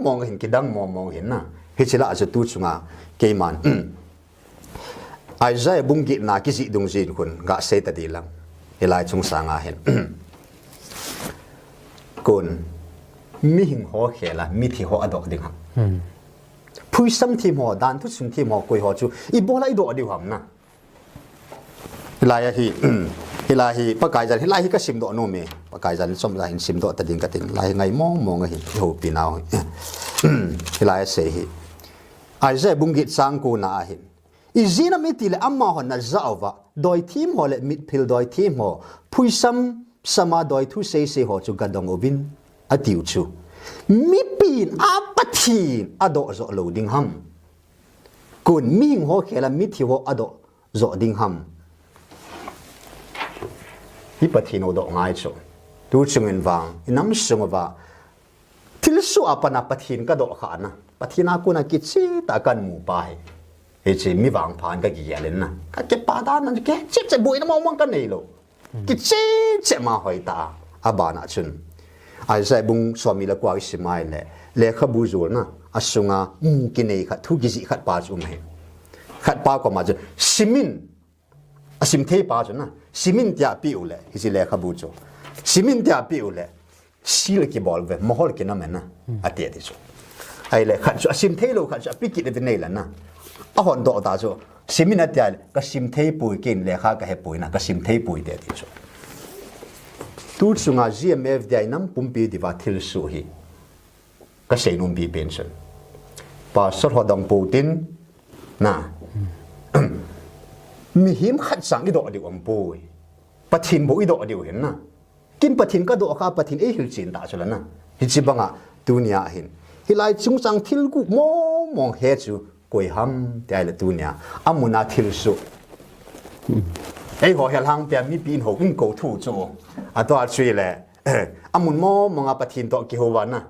มองเห็นกิดังมองเห็นนะเฮชิลาอาจจะตูสุงาเกมันไอ้ใจบุงกินากิจิดุงจีนคุณกะเซตดีลังเฮลายจงสางาเห็นกุนมีหิงหัวเขละมีที่หัวอดอกดิ่งครับผู้ซ้ำทีมหัวดันทุกสิ่งทีมหัวกุยหัวจูอีโบลาอีดอกดิ่งครับนะเฮลายฮีปากายจันเฮลายฮีก็ซิมโดโนเมปากายจันสมใจซิมโดตัดดิ่งกัดดิ่งลายไงมองเห็นโหปีนาวเฮลายเสฮีไอ้ใจบุงกิสังกูน่าเห็นอีจีน่ะไม่ตีเลยอัมมาหันน่ะจะเอาวะโดยทีมหัวเลยมิดพิลโดยทีมหัวผู้ซ้ำสมาโดยทุเซหัวจูกัดดงอวินอติวจูมีปีนอาปทีนอดอจโลดิงฮัมกุนมีหัวเขละมิที่หัวอดอจดิงฮัมฮิปทีนอดอง่ายจูดูจงเงินวางน้ำสงว่าทิลสุอาปนาปทีนก็ดอขานะปทีนากุนักิจิตากันหมู่ไปเฮ้ยจิมีวางผ่านก็กี่เล่นนะก็เก็บปาดานั่นแกเจ็บจะบุยน้ำมองกันนี่โลกิจิจะมาหอยตาอาบานาชุนไอ้ใจบุงสวามีละกว่าอิสมาอิลเลขบูจูนะอาสุงากินเองขัดทุกิจิขัดปาจุมเหขัดปาก็มาจุซิมินอาซิมเทปาจุนะซิมินที่อาปิอุเลฮิจิเลขบูจูซิมินที่อาปิอุเลซีเลกิบอลเวมหอลกินน้ำมันนะอาเตียดิจูไอ้เลขัดจุอาซิมเทโลขัดจุอาปิกิเดวินเนลนะอาหอนโดตาจูซิมินอาเตียเลก็ซิมเทปุยกินเลขาก็เฮปุยนะก็ซิมเทปุยเดียดิจูตูสุงา GMFDI น้ำปุ่มปีดีว่าทิลสุฮีก็เสียนุ่มปีเป็นส่วนพอสระดังปูตินนะมีหิมขัดสังอีดอกเดียวอัมปุยปะทินบุอีดอกเดียวเห็นนะกินปะทินก็ดอกข้าปะทินหิลจินตาชลนะฮิจิบังอ่ะตุเนียเห็นฮิไลจุงสังทิลกุมองเฮจูกุยฮัมแต่ไอ้ละตุเนียอามุนาทิลสุไอ้หัวเฮลังเปียมีปีนหกวิ่งโกทูโจอันตัวช่วยแหละอามุนมองปะทินตัวเกี่ยววันนะ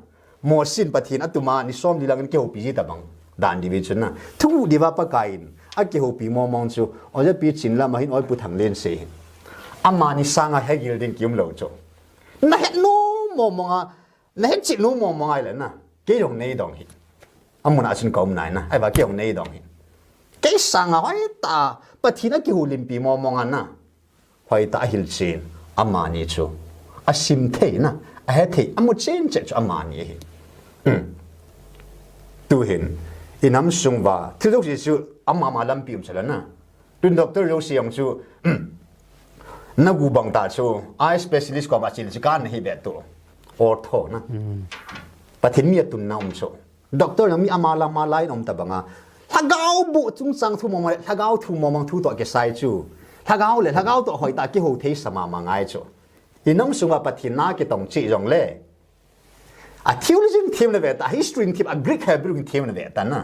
มอสินปะทินอัตุมานิสอมดีลังเกี่ยวปีจิตบังด่านดีวิชนะทุกดีว่าปะกายนอัเกี่ยวปีมองจูอาจจะปีจินละมาหินอ้อยปุถังเล่นเสียอามานิสังให้กิลดินกิมเหล่าโจน่าเห็นโน้มองน่าเห็นจิตโน้มองอะไรนะเกี่ยวในดองหินอามุนอาชินกอมไหนนะไอ้ว่าเกี่ยวในดองหินเกี่ยวสังให้ตาปะทินอัเกี่ยวลิมปีมองอันนะให้ตาหิลจินอามานิจูอาซิมเทนะอาเฮเทอามุเจนเจจูอามานิดูเห็นอิน้ำซุงว่าที่ลูกศิษย์อามาลำปีมเสร็จแล้วนะดูด็อกเตอร์ลูกศิษย์จูนักกูบังตาจูไอสเปเชียลิสต์กว่ามาจิลจิการนี่แบบตัวออร์โทนะปะทินมีตุนน้ำจูด็อกเตอร์นั้นมีอามาไลน์น้ำตาบังอ่ะถ้าเกาบุจุงสังทุ่มมองถ้าเกาทุ่มมองทุ่งตัวเกษายจูถ้าเกาเลยถ้าเกาตัวหอยตากี่หูเทสมามังไงจูอิน้ำซุงว่าปะทินน่าเกต้องจีจงเล่อะทีโอโลจีทีมเลยเวตา history ทีมอะ Greek Hebrew ทีมเลยเวตานะ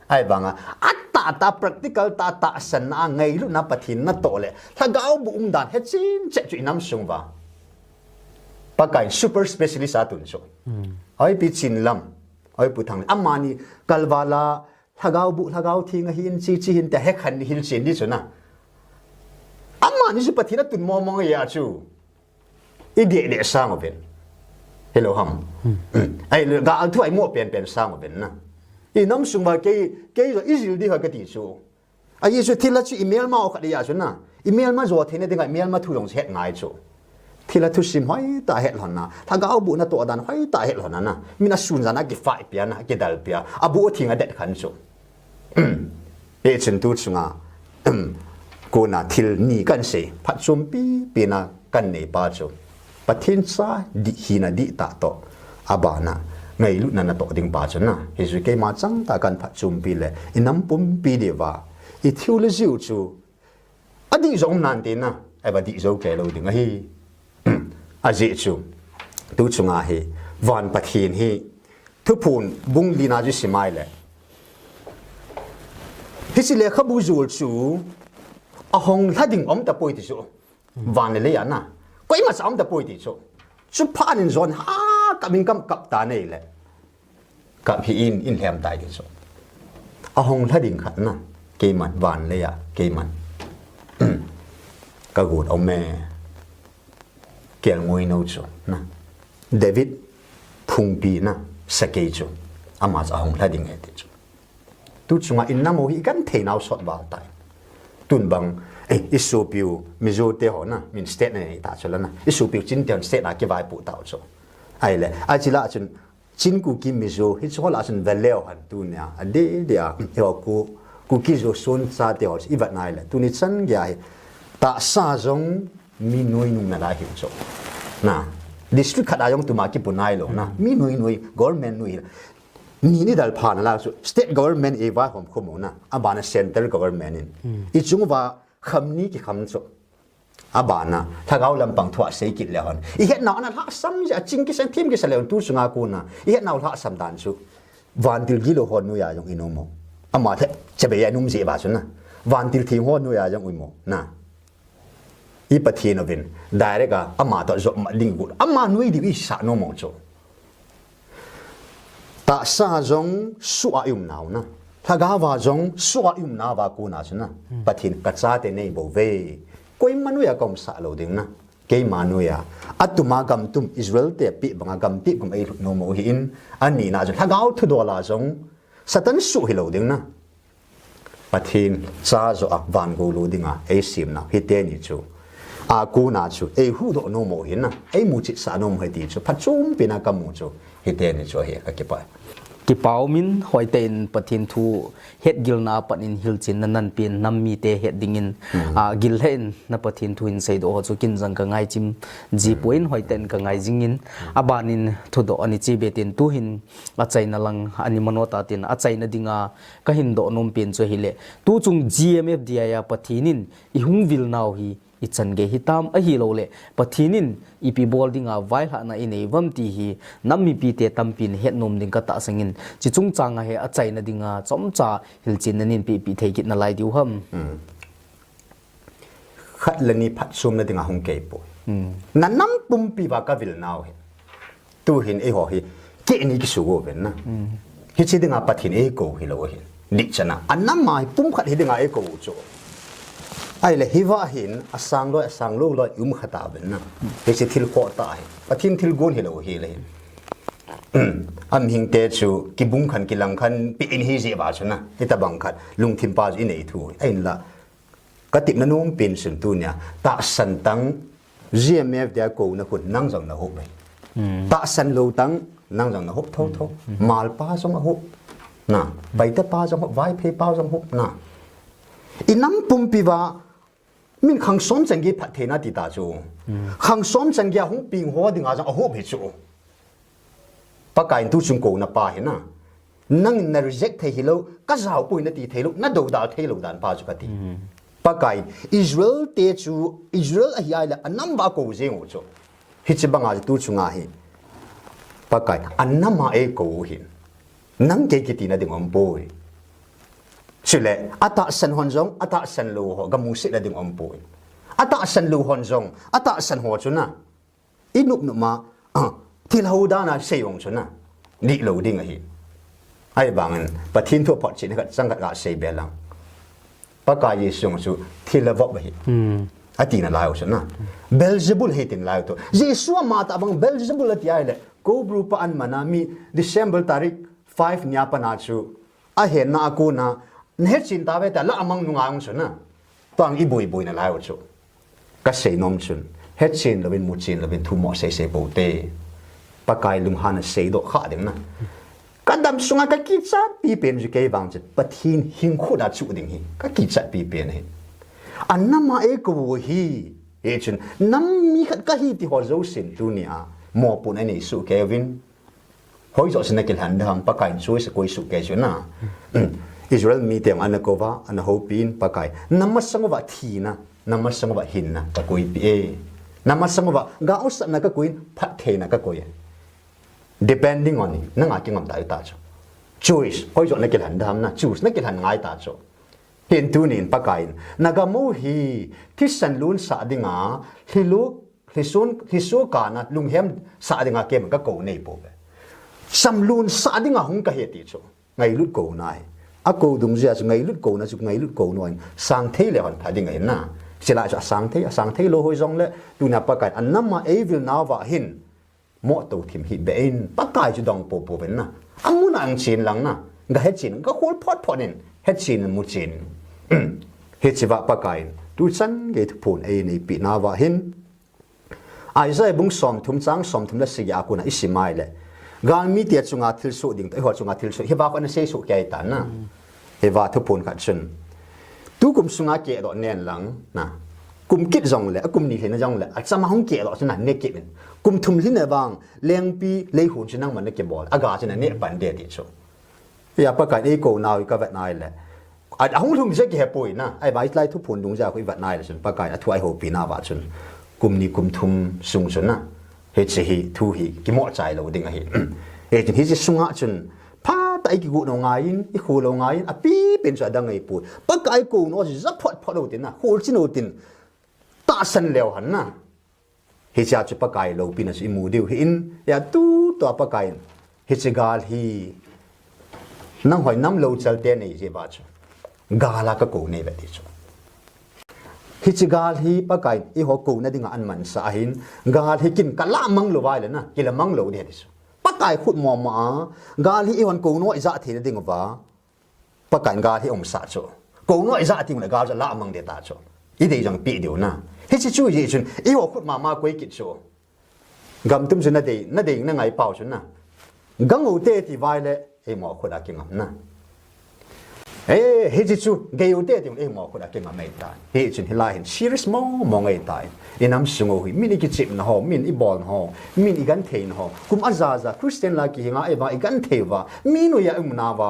ไอ้บังอ่ะอัตตา practical ตาสันอ่ะไงลูกนับปะทินนัดโตเลยถ้าเกาบุ้มดันเฮ็ดจินเจ็ดจุดน้ำซุงว่าปากไก่ super specialist อาตุนโซไอ้ปีจินลำไอ้ปุถังอามานี่กัลวาลาถ้าเกาบุถ้าเกาทิ้งหินจีหินแต่เฮ็ดขันหินจินดิโซนะอามานี่สุปะทินนัดตุนมองอย่างจูอีเด็กสร้างเป็นเฮลโลฮัมไอ้เรื่องการทั่วไอ้มั่วเป็นสร้างเป็นนะอีน้ำซุงว่าเกย์จะอิสราเอลดีกว่าติจูไอ้ยิสุที่ละชีอีเมลมาเอาขัดยาชนะอีเมลมาจวดที่นี่ดึงอีเมลมาถูกลงเช็ดง่ายจูที่ละทุสิมห้อยตาเห็ดหล่นนะถ้าก็เอาบุญตัวดันห้อยตาเห็ดหล่นนะมีน่าสุนจานะกี่ฝ่ายเปียนะกี่ดาลเปียอาบุทิ้งเด็ดขันจูเอชินตูซุงอ่ะกูน่ะทิลนี่กันเสียพัดซุมปีน่ะกันในป่าจูปะทินซาดิฮีนาดิตาโตอาบานะไงลุนันโตดิ่งป่าจนนะเฮซุเกมาจังตากันพัดจุมปีเลยอิน้ำปุ่มปีเดียวว่าอีทิวเลจิวจูอดีจงนันตีนะไอ ai ba di zo ke lo ding hi a ji chu tu chunga hi van pathin hi thu phun bung lina ju simai le hi si le khabu zul chu a hong thading om ta poi ti chu van le ya na koi ma sam ta poi ti chu chu phan in zon ha ka min kam kap ta nei le ka hi in hem tai ti chu a hong thading khat na ke man van le ya ke man ka gut om me kel ngoi no chu na David phung pi na sakei chu ama cha hong thading he ti chu tu chunga in na mo hi kan the naw sot ba tai tun bang isu piu mizo te ho na min state ne ta chula na isu piu chin tian state na ki vai pu ta chu ai le a chila chun chin ku ki mizo hi chu la chun valeo han tu nya ade dia he ku ki zo son sa te ho i va nai le tu ni chan gya hi ta sa zong mi noi nu na la hi chu na district khada yong tu ma ki punai lo na mi noi government nui ni dal phan la su state government e wa hom khomo na abana central government in I chung wa khamni ki kham chu abana thagau lam pang thwa sei kit le hon I het naw na la sam ja ching ki san thim ki saleon tu sunga ku na I het naw la sam dan chu van til gi lo hon nu ya yong inomo ama the chebe ya num je ba chu na van til thi hon nu ya yong uimo na I pathin ovin direct a ama to zo ma ling gu ama nui di sa no mo chu ta sa zong su a yum naw na thaga wa zong su a yum na wa ku na chuna pathin ka cha te nei bo ve koi manu ya kom sa lo ding na ke manu ya atuma gam tum Israel te pi banga gam pi kum ai no mo hi in ani na zo thaga thu do la zong satan su hi lo ding na pathin cha zo a van go lo ding a ai sim na hi te ni chu a ku na chu ai hu do no mo hin na ai mu chi sa no mo hi ti chu phachum pina kam mu chu hi te ni chu he ka ki pa ki pau min hoi ten pathin thu het gil na pan in hil chin nan pin nam mi te het dingin a gil hen na pathin thu in sei do chu kin jang ka ngai chim ji point hoi ten ka ngai jingin abanin thu do ani chi betin tu hin a chaina lang ani manota tin a chaina dinga ka hin do nom pin chu hile tu chung GMFDI ya pathinin I hung vil naw hi I chan ge hitam a hi lo le pathinin ipi bolding a vai ha na inei vam ti hi nammi pi te tampin het nom ding ka ta sangin chi chung changa he a chaina dinga chom cha hilchin nanin pi thei kit na lai diu ham khat lani phat sum na dinga hung ke po na nam pum pi ba ka vil naw he tu hin e ho hi ke ni ki su go ben na hi chi dinga pathin e ko hi lo hi di chana anam mai pum khat hi dinga e ko chu ai le hiwa hin asang lo khata ben na he chi thil ko ta hi pathin thil gon hi lo hi le am hing te chu ki bung khan ki lang khan pi in hi je ba chuna ita bang khat lung thim pa ji nei thu ai la ka tip na nom pin sun tu nya ta san tang GMF dia ko na khun nang jang na ho bai ta san lo tang nang jang na hop tho mal pa jong ho na bai ta pa jong vai phe pa jong ho na inam pum pi wa min khang som chang gi phat thena ti ta chu khang som chang gi hung ping ho dinga jang ho bhi chu pa kai tu chung ko na pa he na nang na reject thei hilo ka zau pui na ti thei lu na do da thei lu dan pa chu ka ti pa kai Israel te chu Israel a hi ai la anam ba ko je ngo chu hi chi banga tu chunga hi pa kai anama e ko hin nang ke ki ti na ding om poi sile ata san hon zong ata san lu ho gamu sit na ding om poi ata san lu hon zong ata san ho chu na inup nu ma til ho da na se yong chu na ni lo ding a hi ai bangan pathin thu pot chin ka sang ka se belang pa ka yi sung chu til la vok ba hi ati na lao chu na Beelzebul hitin lao to Jesu ma ta bang Beelzebul at yai le ko bru pa an manami December tarik 5 nya pa na chu a hen na aku na ne chin ta ve ta la amang nu ngang chu na tang I bui na lao chu ka sei nom chun het chin lo bin mu chin lo bin thu mo sei bo te pa kai lung han sei do kha ding na kadam sunga ka ki cha pi pen ju ke bang chet pathin hing khu da chu ding hi ka ki cha pi pen hi anama e ko hi e chun nam mi khat ka hi ti ho zo sin tu nia mo pun ani su kevin hoi zo sin akil han dang pa kai chu se koi su ke chu na Israel mi tem anakova an hopin pa kai namasangwa thi na namasangwa hin na ka koi pi namasangwa ga usap na ka koi Pathen na ka koi depending on na nga ki ngam ta ta cho choice hoi jo na ki han dam na choose na ki han ngai ta cho hin tu nin pakain nagamu hi thisan lun sa dinga hilu hisu ka na lunghem sa dinga kem ka ko nei po sam lun sa dinga hung ka he ti cho ngai lut ko nai a ko dung zia ngai lut ko na chu ngai lut ko noi sang thei le hon pha dinga na sila cha sang thei lo hoi jong le tu na pakai anama e vil na wa hin mo to thim hi be in pakai chu dong po ben na amuna ang chin lang na ga he chin ga hol phot nin he chin mu chin he chiwa pakai tu chan ge thupun e nei pi na wa hin ai zai bung som thum la si ya ku na isimai le gan mi tia chunga thil su ding te ho chunga thil su he ba ko na se su kai ta na he wa thupun kha chun tu kum sunga ke do nen lang na kum kit jong le kum ni he na jong le a chama hong ke do chuna ne ke min kum thum li ne bang leng pi le hun chinang man ne ke bol aga china ne pan de ti chu ya pa ka e ko naw ka vat nai le a hong thum se ke poi na ai bai lai thu phun dung ja ko vat nai le chun pa ka a thuai ho pi na ba chun kum ni kum thum sung chun na he che hi thu hi ki mo chai lo ding a hi e tin hi chi sunga chun pa tai ki gu no ngai in I khu lo ngai a pi pen cha dang ai pu pa kai ko no ji za phot phot lo tin na hol chin lo tin ta san leo han na he cha chu pa kai lo pin si mu diu hi in ya tu to pa kai he che gal hi nang hoi nam lo chal te nei je ba chu gala ka ko nei ba ti chu hi chi gal hi pa kai I ho ko na dinga an man sa hin gal hi kin kala mang lo wai le na kila mang lo de ti chu pa kai khut mo ma gal hi hon ko no za the ding wa pa kai gal hi om sa chu ko no za ti le gal za la mang de ta chu I de jang pi diu na hi chi chu ji chun I ho khut ma koi kit chu gam tum chun na de na ngai pau chun na gang o te ti vai le e mo khut a ki ngam na he chi chu ge o te ti e mo khut a ki ngam mai ta he chun hi la hin serious mo ngai tai inam sungo hi min ki chip na ho min I bol ho min I gan thein ho kum azaza Christian la ki nga eva I gan theva minu ya na wa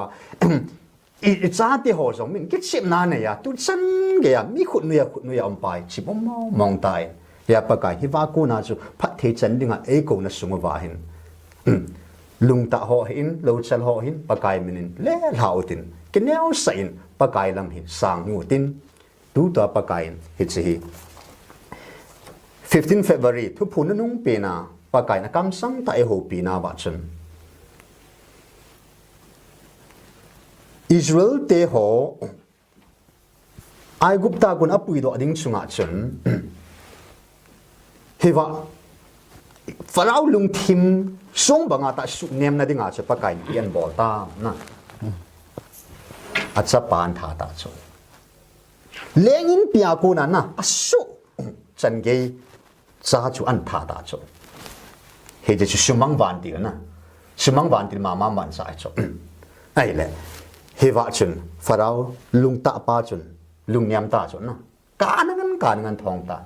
I cha te ho jong min ki chip na ne ya tu chan ge ya mi khut nu ya om pai chip mo mong tai ya pa kai hi wa ko na chu phat the chan dinga e ko na sungo wa hin lung ta ho hin lo chal ho hin pa kai minin le lau tin ke neo sain pa kai lam hin sang ngu tin tu ta pa kai hi chi hi 15 February thu phun nung pe na pa kai na kam sang ta e ho pi na wa chun Israel te ho ai gupta kun apui do ding chunga chun hewa farau lung thim song banga ta su nem na dinga che pa kai pian bol ta na acha pan tha ta chu lengin pia ko na na asu chan ge cha chu an tha ta chu he je chu sumang van ti na sumang van ti ma man sa chu ai le he wa chun farao lung ta pa chun lung nyam ta chun na ka ngan thong ta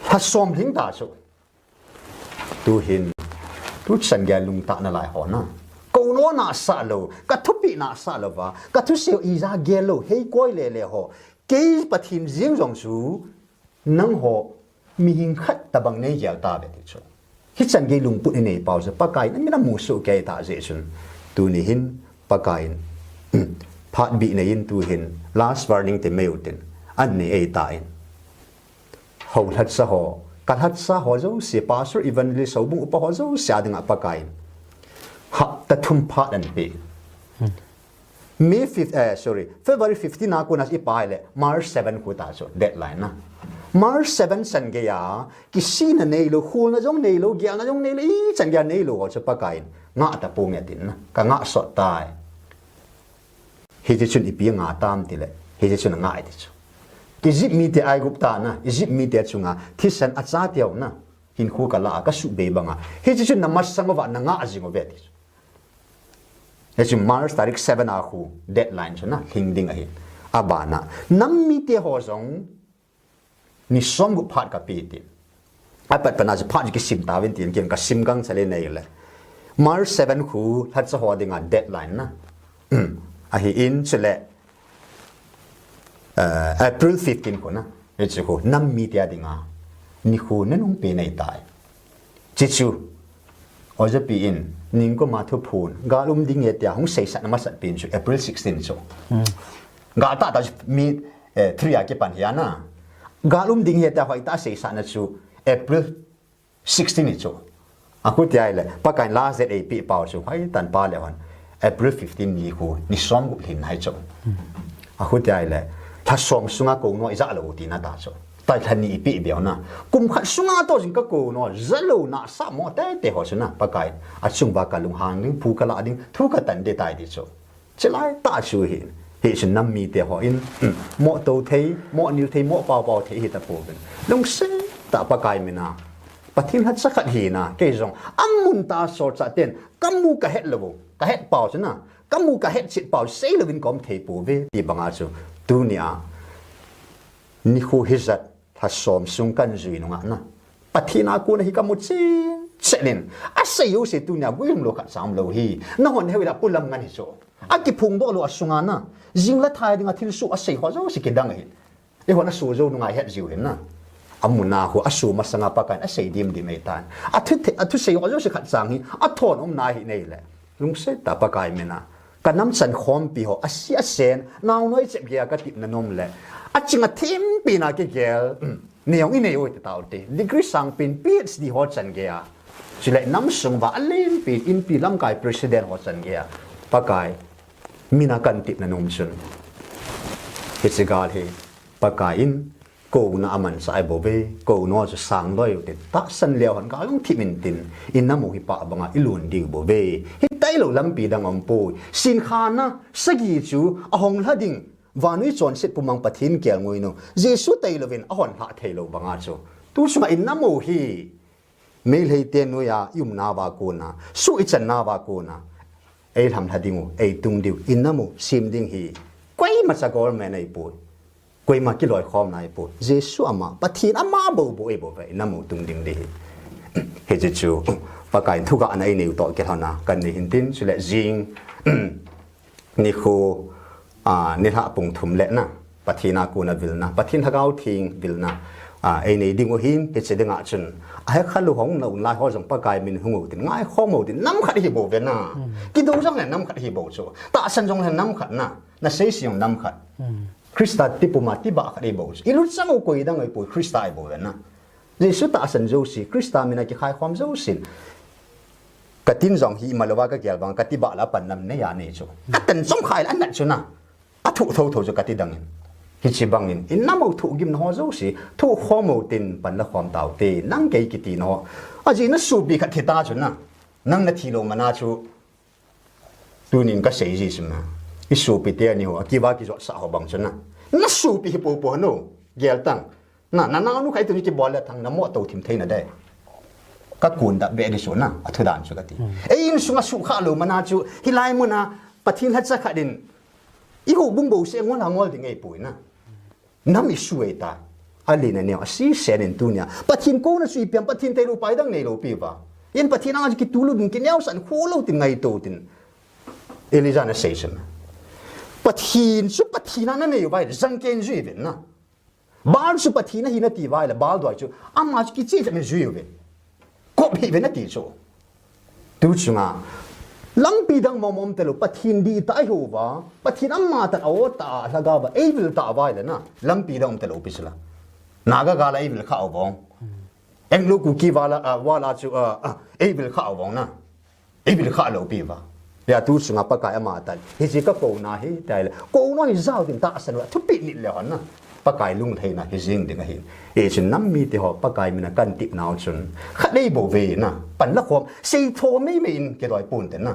ha som hing ta chu tu hin tu chan ga lung ta na lai ho na ko no na sa lo ka thu pi na sa lo wa ka thu se I za ge lo he koi le ho ke pathim jing jong chu nang ho mi hing khat ta bang nei ya ta be ti chu hi chan ge lung pu nei pau se pa kai na mi na mu su ke ta je chun tu ni hin pa kai phat bi nei in tu hin last warning te meu tin an ni e ta in ho that sa ho ka that sa ho zo si pastor evangelist so bung upa ho zo sia ding pa kai ha ta thum phat an pe February 15 na ko na I pa le March 7 ko ta so deadline na March 7 san ge ya ki sin na nei lo khul na jong nei lo gya na jong nei le I chan gya nei lo cho pa kai nga ta pu nge tin na ka nga so tai he je chun I pi nga tam ti le he je chun nga ai ti chu Egypt mi te ai gup ta na Egypt mi te chunga thisan acha tiaw na hin khu ka la ka su be banga he je chun na mas sang wa na nga ajingo be ti he chun March tarik 7 a khu deadline chuna hing ding a hi abana nam mi te ho zong ni som gu phat ka pi ti apat pana je phat ki sim ta wen tin ken ka sim gang chale nei le March 7 khu that sa ho ding a deadline na a hi in chele April 15คนนะเอจิโคน้ำมีเดียดิงานิคูนั่นนุ่งปีในตายจิจูอาจจะปีอินนิ่งก็มาทุบพูนกาลุมดิ้งเดียของเสียสันมาสัตปีนจู April 16จูกาตาตามีทรีอาเก็บปัญหานะกาลุมดิ้งเดียหอยตาเสียสันจู April 16จูอากุฎใหญ่เลยปากการลาเซตเอปีเป่าจูให้ตันปาเลวัน April 15นี่คูนิสอมกุลินให้จูอากุฎใหญ่เลยถ้าสมสุงากูนัวอิจาลูตีน่าตาจูแต่ทันนี้ปีเดียวนะกุมขัดสุงาตัวจิงก็กูนัวจะลูน่าสามอแต่เตะหัวชนะปากการอาชุงบากาลุงหางนิ่งผู้กลาดิ้งทุกตันเดตายดิจูจะไล่ตาชูหินเฮชน้ำมีเตะหัวอินหมอโตเทหมอนิวเทหมอเป่าเทหิตาปูเป็นลุงเซ่ตาปากการมินาปะทิมหัดสักทีนะเกยจงอัมมุนตาสอดจัดเต็นกัมมูกะเฮ็ดเลวกะเฮ็ดเป่าชนะกัมมูกะเฮ็ดชิดเป่าเซ่เลวินกอมเทปูเวตีบังอาจูตูเนียนิคูฮิจัดถ้าสมสุงกันจุยนงะนะปะทินากูนะฮิกัมมุเซเลนอาศัยอยู่เสตูเนียกุยมโลกัดสามโลฮีน่าหอนเฮวิลาปุลลัมงันฮิโซอากิพุงโดโลอสุงานะจิงละทายดิงาทิลสุอาศัยหัวเจ้าสิเกดังฮิเอหัวน่ะสูโจนงาเฮ็ดจิวเห็นนะอามุนาหัวอาสูมาสังปะกันอาศัยดิมดิเมตันอาทุเสียหัวเจ้าสิขัดสังฮิอาทอนนาฮินี่แหละลุงเสตาปะกายเมนะกันน้ำสันคอมปีหัวอาเซียเซนนาวน้อยเจ็บเกียกติบนนมแหละอาจิงอาทิมปีนาเกลเนียงอินเนยโอติตาวตีดิกรีสังปีนปีสดีหัวจันเกียสิเลน้ำสงว่าอเลนปีอินปีลำกายประธานหัวจันเกียปะกายมีนากันติบนนมชุนเหตุการณ์เหตุปะกายอินกูน่ามันสายบ่เวกูน่าจะสร้างด้วยแต่ตักสันเลี้ยวหันก็ต้องทิมินตินอินน้ำมุหิปะบังอิลุนดิวบ่เวฮิตไตโลลำปีดังอมปูสินค้านะสกีจูอหงละดิ่งวานุยจวนเสร็จปุมังปะทินเกียงงวยโนเยซูไตโลเวนอหอนละเทโลบังอาจูตูสมาอินน้ำมุหิเมลให้เตียนนุยายุมนาวากูนะสุอิจันนาวากูนะเอทำละดิ่งเอตุงดิวอินน้ำมุซิมดิ่งฮีกวยมาจากอร์แมนไอปูกวยมากิลอยคอมนายปูเยซูอามาปะทินอามาบ่บ่เอบ่ไปน้ำมุตุงดิ่งดีเฮจิจูปากายทุกอันไอนิวต่อเกี่ยวนะกันในหินตินสุดและจิงนี่คูนี่ละปุ่งทุ่มเละนะปะทินากูนะวิลนะปะทินLhagaoทิ้งวิลนะไอในดิ่งหินเฮจิดึงอาจุนไอ้ข้าลูกของเราไล่หัวจังปากายมินหงอุตินง่ายข้อมูลตินน้ำขัดฮิโบเวนะกินดูจังเลยน้ำขัดฮิโบจูตาสันจงเลยน้ำขัดนะน่าเสียสิยงน้ำขัดคริสต์ติปุมาติบะขัดฮิโบจูอีลุจังอุกอยดังไอปุคริสต์ไอโบเวนะเยซูตาสันโจสิคริสต์มินากิขายความโจสินกัตินจงฮีมาลวาก็เกี่ยวบังกัติบะละปันนำเนียนี่จูกัตินจงขายอันนั้นจูนะอัทุโถจูกัติดังฮิจิบังอินน้ำมุทุกิมหัวโจสิทุข้อมูลตินปันละความเต่าตีนั่งเกยกิตินหัวอาจีน่ะสูบีกัติตาจูนะนั่งนาทีโลมานาจูตูนินก็เสียจีสิมาอิสูบีเตียนี่หัวกิวากิจวัตรสาวบังจูนะน่ะสูบีฮิปโปโปโนเกลตังน่ะนั่งนุใครตัวนี้จะบอลเลยทางน้ำมัวตัวทิมเทน่ะได้ก็กูนดับเบดิชนะอัฐดานสุกติเอ้ยสุมาสุขาลูมานาจูฮิไลมุนะปะทินฮัจจะขัดินอีหูบุ้งบูเสียงวันหางวลถึงไงปุยนะน้ำมิสวยตาอันนี้เนี่ยสีเสนินตัวเนี่ยปะทินกูน่ะสุยเปียมปะทินเตลูไปดังในโลปีวะยันปะทินอาจกิตูลุดินกินเอาสันคู่ลูถึงไงตัวตินเอลิซานะเซชันปะทินสุปะทินนั่นเนี่ยอยู่ไปจังเกนจุยเป็นนะบาลสุปะทินน่ะฮินาตีไว้ละบาลด้วยจูอามาจกิเจจะไม่จุยอยู่เป็นก็ไม่เป็นนาทีโจดูจุงอ่ะลังปีดังมอมเตลุปะทินดีตายหัวปะทินอัมมาตัดเอาตาLhagaoบะเอวิลตาไว้เลยนะลังปีดังเตลุปิสละนากากาลเอวิลข้าวบองเอ็งลูกกูกีวาลาจูเอวิลข้าวบองนะเอวิลข้าวลูปีวะเดี๋ยวดูจุงอ่ะปะกายมาตัดเฮจิก็โกนาเฮได้เลยโกน้อยเจ้าถึงตาสนุกทุบปีนิดแล้วนะปากายลุงเทนะเฮจิงดึงเห็นจนน้ำมีที่หอบปากายมันกันติดนาวจนขัดได้บ่เวนะปันละความเสียโทไม่มีนเกดอยปูนแต่นะ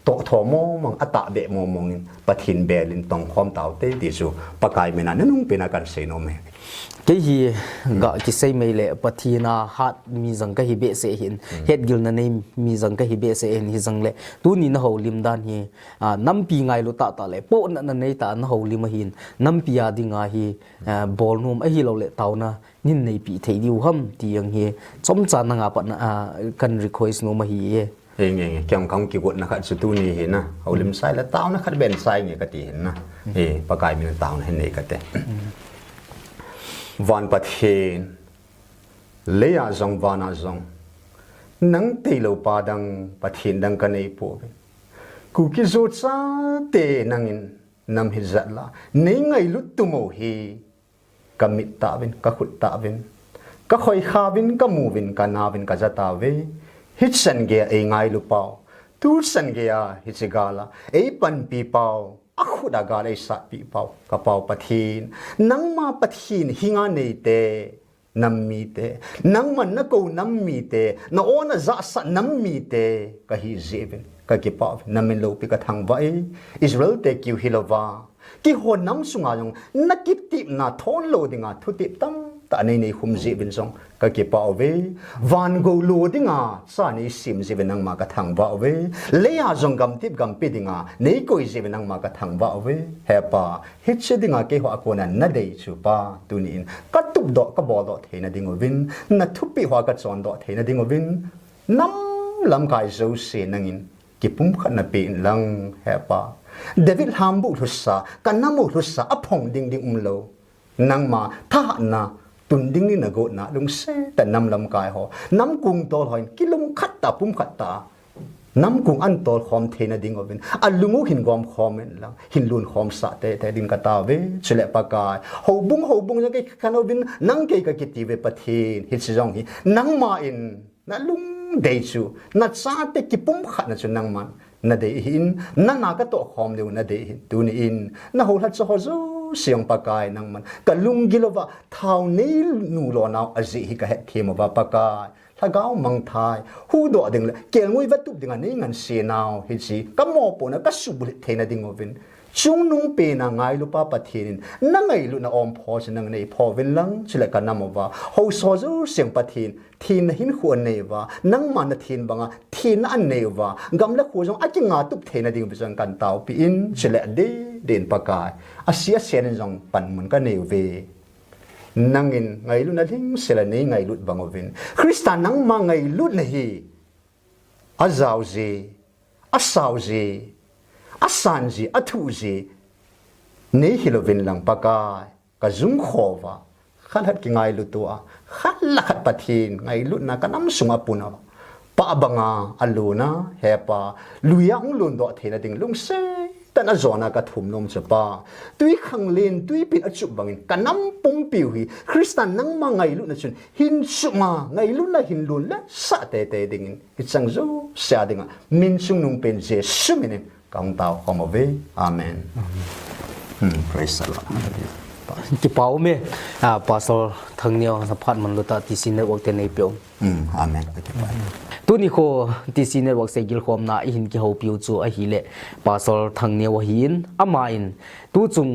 โตทอมมังอัตตะเบมมงินปะทินเบลินตองความเต่าเตดิจูปากายมันนั่นนุ่งเป็นอาการเซโนเมcái gì gọi cái xây mấy lệ bát thi na hát mi rằng cái hi bệ sẽ hiện hết gil na nem mi rằng cái hi bệ sẽ hiện hi rằng lệ tu ni na hậu lim dan hi năm pi ngày lo ta ta lệ po na na nei ta na hậu lim hin năm pi a di nga hi bol nom a hi lo lệ tàu na nin nei pi thei diu ham ti yang hi chom cha na nga pa na kan request no ma hi nghe kem không kêu quật nó khát sự tu ni na hậu lim sai là tao nó khát bên sai nghe cái tiền na bà cái mình tao nó này cái tiền van Pathen lấy à dòng van à dòng nắng tê lâu pa đăng Pathen đăng cái này po cụ cái rốt sa tê nangin nam hi giật la nếu ngày lúc tu mồ hi cả mít ta vin cả khut ta vin cả khoi kha vin cả mu vin cả na vin cả zata ve hit san ge ai ngai lu pao tu san ge a hit sigala ai pan pi pao akhu da ga ai sa pi pao ka pao Pathen nang ma Pathen hinga nei te nam mi te nang man na ko nam mi te na ona za sa nam mi te ka hi zevin ka ki pao namin lo pi ka thang vai Israel te kiu hilova ki hon nam sunga jong na kip tip na thon lo dinga thu tip tam ta nei nei khum zevin jong ka ki pao ve van go lo dinga sa nei sim zevin nang ma ka thang va ve leya jong gam tip gam pi dinga nei koi zevin nang ma ka thang va ve hepa hit che dinga ke ho ko na dei chu pa tunin ka tup do ka bo do the na dingo vin na thu pi ho ka chon do the na dingo vin nam lam kai zo se nangin kipum khana pe lang hepa David hambu thusa kanamu thusa apong ding ding umlo nang ma tha na tun ding ni na go na lung se ta nam lam kai ho nam kung tol hoin kilum khat ta pum khat ta nam kung an tol khom the na ding ovin alungu hin gom khom en lang hin lun khom sa te te ding ka ta ve chule pa kai ho bung ja ke kanovin nang ke ka kiti ve Pathen hit song hi nang ma in na lung dei chu na cha te ki pum khat na chu nang man na dei hin na ka to khom de na dei hin tu ni in na ho hat so ho zo siang pakai nang man ka lung gilova thau nei nu lo naw azi hi ka het thema ba pakai Lhagao mang thai hu do ding le kel ngui vat tup dinga nei ngan se naw hi chi ka mo po na ka subul the na ding ovin chung nung pe na ngai lu pa Pathen na ngai lu na om pho ch nang nei pho vin lang chile ka namova ho so zo siang Pathen thin hin khuan nei wa nang man na thin banga thin an nei wa gam la khu jong a ki nga tup the na ding bi jong kan taw pi in chile de den pakai asia sen jong pan mun ka nei ve nangin ngai lu na thing sela nei ngai lut bangovin Christian nang ma ngai lut na hi azau ji asau ji asan ji athu ji nei hilovin lang pakai ka zum khova khalat ki ngai lu tua khalat Pathen ngai lut na kanam sunga puna pa banga aluna hepa luyang lun do thena ding lung se tana zona ka thum nom chapa tui khang len tui pin achup bangin kanam pum piu hi Christian nang ma ngai lu na chun hin suma ngai lu na hin lu la sa te te ding it sang zo sa ding min sung nung pen je suminin kang tao khomo ve amen praise the Lord ki pau me Pastor Thangneo sa phat man lu ta TCN network te nei pyo amen tu ni kho TCN network Seigilkhomna hin ki ho piu chu a hi le Pastor Thangneo hin ama in tu chung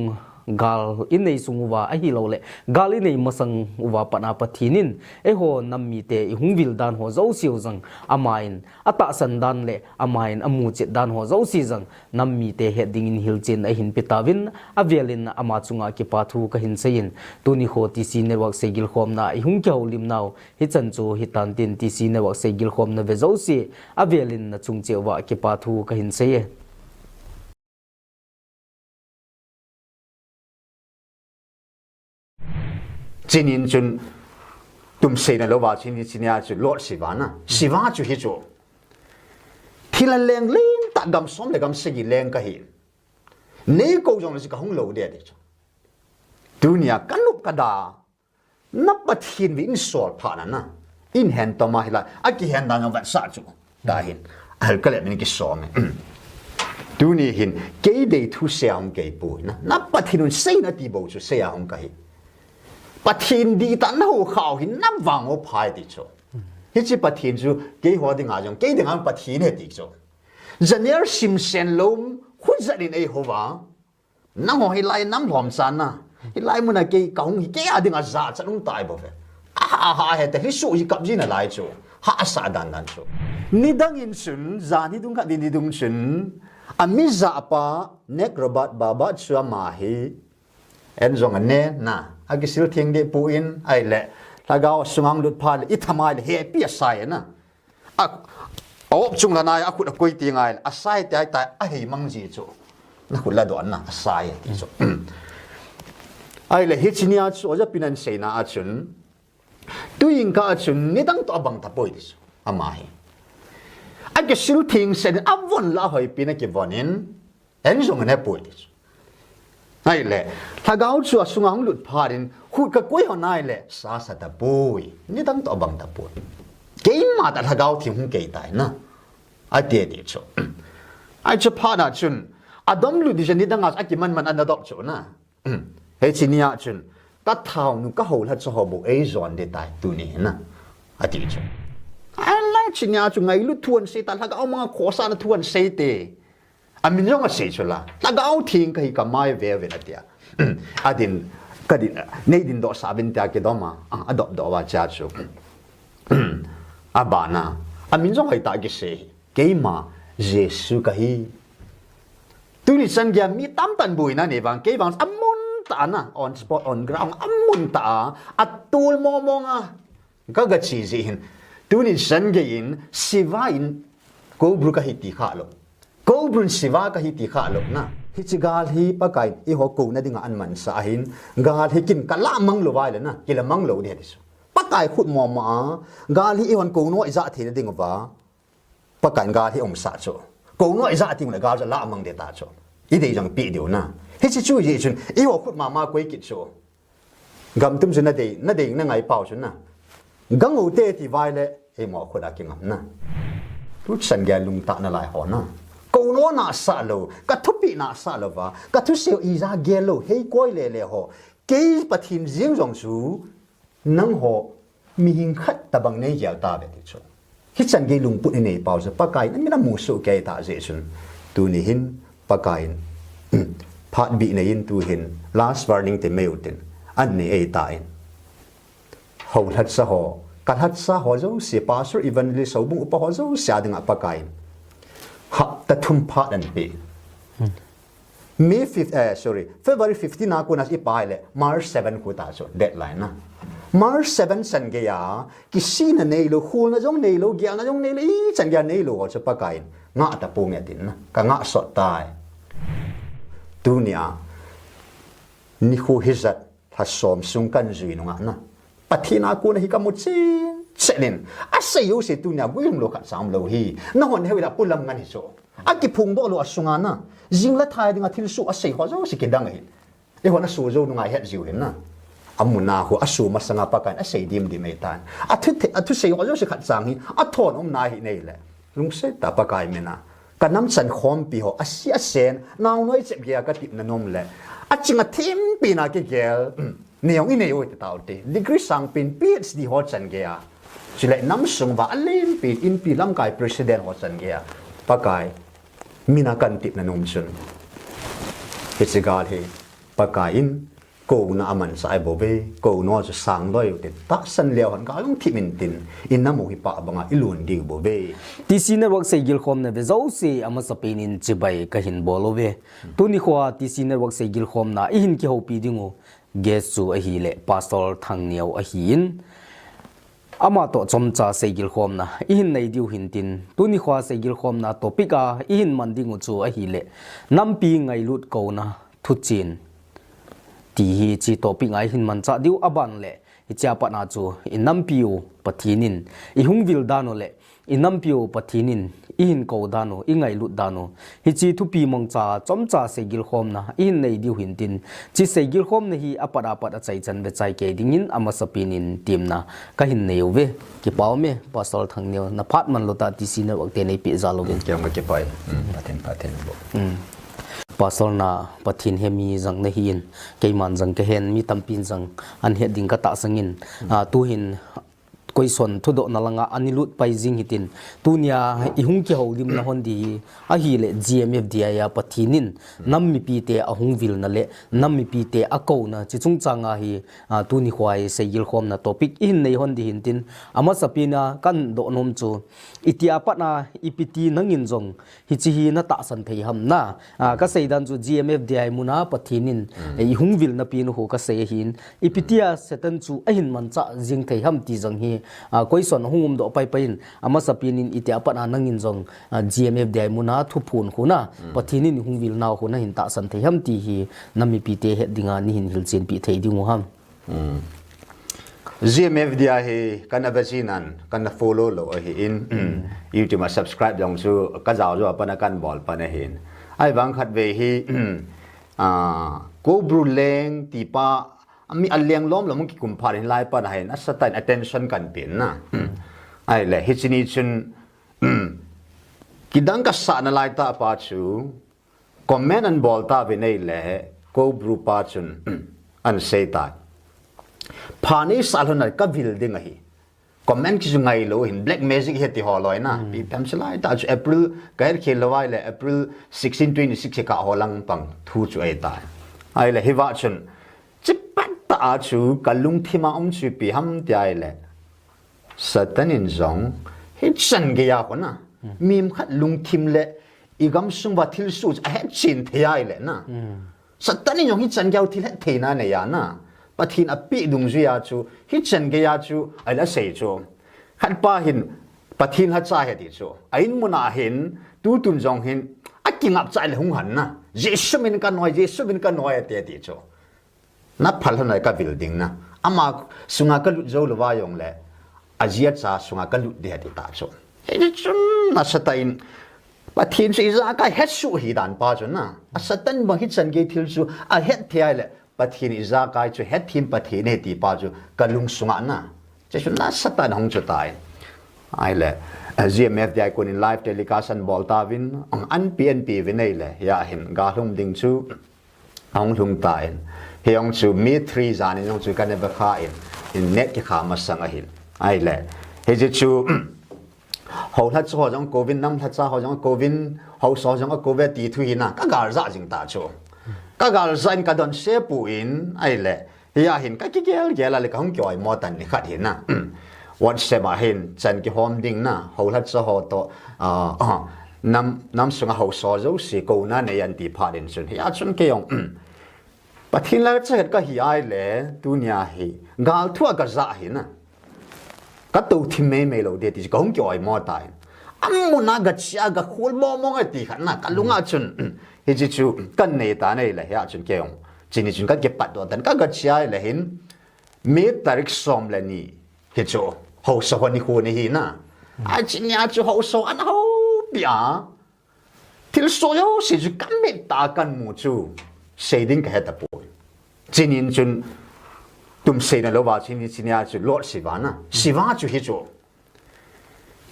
gal in nei sunguwa a hi lo le gal in nei masang uwa pana Pathenin e ho nammi te i hungwil dan ho zo siu jang amain ata san dan le amain amu che dan ho zo si jang nammi te heading in hilchin a hin pitawin avelin ama chunga ki pathu ka hin sein tuni ho TC network Seigilkhomna i hung kyau lim naw hi chan chu hi tan tin TC network Seigilkhomna ve zo si avelin na chung chewa ki pathu ka hin sei Jinin chun tum se na lo wa chin chin ya chu lot siwana siwa chu hi chu thilan leng ling ta gam som le gam segi leng ka hi ne ko jong le ka hung lo de de chu dunia kanup kada na Pathen vi in sol pha na in hand to ma hila a ki hand na va sa chu da hin al ka le min ki so me dunia hin ke de thu se am ke pu na Pathen sei na ti bo chu se ya hung ka hi Pathen di ta nau khao hin nam wang o phai ti cho hi chi Pathen chu ke ho ding a jong ke ding ang Pathen he ti cho janer sim sen lom khu za din ei ho wa na ho hi lai nam lom san na hi lai mu na ke kaung hi ke a ding a za chanung tai bo fe ha he te hi su hi kap ji na lai cho ha sa dan dan cho ni dang in sun za ni dung kha din ni dung sun ami za pa nek robat baba chua ma hi en zong ne na agisil thing de pu in ai le Lhagao sungang lut phal i thamai le he pi sai na ốp chung là này aku đã quay tiếng ai sai tại tại ai mang gì chỗ nó cũng là đoạn na sai thì chỗ ai là hết xin nhá chỗ cho pinan say na achun tuy nhiên cả achun ni đang to bằng tập bồi đi amai ai cái siêu thiên sen avon la hỏi pina cái vonin en dùng anh bồi đi ai là Lhagao chúa sung ang lut pharin hụt cái quấy hòn ai là sa sa tập bồi ni đang to bằng tập bồi cái mà ta Lhagao thì không cái tài na ai tiệt đi chỗ ai cho phá na chun Adam lu di jani dangas akiman man anadop cho na he chinia chun ta thau nu ka hol hat so hobo e zon de tai tu ni na ati cho ala chinia chu ngai lu thuan se ta Lhagao mga khosa na thuan se te amin jong a se chola Lhagao thing kai ka mai ve ve atia adin kadin nei din do sabin ta ke do ma adop do wa cha chu abana amin jong hai ta ke se ke ma Jesus ka hi tu ni san gya mi tam tan bui na ne bang ke bang amun ta na on spot on ground amun ta atul mo mo nga ga chi ji hin tu ni san ge in siva in ko bru ka hi ti kha lo ko bru siva ka hi ti kha lo na hi chi gal hi pa kai i ho ko na dinga an man sa hin gal hi kin ka la mang lo wai le na ki la mang lo de dis pa kai khut mo ma gal hi i hon ko no za the ding wa pa kai gal hi om sa cho cô nói ra tiếng là gạo là mang để ta cho, ý đây rằng bị điều na, hết chỉ chú ý chun, ý họ khuất mà quay kịch cho, gam tum chun na đây na ngày bảo chun na, gang ngủ tê thì vai lệ, em họ khuất đã kinh ngầm na, lúc sân gà lung tạ na lại họ na, cô nói na sa lâu, cả thúc bị na sa lâu và cả thúc siêu ý ra gà lâu, hay quay lệ họ, cái bắt hình riêng dòng chú, nâng họ mi hình khát ta bằng này giàu ta về thì cho. Hít chân gây lung bút này bảo giờ pakai nên mình mua số cái ta dễ chun tu ni hin pakai phát bị này hin tu hin last warning te mail tin anh này ai ta in hậu thật sa họ cắt thật sa họ dấu si pastor Evangelism sầu bung upa họ dấu xia dengan pakai hak ta thum phát anh bị February 15 aku nas ipai le March 7 ku ta so deadline na March 7 san ge ya kisi na nei lo khul na jong nei lo gya na jong nei le chan gya nei lo cho pa kai nga ta pu nge tin na ka nga so tai dunia ni khu hizat ha som sung kan zui no nga na pathina ku na hi ka mu chi chenin a se yo se dunia guim lo khat sam lo hi na hon he wi pulam ngan hi so a ki phung do lo asunga na jing la thai dinga thil su a sei ho zo si ke dang hi e hona su zo no nga het ziu hin na amuna hu asu masanga pakan a sei dim di metan athu sei ho zo si khat sang hi a thon na hi nei le lung se ta pakai mena kanam chan khom pi ho asia sen naw noi che bia ka tip na nom le a chinga thim pi na ke gel neong ine oi ta te degree sang pin PhD ho chan ge a chile nam sung wa alim pi in pi lam kai president ho chan ge a pakai mina kan tip na nom chun hichigal he pakai in ko na aman sai bo ve ko no chu sang loi te tahsan leo han ka long thimin tin in na mo hi pa banga ilun ding bo ve TCN network Seigilkhomna ve zo se ama sapin in chibai ka hin bolo ve tuni khwa TCN network Seigilkhomna I hin ki ho pi dingo guest chu a hi le Pastor Thangneo a hi in ama to chomcha Seigilkhomna I hin nei diu hin tin tuni khwa Seigilkhomna topic a I hin mandingu chu a hi le nampi ngai lut ko na thu chin ti hi chi topic ai hin man cha diu aban le I cha pa na chu inam piu pathinin I hungwil dano le inam piu pathinin I hin ko dano I ngai lut dano hi chi thu pi mong cha chomcha Seigilkhomna I hin nei diu hin tin chi Seigilkhomna hi apada pada chai chan be chai ke dingin ama sapinin timna ka hin nei ve ki paw me Pastor Thangneo na phat man lota TCN network te nei pi za lo gen kyang ke pai pathen bo Pastor na pathin hemi jang na hin keiman jang ke hen mi tampin jang an he ding ka ta sangin tu hin question thudo na langa anilut pai jing hitin tunia I hung ki holim na hondi a hi le GMFDI ya pathinin nammi pi te a hungwil na le nammi pi te a ko na chi chung changa hi tuni khwai Seigilkhomna topic in nei hondi hintin ama sapina kan do nom chu itia patna ipiti nangin jong hi chi hi na ta san thei ham na ka seidan chu GMFDI muna pathinin I hungwil na pi no ho ka sei hin ipitia setan chu a hin man cha jing thei ham ti jang hi question hungum do pai pain ama sapin in ite apan anangin jong GMFDI muna thu phun khuna pathini ni hung vilna khuna hin ta san the ham ti hi nami pi te dinga ni hin hil chen pi thei ding ham GMFDI he kana vacinan kana follow lo hi in YouTube ma subscribe dong chu ka jaw jo pana kan bol pana hin ai bang khat ve hi ko bru leng ti pa ami aleng lom lom ki kum pharin lai pa na hin asatan attention kan pin na ai le hi chini chun kidang ka sa na lai ta pa chu comment an bol ta ve nei le ko bru pa chun an sei ta phani salhona ka building hi comment ki ngai lo in black magic heti holoi na pi pam chlai ta April kair khilawai le April 16 26 ka holang pang thu chu ai ta ai le hiwa chun chipat ta chu kalung thima chu pi ham tai le satan in zong hi chan ge ya ko na mim khat lung thim le igam sung wa thil su a he chin thai le na satan in yong hi chan gyau thil he theina ne ya na Pathen api dung zuya chu hi chen ge ya chu ai la sei chu khat pa hin Pathen ha cha he ti chu ain muna hin tu tun jong hin aking ap chai le hung han na jesu min ka noi te ti chu na phal hanai ka building na ama sunga ka lu zo lo wa yong le azia cha sunga ka lu de ti ta chu he chun na satain Pathen se za ka het su hi dan pa chu na asatan bang hi chen ge thil chu a het thai le Pathen iza kai chu het thim Pathen he ti pa chu kalung sunga na che chu na satan hong chu tai ai le GMFDI kun in live telecast bol ta win an PNP vinai le ya hin ga hlum ding chu ong lung tai he ong chu mi 3 zan in ong chu kan ba kha in net ki kha ma sang a hin ai le he je chu ho la chu ho jong covid nam la cha ho jong covid ho so jong covid ti thu hi na ka gar za jing ta chu ka gal zain ka don se pu in ai le ya hin ka ki gel la le ka hong kyoi mo tan ni khat hin na WhatsApp a hin chan ki hom ding na ho la cha ho to nam sunga ho so zo si ko na ne yan ti pha din chun ya chun ke yong Pathen la cha ka hi ai le dunia hi gal thua ka za hi na ka to thi me lo de ti ka hong kyoi mo tai amuna ga chia ga khol mo mo ga ti khan na ka lunga chun hi ji chu kan nei ta nei la ya chun ke yong chini chun ka ge pat do tan ka ga chia le hin me tarik som la ni hi chu ho so ni khu ni hi na a chin ya chu ho so an ho bia til so yo si ju kan me ta kan mu chu sei ding ka heta pu chinin chun tum sei na lo wa chin ya chu lord siva chu hi chu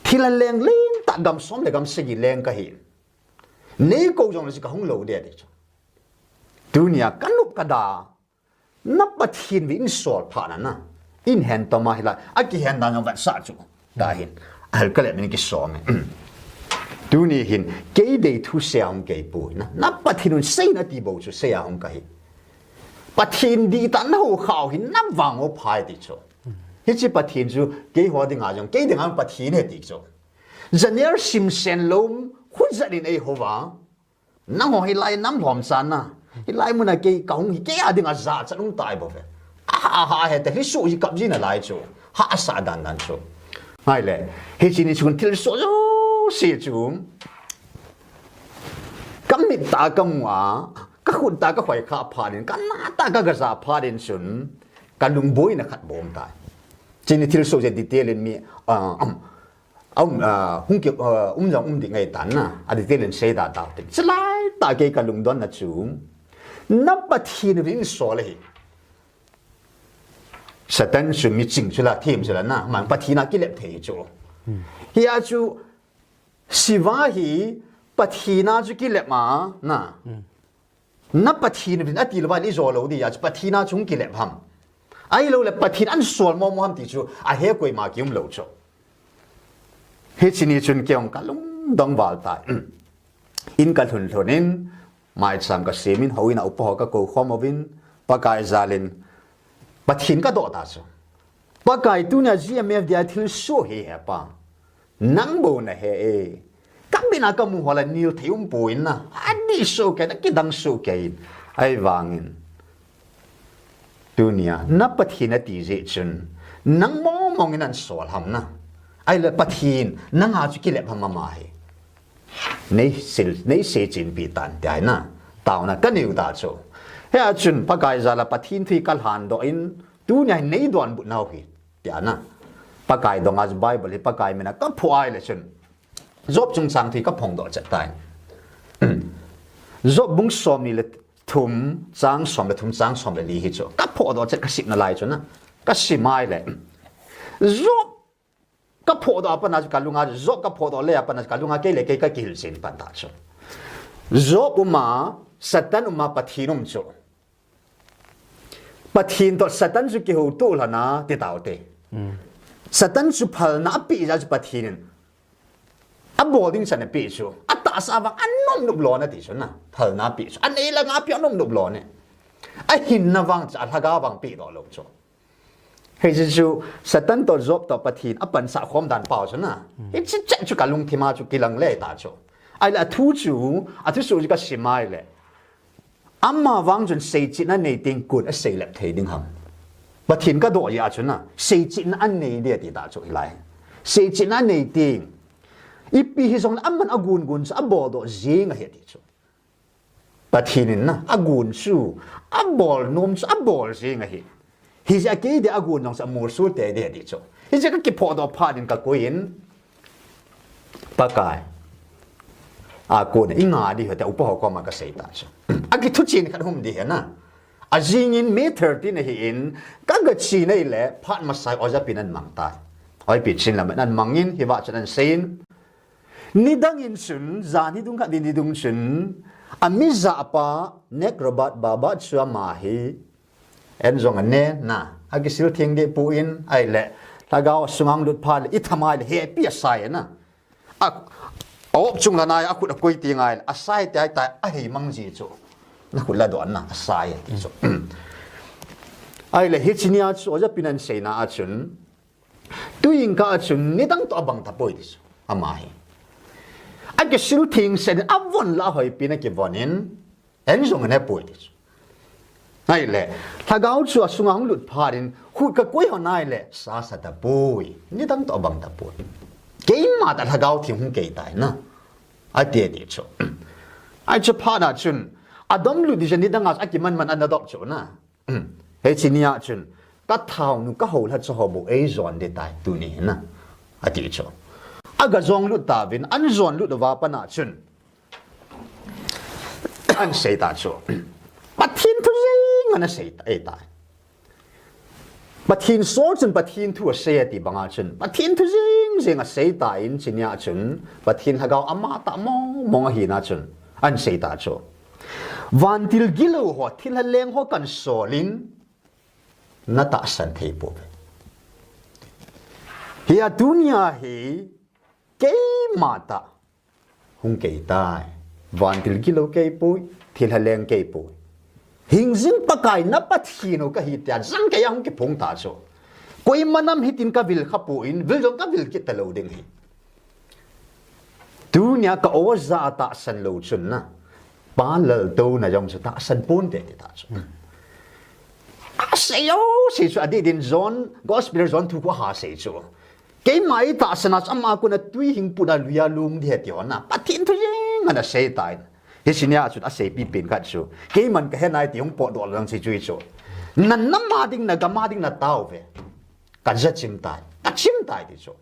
thila leng lin ta gam som le gam segi leng ka hi nei ko jong si ka hung lo de chu dunia kanup kada na Pathen win sol pha na in hand to ma hila aki hand da ngam sa chu da hin al kale min ki so me duni hin ke de thu seang ke pu na Pathen un sei na ti bo chu seang ka hi Pathen di tan ho khaw hin na wang o phai ti chu hi chi Pathen chu ke ho ding a jong ke ding ang Pathen he ti chu zaner sim sen lom khu zarin ei hova na ho hi lai nam lom san na hi lai mun a ke kaung hi ke a ding a za chanung tai bo ve ha he te hi su hi kap jin a lai chu ha sa dan dan chu mai le hi chi ni chun til so zo si chu kam mi ta kam wa ka khun ta ka khoi kha pha din kan na ta ka ga za pha din chun ka lung boi na khat bom tai chi ni til so je detail in mi hung kiệp dòng thì ngày tán à à thì tên lên xe đã tạo tính lại ta cái cả lùng đoan là chú nắp Pathen vĩnh số này Satan chú mi chỉnh chú là thêm chú là na mà Pathen cái lệ thế chú hi à chú siva hi Pathen chú cái lệ mà na nắp Pathen vĩnh ati là vài rồi lâu đi à Pathen chúng cái lệ ham ai lâu là Pathen ăn số mò mò ham thì chú à hết quay mà kiếm lâu chú hết xin chun kêu cả lung dong vào tại in cả thun thunin mai sam cả semin hoi na upo ka ko khomovin pakai zalin Pathen ka do ta so pakai tu na GMFDI thil so he pa nang bo na he e kabina ka mu hola nil theum poin na ani so ke ki dang so ke ai wangin dunia na Pathen ti je chun nang mo mong in an sol ham na ai le pathin na nga chu ki le ham ma hi nei se chin pi tan dai na taw na ka niu da chu he a chun pakai za la pathin thi kal han do in tu nyai nei don bu nau hi tia na pakai dong as bible hi pakai mena ka phuai le chun job chung sang thi ka phong do cha tai job bung som ni le thum chang som le thum chang som le li hi chu ka pho do cha ka sip na lai chu na ka si mai le job ka pho do pa na ka lunga job ka pho do le pa na ka lunga ke le ke ka kil sin pan ta chu job uma satan uma pathinum chu pathin to satan chu ki ho tu la na ti taw te satan chu phal na pi ja chu pathin a boarding san pi chu ata sa wang anom nup lo na ti chu na phal na pi chu an ei la nga pi anom nup lo ne a hin na wang cha thaga wang pi do lo chu hei chu satan to job to pathin a pan sa khom dan pau chu na hi chi cha chu kalung thima chu kilang le ta chu ai la thu chu a thu su ka simai le amma wang jun sei chi na nei ting kun a sei lep thei ding ham pathin ka do ya chu na sei chi na an nei de ti ta chu lai sei chi na nei ting ipi hi song amman agun gun sa bodo zinga he ti chu pathin na agun su abol nom sa abol zinga hi hi ja ke de agun nong sa mur su te de ti chu hi ja ka ki pho do pha din ka koin pakai aku ne inga di hata upo ko ma ka sei ta chu aki thu chin khan hum di na a jing in me 30 na hi in ka ga chi nei le phat ma sai oja pinan mang ta oi pi chin la man mangin hi wa chan sein ni dang in sun za ni dung kha ni dung sun ami za pa nek robat baba chua ma hi en zong ne na aki sil thing de pu in ai le tagaw sungang lut pha le i thamai le he pi sai na a op chung la nai akut a koi ti ngai a sai tai tai a hei mang ji chu na khut la do na a sai ti chu ai le hichinia chu oja pinan sei na a chun tuing ka chun ni dang to bang ta poi ti chu amai a ke sil thing sen a von la hoi pin a ke vonin en zong ne poi ti chu ai le thagau chu a sungang lut pharin khut ka koi ho nai le sa sa ta poi ni dang to bang ta poi ke ma ta thagau thi hung ke tai na a te de chu ai chu pha na chun adom lu di jani danga a ki man an adop chu na he chinia chun ka thau nu ka hol ha chu ho bu e zon de tai tu ni na a ti chu aga zong lu ta vin an zon lu da wa pa na chun an sei ta chu pathin thu jing an sei ta e tai pathin so chun pathin thu a sei ti banga chun pathin thu jing a sei ta in chinia chun pathin hagao ama ta mo hi na chun an sei ta chu van til gilo ho thil ha leng ho kan solin na ta san thei po hi a dunia hi ke mata hung ke tai van til gilo ke pui thil ha leng ke pui hing jing pakai na pathino ka hi tia jang ke yang ke phung ta chu koi manam hitin ka vil khapu in vil jong ka vil ki talo ding hi dunia ka oza ta san lo chun na pa lal to na jong chu ta san pun te ta chu asayo si chu adi din zone gospel zone thu ko ha se chu ke mai ta sana ama ku na tui hing pu da luya lung de ti na pathin thu jing ana sei tai he sinia chu a sei pi pin ka chu ke man ka he nai ti hong po do lang si chui chu nan na ma ding na ga ma ding na tau ve ka ja chim tai ti chu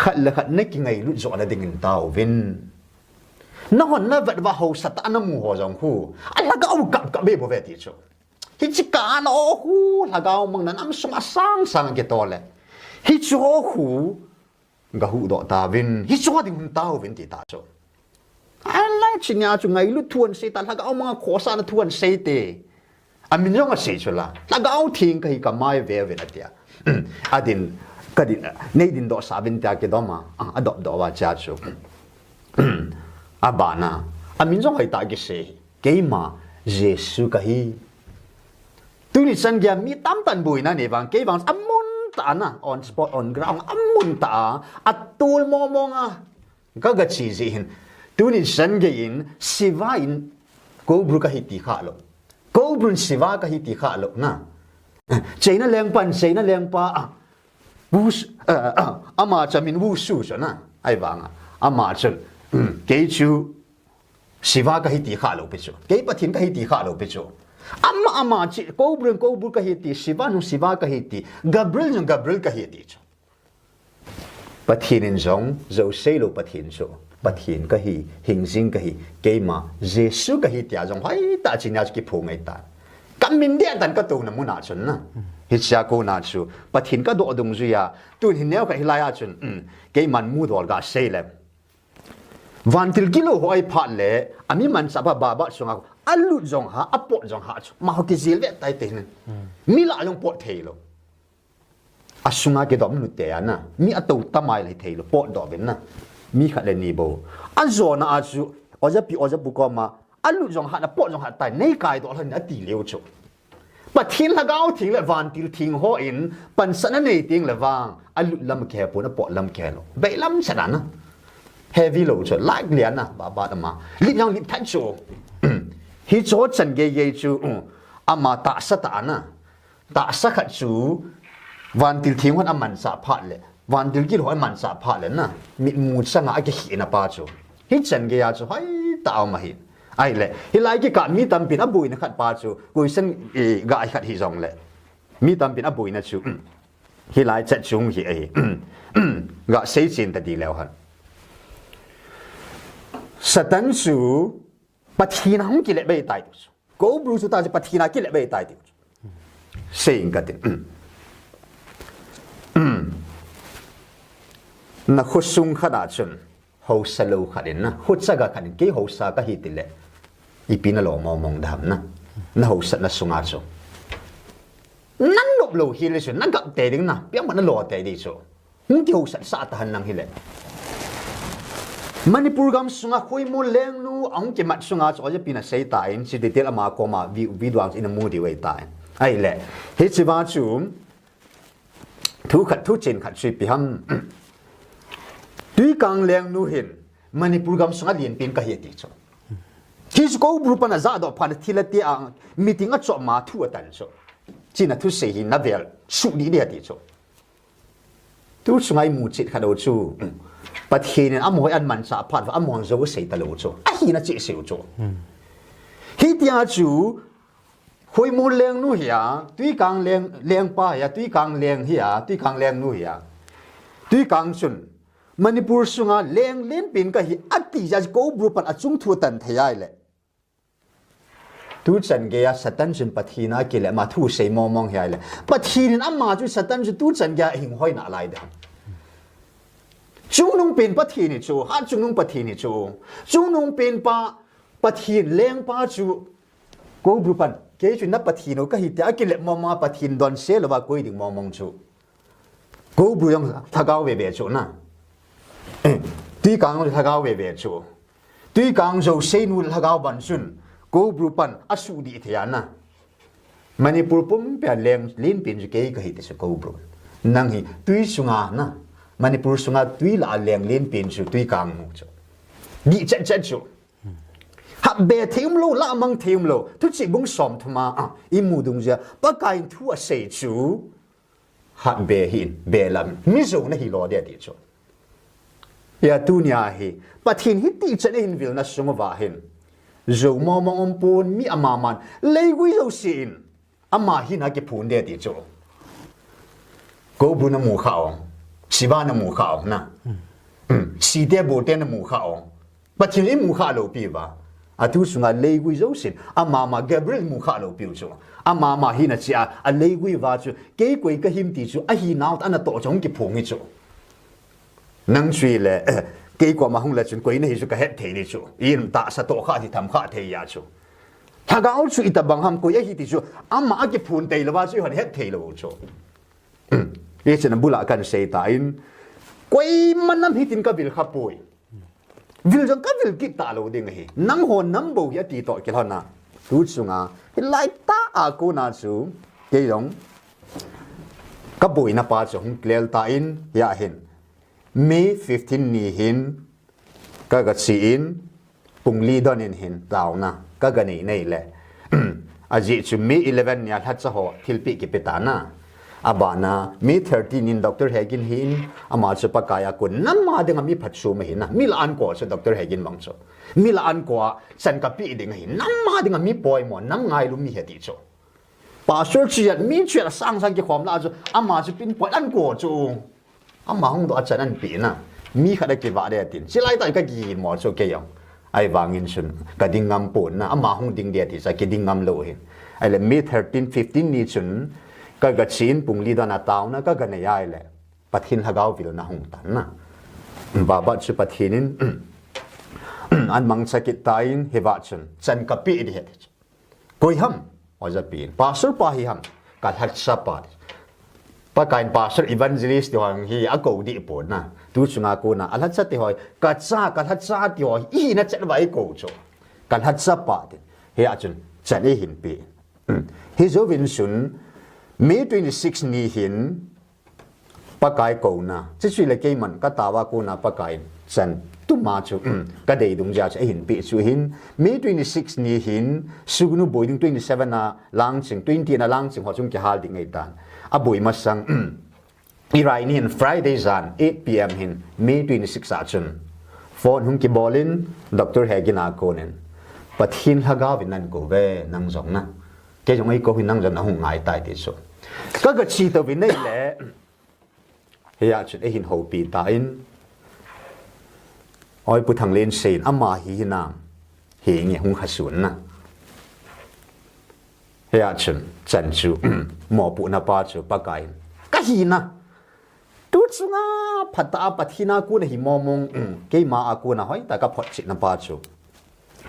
khat la khat ne ki ngai lu zo na ding in tau vin na hon na vat wa ho sat anam ho jong khu ala ga au kap ka be bo ve ti chu hi chi ka no hu la ga mang nan am sum asang sang ke to le hi chu hu ga hu do ta vin hi chu ding hun tau vin ti ta chu ala chi nya chu ngai lu thuan se ta la ga au mang kho sa na thuan se te amin jong a se chu la ga au thing ka hi ka mai ve ve na tia adin kadin nei din do sa vin ta ke do ma adop do wa cha chu abana amin jong hai ta ke se ke ma jesu ka hi tu ni san gya mi tam tan bui na ne wang ke wang amun ta na on spot on ground amun ta atul mo mo nga ga ga chi ji hin tu ni san ge in siva in ko bru ka hi ti kha lo ko brun siva ka hi ti kha lo na chế nó leng pa wu ama chamin wu su cho na ai wanga ama chun ke chu siva ka hiti kha lo pe chu ke pathin ka hiti kha lo pe chu ama chi ko bru ka hiti siva ka hiti gabriel ka hiti chu pathin in zong zo sei lo pathin chu pathin ka hi hing jing ka hi ke ma jesu ka hi tia jong hai ta chinya ki phu ngai ta kam min dia dan ka tu na mu na chun na hi cha ko na chu pathin ka do dung zuya tu hin neo ka hilaya chun ke man mu dol ga sei le van til kilo hoi phat le ami man sa ba ba sunga alu jong ha apot jong ha chu ma ho ki zil ve tai te ne mi la jong pot thei lo asunga ke dom nu te ana mi atau tamai le thei lo pot do ben na mi khat le ni bo azona azu oja bu ko ma alu jong ha na pot jong ha tai nei kai do hlan ati leu chu Pathen Lhagao thing le van til thing ho in pan sana nei ting le wang alu lam ke po na pot lam ke lo be lam chana na heavy lo chu like lian na ba ma li nyang li than chu hi cho chan ge ye chu ama ta sa ta na ta sa khat chu van til thing hon aman sa phat le van til ki ho man sa phat le na mi mu sanga ke hi na pa chu hi chan ge ya chu hai ta ma hi ai le hi lai ki ka mi tam pin abui na khat pa chu koi san ga ai khat hi jong le mi tam pin abui na chu hi lai chat chung hi ai ga sei chin ta di leo han satan su pathina hung ki le be tai chu ko bru chu ta pathina ki le be tai ti sei ga tin na khosung khada chun ho salo khadin na hutsaga khanin ke ho sa ka hi ti le ipina lo mong dam na ho sat na sunga chu nan lop lo hi le chu na gap te ding na piang man lo te di chu hung ti ho sat sa ta han nang hi le Manipur gam sunga khoi mo leng nu ang ke mat sunga chu ja pina sei ta in si detail ama ko ma vi duang in a mu di wei ta ai le he chi wa chu thu khat thu chen khat sui pi ham tui kang leng nu hin Manipur gam sunga lien pin ka hi ti chu His go group na za do pan thilati ang meeting a cho ma thu atan cho china thu se hi na vel su ni dia ti cho tu sungai mu chit khado chu pathin an amoi an man sa phat wa amon zo se ta lo cho a hi na chi se cho hi tia chu khoi mu leng nu hia tui kang leng pa ya tui kang leng hia tui kang leng nu hia tui kang chun Manipur sunga leng len pin ka hi ati ja go group an achung thu tan thayai le tu chan ge ya satan jin pathina ke le ma thu sei mong hi le pathin amma chu satan ju tu chan ga hing hoi na lai da chung nung pin pathin ni chu ha chung nung pathin ni chu chung nung pin pa pathin leng pa chu go group an ke chu na pathin ka hi ta ke le ma pathin don se lo ba koi ding mong chu go bru yang thagao ve chu na tuy càng Lhagao về chỗ tuy càng dầu xây nu Lhagao bản sun go brupan asu di thế na Manipur pum pe leng lin pin ke ka hi te go bru nang hi tuy sunga na Manipur sunga tuy la leng lin pin chu tuy càng mu chu di chat chu ha be theum lo la mang theum lo tu chi bung som thuma I mu dung ja pa kai thu a sei chu ha be hin be lam mi zo na hi lo de ti chu ya tu nya hi pathin hi ti chen hin vilna suma wa hin zo mo mo om pun mi ama man leigui zo sin ama hi na ke phun de ti cho go bu na mu khao siwa na mu khao na si de bo de na mu khao pathin hi mu kha lo pi ba atu sunga leigui zo sin ama ma gabriel mu kha lo pi cho ama ma hi na chia a leigui wa chu ke koi ka him ti chu a hi naut ana to chong ki phung hi cho nang chui le ke ko ma hung la chun koi na hi chu ka het the ni chu in ta sa to kha thi tham kha the ya chu Lhagao chu ita bang ham ko ye hi ti chu amma ke phun te la wa chu han het the lo chu ye chen bula kan sei ta in koi manam hi tin ka bil kha poi vil jang ka vil ki ta lo ding hi nang hon nam bo ya ti to ke hona tu chunga lai ta a ko na chu ke yong ka boi na pa chu hung klel ta in ya hin May 15 ni hin ka ga si in pung li don in hin tao na ka ga nei nei le aji chu mi 11 nya that cha ho thilpi ki petana abana mi 13 in Dr. Hagin hin ama chu pakaya ko namma de mi phachu me hin mi la an ko chu Dr. Hagin mang chu mi la an ko san ka pi de hin namma de mi poi mo nam ngai lu mi he ti chu pastor chi ya mi chu sang sang ki khom la chu ama chu pin poi an ko chu ama hong do achan an pi na mi khada ki wa de tin silai ta ka gi mo chu ke yong ai wangin sun ka ding ngam pon na ama hong ding de ti sa ki ding ngam lo hin ai le mi 13 15 ni chun ka ga chin pung li da na taw na ka ga ne yai le Pathen Lhagao vilna hong tan na baba chu pathinin an mang sakit tain hewa chun chan ka pi di het koi ham oja pin pastor pa hi ham ka hat sa pa pa kain pastor evangelist ti hang hi a ko di pon na tu chunga ko na alat sa ti hoi ka hat sa ti hoi i na chat vai ko cho ka hat sa pa ti he a chun chan e hin pi hi zo vin sun May 26 ni hin pakai ko na chi chui le ke man ka tawa ko na pakai chan tu ma chu ka dei dung ja che hin pi chu hin May 26 ni hin sugnu boiding 27 na lang ching 20 na lang ching ho chung ki hal ding ei tan a boi ma sang Iranian Friday zan 8 pm hin May 26 a chun phone hung ki bolin Dr. Hagina ko nen Pathen Lhagao vin nan ko ve nang jong na ke jong ei ko hin nang jong na hung ngai tai ti so ka ga chi to vin nei le he ya chun e hin ho pi ta in oi pu thang len sein ama hi na he nge hung khasun na he ya chun chan chu mo pu na pa chu pa kai ka hi na tu chunga phata pathina ku na hi momong ke ma a ku na hoi ta ka phot chi na pa chu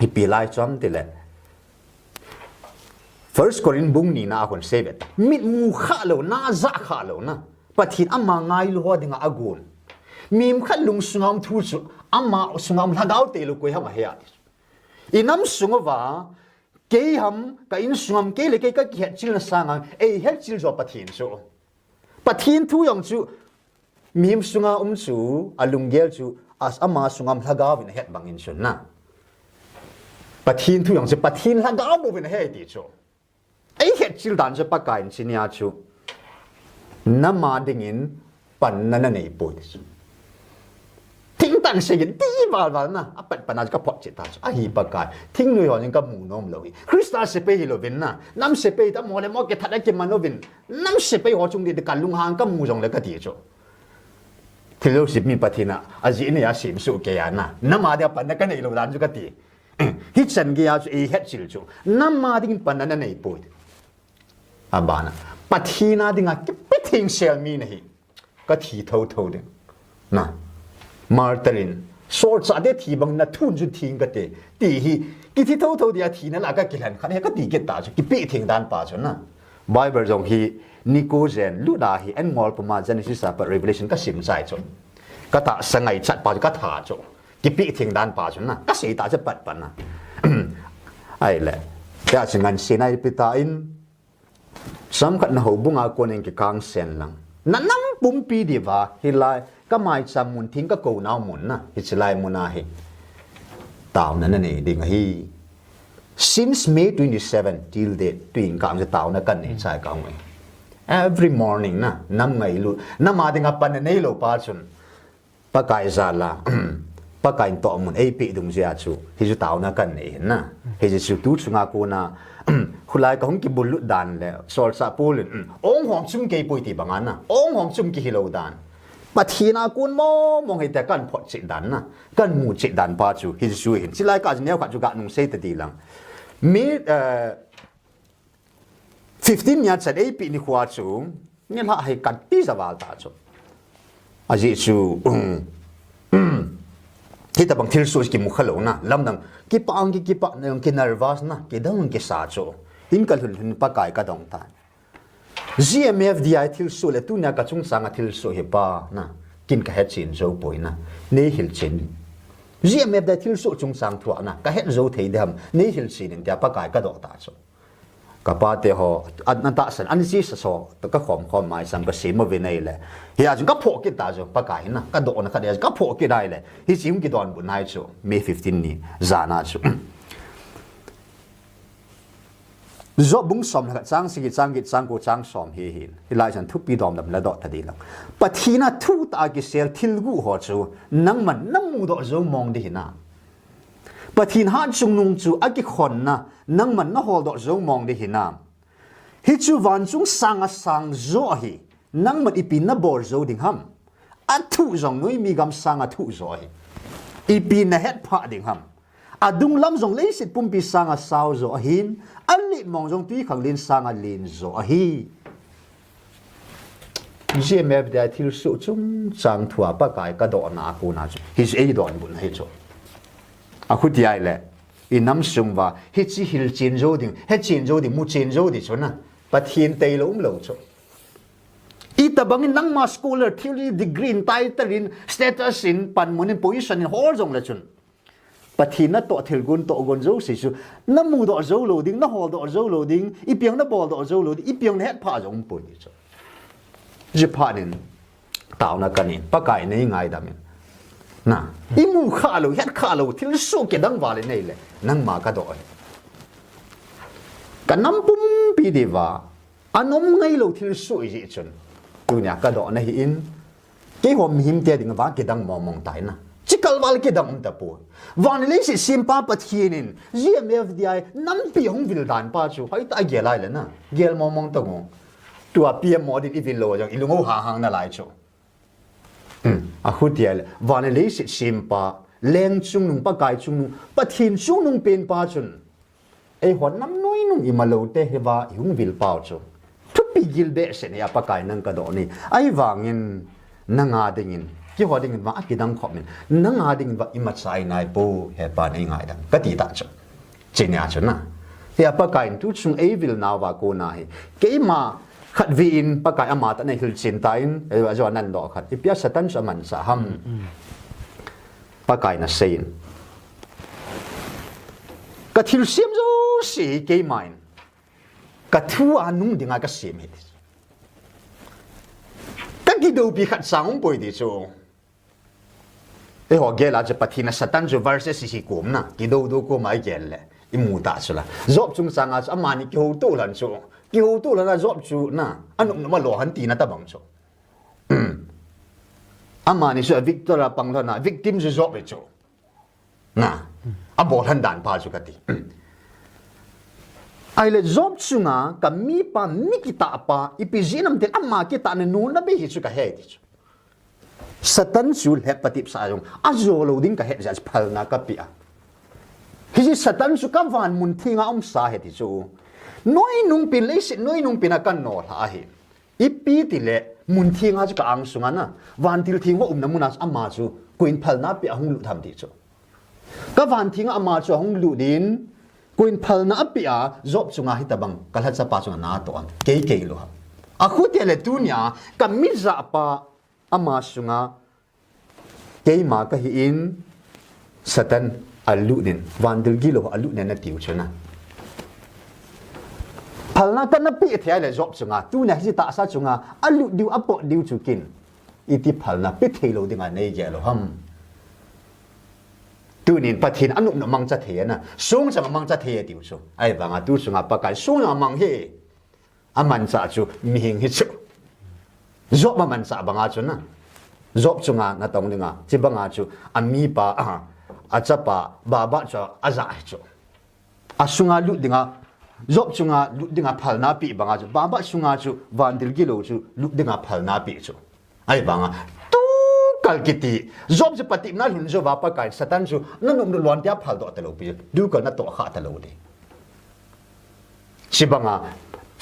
hi pi lai chom ti le First Korean bung ni na akon sebet mit mu kha lo na za kha lo na pathin amma ngai lo hodinga agun mim khat lung sungam thu chu amma sungam Lhagao te lo koi hama he inam sungova ke ham ka in sungam ke le ke ka ki chil na sanga e he chil zo pathin chu pathin thu yong chu mim sunga chu alungel chu as amma sungam Lhagao in het bangin chu na pathin thu yong chu Pathen Lhagao bo in he ti chu ai het chil dan je pakai chinia chu nama dingin pan na nei poi thing tan se gin ti wal wal na apat panaj ka phot chita a hi pakai thing noi ho ka mu nom lo Krista se pe hi lo vin na nam se pe ta mo le mo ke thada ke manovin nam se pe ho chung de ka lung hang ka mu jong le ka ti chu thilo sip mi pathina aji ne ya sim su ke ya na nama de pan na ka nei lo dan ju ka ti hi chan ge ya chu e het chil chu nama dingin pan na nei poi abana pathina dinga ke pething sel mi nahi ka thi tho tho de na martarin sorts ade thi bang na thun ju thing ka te ti hi ki thi tho tho dia thi na la ka kilan khan he ka ti ke ta ju ki pe thing dan pa chu na bible jong hi nicozen lu da hi en ngol puma genesis pa revelation ka sim sai chu ka ta sangai chat pa ka tha chu ki pe thing dan pa chu na ka sei ta cha pat pa na ai le ta singan sinai pita in sam khat na ho bunga ko nen ki kang sen lang na nam pum pi di wa hilai ka mai cham mun thing ka ko naw mun na hi chilai muna hi taw na ne ding hi since May 27 till date twin kam je taw na kan ne chai ka ngoi every morning na nam ngai lu na ma dinga pan nei lo pa chun pa kai za la pa kai to mun ei pi dung ja chu hi ju taw na kan ne na hi je chu tu chunga ko na khulai ka hong ki bulu dan le sol sa pulin ong hong chum ke pui ti bangana ong hong chum ki hilo dan pathina kun mo mong he ta kan phot chi dan na kan mu chi dan pa chu hi su hin silai ka jnew kha chu ga nung sei ta ti lang mi 15 ya chat ei pi ni khwa chu ni la hai kan pi za wal ta chu aji chu khi ta bang thil su ki mu khalo na lam nang ki pa nang ki nervous na ki dang ki sa cho in kal hun pa kai ka dong ta GMFDI thil su le tu na ka chung sanga thil su he pa na kin ka het chin zo poi na ne hil chin GMFDI thil su chung sang thua na ka het zo thei dam ne hil chin in ta pa kai ka do ta cho ka pa te ho an ta san an si sa so ta ka khom mai sam ka sim mo ve nei le hi a jung ka pho ki ta jo pa kai na ka do na ka de ka pho ki dai le hi sim ki don bu nai cho May 15 ni za na cho zo bung som la chang si chang git chang ko chang som hi hin hilai chan thu pi dom dam la dot thadi lang pathina thu ta ki sel thil gu ho chu nang man nang mu do zo mong di hina pathin han chung nung chu a ki khon na nang man na hol do zo mong di hina hi chu van chung sang zo hi nang man ipin na bor zo ding ham a thu zong noi mi gam sang a thu zo hi ipin na het pha ding ham adung lam zong le sit pum pi sang a sao zo hin ali mong jong tui khang lin sang a lin zo a hi GMFDI thil su chung chang thua pa kai ka do na ku na chu his e don bun he chu a khu ti ai le i nam sum wa hi chi hil chin zo ding he chin zo ding mu chin zo di chu na pathin te lo lo chu i ta bangin nang ma scholar theory degree title in status in pan mun in position in hol jong la chun pathina to thilgun to gon zo si chu na mu do zo lo ding na hol do zo lo ding i piang na bol do zo lo ding i piang na het pha jong pu ni chu ji pha nin taw na kanin pa kai nei ngai da min na i mu kha lo het kha lo thil su ke dang wa le nei le nang ma ka do ka nam pum pi de wa anom ngai lo thil su ji chun tu nya ka do na hi in ke hom him te ding wa ke dang mong tai na chikal wal ke dam ta po van le si simpa pathinin GMFDI nam pi hong vil dan pa chu hai ta ge lai le na gel mong ta ngo tua pia mo di vil lo jang ilungo ha hang na lai chu a khutiel van le si simpa leng chung nung pa kai chung nung pathin chung nung pen pa chun e hon nam noi nung i malo te hewa hung vil pa chu thu pi gil be se ne pa kai nang ka do ni ai wangin nanga dingin ki ho ding ma ki dang khop min nang a ding ba ima chai nai po he pa nei ngai dang ka ti ta chu chinya chu na he pa kai tu chung e vil na wa ko na he ke ma khat vi in pa kai ama ta nei hil chin ta in e wa jo nan do khat i pia satan sa man sa ham pa kai na sein ka thil sim zo si ke main ka thu anung dinga ka sim he ka gi do bi khat sang poi di chu e ho gela je pathina satan jo verses si kum na ki do ko mai gel le i mu ta chula job chung sanga amani ki ho to lan chu ki ho to lan job chu na anu ma lo han ti na ta bang chu amani so victor pang na victim je job chu na a bol han dan pa chu ka ti ai le job chu nga ka mi pa mi ki ta pa i pi jinam te amma ki ta ne nu na be hi chu ka he ti chu satan sul he patip sa jong azo lo ding ka he ja phal na ka pi a hi satan su ka van mun thinga sa he ti chu noi nung pin le si noi nung pin a kan no tha hi i pi ti le mun thinga chu ka ang sunga na van til thinga na mun as amma chu kuin phal na pi a hung lu tham ti chu ka van thinga amma chu hung lu din kuin phal na pi a job chunga hi tabang kalha cha pa chunga na to am ke lo ha a khu te le tu nya ka mi za pa ama sunga keima ka hi in satan alu din vandil gilo alu ne na tiu chana phalna kan na pi thai le job sunga tu na hi ta sa chunga alu diu apo diu chukin iti phalna pi thelo dinga nei ge lo ham tu nin pathin anu na mang cha the na sung cha mang cha the tiu chu ai wanga tu sunga pa kai sung na mang he aman cha chu mi hing hi chu job man sa banga chu na job chunga na tong linga chi banga chu ami pa a chapa baba cha aza chu asunga lu dinga job chunga lu dinga phalna pi banga chu baba sunga chu vandil gilo chu lu dinga phalna pi chu ai banga tu kalkiti job chu pati na lun jo ba pa kai satan chu nanum nu lon tia phal do ta lo pi du ka na to kha ta lo de chi banga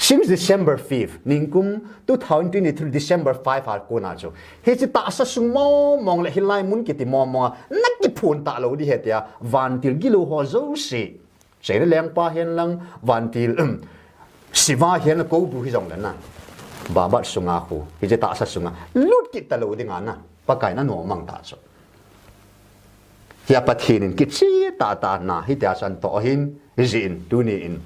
since December 5th, ningkum 2023 December 5 har ko na chu. He chi ta sa sung mo mong le hilai mun ki ti mo mo nak ki phun ta lo di hetia van til gilo ho zo si. Sei le leng pa hen lang van til siwa hen ko bu hi jong na. Ba ba sunga khu. He chi ta sa sunga lut ki ta lo di nga na. Pa kai na no mang ta chu. Hia pathin ki chi ta na hi ta san to hin zin tu ni in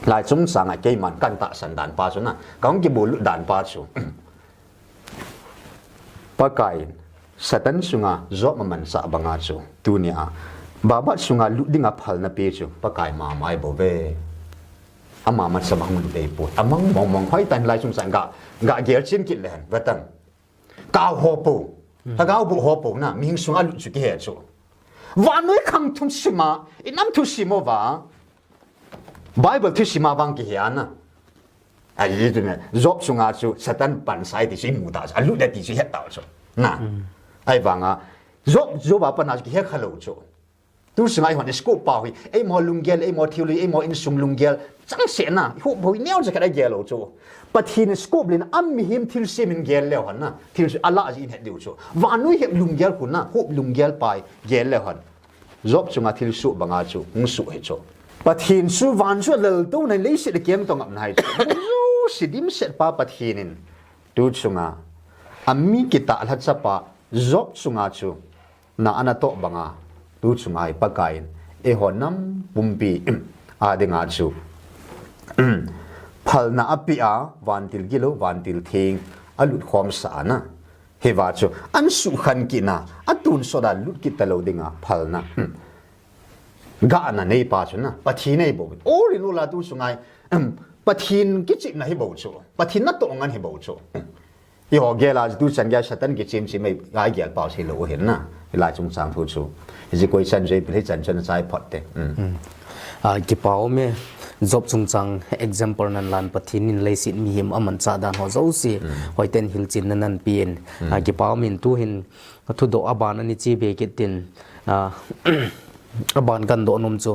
lai chung sang ai ke man kan ta san dan pa chu na kaung ki bul dan pa chu pa kai satan sunga zo man sa banga chu tu nia baba sunga lu dinga phal na pe chu pa kai ma mai bo ve ama man sa mahung dei po amang mong hoi tan lai chung sang ga ger chin kit len watan ka ho po Lhagao bu ho po na mi hing sung alu chu ki he chu wa noi khang thum sima inam thu simo wa Bible thu sima bang ki he ana ai tu ne job sunga chu satan pan sai ti sin mu da alu da ti chu he ta chu na ai wanga job ba pan ki he khalo chu tu singai hon school pa hui ei mo lunggel ei mo thiuli ei mo in sung lunggel chang se na hu boi neo ja ka gelo chu pathin school blin am mi him thil sim in gel le hon na thil ala ji in he diu chu wa nu he lunggel ku na hu lunggel pai gel le hon job chunga thil su banga chu ng su he chu pathin su van su lel tu nei le si de kem tong am nai chu sidim set pa pathinin tu chunga ammi kita alhat sa pa job chunga chu na ana to banga tu chungai pakain e honam pumpi adinga chu phalna apia wantil gilo wantil thing alut khom sa na hewa chu an su khan kina atun soda lut kitalo dinga phalna ga na nei pa chu na pathi nei bo ori no la tu chungai pathin kichi na hi bo chu pathin na to ngan hi bo chu i ho gela tu chan ga satan ki chim chi mai ga gel pa si lo hen na la chung sang thu chu ji koi chan je ple chan chan sai phot te ki pao me job chung chang example nan lan pathin in leisit mi him aman cha dan ho zo si hoiten hil chin nan pin ki pao min tu hin thu do aban ani chi be kitin aban kan do nom chu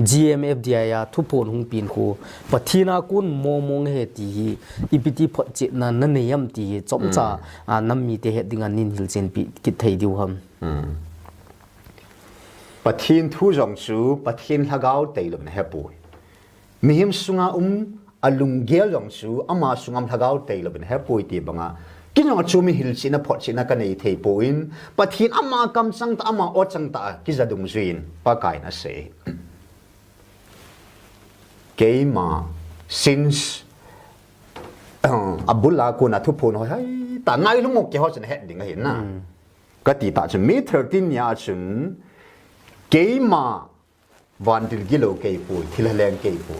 GMFDI ya thu pon hung pin khu pathina kun momong he ti hi ipiti phot chi na naneyam ti chom cha nam mi te he dinga nin hil chen pi ki thei diu ham pathin thu jong chu pathin Lhagao teilum he pu mi him sunga alunggel jong chu ama sungam Lhagao teilum he pu ti banga kinong chu mi hil china phot china ka nei thei poin pathin ama kam chang ta ama o chang ta ki zadung zuin pa kai na se keima since abulla ko na thu phon hai ta ngai lu ngok ke ho chen he ding a hin na ka ti ta chu mi 13 ya chun keima wantil gilo ke pu thilaleng ke pu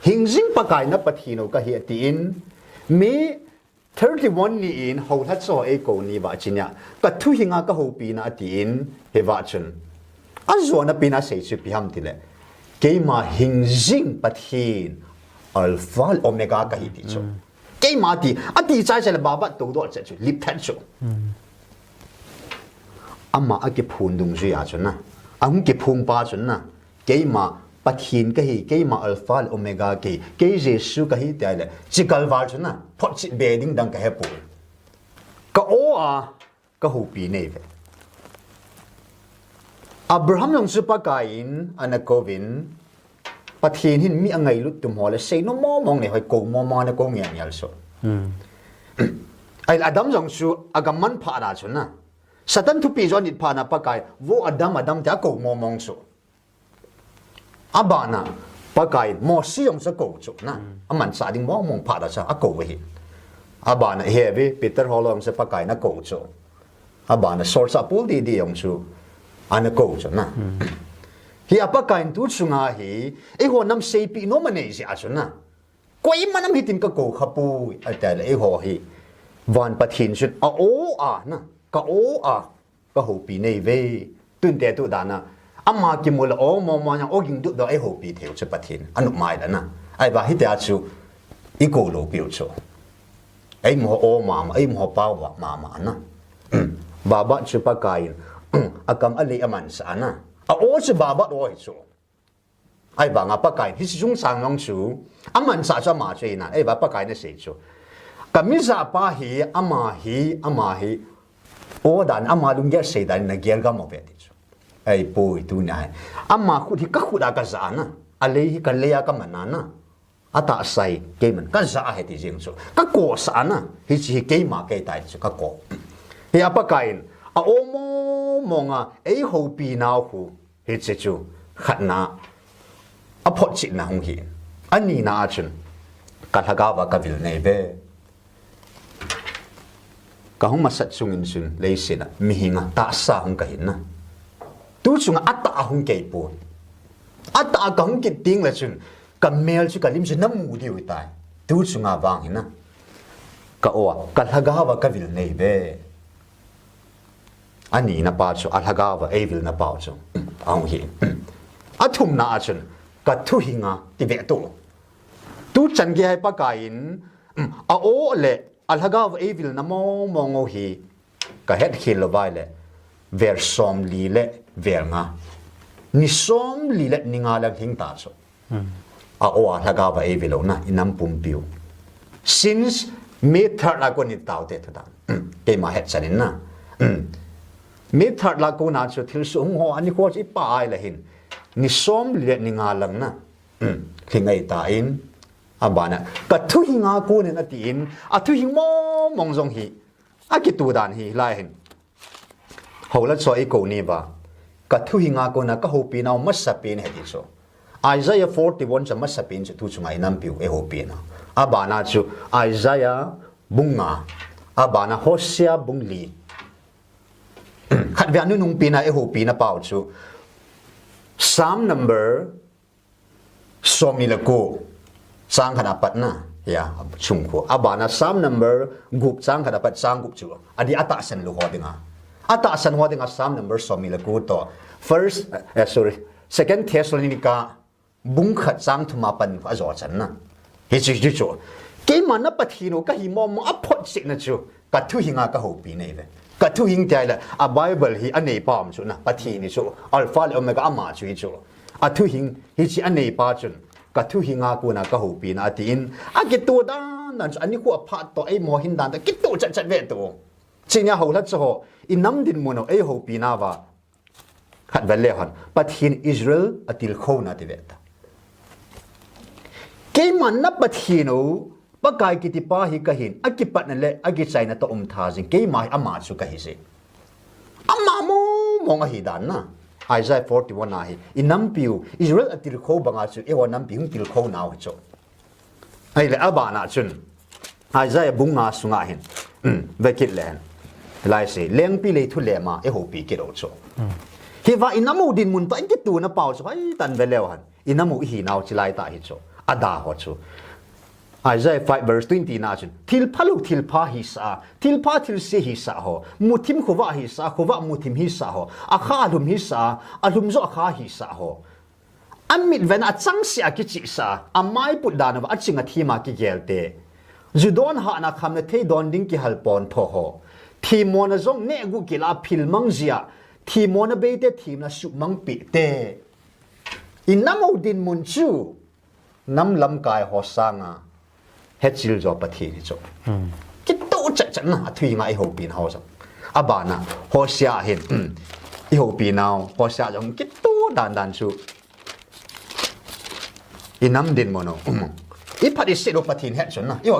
hingjing pa kai na pathino ka hi tin mi 31 ni in ho that so e ko ni ba chinya ka thu hinga ka ho pi na tin he wa chun azo na pina sei chu pi ham tile ke ma hingjing pathin alpha omega ka hi ti chu ke ma ti ati chai chai ba ba to do chu lip that chu amma ake phun dung ju ya chun na ang ke phung pa chun na ke ma pathin ka hi ke ma alpha omega ke jesu ka hi ta le chikal war chun na phot chi bedding dang ka he pu ka o a ka hu pi nei ve Abraham long su pa kain anakovin pathin hin mi angai lut tum hole sei no mo mong ne hoi ko mo na ko ngian yal so ai adam jong su agaman pha da chun na satan thu pi jon it pha na pa kai wo adam ta ko mo mong so abana pakai mo si yong sa ko chu na aman sa ding mo mong pha da sa a ko we abana heavy Peter holong sa pakai na ko chu abana source apul di yong chu ana ko chu na hi apakai tu chunga hi e ho nam sei pi no mane si a chu na koi manam hitin ka ko khapu atal e ho hi van pathin chut a o a na ka o a ka ho pi nei ve tun te tu da na amma ki mul o mo nya oging du do e ho pi theu che pathin anu mai da na ai ba hi ta chu i ko lo pi chu ai mo o ma ai mo pa wa ma na baba chu pa kai akam ali aman sa na a o chu baba do hi chu ai ba nga pa kai hi sung sang long chu aman sa cha ma che na ai ba pa kai na se chu kamisa pa hi ama hi o dan ama lung ge se dan na gel ga mo pe ti chu ai pui tu na amma khu thi ka khu da ka za na ale hi ka le ya ka manana ata sai ke man ka za he ti jing chu ka ko sa na hi chi ke ma ke tai chu ka ko hi apa kain a o mo nga ei ho pi na khu hi che chu khat na a phot chi na hung hi ani na chun ka thaga ba ka vil nei be ka hung ma sat chung in sun le sina mi hinga ta sa hung ka hin na tu chung ata hung ke pu ata ka hung ki ting la chun กับเมลชุกับลิมชุน้ำมูดีวิตายตูชุงาวางเห็นนะกับโอ้กับฮากาวะกับวิลเนเบอันนี้นะป่าวชุอัลฮากาวะวิลนะป่าวชุเอาเห็นอัทุมนาชุนกับทุหิงาที่เวตุตูจันเกให้ปากายนโอ้เล่อัลฮากาวะวิลนะมองโอฮีกับเฮ็ดคิลลบายเล่เวอร์ซอมลีเล่เวอร์งานิซอมลีเล่นิงาลังหิงตาชุโอ้อัลฮากาวะวิลนะอินัมปุ่มปิว since มีทาร์ลากุนิตาวเตทุดันเกมาเฮ็ดสันนินนะมีทาร์ลากุนาชุทิลสุงหัวอันนี้โคตรอีป้ายเลยหินนิซอมลีเล่นิงาลังนะหิงไอตาอินอาบานะกัทุหิงากูเนี่ยนาทีอินทุหิงมองซงฮีกิตูดานฮีไล่หินเขาละช่วยกูนี่บ่ากัทุหิงากูนะก็หูปีนเอามัสปีนเฮดิโซIsaiah 41 จะมัสปีนจะทุจงไอ้น้ำปิวหูปีนะอาบานะจู Isaiah บุงงาอาบานะโฮเซียบุงลีขัดเวียนนุ่งปีนะหูปีนะเปล่าจู Psalm number สมิลกูสร้างขนาดปัดนะยาชุมขัวอาบานะ Psalm number กุบสร้างขนาดปัดสร้างกุบจูอันนี้อัตสันลูกหัวดึงอัตสันหัวดึงPsalm number สมิลกูต่อ Second Thessalonica บุ้งขัดสร้างทุมาปันก็จอฉันนะเฮ้ยจู่จู่เกี่ยมันนับปะทีโนก็หิมอมอัพพอดสินะจู่กัดทุหิงาก็หูปีนี่เว้กัดทุหิงใจละไบเบิลฮีอันนี้ป้อมจู่นะปะทีนี่จู่อัลฟาเลโอเมก้ามาจู่จู่ทุหิงฮิจิอันนี้ป้าจู่กัดทุหิงากูนะก็หูปีนะตีนกิตัวด้านนั่นอันนี้กูพัดตัวไอ้โมหินด้านแต่กิตัวจัดเวตัวจริงเนี่ยเขาละจู่อินน้ำดินมันเอาไอ้หูปีน่าว่าขัดเวลเลยฮันปะทีนอิสราเอลติลโคนาติเวตเกี่ยมันนับปะทีนูปะกายกิติป้าฮิกะหินกิปัดนั่นแหละกิใจนะตัวทาจิงเกี่ยมาอามาสุกะฮิสิอามาโมองหิดานนะIsaiah 41นะฮิอินนัมปิวอิสราเอลติลโคบังอาจุเอวนัมปิวติลโคนาวฮิโจไอ้เลยอาบานาจุนIsaiah บุงอาสุงาหินเวกิดเลนไล่สิเลี้ยงปีเลยทุเลมาเอโฮปีกิโรโจฮิว่าอินามูดินมุนตัวอินกิตูนะเป่าจูไอ้ตันเวลหันอินามูอีนาวจิไลตาฮิโจอดาหัวจูIsaiah 5 verse 20นะจูทิลพาลุทิลพาฮิสาทิลพาทิลเซฮิสาhoมุทิมขวาฮิสาขวามุทิมฮิสาhoอาคาลุมฮิสาอาลุมโซอาคาฮิสาhoอันมิดเวนอาจังเสียกิจิสาอาไม่ปุดดานว่าอัจฉิงทีมากิเกลเตจุดอนหานาคำเนเทดอนดิ้งกิฮัลปอนทโฮทีมอนจงเนกุกิลาพิลมังเซียทีมอนเบเตทีมน่ะสุมังปิเตอินน้ำอุดินมุนจูน้ำลำกายหัวสางาเฮจิลจอปทีนี่จบคิดโตจัดนะทุยงาไอโฮปีนเฮาจังอาบานะหัวเสียเห็นไอโฮปีนเอาหัวเสียจังคิดโตดันชูอินน้ำดินมโนอีพัดอิเสโรปทีนเฮจนะอีหั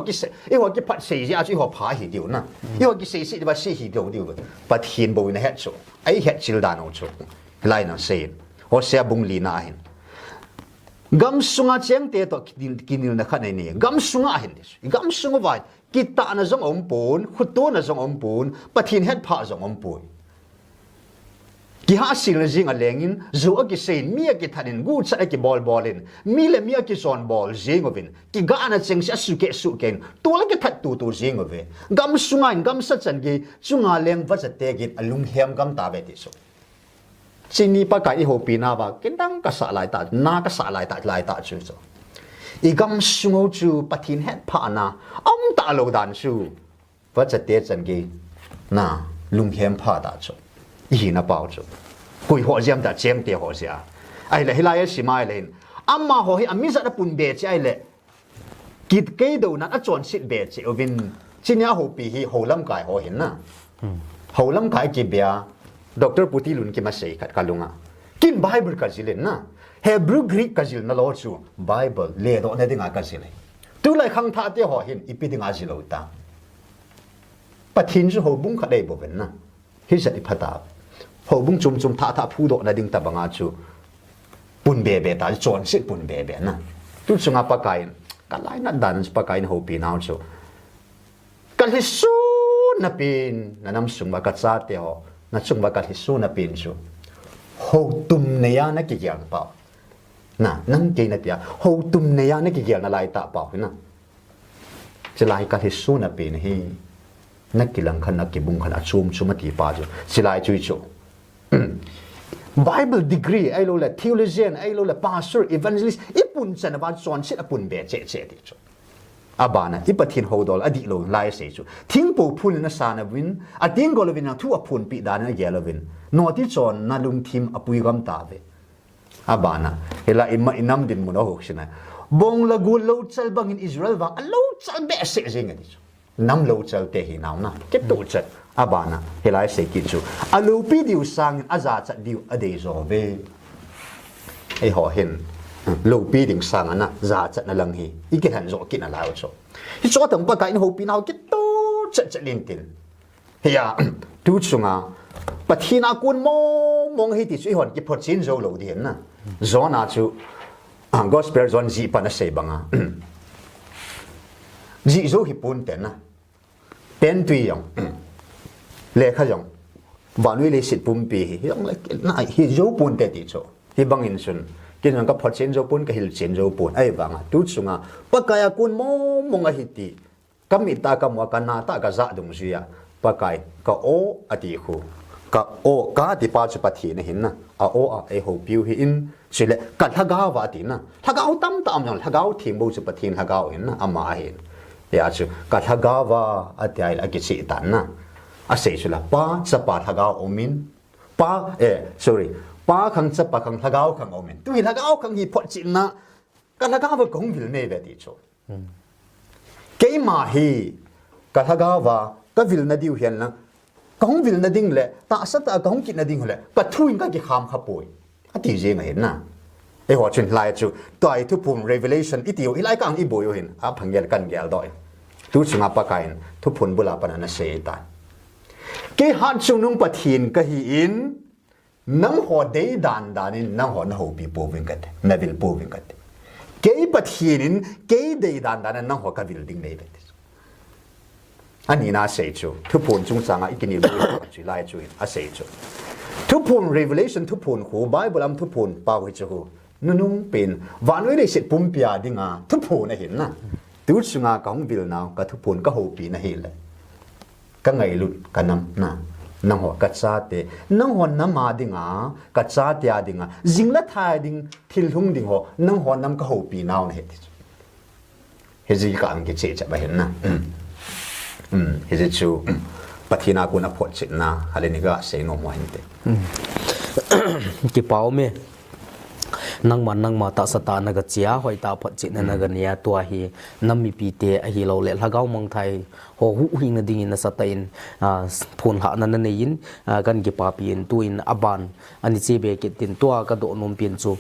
วกิพัดเสียจีหัวผาหิเดียวนะอีหัวกิเสียว่าเสียหิเดียวปทีนบุยนะเฮจไอเฮจิลดานเอาชูไลน์น่ะเสียหัวเสียบุงลีน่าเห็นกำสุงอาเชียงเตะตัวกินนะขันนี่กำสุงอาเห็นดิกำสุงว่ากิตานะจงอมปูนขุดตัวนะจงอมปูนปะทินเฮ็ดผ้าจงอมปูนกิหาสิลจิงอเลงินจูอกิเซนมีอกิทันินกูจะอกิบอลลินมีเลมีอกิซอนบอลจิงอวินกิกานะเจงเสียสุเกนตัวละกิทัดตัวจิงอวิกำสุงอาอินกำสัจจันกิจุงอาเลงวัจเตกินอลุงเฮมกำตาเวติโซจินีปะกายโฮปีนาบากินดังกษาลายตานาก็สาลายตาจูโซอีกำสุงเอาจูปะทินเฮ็ดผ้านาตาโลดันจูวัจเตจันกินาลุงเฮมผ้าตาจูอีน่าเปล่าจูกุยหัวเจียมแต่เจียมเตียหัวเสียไอ้เลยฮิลายสิมาไอ้เลยมาหัวให้มิจัดปุ่นเบจไอ้เลยกิดเกยดูนั้นจวนสิเบจเอาวินจินีโฮปีฮีโฮลัมกายหัวเห็นนะโฮลัมกายกิเบียดร.ปุติลุนกิมาเสกกัลุงกินไบเบิลกัจิเลนนะเฮบรูกรีกกัจิลนั่นโลจูไบเบิลเลโดเนดิงากัจิเลตุไลขังท่าเตียหัวเห็นอีพิดิงาจิโลตาปะทินจูโฮบุงขัดได้บ่เป็นนะฮิจัดอิพัตาโฮบุงจุมท่าพูดโดนดิงตาบังอาจูปุ่นเบเบตาจวนสิปุ่นเบเบนะตุสุงาปะกายกันไลนัดดันปะกายโฮปีนาวจูกันฮิสูนับปินนันนำสุงมากัจจาเตียหอนัดสุงมากัดฮิสูนับปินจูโฮตุมเนียนักกิจยังเปล่า นะนั่งเกณฑ์นะเปียโฮตุมเนียนี่กี่เกี่ยวน่ะลายตาเปล่านะจะลายกัดที่สู้น่ะเป็นให้นักกิลังขันนักกิบุงขันชุมมาตีปาจูจะลายจุยโจ Bible degree ไอ้รู้แหละ theologian ไอ้รู้แหละ pastor evangelist อีปุ่นจะนวันสอนชิดปุ่นเบเจเจดิจูอาบานะอีปะทินโฮดอลอดีโลลายเสจูทิ้งปูพูนนะสานวินอดิ้งกอลวินนะทุกพูนปีดานะเยลวินนอติจอนนาลุงทีมอปุยกัมตาเวอาบานะเฮลาอิมาอินัมดินมุนโอหกชินะบงละกูโลจัลบังอินอิสราเอลวังโลจัลเบเสเจงดิจูน้ำโลจัลเตหินาวนะเก็บตัวจัดอาบานะเฮลาเสกิจูอาลูปีดิวสังอาจาจัดดิวอเดโซเวไอหอเห็นลูปีดิ่งสังนะจาจัดนั่นลังฮีอีกเห็นโจกินอะไรเอาโจที่โจถึงปะกายนหูปีนาวกิโตจัดลินตินเฮียดูจุงอ่ะปะทีนากุนมองให้ติดช่วยหอนกิพอจินโจโลดีเห็นนะโจน่าจูก็สเปอร์จอนจีปันเสบังอ่ะจีโจฮิปุนเต็นนะเป็นตุยองเลขาจงวันวิเลสิตปุ่มปียังเลน่าฮิโจปุ่นเตติโจฮิบังอินซุนกินมันก็พอเชนโจปุ่นก็ฮิลเชนโจปุ่นไอ้บังอ่ะทุกสุงอ่ะปะกายกุนมงอ่ะฮิติก็มีตากำว่ากันนาตากะจะดงจุยอ่ะปะกายก็โออดีคูก็โอก็ติปาจุปฏินะเห็นนะโอไอโฮบิวหินสิเลกัดทะกาวะตินะทะกาวตั้มอย่างทะกาวทิ้งบูจุปฏิทะกาวเห็นนะอามาเห็นเดี๋ยวจูกัดทะกาวะอติไอละกิจิตันนะอาศัยสุดละป้าจะป้าทะกาวอมินป้าsorry ป้าขังจะป้าขังทะกาวขังอมินตัวทะกาวขังฮีพอจินนะกัดทะกาวะกงวิลเนเวติโชเกยมาฮีกัดทะกาวะก็วิลนาดิวเห็นนะกงวิลนาดิ้งเลยตาสัตย์กงกินนาดิ้งเลยก็ทุยก็กี่คำขับป่วยอดีเจงเห็นนะไอ้หัวชุนลายจูตัวไอ้ทุกปุ่ม revelation อีติวอีไลกังอีโบยเห็นพังเกลกันเกลดอยทุกสิ่งปะกายทุกปุ่มบุลาปนันเสยตายเกี่ยหัดจุนุ่งปะทินก็หินน้ำหัวเดย์ดานินน้ำหัวน้ำหัวปีปูวิ่งกันนาวิลปูวิ่งกันเกี่ยปะทินินเกี่ยเดย์ดานินน้ำหัวกวิลดิ้งเลยอันนี้น่าเสียจูทุกปุ่มจุงสังอีกินิบุลจุไลจูอาเสียจูทุกปุ่ม revelation ทุกปุ่มหูไบเบิลทุกปุ่มป่าวจูนุ่งเป็นวันวิเดชิตปุ่มพิอาดิ้งทุกปุ่มนะเห็นนะทุกสิ่งของวิลนาวกับทุกปุ่มก็หัวปีนะเห็นเลยก็ไงลุดกันน้ำหัวกัดซาเตน้ำหัวน้ำมาดิ่งกัดซาเตียดิ่งจิงละทายดิ่งทิลหุงดิ่งหัวน้ำหัวน้ำก็หัวปีนาวเนี่ยเฮจิกันกิเจจะไปเห็นนะเฮจิจูปฏินากุณพจน์นะฮาเลนิกาเสงอมวันเตกี่เป้าเมนังมันมาตาสตานกเจียหอยตาพจิตนักเนียตัวฮีน้ำมีปีเตอฮีเราเล่ละเก้ามองไทยหัวหูหิงนดิ่งนสตัยนพูนหานันนี่ยินกันกี่ป้าปีนตัวอินอับานอันนี้เจเบกิตินตัวกระโดดนมเปลี่ยนจู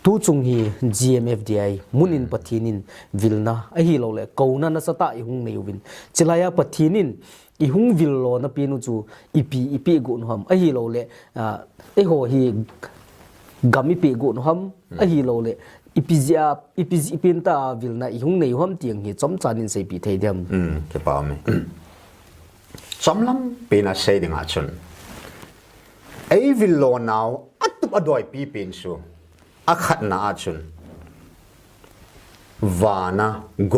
ตัวจงฮี GMFDI มุนินปฏินินวิลนาอฮีเราเล่เกานันสตาอิหงเนวินจิลายาปฏินินอีหงวิลโลนับปีนุจูอีปีกุนหอมอฮีเราเล่ไอหัวฮีกามิปีกุนหอมอฮีเราเล่อีปีนตาวิลนาอีหงเนหอมเตียงฮีจอมจานินเซปีเทียมเก็บเอาไหมจอมลำเป็นอาเซดิงอาชนไอวิลโลนาวอัตุบอดอยปีเป็นสูอาขัดนาอาชนวานาโก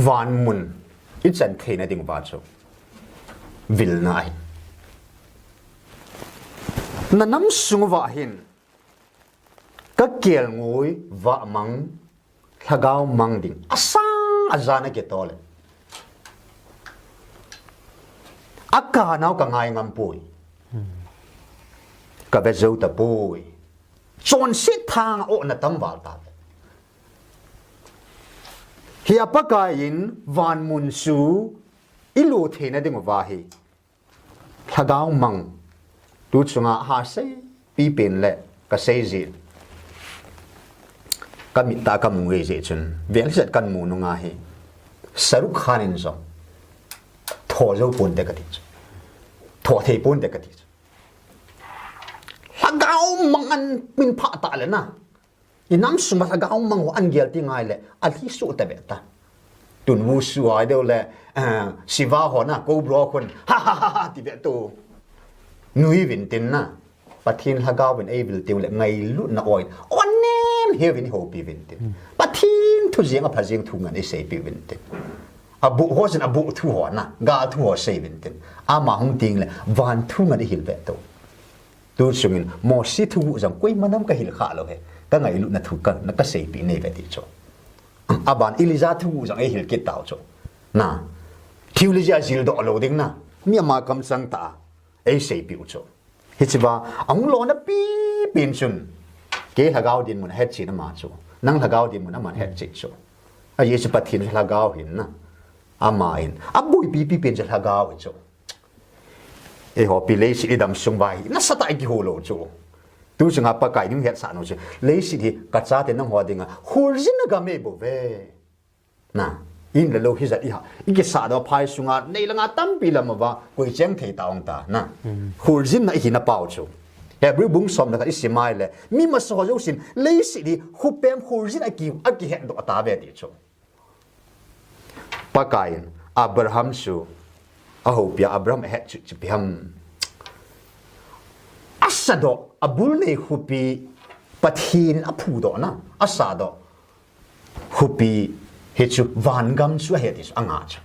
วานมุนอิจันเทนดิ่งว่าจูวิลนายนั่นน้ำสุงว่าหินก็เกี่ยงวยว่ามังทะกาวมังดิ่งอาสังอาจารย์เกตโตเลยอากาศนาวก็ง่ายงามปุยก็เบจูตะปุยจนสิทางโอนัตัมวาลตาเฮียปะกายินวันมุนสูอิลูเทนดิ่งว่าฮีทะกาวมังดูสุงาหาเซปีเป็นเละก็เซจิก็มีตากำมุงเรจิจุนเวียนเสร็จกันมูนุงาฮีสรุปขานินจงทอเจ้าปุ่นเด็กติจทอเทปุ่นเด็กติจทะกาวมังอันมินพะตาเลยนะอีน้ำสมัทะกาวมังหัวอันเกียรติง่ายเลยอันที่สุดแต่เบต้าตุนวูสวายเดียวเลยสิวาหัวนะกูบล็อกคนฮ่าฮ่าฮ่าที่เบตูนุยวินตินนะ Pathen Lhagao bên evil tiêu lệ ngày lút na oil on nem here in hope event Pathen thu giang apa giang thu ngan ese event abu hosen abu thu ho na ga thu ho se event ama hong ting le van thu ngan hil ve to tu sungin mo si thu jang koi manam ka hil kha lo he ka ngai lút na thu ka na ka se pi ne ve ti cho aban iliza thu jang e hil kit tao cho na thiulija zil do lo ding na mi ma kam sang ta e se pi cho hichiba ang lo na pi pin chun ke Lhagao din mun het chi na ma cho nang Lhagao din mun man het chi cho a yesu Pathen Lhagao hin na ama in abui pi pin cha Lhagao cho e ho pi le si dam sung bai na sa tai ki ho lo cho tu sung apa kai ning het sa no che le si thi ka cha te nang ho dinga hur jin na ga me bo ve na in le lo hi za iha ike sa do phai sunga nei langa tam pi lam wa koi cheng thei taong ta na hur jin na hi na pau chu every bung som na ka isimai le mi ma so jo sin le si di hu pem hur jin aki he do ta ve ti chu pakain Abraham su a ho pia Abraham he chu pi ham asado abul ne hu pi Pathen aphu do na asado hu pi he chu van gam chu he dis anga chu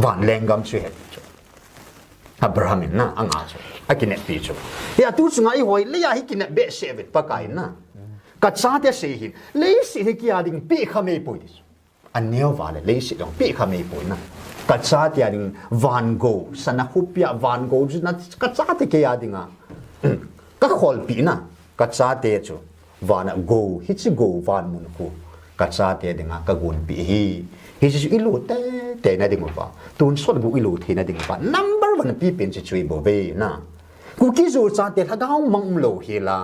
van leng gam chu he chu Abraham na anga chu akine pi chu ya tu chu ngai hoi le ya hi kine be se vet pakai na ka cha te se hi le si he ki ading pi khame poi dis an neo vale le si dong pi khame poi na ka cha te ading van go sana hupia van go ju na ka cha te ke adinga ka khol pi na ka cha te chu van go hi chi go van mun ku ka cha te dinga ka gun pi hi chi ilu te na ding ba tun so bu ilu the na ding ba number 1 pi pen chi chui bo ve na ku ki zo cha te Lhagao mang lo hi la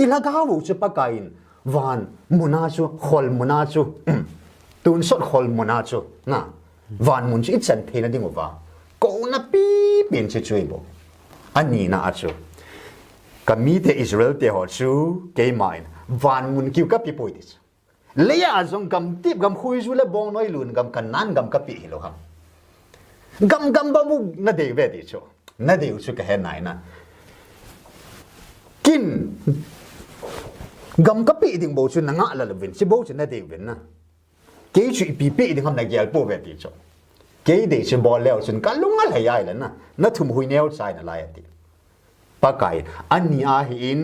I Lhagao chu pa kain van muna chu khol muna chu tun so khol muna chu na van mun chi chan the na ding ba ko na pi pen chi chui bo ani na a chu ka mi te Israel te ho chu ke main van mun kiu ka pi poi dis leya zong gam tip gam khui zu le bong noi lun gam kan nan gam ka pi hi lo ham gam ba mu na de ve di cho na de chu ka he nai na kin gam ka pi ding bo chu na nga la la vin si bo chu na de vin na ke chu pi pi ding ham na gyal po ve di cho ke de chu bo leo chun ka lunga la yai la na thum hui neo chai na la ya ti pakai ani a hin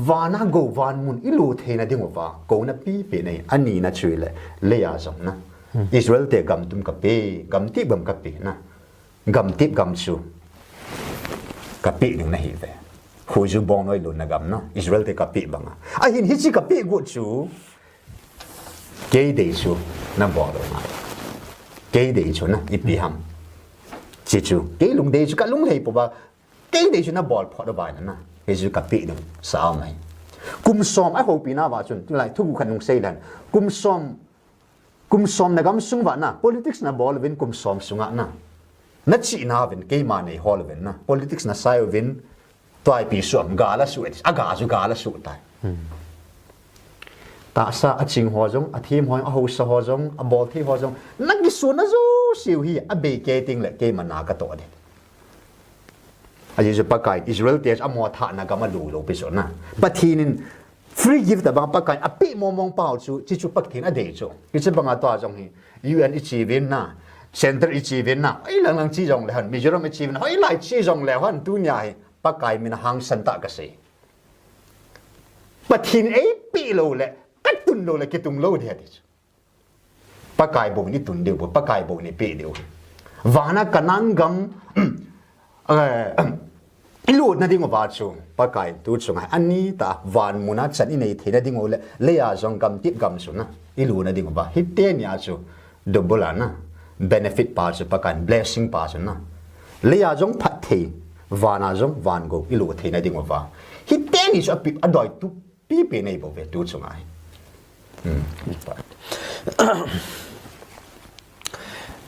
vana go van mun ilu the na ding wa ko na pi pe nei ani na chui le ya zong na Israel te gam tum ka pe gam ti bam ka pe na gam tip gam chu ka pe ding na hi ve hu ju bong noi lu na gam na Israel te ka pe banga a hin hi chi ka pe go chu ke de chu na bo do na ke de chu na I pi ham chi chu ke lung de chu ka lung hei po ba cái này chúng ta bỏ phật vào nó na cái gì cặp bị đâu sao này cung som ai hậu pina vào chun lại thu khăn nông xây lần cung som này gam sung vào na politics na bỏ lên cung som sung á na nó chỉ na bên cái mà này họ lên na politics na sai bên toai pi som gà là suy gà là suy tai ta sa a ching ho jong a thim hoi a ho sa ho jong a bol thi ho jong nang gi su na zo siu hi a be ke ting le ke mana ka to de aje pakai Israel tes amo tha na ga ma lu lo pi so na Pathen free gift da ba pakai a pi mo mong pau chu chi chu Pathen a de chu ki che banga to jong hi UN achievement na center achievement na ai lang chi jong le han Mizoram achievement ai lai chi jong le han tu nya hi pakai min hang san ta ka se Pathen ai pi lo le ka tun lo le ki tung lo de ti pakai bo ni tun de bo pakai bo ni pe de vana kanang gam ilu na dingo ba chu pakai tu chunga ani ta van muna chan i nei thena dingo le ya jong gam tip gam su na ilu na dingo ba hitte nya chu double na benefit pa chu pakan blessing pa chu na le ya jong phat the vana jong van go ilu thena dingo ba hitte ni chu pi adoi tu pi pe nei bo ve tu chunga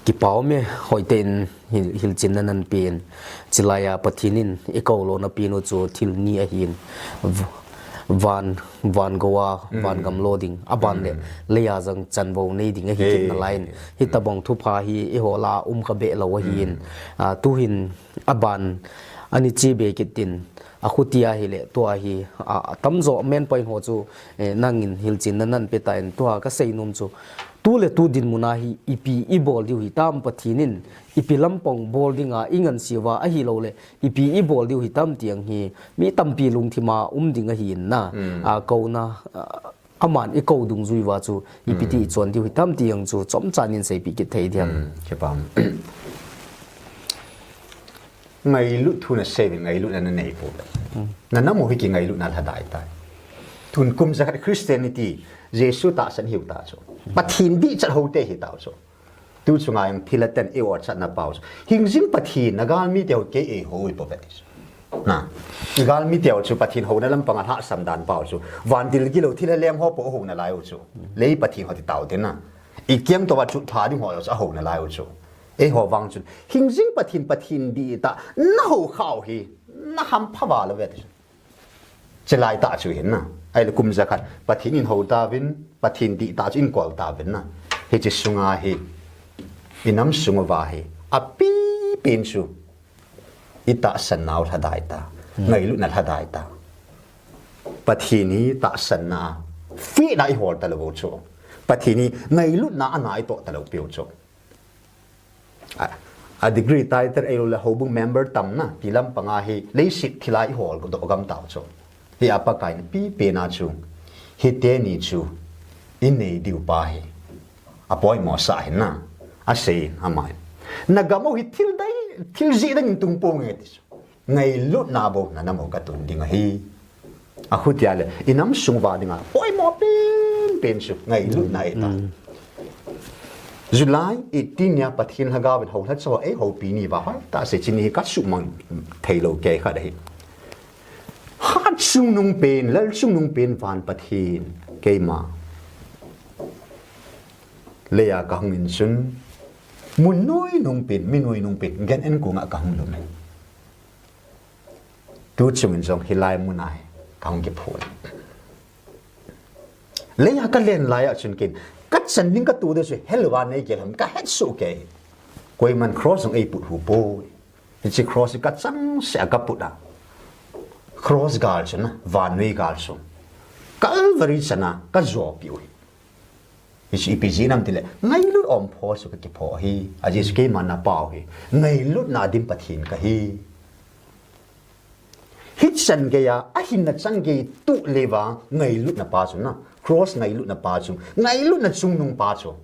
ki pau me hoi ten hil chin nan pen chilaya Pathenin ekolo na pino chu thil ni a hin van gowa van gam loading aban le leya jang chanbo nei ding a hi kin na line hi tabong thu pha hi e hola ka be lo hin tu hin aban ani chi be kitin akhutia hi le to hi tamzo men point ho chu nangin hilchin nan pe ta en to ka seinum chu tu le tu din muna hi ipi I bol diu hi tam pathinin ipi lampong bol dinga ingan siwa a hi lo le ipi I bol diu hi tam tiang hi mi tampi lungthima dinga hi na a ko na aman I ko dung zui wa chu ipi ti chon diu hi tam tiang chu chom chanin sei pi ki thei diam ke pam ngày lúc thu là saving ngày lúc là này phụ là nó một cái ngày lúc là đại tai thun cung ra cái Christianity Jesus ta sẵn hiểu ta số bắt thiên đi chặt hậu tệ hiểu ta số tu chung ai thì là tên yêu chặt na bao hình dung bắt thiên là gal mi tiêu cái ấy hoi bảo vệ na gal mi tiêu số bắt thiên hậu là làm bằng hạ sầm đàn bao số van đi cái lô thì là lem họ bảo hậu là lại số lấy bắt thiên họ thì tạo thế na ý kiến tôi bắt chút phá đi họ là hậu là lại số ấy họ vang chun hình dung bắt thiên đi ta nó hậu khảo hi nó ham phá vào là vậy chỉ lại ta chú hiện na ai là cùng zakat bắt thiên in hậu ta vin bắt thiên đi ta in qual ta vin na he chỉ sung a hi inam sung va hi a pi pin su ita san nào tha dai ta ngày lúc na tha dai ta bắt thiên ni ta san na phi đại hol ta lo cho bắt thiên ni ngày lúc na anai to ta lo piu cho a degree title ai là hobung member tam na pilam panga hi lấy sit thilai hol ko do gam tao cho hi apa kain pi pe na chu hi te ni chu in nei diu pa hi apoi mo sa hin na a sei amai na gamo hi thil ji dang tung po nge ti ngai lut na bo na mo ka tun ding hi a khu tia le inam sung wa ding a poi mo pen chu ngai lut na eta July 18 ya Pathen Lhagao bên hậu thất cho ấy hậu pi ni va ta sẽ chỉ ni cắt sụm mang thầy lâu kê khá đấy hát sung nung pen lal sung nung pen van Pathen kê mà leya ka hungin sun mun noi nung pen min noi nung pen gen en ko nga ka hung lo me tu chung jong hilai munai ka hung ke phol leya ka len lai a chun kin cắt sân những cái tu đó rồi hello bạn này kia làm cái hết số kề quay mình cross ông ấy bụt hủ bôi chỉ cross cắt sân sẽ cắt bụt à cross gal chứ na van nuôi gal xuống Calvary chứ na cái gió biểu chỉ IPG nam thì lệ ngay lúc om phô số cái phô hi à chỉ cái mà na bao hi ngay lúc na dim Pathen cái hi hít sân cái à hin na sân cái tu leva ngay lúc na pa xuống na cross ngay lúc na pa chung ngay lúc na chung nung pa chung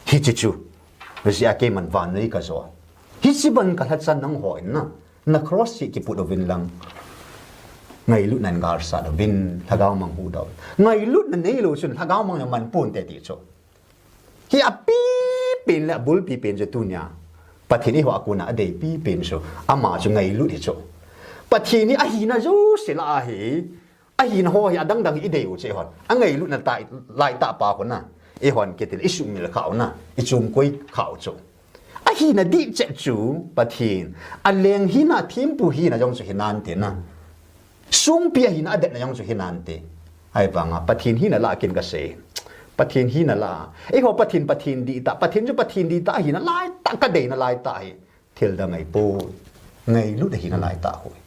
hi chi chu rồi cái man van nei ka zo hi chi ban ka hat san nang hoi na cross chi ki pu do vin lang ngay lúc nan gar sa do vin Lhagao mang hu do ngay lúc na nei lo chun Lhagao mang man pun te ti cho hi a pi pin la bul pi pen je tu nya Pathen ni ho akuna dei pi pen so ama chu ngay lúc hi cho Pathen ni a hi na zo se la hi a hin ho ya dang dang I deu che hon a ngai lu na tai lai ta pa ko na e hon ke til isu mi la khao na I chung koi khao chu a hi na di che chu Pathen a leng hi na thim pu hi na jong chu hinan te na sung pi hi na de na jong chu hinan te ai banga Pathen hi na la kin ka se Pathen hi na la e ho Pathen di ta Pathen di ta hi na lai ta ka de na lai ta hi thil da ngai po ngai lu de hi na lai ta hoi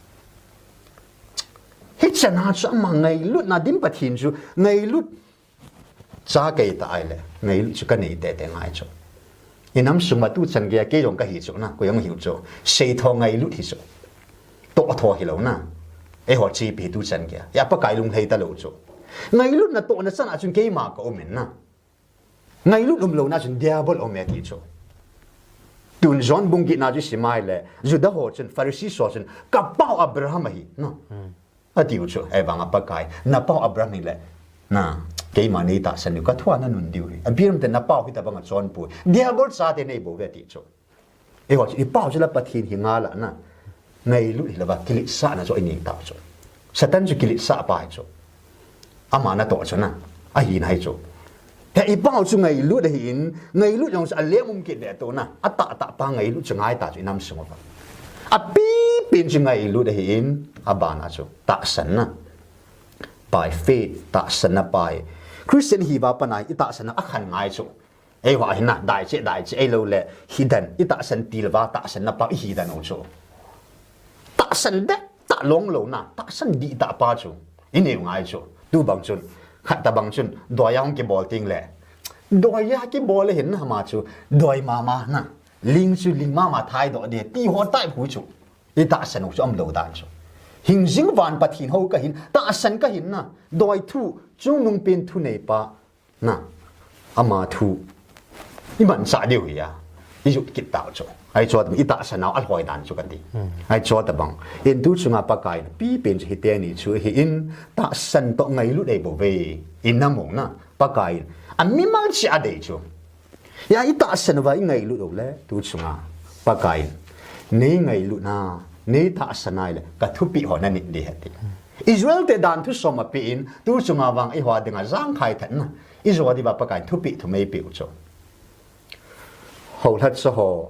hết chân hạt sao mà ngày lúc na dim Pathen chu ngày lúc cha cái ta ai lệ ngày lúc cái này để ngay cho in nắm sung mà tu chân cái dòng cái hiểu chỗ na cái dòng hiểu chỗ xây thọ ngày lúc hiểu chỗ tổ thọ hiểu na ấy họ chỉ bị tu chân kia ya bắt cái lung thấy ta lộ chỗ ngày lúc na tổ na chân à chun cái mà có mình na ngày lúc lâu na chun diabol ôm mẹ hiểu chỗ tuần John bung kỹ na chú xí mai lệ dù đó họ chun Pharisee so chun cả bao Abraham hi no a diu chu ai bang apa kai na pau Abraham ni le na ke ma ni ta san ka thua na nun diu a biram te na pau hi ta bang chon pu dia bol sa te nei bo ve ti chu e ho chi pau chu la Pathen hi nga la na ngai lu hi la ba kili sa na cho ni ta chu satan chu kili sa pa chu ama na to chu na a hi na hi chu te I pau chu ngai lu de hin ngai lu jong sa le mum ki de to na a ta pa ngai lu chu ngai ta chu nam sung ba a pi pin chu ngai lu de hin abana chu tahsan na by faith tahsan na by Christian hi ba panai I tahsan na akhan ngai chu ei wa hin na dai che ei lo le hidden I tahsan tilwa tahsan na pa hidden o chu tahsan long lo na ta san di ta pa chu in eu ngai chu tu bang chun khat ta bang chun doi yang ki bol ting le doi ya ki bol hin ha ma chu doi ma na ling chu ling ma thai do de ti ho tai phu chu i ta san chu am lo dan chu hình dính vạn bát hin hậu cả hin ta san cả hin na đòi thu chung nung pin thu này pa na ama thu iman sa điều gì à ví dụ kịch tạo cho ai cho tụi ta san nào ăn hỏi đàn cho cái đi ai cho tụi bằng in tu chung apa kai pi pin hi te ni chu hi in ta san to ngày lúc đây bảo về in nam mong na pa kai anh mi mang chi à đây chu ya i ta san vai ngày lúc đâu lẽ tu chung pa kai nei ngày lúc na nei ta sanai le ka thu pi ho na ni di hati Israel te dan thu soma pi in tu chunga wang i hwa dinga jang khai than na Israel di ba pa kai thu pi thu mei pi cho ho that so ho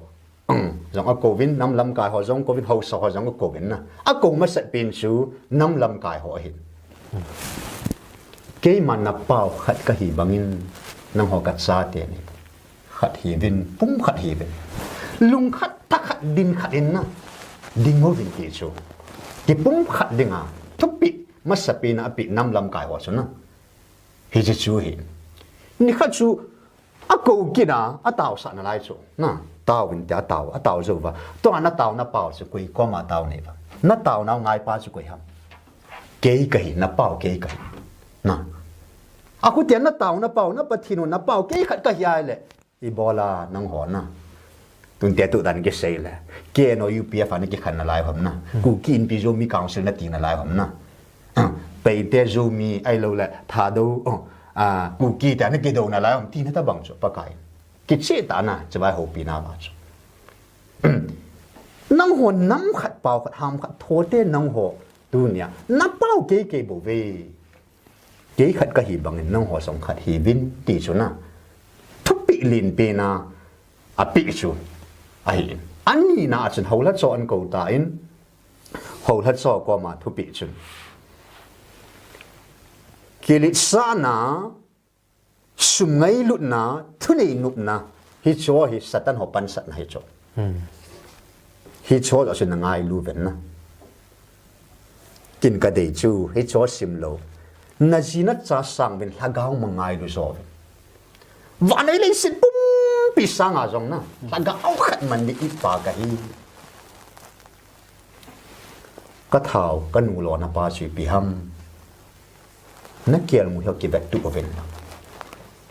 jong a covid nam lam kai ho jong covid ho so ho jong covid na a ko ma sat pin chu nam lam kai ho hin ke man na pau khat ka hi bangin nang ho kat sa te ni khat hi vin pum khat hi vin lung khat ta khat din khat in na ding mo vin ki chu ki pum khat dinga thupi masapi na api nam lam kai ho chu na hi chi chu hi ni khat chu a ko ki na a taw sa na lai chu na taw vin ta taw a taw zo va to na taw na pau chu koi ko ma taw nei va na taw na ngai pa chu koi ham ke ka hi na pau ke ka na a ku tian na taw na pau na pathinu na pau ke khat ka hi ai le i bola nang ho na tun te tu dan ke sei le ke no UPF ani ke khan na lai hom na ku kin pi zo mi council na ti na lai hom na pe te zo mi ai lo le tha do ku ki ta na ke do na lai hom ti na ta bang cho pa kai ki che ta na cha bai ho pi na ba cho nang ho nam khat pau khat ham khat tho te nang ho tu nya na pau ke bo ve ke khat ka hi bang nang ho song khat hi vin ti cho na thu pi lin pe na a pi chu ai anh ni na chen ho la cho an ko ta in ho la cho ko ma thu pi chun kilit sa na sum ngai lut na thu nei nup na hi cho hi satan ho pan sat na hi cho hi cho lo chen ngai lu ven na kin ka dei chu hi cho sim lo na ji na cha sang ben Lhagao mangai lu so wa nei le sin pum pi sang a jong na Lhagao khat man ni i pa ka hi ka thau ka nu lo na pa chi pi ham na kiel mu ki vet tu ven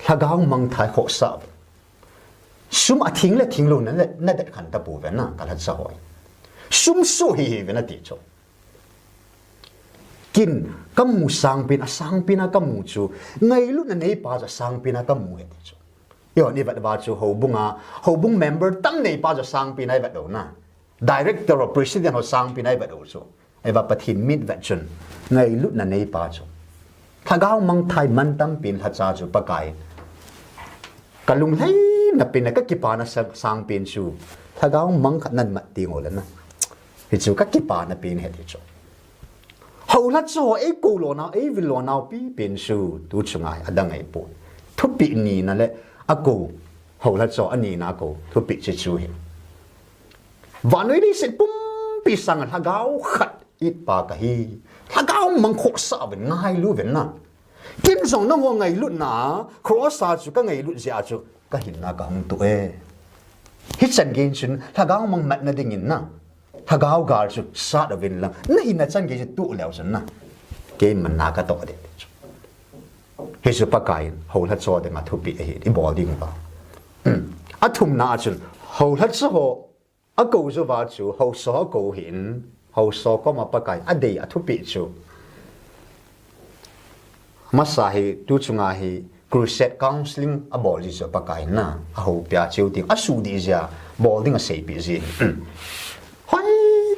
Lhagao mang thai kho sa sum a thing le thing lo na det khan ta pu ven na ka la sa hoi sum so hi ven na ti cho kin kam mu sang pin a kam mu chu ngai lu na nei pa za sang pin a kam mu he ti cho yo ni vat ba chu ho bung member tam nei pa za sang pin ai vat do na director or president ho sang pin ai vat do chu ai va pathin mit vat chun ngai lu na nei pa chu Lhagao mang thai man tam pin ha cha chu pa kai kalung lai na pin na ka ki pa na sang pin chu Lhagao mang khat nan ma ti ngol na hi chu ka ki pa na pin he ti chu hầu lát cho ấy cô lo nào ấy vì lo nào pi bên su tu chung ai adang ai po thu pi ni na le a cô hầu lát cho anh ni na cô thu pi chi chu hi và nói đi sẽ pum pi sang Lhagao khát ít pa ka hi Lhagao mang khổ sa bên ngay lu bên na kim song nó ngày lu na cross sa chu ka ngày lu ja chu ka hin na ka hung tu e hit san gen chun Lhagao mang mat na ding in na Lhagao gar chu sa da vin lang na hin na chan ge tu leo san na ke man na ka to de he su pa kai ho la cho de ma thu pi he i bol ding ba a thum na chun ho la cho ho a ko zo ba chu ho so ko hin ho so ko ma pa kai a de a thu pi chu ma sa hi tu chunga hi crusade counseling a bol ji so pa kai na a ho pya chiu ting a su di ja bol ding a sei pi ji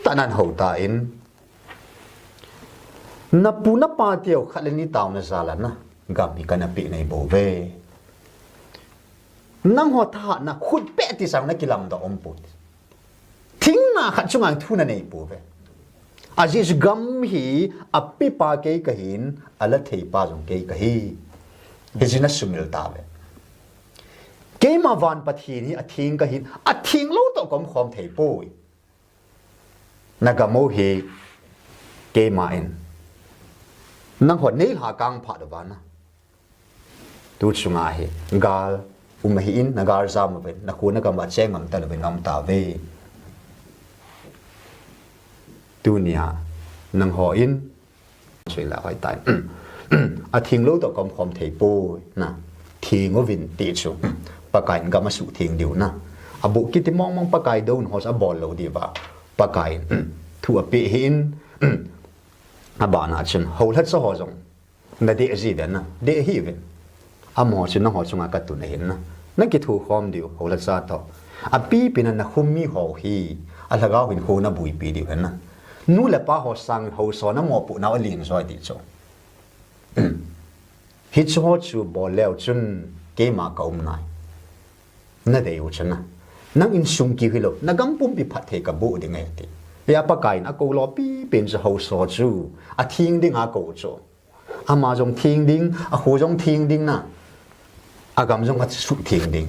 tanan ho ta in na pu na pa tiao khaleni taw na zala na gam hi kana pi nei bo ve nang ho tha na khut pe ti sang na kilam da om put thing na khat chungang thu na nei bo ve aziz gam hi api pa ke kahin ala thei pa jong ke kahi hizina sumil ta ve ke ma van pathi ni athing kahin athing lo to kom khom thei poi nagamo hi ke ma in nang ho nei ha kang pha do ba na tu chunga hi gal hi in nagar zam ve na ku na ka ma chengam ta ve nam ta ve tu nia nang ho in chui la hoi tai a thing lo to kom khom thei po na thing o vin ti chu pa kai ga ma su thing diu na abu ki ti mong mong pa kai do ho sa bol lo di ba pa kai thu a pe hin a ba na chen ho lat so ho jong na de ji den na de hi ven a mo chen na ho chunga ka tu na hin na ki thu khom diu ho lat sa to a pi pin na khum mi ho hi a lagaw hin ho na bui pi diu na nu le pa ho sang ho so na mo pu na a ling so di cho hi cho chu bo leo chun ke ma kaum nai na de u chana nang in sung ki hilo na gam pum pi phat the ka bu ding ai ti ya pa kai na ko lo pi pen cho ho so chu a thing ding a ko cho a ma jong thing ding a ho jong thing ding na a gam jong a su thing ding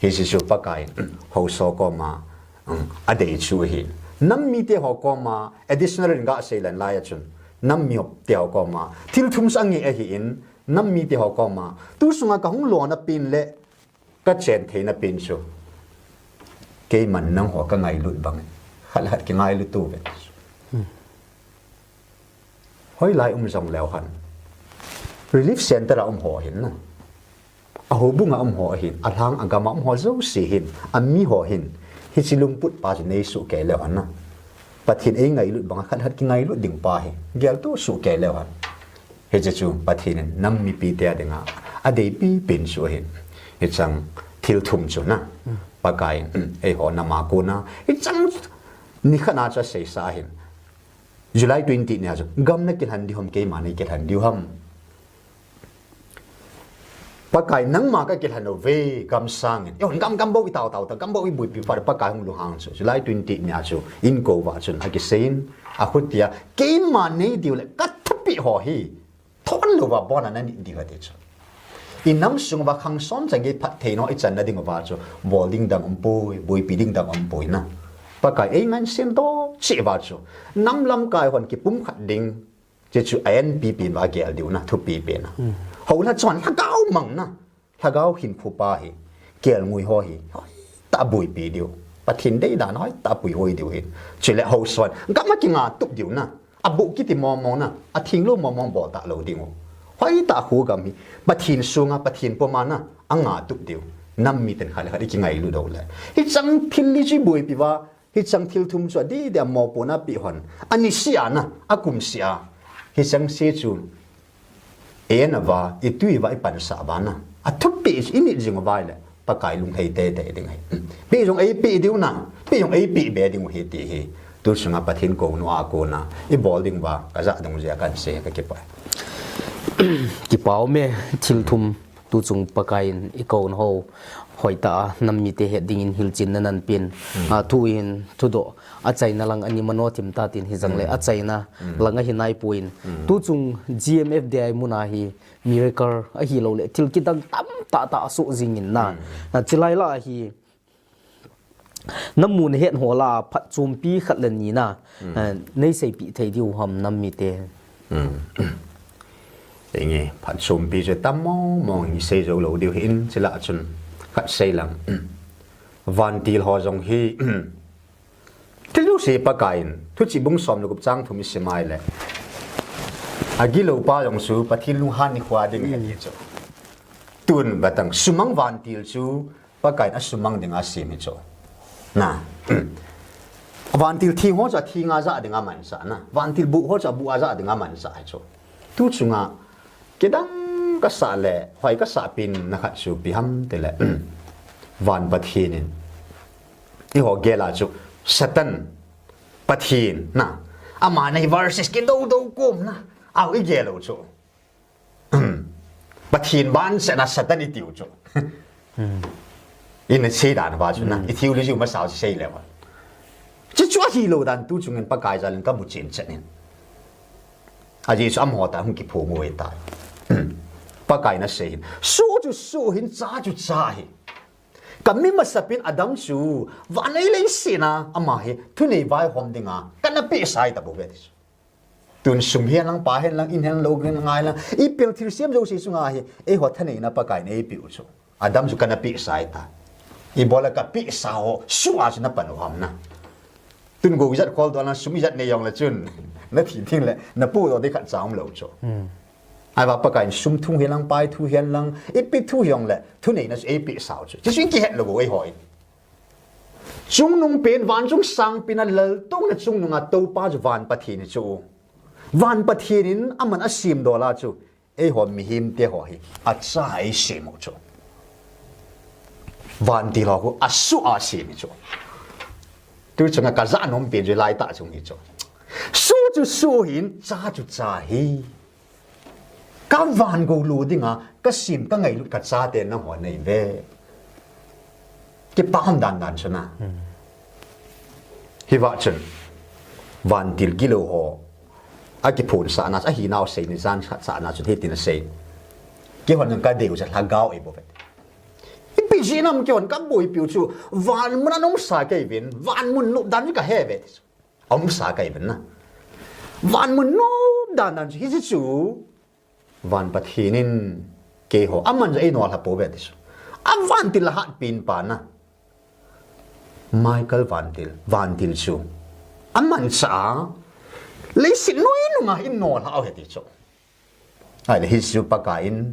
hi si su pa kai ho so ko ma a de chu hi nam mi te ho ko ma additional ring ga sei lan la ya chun nam mi op tiao ko ma til thum sang nge a hi in nam mi te ho ko ma tu sunga ka hung lo na pin le ka chen the na pin chu ke man nang ho ka ngai lut bang khal hat ki ngai lut tu ve hoi lai jong leo han relief center ho hin na a ho bunga ho hin a thang agama ho zo si hin a mi ho hin hi chilung put pa nei su ke leo han na pathin ei ngai lut bang khal hat ki ngai lut ding pa he gel tu su ke leo han he je chu pathin nam mi pi te adinga a dei pi pin su hin he chang thil thum chu na pa kai ei ho na ma ko na he chang ni khana cha sei sa hin July 20 nya chu gam na ki han di hom ke ma nei ke han di hom pa kai nang ma ka ke han ve gam sang yo gam bo wi tao ta gam bo wi bui pi fa pa kai hung lu hang chu July 20 nya chu in ko wa chun a ki sein a khutia ke ma nei di le ka thupi ho hi thon lo wa bon na ni di ga de chu in nam sung wa khang som chang ge phat the no I chan na ding wa chu bowling dang poi bui pi ding dang poi na pa kai ei man sin to chi wa chu nam lam kai hon ki pum khat ding je chu an pi pi wa ge al diu na thu pi pe na ho la chon Lhagao mang na Lhagao hin khu pa hi kel ngui ho hi ta bui pi diu pathin dei da nói ta bui hoi diu hi chi le ho son ga ma ki nga tup diu na abu ki ti mo mo na a thing lo mo mo bo ta lo ding hoi ta khu ga mi pathin sunga pathin po ma na anga tup diu nam mi ten khale khari ki ngai lu do le hi chang thil li ji bui pi wa hi chang thil thum chu di de mo po na pi hon ani sia na akum sia hi chang se chu enava itui vai pan sa bana a thup pi ini jing vai le pa kai lung hei te te ding hai pi jong ei pi diu na pi jong ei pi be ding he ti he tu sunga pathin ko no a ko na I bowling ba ka za dong ja kan se ka ke pa ki pau me thil thum tu chung pa kai I ko no ho hoi ta nam mi te he ding in hil chin nan pin a tu in tu do a chai na lang ani mano tim ta tin hi jang le a chai na langa hi nai puin tu chung GMFDI muna hi miracle a hi lo le thil ki dang tam ta su jing in na chilai la hi namun het hola phat chum pi khat len ni na nei sei pi thei diu ham nam mi te nghe phat chum pi je tam mo ni sei zo lo diu hin chila chun khat sei lang van til ho jong hi tilu se pa kain thu chi bung som no gup chang thu mi se mai le agi lo pa jong su pathil lu han ni khwa ding he ni cho tun batang sumang van til chu pa kain a sumang ding a si mi cho na van til thi ho cha thi nga za ding a man sa na van til bu ho cha bu a za ding a man sa cho tu chunga kedang ka sa le hoi ka sa pin na khat su pi ham te le van pathinin I ho gela chu satan pathin na ama nei verses ki do kom na au I gelo chu pathin ban se na satan I tiu chu in se dan ba chu na I tiu lu ju ma sao se le wa chu chu hi lo dan tu chung en pa kai za len ka bu chen chen a ji chu am ho ta hum ki phu mo e ta pa kai na se hin su hin cha chu cha hi kami masapin adam chu vanai le sina ama he thunei vai hom dinga kana pe sai ta bo ve tuần sum hiền lang pa hiền lang in hiền lâu hiền ngai lang ipel thil siam zo si sunga hi e ho thane na pa kai nei piu chu adam chu kana pi sai ta i bola ka pi sao suwa chu na pan hom na tun go zat call to na sumi zat ne yong la chun na thi thing le na pu do de khat chaum lo chu ai ba pa kai sum thung hiền lang pai thu hiền lang ipi thu yong le thu nei na e pi sao chu chi swing ki het lo go e hoi chung nung pen van chung sang pin a lal tong na chung nung a to pa ju van pathi ni chu van pathi nin aman asim do la chu e ho mi him te ho hi a cha ai sim chu van ti lo ko asu a sim chu tu chunga ka za nom pen ju lai ta chung ni chu su hin cha hi ka van go lu dinga ka sim ka ngai lu ka cha te na ho nei ve cái bao đàn đàn cho na, hy vọng chân, van til kilo ho, ai cái phun sa na, ai hi nào say ni gian sa na chân hết tin say, cái hoàn cái đều sẽ Lhagao ấy bộ vậy, cái bị gì nằm cái hoàn cái bồi biểu chu, van muốn ông sa cái viên, van muốn nộp đàn cái hè vậy, ông sa cái viên na, van muốn nộp đàn đàn cái gì chu, van bắt hinin cái ho, amanจะไอ้นอลฮะbộ vậy, van til hạt pin pa na. Michael Van Til chu aman sa lấy xin nuôi nung à in nol hao hết chu ai le hisu pakain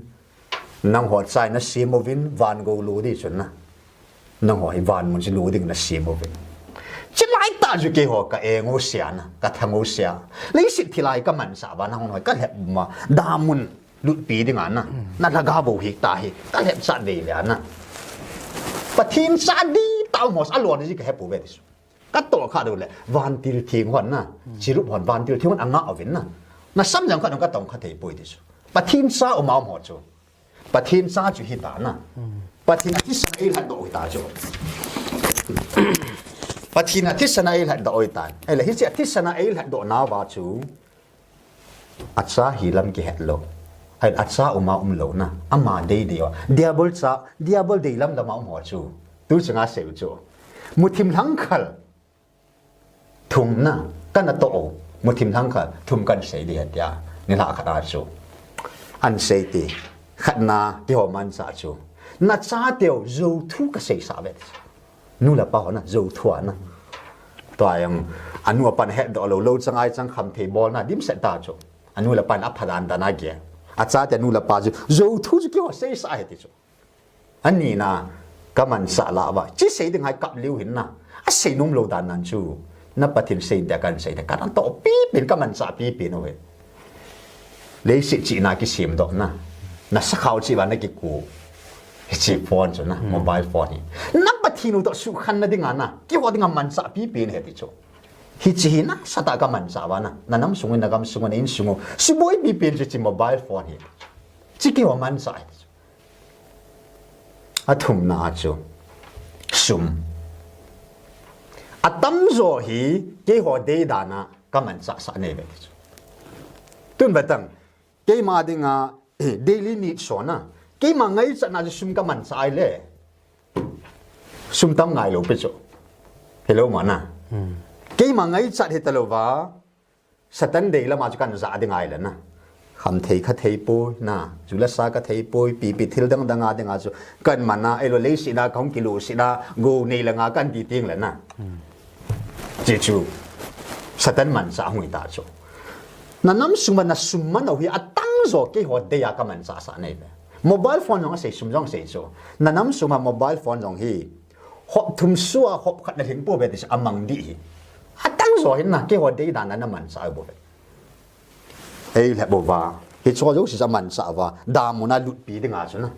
nang ho chai na simovin van go lu di chun na nang ho van mun lu ding na simovin chỉ lại ta ju ke ho ka engo sia na ka thango sia lấy xin thi lai ka man sa ba nang ho ka lep ma da mun lut pi ding an na laga bo hi ta hi ta lep sa de le na Pathen sa di tao mos alon ni ka hepu vetis ka to kha do le van til thing hon na chirup hon van til thing anga ovin na sam jang kha dong ka tong kha thei poi dis Pathen sa o mau mo chu Pathen sa chu hi ta na Pathen ti sa il hat do ta chu Pathen ti sa na il hat do ta ai le hi ti sa na il hat do na ba chu atsa hi lam ki het lo ai atsa uma lo na ama dei dei diabol dei lam da ma mo chu tu changa se chu muthim thang khal thum na kana to muthim thang khal thum kan se di hatia ni la khada chu an se ti khatna ti ho man sa chu na cha teo zo thu ka se sa ve nu la pa na zo thua na to yang anu pan he do lo changai chang kham the bol na dim se ta chu anu la pan aphadan da na ge acha te nu la pa ju zo thu ju ki ho se sa he ti chu ani na ka man sa la ba chi se ding hai kap liu hin na a se num lo dan nan chu na Pathen se da kan se da kan to pi pin ka man sa pi pin no we le si chi na ki sim do na sa khao chi ba na ki ku chi phone chu na mobile phone ni na Pathen to su khan na ding na ki ho ding man sa pi pin he ti chu hi chi na sa ta ka man sa ba na nam sungun na gam sungun in sungu su boy pi pin chi mobile phone hi chi ki ho man sa athum na chu sum atam zo hi ke ho de dana ka man sa ne be tun batang ke ma dinga daily need so na ke ma ngai cha na sum ka man sa le sum tam ngai lo pe chu hello ma na ke ma ngai cha he talo wa satan de la ma chu kan za de ngai la na kham thei kha thei poi na jula sa ka thei poi pi thil dang danga denga chu kan mana elo le si da khong kilo si da go nei la nga kan ti ting la na je chu satan man sa hui ta chu na nam suma na summa no hi atang zo ke ho de ya ka man sa sa nei be mobile phone jong se sum jong se chu na nam suma mobile phone jong hi hop thum suwa hop khat na thing po be ti amang di atang zo hin na ke ho de da na man sa bo be ấy là bộ va khi cho dấu sự man sa va đa muốn na lụt pi đừng à chứ na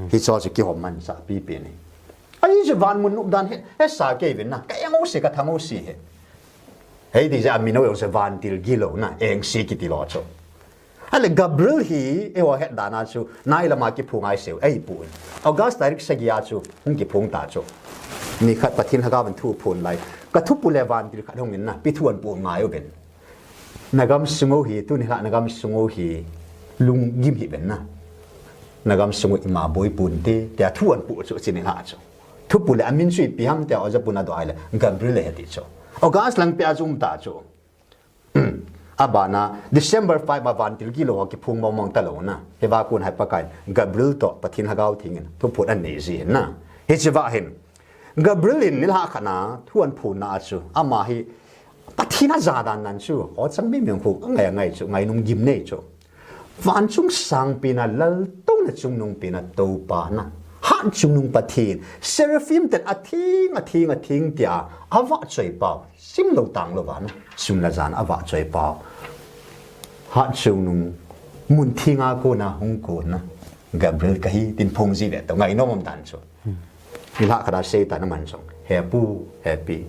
khi cho sự kia họ man sa pi pi này ấy chứ van muốn nộp đàn hết sa cái việc na cái ông sẽ cái thằng ông sẽ hết ấy thì giờ mình nói ông sẽ van til kilo na anh sẽ cái tilo cho hay là Gabriel hi ấy họ hết đàn à chứ nay là mà cái phung ai xíu ấy bùn August direct sẽ kia chứ không cái phung ta chứ ni khát Pathen Lhagao mình thu phun lại cái thu phun là van til khát không mình na pi thuan bùn ngay ở bên nagam sungo hi tu ni la nagam sungo hi lung gim hi ben na nagam sungo ima boy pun te ta thuan pu chu chin ha chu thu pu le amin sui pi ham te aja puna do ai le Gabriel he ti chu August lang pe azum ta chu abana December 5 avan til kilo ki phung mong talo na hewa kun hai pakai Gabriel to Pathen Lhagao thingin thu phut an nei ji na he chiwa hin Gabriel in nil ha khana thuan phun na chu ama hi Pathina zadan nan chu ho chang mi myong khu ngai chu ngai nung gim nei chu van chung sang pina lal tong na chung nung pina to pa na han chung nung Pathen seraphim ten athing tia awa choi pa sim lo tang lo ban sum la zan awa choi pa han chung nung mun thinga ko na hung ko na Gabriel ka hi tin phong ji le to ngai no mom dan chu ni la khada se ta na man chong happy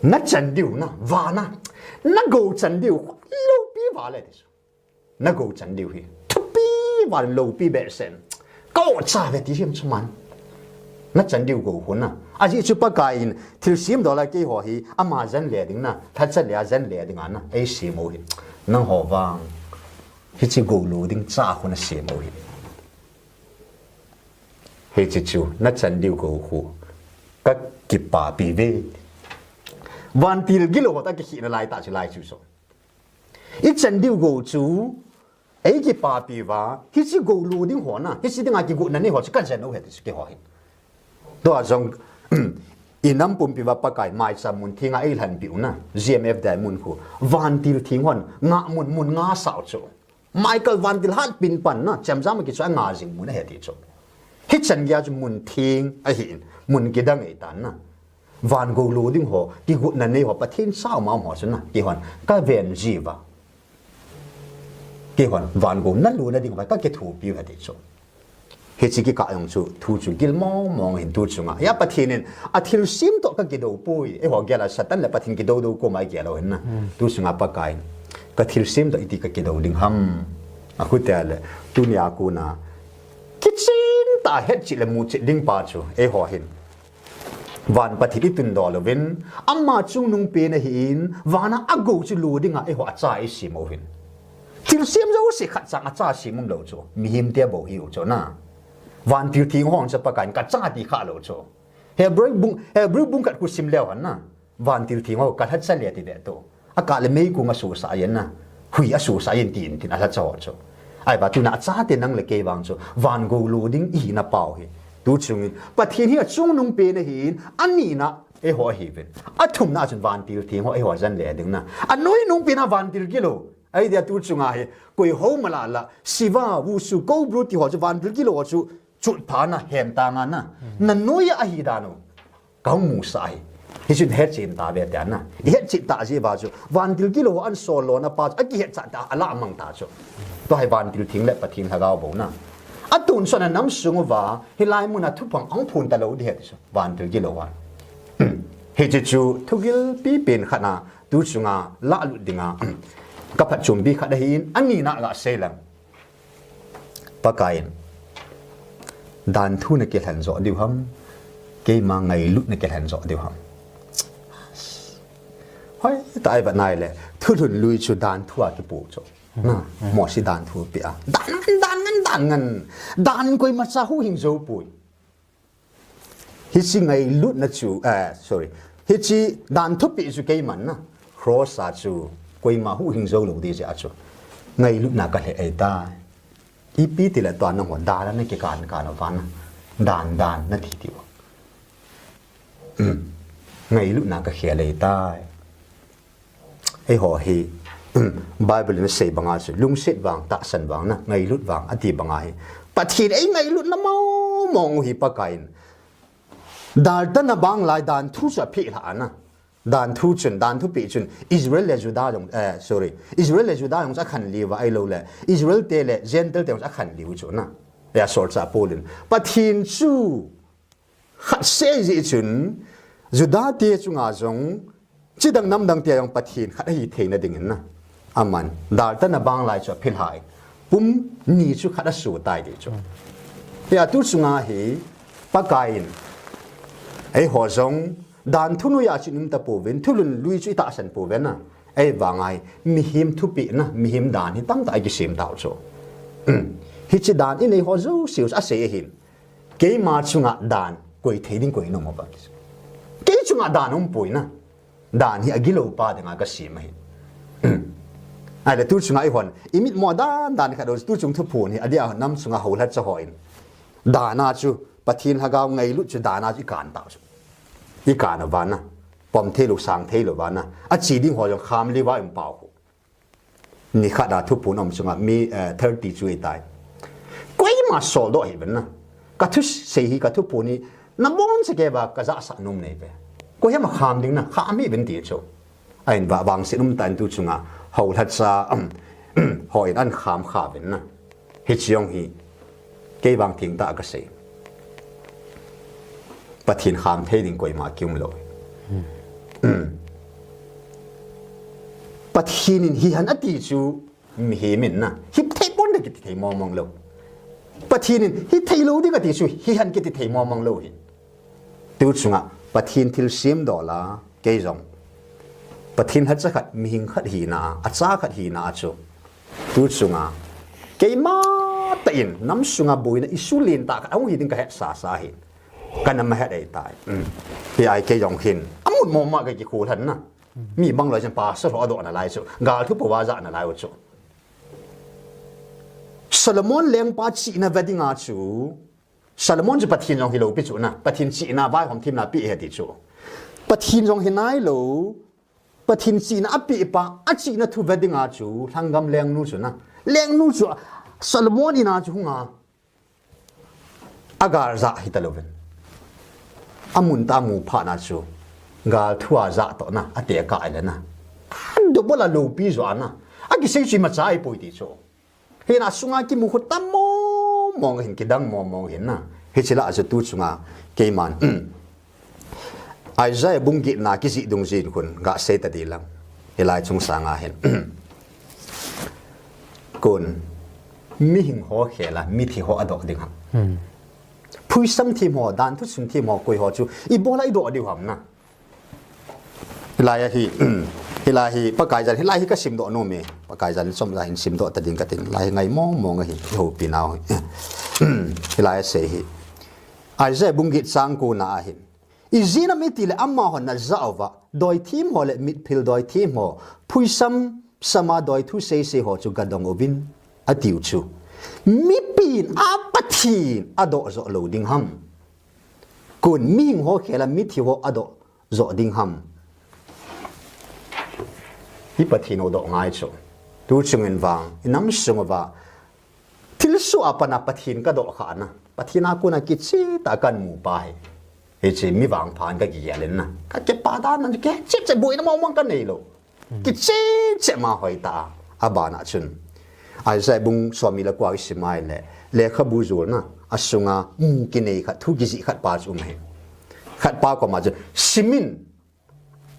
na chan diu na va na go chan diu lo pi va le dis na go chan diu hi thu pi va lo pi be sen ko cha ve ti him chuman na chan diu go hun na a ji chu pa ka in thil sim do la ke ho hi ama zan le ding na tha cha le zan le ding na ai si mo hi na ho wang hi chi go lo ding cha hun na si mo hi he chi chu na chan diu go hu ka ki pa pi ve van til gilo ta ki hina lai ta chi lai chu so I chan diu go chu ai ki pa pi wa hi chi go lu ding ho na hi chi ding a ki go na ni ho chi kan chen no he ti ki ho hin to a jong inam pum pi wa pa kai mai sa mun thinga ai han pi na GMFDI mun khu van til thing hon nga mun nga sao chu Michael van til han pin pan na cham jam ki cha nga jing mun he ti chu hi chan ya chu mun thing a hin mun ki dang ai tan na van go lo ding ho ki gu na nei ho Pathen sao ma ho chuna ki hon ka ven ji wa ki hon van go na lu na ding wa ka ke thu pi ha ti chu he chi ki ka yong chu thu chu gil mong hin tu chu nga ya Pathen in a thil sim to ka ki do pui e ho gela satan le Pathen ki do ko mai ge lo hin na tu chu nga pa kai ka thil sim to iti ka ki do ding ham a khu te le tu nya ku na ki chin ta het chi le mu chi ding pa chu e ho hin van Pathen tun do lo vin amma chung nung pe na hin vana ago chu lu dinga e ho cha e si mo hin til sim zo si khat chang a cha si mum lo chu mi him te bo hi chu na van til thing hong cha pa kan ka cha ti kha lo chu he bung kat ku sim lew han na van til thing ho ka that cha le ti de to a ka le mei ku nga su sa yen na hui a su sa yen tin a cha chu ai ba tu na cha te nang le ke wang chu van go lu ding I na pau hi tu chung Pathen hi chung nung pe na hin ani na e ho hi ven athum na chun van til thing ho e ho jan le ding na anoi nung pe na van til kilo ai dia tu chung a he koi ho mala la siwa wu su go bru ti ho chu van til kilo chu chut pha na hem ta nga na noi a hi da no kau mu sai hi chun he chin ta ve ta na he chin ta ji ba chu van til kilo an solo na pa a ki he cha ta ala mang ta chu to hai van til thing le Pathen Lhagao bo na atun son nam sungu wa hilai muna thupang ang phun ta lo de so van til kilo wa he chi chu thugil pi pen khana tu chunga la lu dinga ka phat chum bi khada hin ani na ga selam pakain dan thu na ke han zo diu ham ke ma ngai lu na ke han zo diu ham hoi tai ba nai le thu thun lui chu dan thu a ki pu cho na mo si dan thu pi a dan koi ma cha hu hing zo pui hi chi ngai lu na chu sorry hi chi dan thu pi chu ke man na cross a chu koi ma hu hing zo lo di ja chu ngai lu na ka he ai ta I pi ti la twan na ho da na ke kan na van dan na thi ti ngai lu na ka he le ta ai ho hi Bible na say banga chu lung sit bang tahsan bang na ngai lut bang ati banga hi Pathen ai ngai lut na mong hi pa kain dal ta na bang lai dan thu sa phi la na dan thu pi chun Israel le Judah jong Israel le Judah jong cha khan li wa ai lo le Israel te le gentle te cha khan li chu na ya sort sa polin Pathen chu kha se ji chun Judah te chu nga jong chi dang nam dang te jong Pathen kha hi the na ding na aman dal ta na bang lai chu phil hai pum ni chu khada su tai de chu ya tu sunga hi pakain ai ho jong dan thunu ya chi nim ta po ven thulun lui chu ta san po ven na ai wangai mi him thu pi na mi him dan hi tang ta gi sim dau chu hi chi dan in ei ho zu siu a se hin ke ma chunga dan koi theding koi no mo ba ke chunga dan pui na dan hi agilo pa de nga ka sim hi ai là tu chung ai hòn imit mo dan khát rồi tu chung thu phun hi adia nam chung a hol hat cho hoin dana chu Pathen Lhagao ngay lúc chu dana chu kan ta chu i kan a vana pom the lu sang the lu vana a chi ding ho jong kham li wa im pau ni khát da thu phun om chung a mi 30 chu tai quay mà sổ đó hi na cả thứ sei hi cả thứ phun ni nam bon se ke ba ka za sa num nei be ko he ma kham ding na kham mi ben ti chu ain ba bang se num tan tu chunga hầu thật sa hỏi ăn khám khá bên na hết chiong hi cái bang tiếng ta cái gì Pathen khám thế đình quay mà kêu lỗi Pathen hi hắn ắt đi chú mi mình na hi thấy bốn cái thấy mong lâu Pathen hi thấy lâu đi cái đi chú hi hắn cái thấy mong lâu hi tu chunga Pathen thil sim đó là cái giống Pathen hat zakat mihing khat hi na acha khat hi na chu tu chunga keima ta in nam sunga boina isulin ta ka hi ding ka het sa hi kana ma het ai tai pi ai ke yong hin amut mo ma ke ki khu than na mi bang lo jan pa so ro do na lai chu gal thu po wa za na lai chu Solomon leng pa chi na weddinga chu Solomon ju Pathen jong hi lo pi chu na Pathen chi na vai hom thim na pi he ti chu Pathen jong hi nai lo Pathen chi na api pa achi na thu weddinga chu thangam leng nu chu na leng nu chu Solomon ina chu nga agar za hi taloven amun ta mu pha na chu gal thua za to na ate ka ile na do bola lo pi zo na agi sei chi ma chai poi ti chu he na sunga ki mu khut tam mo mong hin ki dang mo hin na he chila a tu chunga ke man Isaiah bungi na kisi dung zin kun ga se ta dilang ilai chung sanga hen kun mi hing ho khela mi thi ho adok ding ham phui sam thi mo dan thu sun thi mo koi ho chu I bola I do di ham na ilai hi pakai jan ilai hi ka sim do no me pakai jan som la hin sim do ta ding ka ting lai ngai mong hi ho pi naw ilai se hi Isaiah bungi sang ko na hin izina mitile amma hon na zawa doi thim hole mit phil doi thim ho phuisam sama doi thu se ho chu gadong ovin atiu chu mi pin apathin ado zo loading ham kun ming ho khela mi thi ho ado zo ding ham hi Pathen odo ngai chu tu chungin wang inam sungawa thil su apana Pathen ka do kha na Pathena kuna ki chi ta kan mu pai he chi mi wang phan ka ki yalen na ka ke pa da na ke chi che boi na mong ka nei lo ki chi che ma hoi ta abana chun ai sai bung swami la kwa si mai le khabu zul na asunga ki nei kha thu ki ji khat pa chu me khat pa ko ma ju simin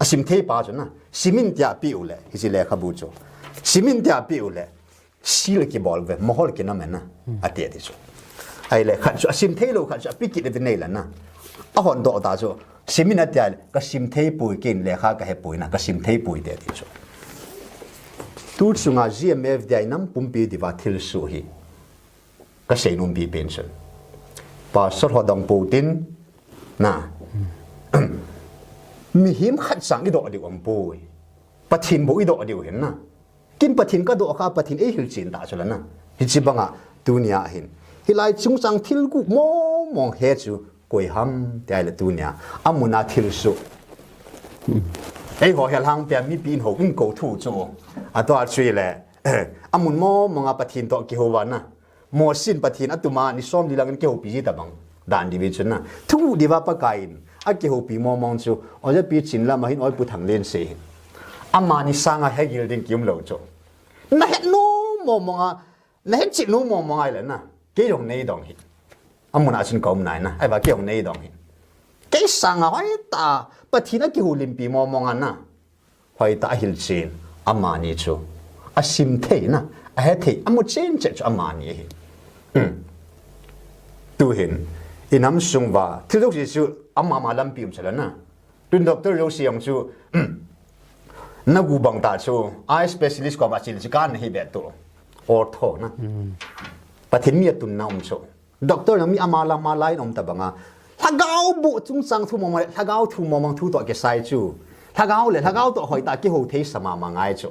asim thei pa chu na simin tia pi u le hi le khabu chu simin tia pi u le sil ki bol ve mohol ki na me na ate ti chu ai le khat chu asim thei lo khat chu pi ki de nei la na a hon do da chu simin atia ka sim thei pui kin le kha ka he pui na ka sim thei pui de ti chu tu chunga GMFDI nam pumpi diwa thil su hi ka sei num bi pension Pastor hodong Putin na mi him khat sang I do di om pui Pathen bo I do di hen na kin Pathen ka do kha Pathen e hil chin ta chula na hi chi banga dunia hin hilai chung sang thil ku mong he chu koi ham tai la dunia amuna thil su ei ho hel hang pia mi pin ho in ko thu chu a to a chui le amun monga Pathen to ki ho wa na mo sin Pathen atuma ni som di lang ke ho pi ji ta bang dan di bi chun na thu di wa pa kain a ke ho pi mong chu o ja pi chin la ma hin oi pu thang len se ama ni sanga he gil ding kim lo chu na het no monga na het chi no monga ai le na ke yong nei dong hi amuna chin kom nai na ai ba ke yong nei dong hi cái sang hỏi ta Pathen ki hu lim pi mong na hỏi ta hil chin amani chu asim thei na a he thei amu chen che chu amani hi tu hin inam sung wa thil dok chu amma ma lam pi um chala na tun doctor yo siang chu na gu bang ta chu eye specialist ko ba chil chi kan hi be to ortho na Pathen mi tun na chu doctor na mi amala ma lai nom ta banga Lhagao bu chung sang thu mong Lhagao thu mong thu to ke sai chu Lhagao le Lhagao to hoi ta ki ho thei sama ma ngai chu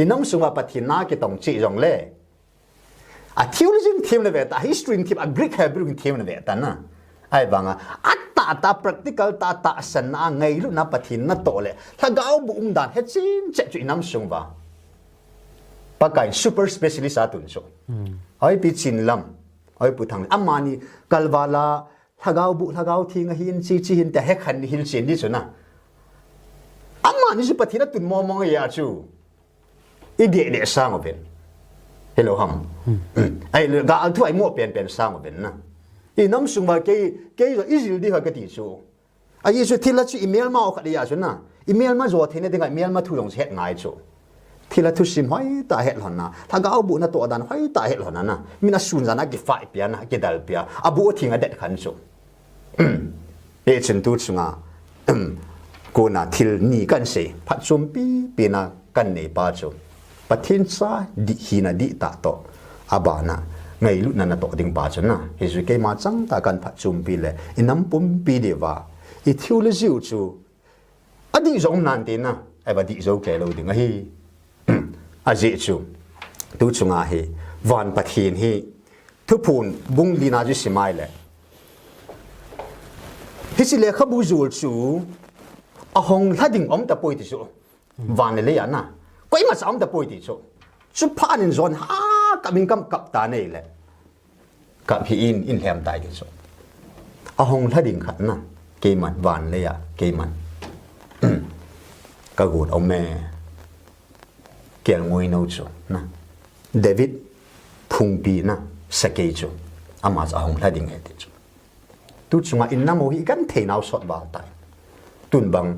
hi nong sunga pathina ki tong chi jong le a theology theme le ve ta history theme a Greek Hebrew theme le ve ta na ai banga ta practical ta san na ngai lu na pathin na to le Lhagao bu dan he chin che chu nam sung ba pakai super specialist atun so ai pi chin lam ai pu thang amani kalwala Lhagao thing hin chi hin ta he khan hil chin ni chuna amani su pathina tun mo ya chu i de sang open hello ham ai ga al thu ai mo pen sang open na i nam sung ba ke zo izil di ha ka ti chu ai yesu thila chi email ma o kha ya chu na email ma zo thine de ga email ma thu rong het ngai chu thila thu sim hoi ta het lon na Lhagao bu na to dan hoi ta het lon na mina sun za na ki fai pia na ki dal pia abu thinga det khan chu e chen tu chunga ko na thil ni kan se phat chum pi na kan nei pa chu pathin sa di hi na di ta to abana ngai lu na to ding pa chu na hesu ke ma chang ta kan phat chum pi le inam pum pi de wa I theology chu adi zong nan te na ai ba di zo ke lo ding hi a je chu tu chunga hi van pathin hi thu phun bung li na ju simai le hi si le khabu zul chu a hong hlading om ta poi ti chu van le ya na koi ma sam ta poi ti chu chu phan in zon ha kaming kam kap ta nei le kap hi in hem tai ti chu a hong hlading khat na ke man van le ya ke man ka gut om me kel ngoi no chu na David phung pi na sakei chu ama a hong hlading he ti chu tu chunga in na mo hi kan the nau sot ba tai tun bang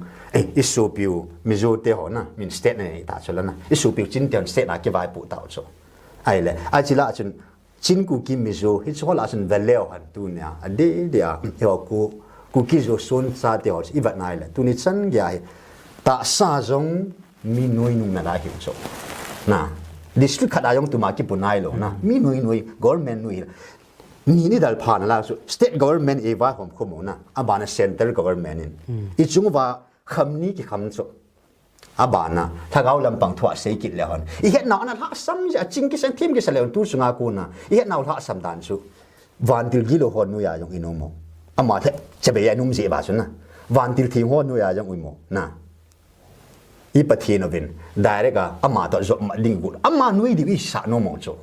isupiu mizo te ho na min state ne ta chola na isupiu chin ten state na ke vai pu ta cho ai le a chila chun chin ku ki mizo hi chola chun valeo han tu nya ade dia yo ku ki zo son sa te ho I vat nai le tu ni chan gya hi ta sa zong mi noi nung na la hi cho na district khada yong tu ma ki punai lo na mi noi government noi ni dal phan la so state government e wa hom khomo na abana central government in I chung wa khamni ki kham cho abana Lhagao lampang thwa sei kit le hon I het na na ha sam ja ching ki sen thim ki sale tu sunga ku na I het na ha sam dan chu van til gi lo hon nu ya yong inomo ama the che be ya num je ba chu na van til thi hon nu ya yong uimo na I pathino vin direct ga ama to zo ma ding gu ama nui di wi sa no mo cho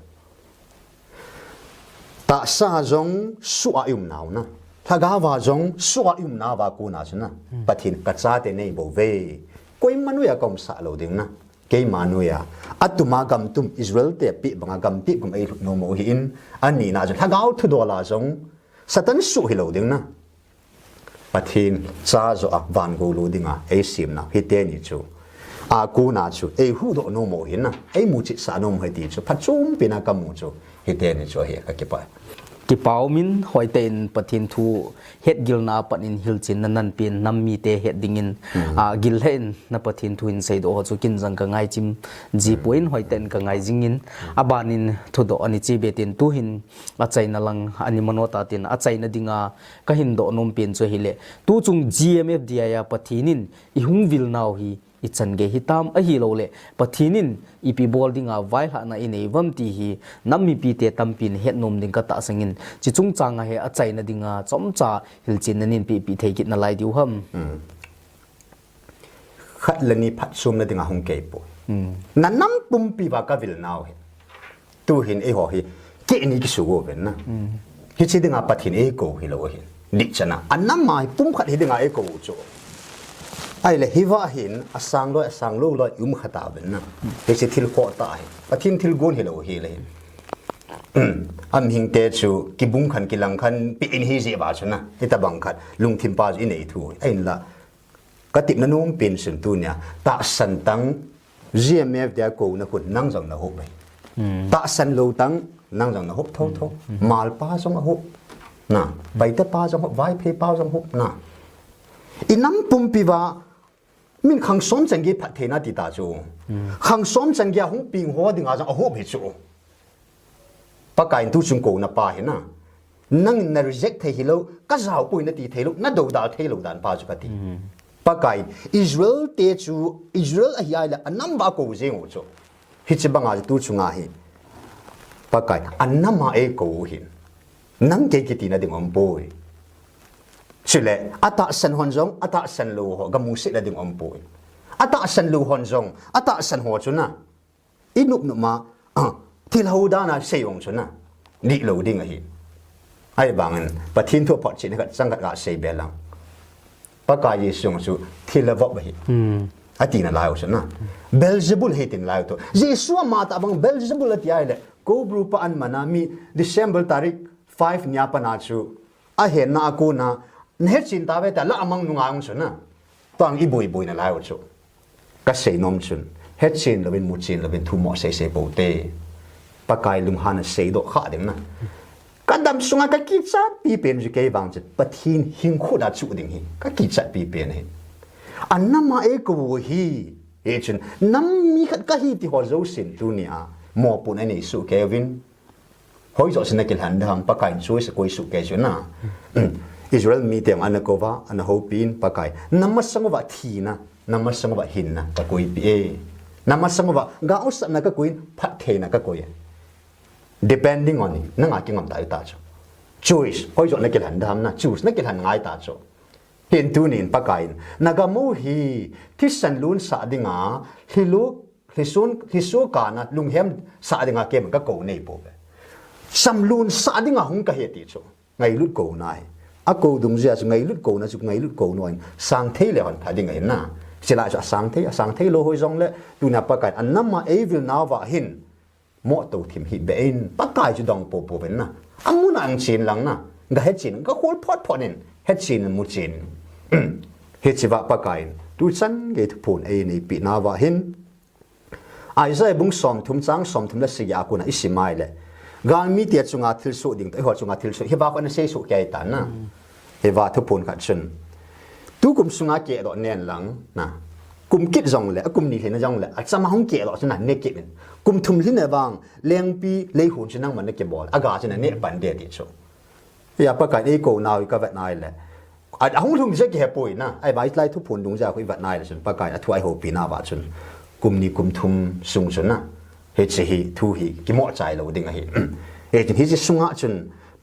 ta sa zong suwa yum naw na Lhagao zong suwa yum na wa ku na chuna pathin ka cha te nei bo ve koi manu ya kom sa lo ding na ke manu ya atuma gam tum Israel te pi banga gam ti kum ei no mo hi in ani na Lhagao thu do la zong satan su hi lo ding na pathin cha zo a van go lo ding a ei sim na hi te ni chu a ku na chu ei hu do no mo hin na ei mu chi sa no mo hi ti chu phachum pi na kam mu chu hi te ni chu he ka ki pa ki pau min hoi ten pathin thu het gilna panin hilchin nan pin nammi te het dingin a gilhen na pathin thu in sei do chu kin jang ka ngai chim ji point hoi ten ka ngai jingin abanin thu do ani chi betin tu hin a chaina lang ani manota tin a chaina dinga ka hin do nom pin chu hile tu chung GMFDI ya pathinin I hung vil naw hi I chan ge hitam a hi lo le pathinin ipi boldinga vai ha na inei vam ti hi nammi pi te tampin het nom ding ka ta sangin chi chung changa he a chaina dinga chomcha hilchin nanin pi theikit na lai diu ham khat lani phat sum na dinga hung ke po na nam pum pi wa ka vil naw he tu hin e ho hi ke ni ki su go ben na hi chi dinga pathin e ko hi lo hi di chana anam mai pum khat hi dinga e ko cho ai le hiwa hin asang lo khata ben na he chi thil ko ta hi pathin thil gon hi lo hi le am hing te chu ki bung khan ki lang khan pi in hi je ba chuna ita bang khat lung thim pa in ei thu ain la ka tip na nom pin sun tu nya ta san tang GMF dia ko na khut nang jang na ho bai ta san lo tang nang jang na hop tho mal pa jong a hop na bai ta pa jong hop vai phe pa jong hop na inam pum pi wa min khang som chang gi phat the na ti ta chu khang som chang gi hung ping ho ding a jang a hop hi chu pa kain tu chung ko na pa he na nang na reject the hi lo ka zau pui na ti the lo na do da the lo dan pa chu ka ti pa kain Israel te chu Israel a hi ai la anam ba ko je ngo chu hi chi banga tu chunga hi pakai annama e ko hin nang ke kiti na ding ompoi chile ata san honjong ata san lu ho gamu se na ding ompoi ata san lu honjong ata san ho chuna inup nu ma til hoda na seyong chuna ni lo ding hi ai bangan pathin thu pot chin ka changat ga sei belang pakai yesung su thilavop hi ati na lao chuna belzebul hitin lao to jesu ma ta bang belzebul ati ai le ko bru pa an manami December tarik 5 nya pa na chu a he na ko na ne chin ta ve ta la amang nu ngang chuna tang i boi boi na lao chu ka sei nom chun het chin lo bin mu chin lo bin thu mo sei sei bo te pakai lung han sei do kha ding na kadam sunga ka ki chat pi pen ju ke bang chet pathin hing khu da chu ding hi ka ki chat pi pen hi annama e ko hi e chen nam mi khat ka hi ti ho zo sin tu nia mo pun ani su kevin hoi zo sin ke han dang pakai chu se koi su ke chu na Israel mi tem anakova an hopin pakai namasangwa thina namasangwa hinna ka koi pi e namasangwa ga us na ka koi phat the na ka koi depending on it nang aking am dai ta cho choice hoi zo na ke han dam na choose na ke han ngai ta cho hin tu nin pakain nagamu hi thisan lun sa dinga hilu hisun hisu kana lunghem sa dinga kem ka ko nei po sam lun sa dinga hung ka he ti cho ngai lut ko nai a ko dung zia chu ngai lut ko na chu ngai lut ko noin sang thei le han tha dinga na sila cha sang thei lo hoi zong le tu na pakai annama e vil na wa hin mo to thim hi bein pakai chu dong po ben na amuna ang chin lang na ga he chin ga hol phot phonin he chin mu chin he chiwa pakai tu chan ge thu phun e nei pi na wa hin ai sai bung som thum chang som thum la si ya ku na isimai le gan mi tia chunga thil su ding te ho chunga thil su he ba ko na sei su ke ta na he wa thu phun kha chun tu kum sunga ke do nen lang na kum kit jong le kum ni he na jong le a chama hong ke do chuna ne ke min kum thum lin na wang leng pi le hun chinang man ne ke bol aga china ne pan de ti chu ya pakai e ko nawi ka vat nai le a hong thum se ke poi na ai bai lai thu phun dung ja khoi vat nai le chun pakai a thuai ho pi na ba chun kum ni kum thum sung chun na he che hi thu hi ki mo chai lo ding a hi e tin hi chi sunga chun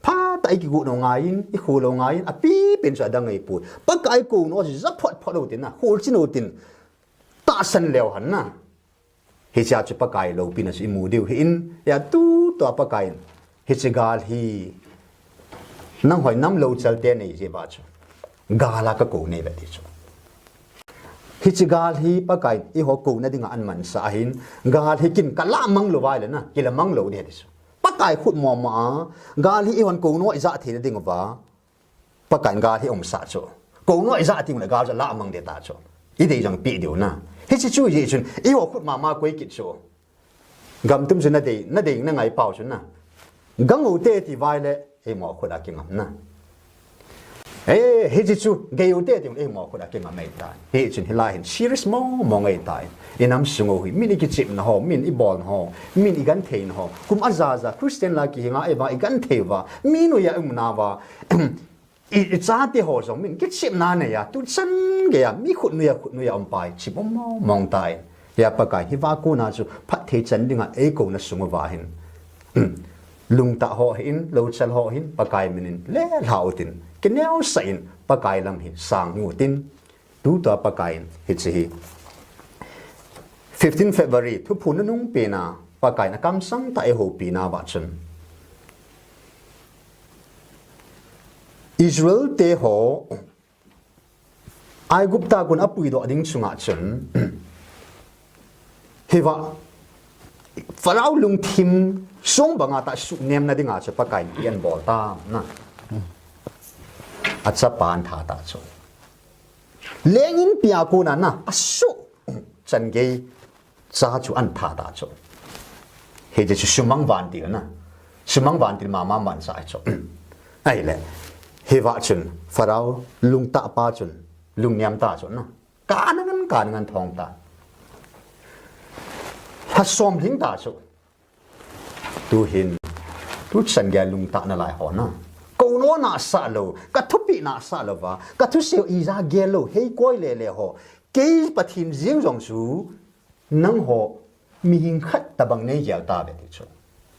pa tai ki gu no ngai in i khu lo ngai a pi pen cha dang ai pu pakai ko no za phot phot lo tin na hol chin lo tin ta san leo han na he cha chu pakai lo pi na si mu diu hi in ya tu to pakai he che gal hi nang hoi nam lo chal te nei je ba chu gala ka ko nei ba ti chu hi chi gal hi pakai i ho ko na dinga an man sa hin gal hi kin kala mang lo wai le na kila mang lo de ti chu pakai khut mo ma gal hi i hon ko no i za the ding wa pakai gal hi om sa chu ko no i za ting le gal za la mang de ta chu i de jang pi diu na hi chi chu ji chun i ho khut ma koi ki chu gam tum chu na de na ngai pau chu na gang u te ti vai le e mo khut a ki ngam na he chi chu ge u te ti e mo khut a ki ngam mai ta he chun hi la hin serious mo ngai tai inam sungo hi min ki chip na ho min i bol ho min i gan thein ho kum azaza Christian la ki nga eva i gan theva minu ya na wa i cha ti ho jong min ki chip na ne ya tu chan ge ya mi khut nu ya om pai chip mo mong tai ya pakai hi wa ko na chu phat the chan dinga e ko na sungo wa hin lung ta ho hin lo chal ho hin pakai minin le lau tin ke neo sain pakai lam hi sang ngu tin tu ta pakai hi chi 15 February thu phun nung pe na pakai na kam sang ta e ho pi na wa chun Israel te ho ai gupta kun apui do ding chunga chun hewa farau lung thim song banga ta su nem na dinga cha pakai yan bol ta na acha pan tha ta chu lengin pia ko na na asu chan ge cha chu an tha ta chu he je chu sumang van ti na sumang van ti ma man sa chu ai le he wa chun farau lung ta pa chun lung nyam ta chu na ka nan thong ta ha som hing ta chu tu hin tu chan ge lung ta na lai ho na ko no na sa lo ka thu pi na sa lo wa ka thu se i za ge lo he koi le ho ke pathin jing jong chu nang ho มีหิงขัดตะบังในยาวตาเบติโช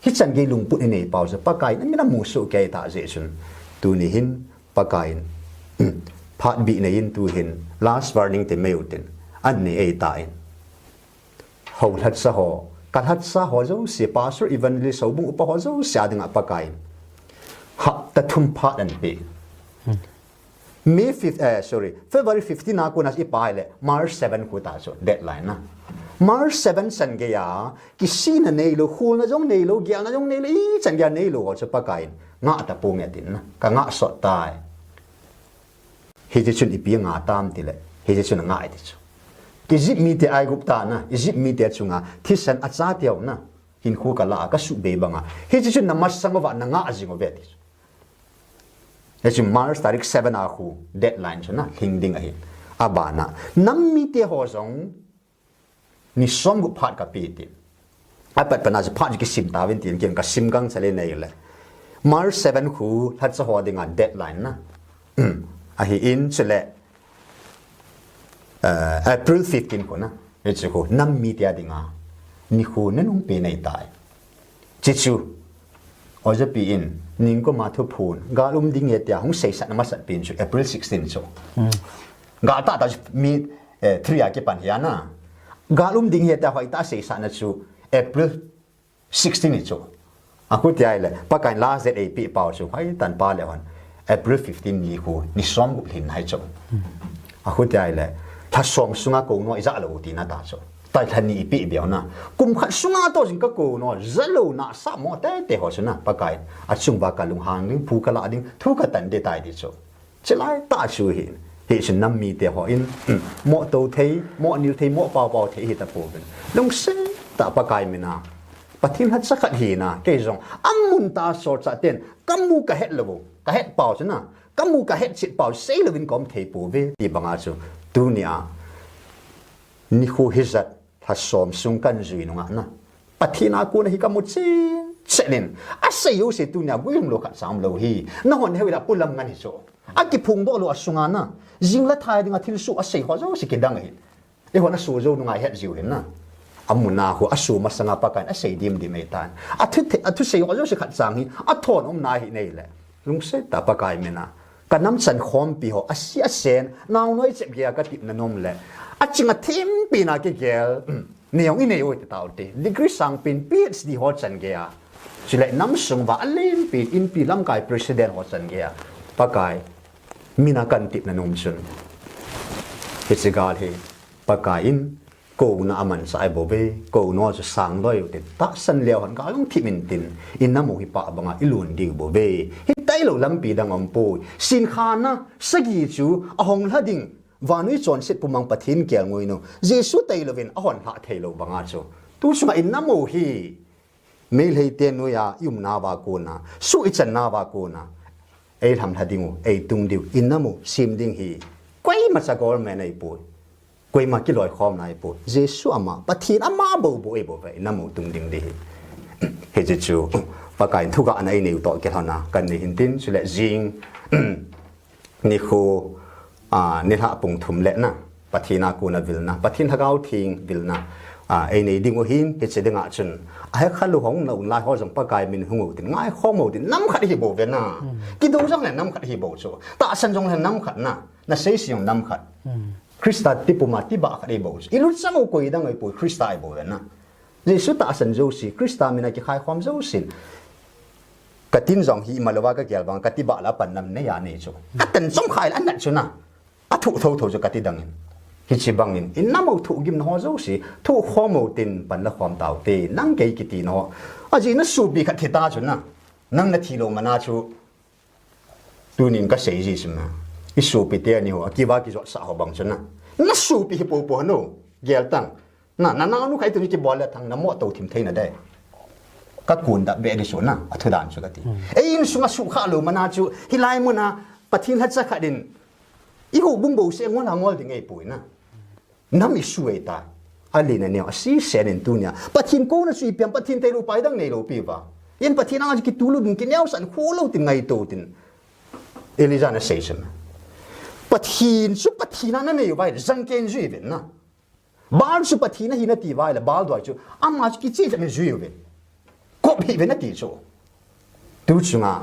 ฮิจันเกลุงปุ่นในเปล่าจะปากายนั่นไม่น่ามูสุเกยตาเจชุนตัวนี้หินปากายพาดบีในหินตัวหิน last warning เตไม่อุตินอันนี้เอตายหงทัดสะหอการทัดสะหอเจ้าเสีย Pastor Evangelism บุ้งอุปหอเจ้าเสียดึงปากายหักตะทุ่มพาดันปีFebruary 15 นะกูนัดอีปายเลย March 7 กูตาโจ deadline นะ March 7 สันเกียกิซีนเนโลคูนจงเนโลเกียนจงเนโลอีสันเกียเนโลก็จะปากายงาตะปูเงตินนะกงาสดตายเฮจิชุนอีปีงาตามติเลยเฮจิชุนงาอิติจูอียิปต์มีแต่ไอกุปตานะอียิปต์มีแต่จุงาที่สันอาจารย์เดียวนะหินคู่กันละก็สุเบบังอ่ะเฮจิชุนนำมาสังวะนงาจิงเวติเฮจิMarch ตัริก7อาคู deadline ชนะหิงดิ่งআহিอาบานะน้ำมีแต่หัวสงนิสมกุพาดกับปีติอาปัดปนาจะพาดกิสิมตาวินตินเกี่ยงกับสิมกังเสลนเลย March 7คูทัดสะหัวดิ่งอ่ะ deadline นะอาฮิอินเสลApril 15คนนะเฮจิคูน้ำมีแต่ดิ่งอ่ะนิคูนั่นนุ่งปีในตายจิจูอาจจะปีอินนิ่งก็มาทุบพูนกาลุมดิ้งเหตุยาหงเสียสันมาสัตปีนจู April 16จูกาตาตามีทรีอาเก็ปันยานะกาลุมดิ้งเหตุยาหอยตาเสียสันจู April 16จูอากุที่ไอเลยปากการ last date ปีเป่าจูให้ตันป้าเลยวัน April 15นี่คูนิสอมกุหินให้จูอากุที่ไอเลยถ้าสมสุงากูนัวอิจาลูตีน่าตาจูแต่ท่านี้ปีเดียวนะกุมขัดสุงาตัวจิงก็กูนัวจะลูน่าสามอแต่หัวชนะปากการอาชุงบากาลุงหางลิงผูกกะลาดิงทุกตันเดตายดิจูเจไลตาชูหินเฮชินน้ำมีแต่หัวอินหมอโตเทยหมอนิวเทยหมอเปาเทยเหตุปูเป็นลงเส้นตาปากการมินาปะทิมหัดสักขัดหินะเกยจงอัมมุนตาสอดจัดเต็นกัมมูกะเฮ็ดเลวกะเฮ็ดเปล่าชนะกัมมูกะเฮ็ดสิเปล่าเซลวินกอมเทยปูเวตีบังอาจูตูเนียนิคูฮิจัดถ้าสมสุงกันจุยนงนะปะทีนากูนะฮิกามุดเซนินอาศัยอยู่เสตุเนียกูยังโลกัดสามโลฮีนั่งวันเฮวิลาปุลลัมงันฮิโซอากิพุงโดโลอสุงานะจิงละทายดิงาทิลสุอาศัยหัวเจ้าสิกิดังฮิเอหัวนัสสูโจนงาเฮ็ดจิวเห็นนะอามุนาหัวอาสูมาสังอาปะกันอาศัยดิมเมตันอาทุเสียหัวเจ้าสิขัดสังฮิอาทอนนาฮินี่แหละลุงเสตาปะกายเมนะกันน้ำสันคอมปีหัวอาศัยเซนนาวน้อยเจ็บเกียกติบนนมแหละอาจิงอาทิมปีนาเกเกลเนียงอินเนยตาวเตดีกรีสังเป็นปีสดีฮอตสันเกียสิเลน้ำสงว่าอเลนปีอินปีลำกายประธานฮอตสันเกียปากายมีนากันติบนนมชุนเหตุการณ์เหปากายอินกูน่ามันสายบ่เวกูน่าจะสังด้วยติดตักสันเลี้ยวหันกาลงทิมินตินอินน้ำมุหิปะบังอิลุนดิวบ่เวฮิตไตโลลำปีดังอมปูสินค้านะสกีจูอหงละดิ่งวานุยจอนเสร็จปุ่มังปะทินเกียงงวยโนเยซูเตยโลวินอ่อนละเทโลบังอาจูตูสมาอินน้ำมูฮีเมลให้เตียนนุยายุมนาบากูนาสุอิจันนาบากูนาเอทำทัดิงูเอตุงดิวอินน้ำมูซิมดิ่งฮีกวยมาจากอลแมนไอปูกวยมากิลอยคอมนายปูเยซูอามาปะทินอามาบูบูเอบูเวน้ำมูตุงดิ่งดีเฮจิจูปากายทุกอันไอเนวต่อเกี่ยวนะกันในหินตินสุเลจิงนิโคนิทาปุ่งทุ่มเล็นะปะทีนากูนะวิลนะปะทินLhagaoทิ้งวิลนะไอในดิ่งหัวหินเกิดเสียงอาจุนไอ้ขันลูกของเราไล่เขาจังปากายมินหงอุตินง่ายข้อมูลตินน้ำขัดฮิโบเวนะกินดูจังเลยน้ำขัดฮิโบโซตาสันจงเลยน้ำขัดนะน่าเสียสิยงน้ำขัดคริสต์ติปุมาติบะขัดฮิโบอีลุจังอุกอยดังไอปุยคริสต์ไอโบเวนะเยซูตาสันโจสิคริสต์มินากิขายความโจสินกตินจงฮีมาลวากะเกียลบังกติบะละปันนำเนียนี่โซกตินจงขายอันนั้นโซนะอาทุกเท่าจะกติดังอินฮิจิบังอินน้ำมูทุกิมหัวเจ้าสิทุกข้อมูลตินปันละความเต่าเตนั่งเกยกิตินหัวอาจีนั่นสูบีขัดทิตาจุนนะนั่งนาทีโลมานาชูตูนินก็เสียจีสุนะอิสูบีเตียนี่หัวกีวากิจวัตรสาวบังจุนนะนั่นสูบีฮิปโปโปโนเกลตังนั่นนุใครตัวนี้จะบอลเลยทางน้ำมอตัวทิมเทนได้ก็กูนดับเบดิสุนะอัฐดานสุกติเอ้ยสุมาสุขาโลมานาชูฮิไลมุนะปะทินฮัจจะขัดินอีหูบุ้งบูเสียงวันหางอลถึงไงปุ๋ยนะน้ำมีสวยตาอะไรนั่นเนี่ยสีเสียนตัวเนี่ยปะทินกูน่ะสวยเปียงปะทินเตลูไปดังในโลปีวะยันปะทินอาจจะกิตูลุดึงกินเย้าสันคู่เราถึงไงโตถึงเอลิซาเนเซชันปะทินสุปะทินนั่นเนี่ยอยู่ไปจังเกนจุยเป็นนะ bal su pathina hi na ti vai la bal doi chu ama ki chi me zui ve ko phi ve na ti chu tu chunga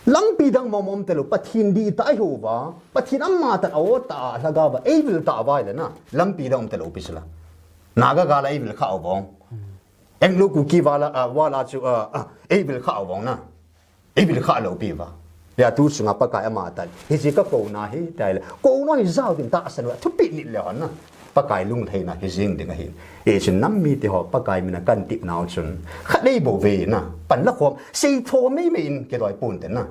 lang pi dang mom te lo pathin di ta ho wa pathin amma ta o ta laga ba evil ta vai la na lam pi dang te lo pisla naga ga la evil kha obong eng lu ku ki wala chu evil kha obong na evil kha lo pi wa ya tu chunga pa ka ama ta hi ji ka ko na hi tai la ko no hi zao din ta san wa thu pi ni le na pa kai lung thei na hi jing ding hi e chin nam mi te ho pa kai mi na kan tip naw chun kha dei bo ve na pan la khom sei tho me me in ke doi pun te na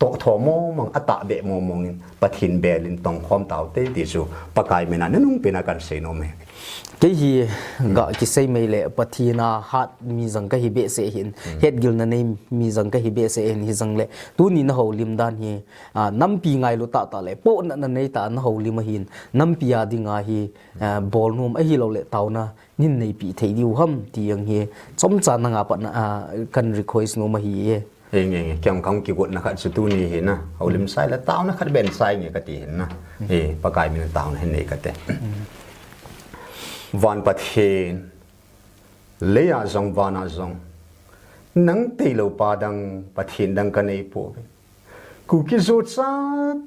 to tho mo mang ata be mo mong in pathin belin tong khom taw te ti chu pa kai mi na nung pe na kan sei no me cái gì gọi cái xây mày lệ bắt thì na hát mi rằng cái hi bệ sẽ hiện hết gil na nem mi rằng cái hi bệ sẽ hiện hi rằng lệ tu ni na hậu lim đan hi năm pi ngày lu ta ta lệ bộ na nei ta na hậu lim hin năm pi à đi ngay hi ball nôm ấy hi lâu lệ tàu na nhìn nei pi thấy điều hâm tiếng hi trong cha na ngapa na cần request nôm hi nghe kyang kang ki got na khat su tu ni hi na hậu lim sai la taw na khat ben sai nge ka ti na pa kai mi na taw na nei ka te van pathen leya zong vana zong nang te lo pa dang pathen dang ka nei po ku ki zo cha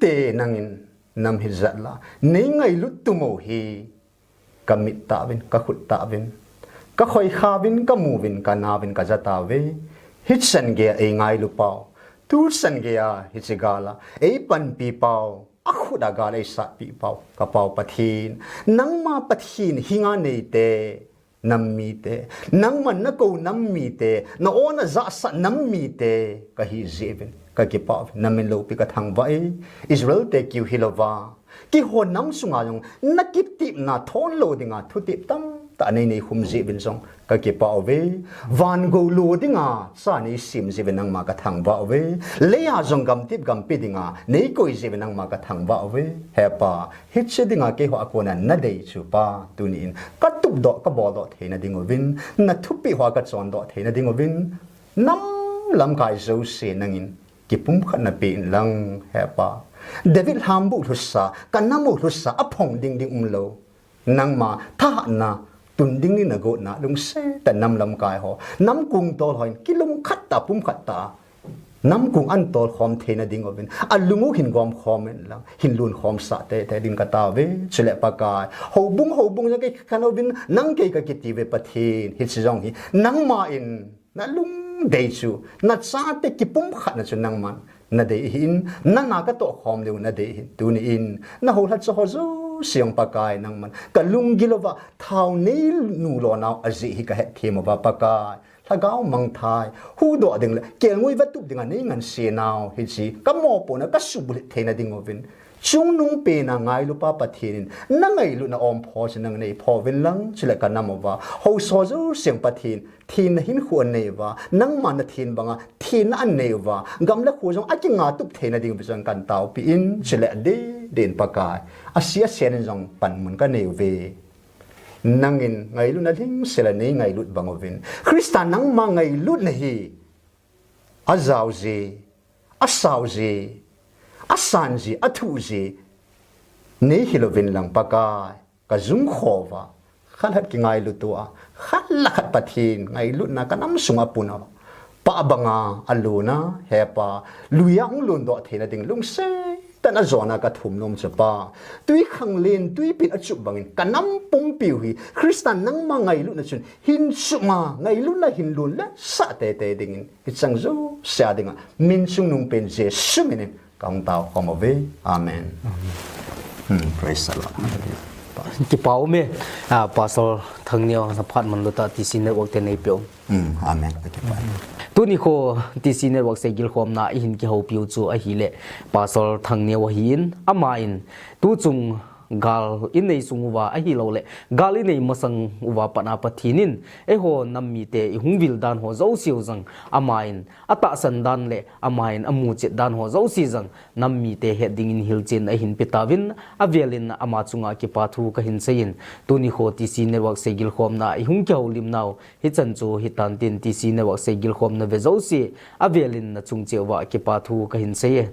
te nangin nam hi zat la nei ngai lut tu mo hi ka mit ta vin ka khut ta vin ka khoi kha vin ka mu vin ka na vin ka jata ve hit san ge e ngai lu pao tu san ge a hi chigala e pan pi pao akhu da ga le sa pi pau ka pau pathin nang ma pathin hinga nei te nam mi te nang man na ko nam mi te na ona za sa nam mi te ka hi zevin ka ki pau namin lo pi ka thang vai Israel te ki hilova ki ho nam sunga yong na kip tip na thon lo dinga thu tip tam ta nei nei khum zevin song ka ki pau ve van go lo dinga sa nei sim zevin nang ma ka thang ba ve leya jong gam tip gam pi dinga nei koi zevin nang ma ka thang ba ve he pa hit che dinga ke ho akona na dei chu pa tu ni in ka tup do ka bo do the na ding ovin na thu pi ho ka chon do the na ding ovin nam lam kai zo se nangin ki pum khat na pe in lang he pa David hambu thusa kanamu thusa aphong ding ding lo nang ma tha na tun ding ni na go na lung se ta nam lam kai ho nam kung tol hoin kilum khat ta pum khat ta nam kung an tol khom the na ding ovin alungu hin gom khom en lang hin lun khom sa te ding ka ta ve chule pa kai ho bung ja ke kanovin nang ke ka ki ti ve pathin hi chong hi nang ma in na lung dei chu na cha te ki pum khat na chu nang man na dei hin na ka to khom le na dei hin tu ni in na ho la cho ho zo siang pakai nang man kalung gilova thau nei nu lo naw azi hi ka he thema ba pakai Lhagao mang thai hu do ding le kel ngui va tup dinga nei ngan se naw hi chi ka mo po na ka subul thena ding ovin chung nung pe na ngai lu pa pathin na ngai lu na om pho ch nang nei pho vin lang chile ka namova ho so zo siang pathin thin hin khu nei wa nang man na thin banga thin an nei wa gam la khu jong aki nga tup thena ding bi jong kan taw pi in chile de den pakai asia sen jong pan mun ka nei ve nangin ngai lu na thing sela nei ngai lut bangovin Christian nang ma ngai lut na hi azau ji asau ji asan ji athu ji nei hilovin lang pakai ka zung khova khalat ki ngai lu tua khalat pathin ngai lut na kanam sunga puna pa banga aluna hepa luyang lun do thena ding lung se tan a zona ka thum nom chapa tui khang len tui pin achup bangin kanam pum piu hi Christian nang ma ngai lu na chun hin suma ngai lu na hin lun la sa te ding hi chang zo sa dinga min sung nung pen je suminin kang tao kom ave amen praise the Lord ki pau me Pastor Thangneo sa phat man luta TCN network te nei pyo amen tu ni kho TCN network Seigilkhomna hin ki ho piu chu a hi le Pastor Thangneo hin ama in tu chung gal in nei sunguwa a hi lo le gal in nei masang uwa pana pathinin e ho nammi te i hungwil dan ho zo siu jang amain ata san dan le amain amu che dan ho zo si jang nammi te heading in hilchin a hin pitawin avelin ama chunga ki pathu ka hin sein tuni ho TC network Seigilkhomna i hung kyau lim naw hi chan chu hi tan tin TC network Seigilkhomna ve zo si avelin na chung chewa ki pathu ka hin sei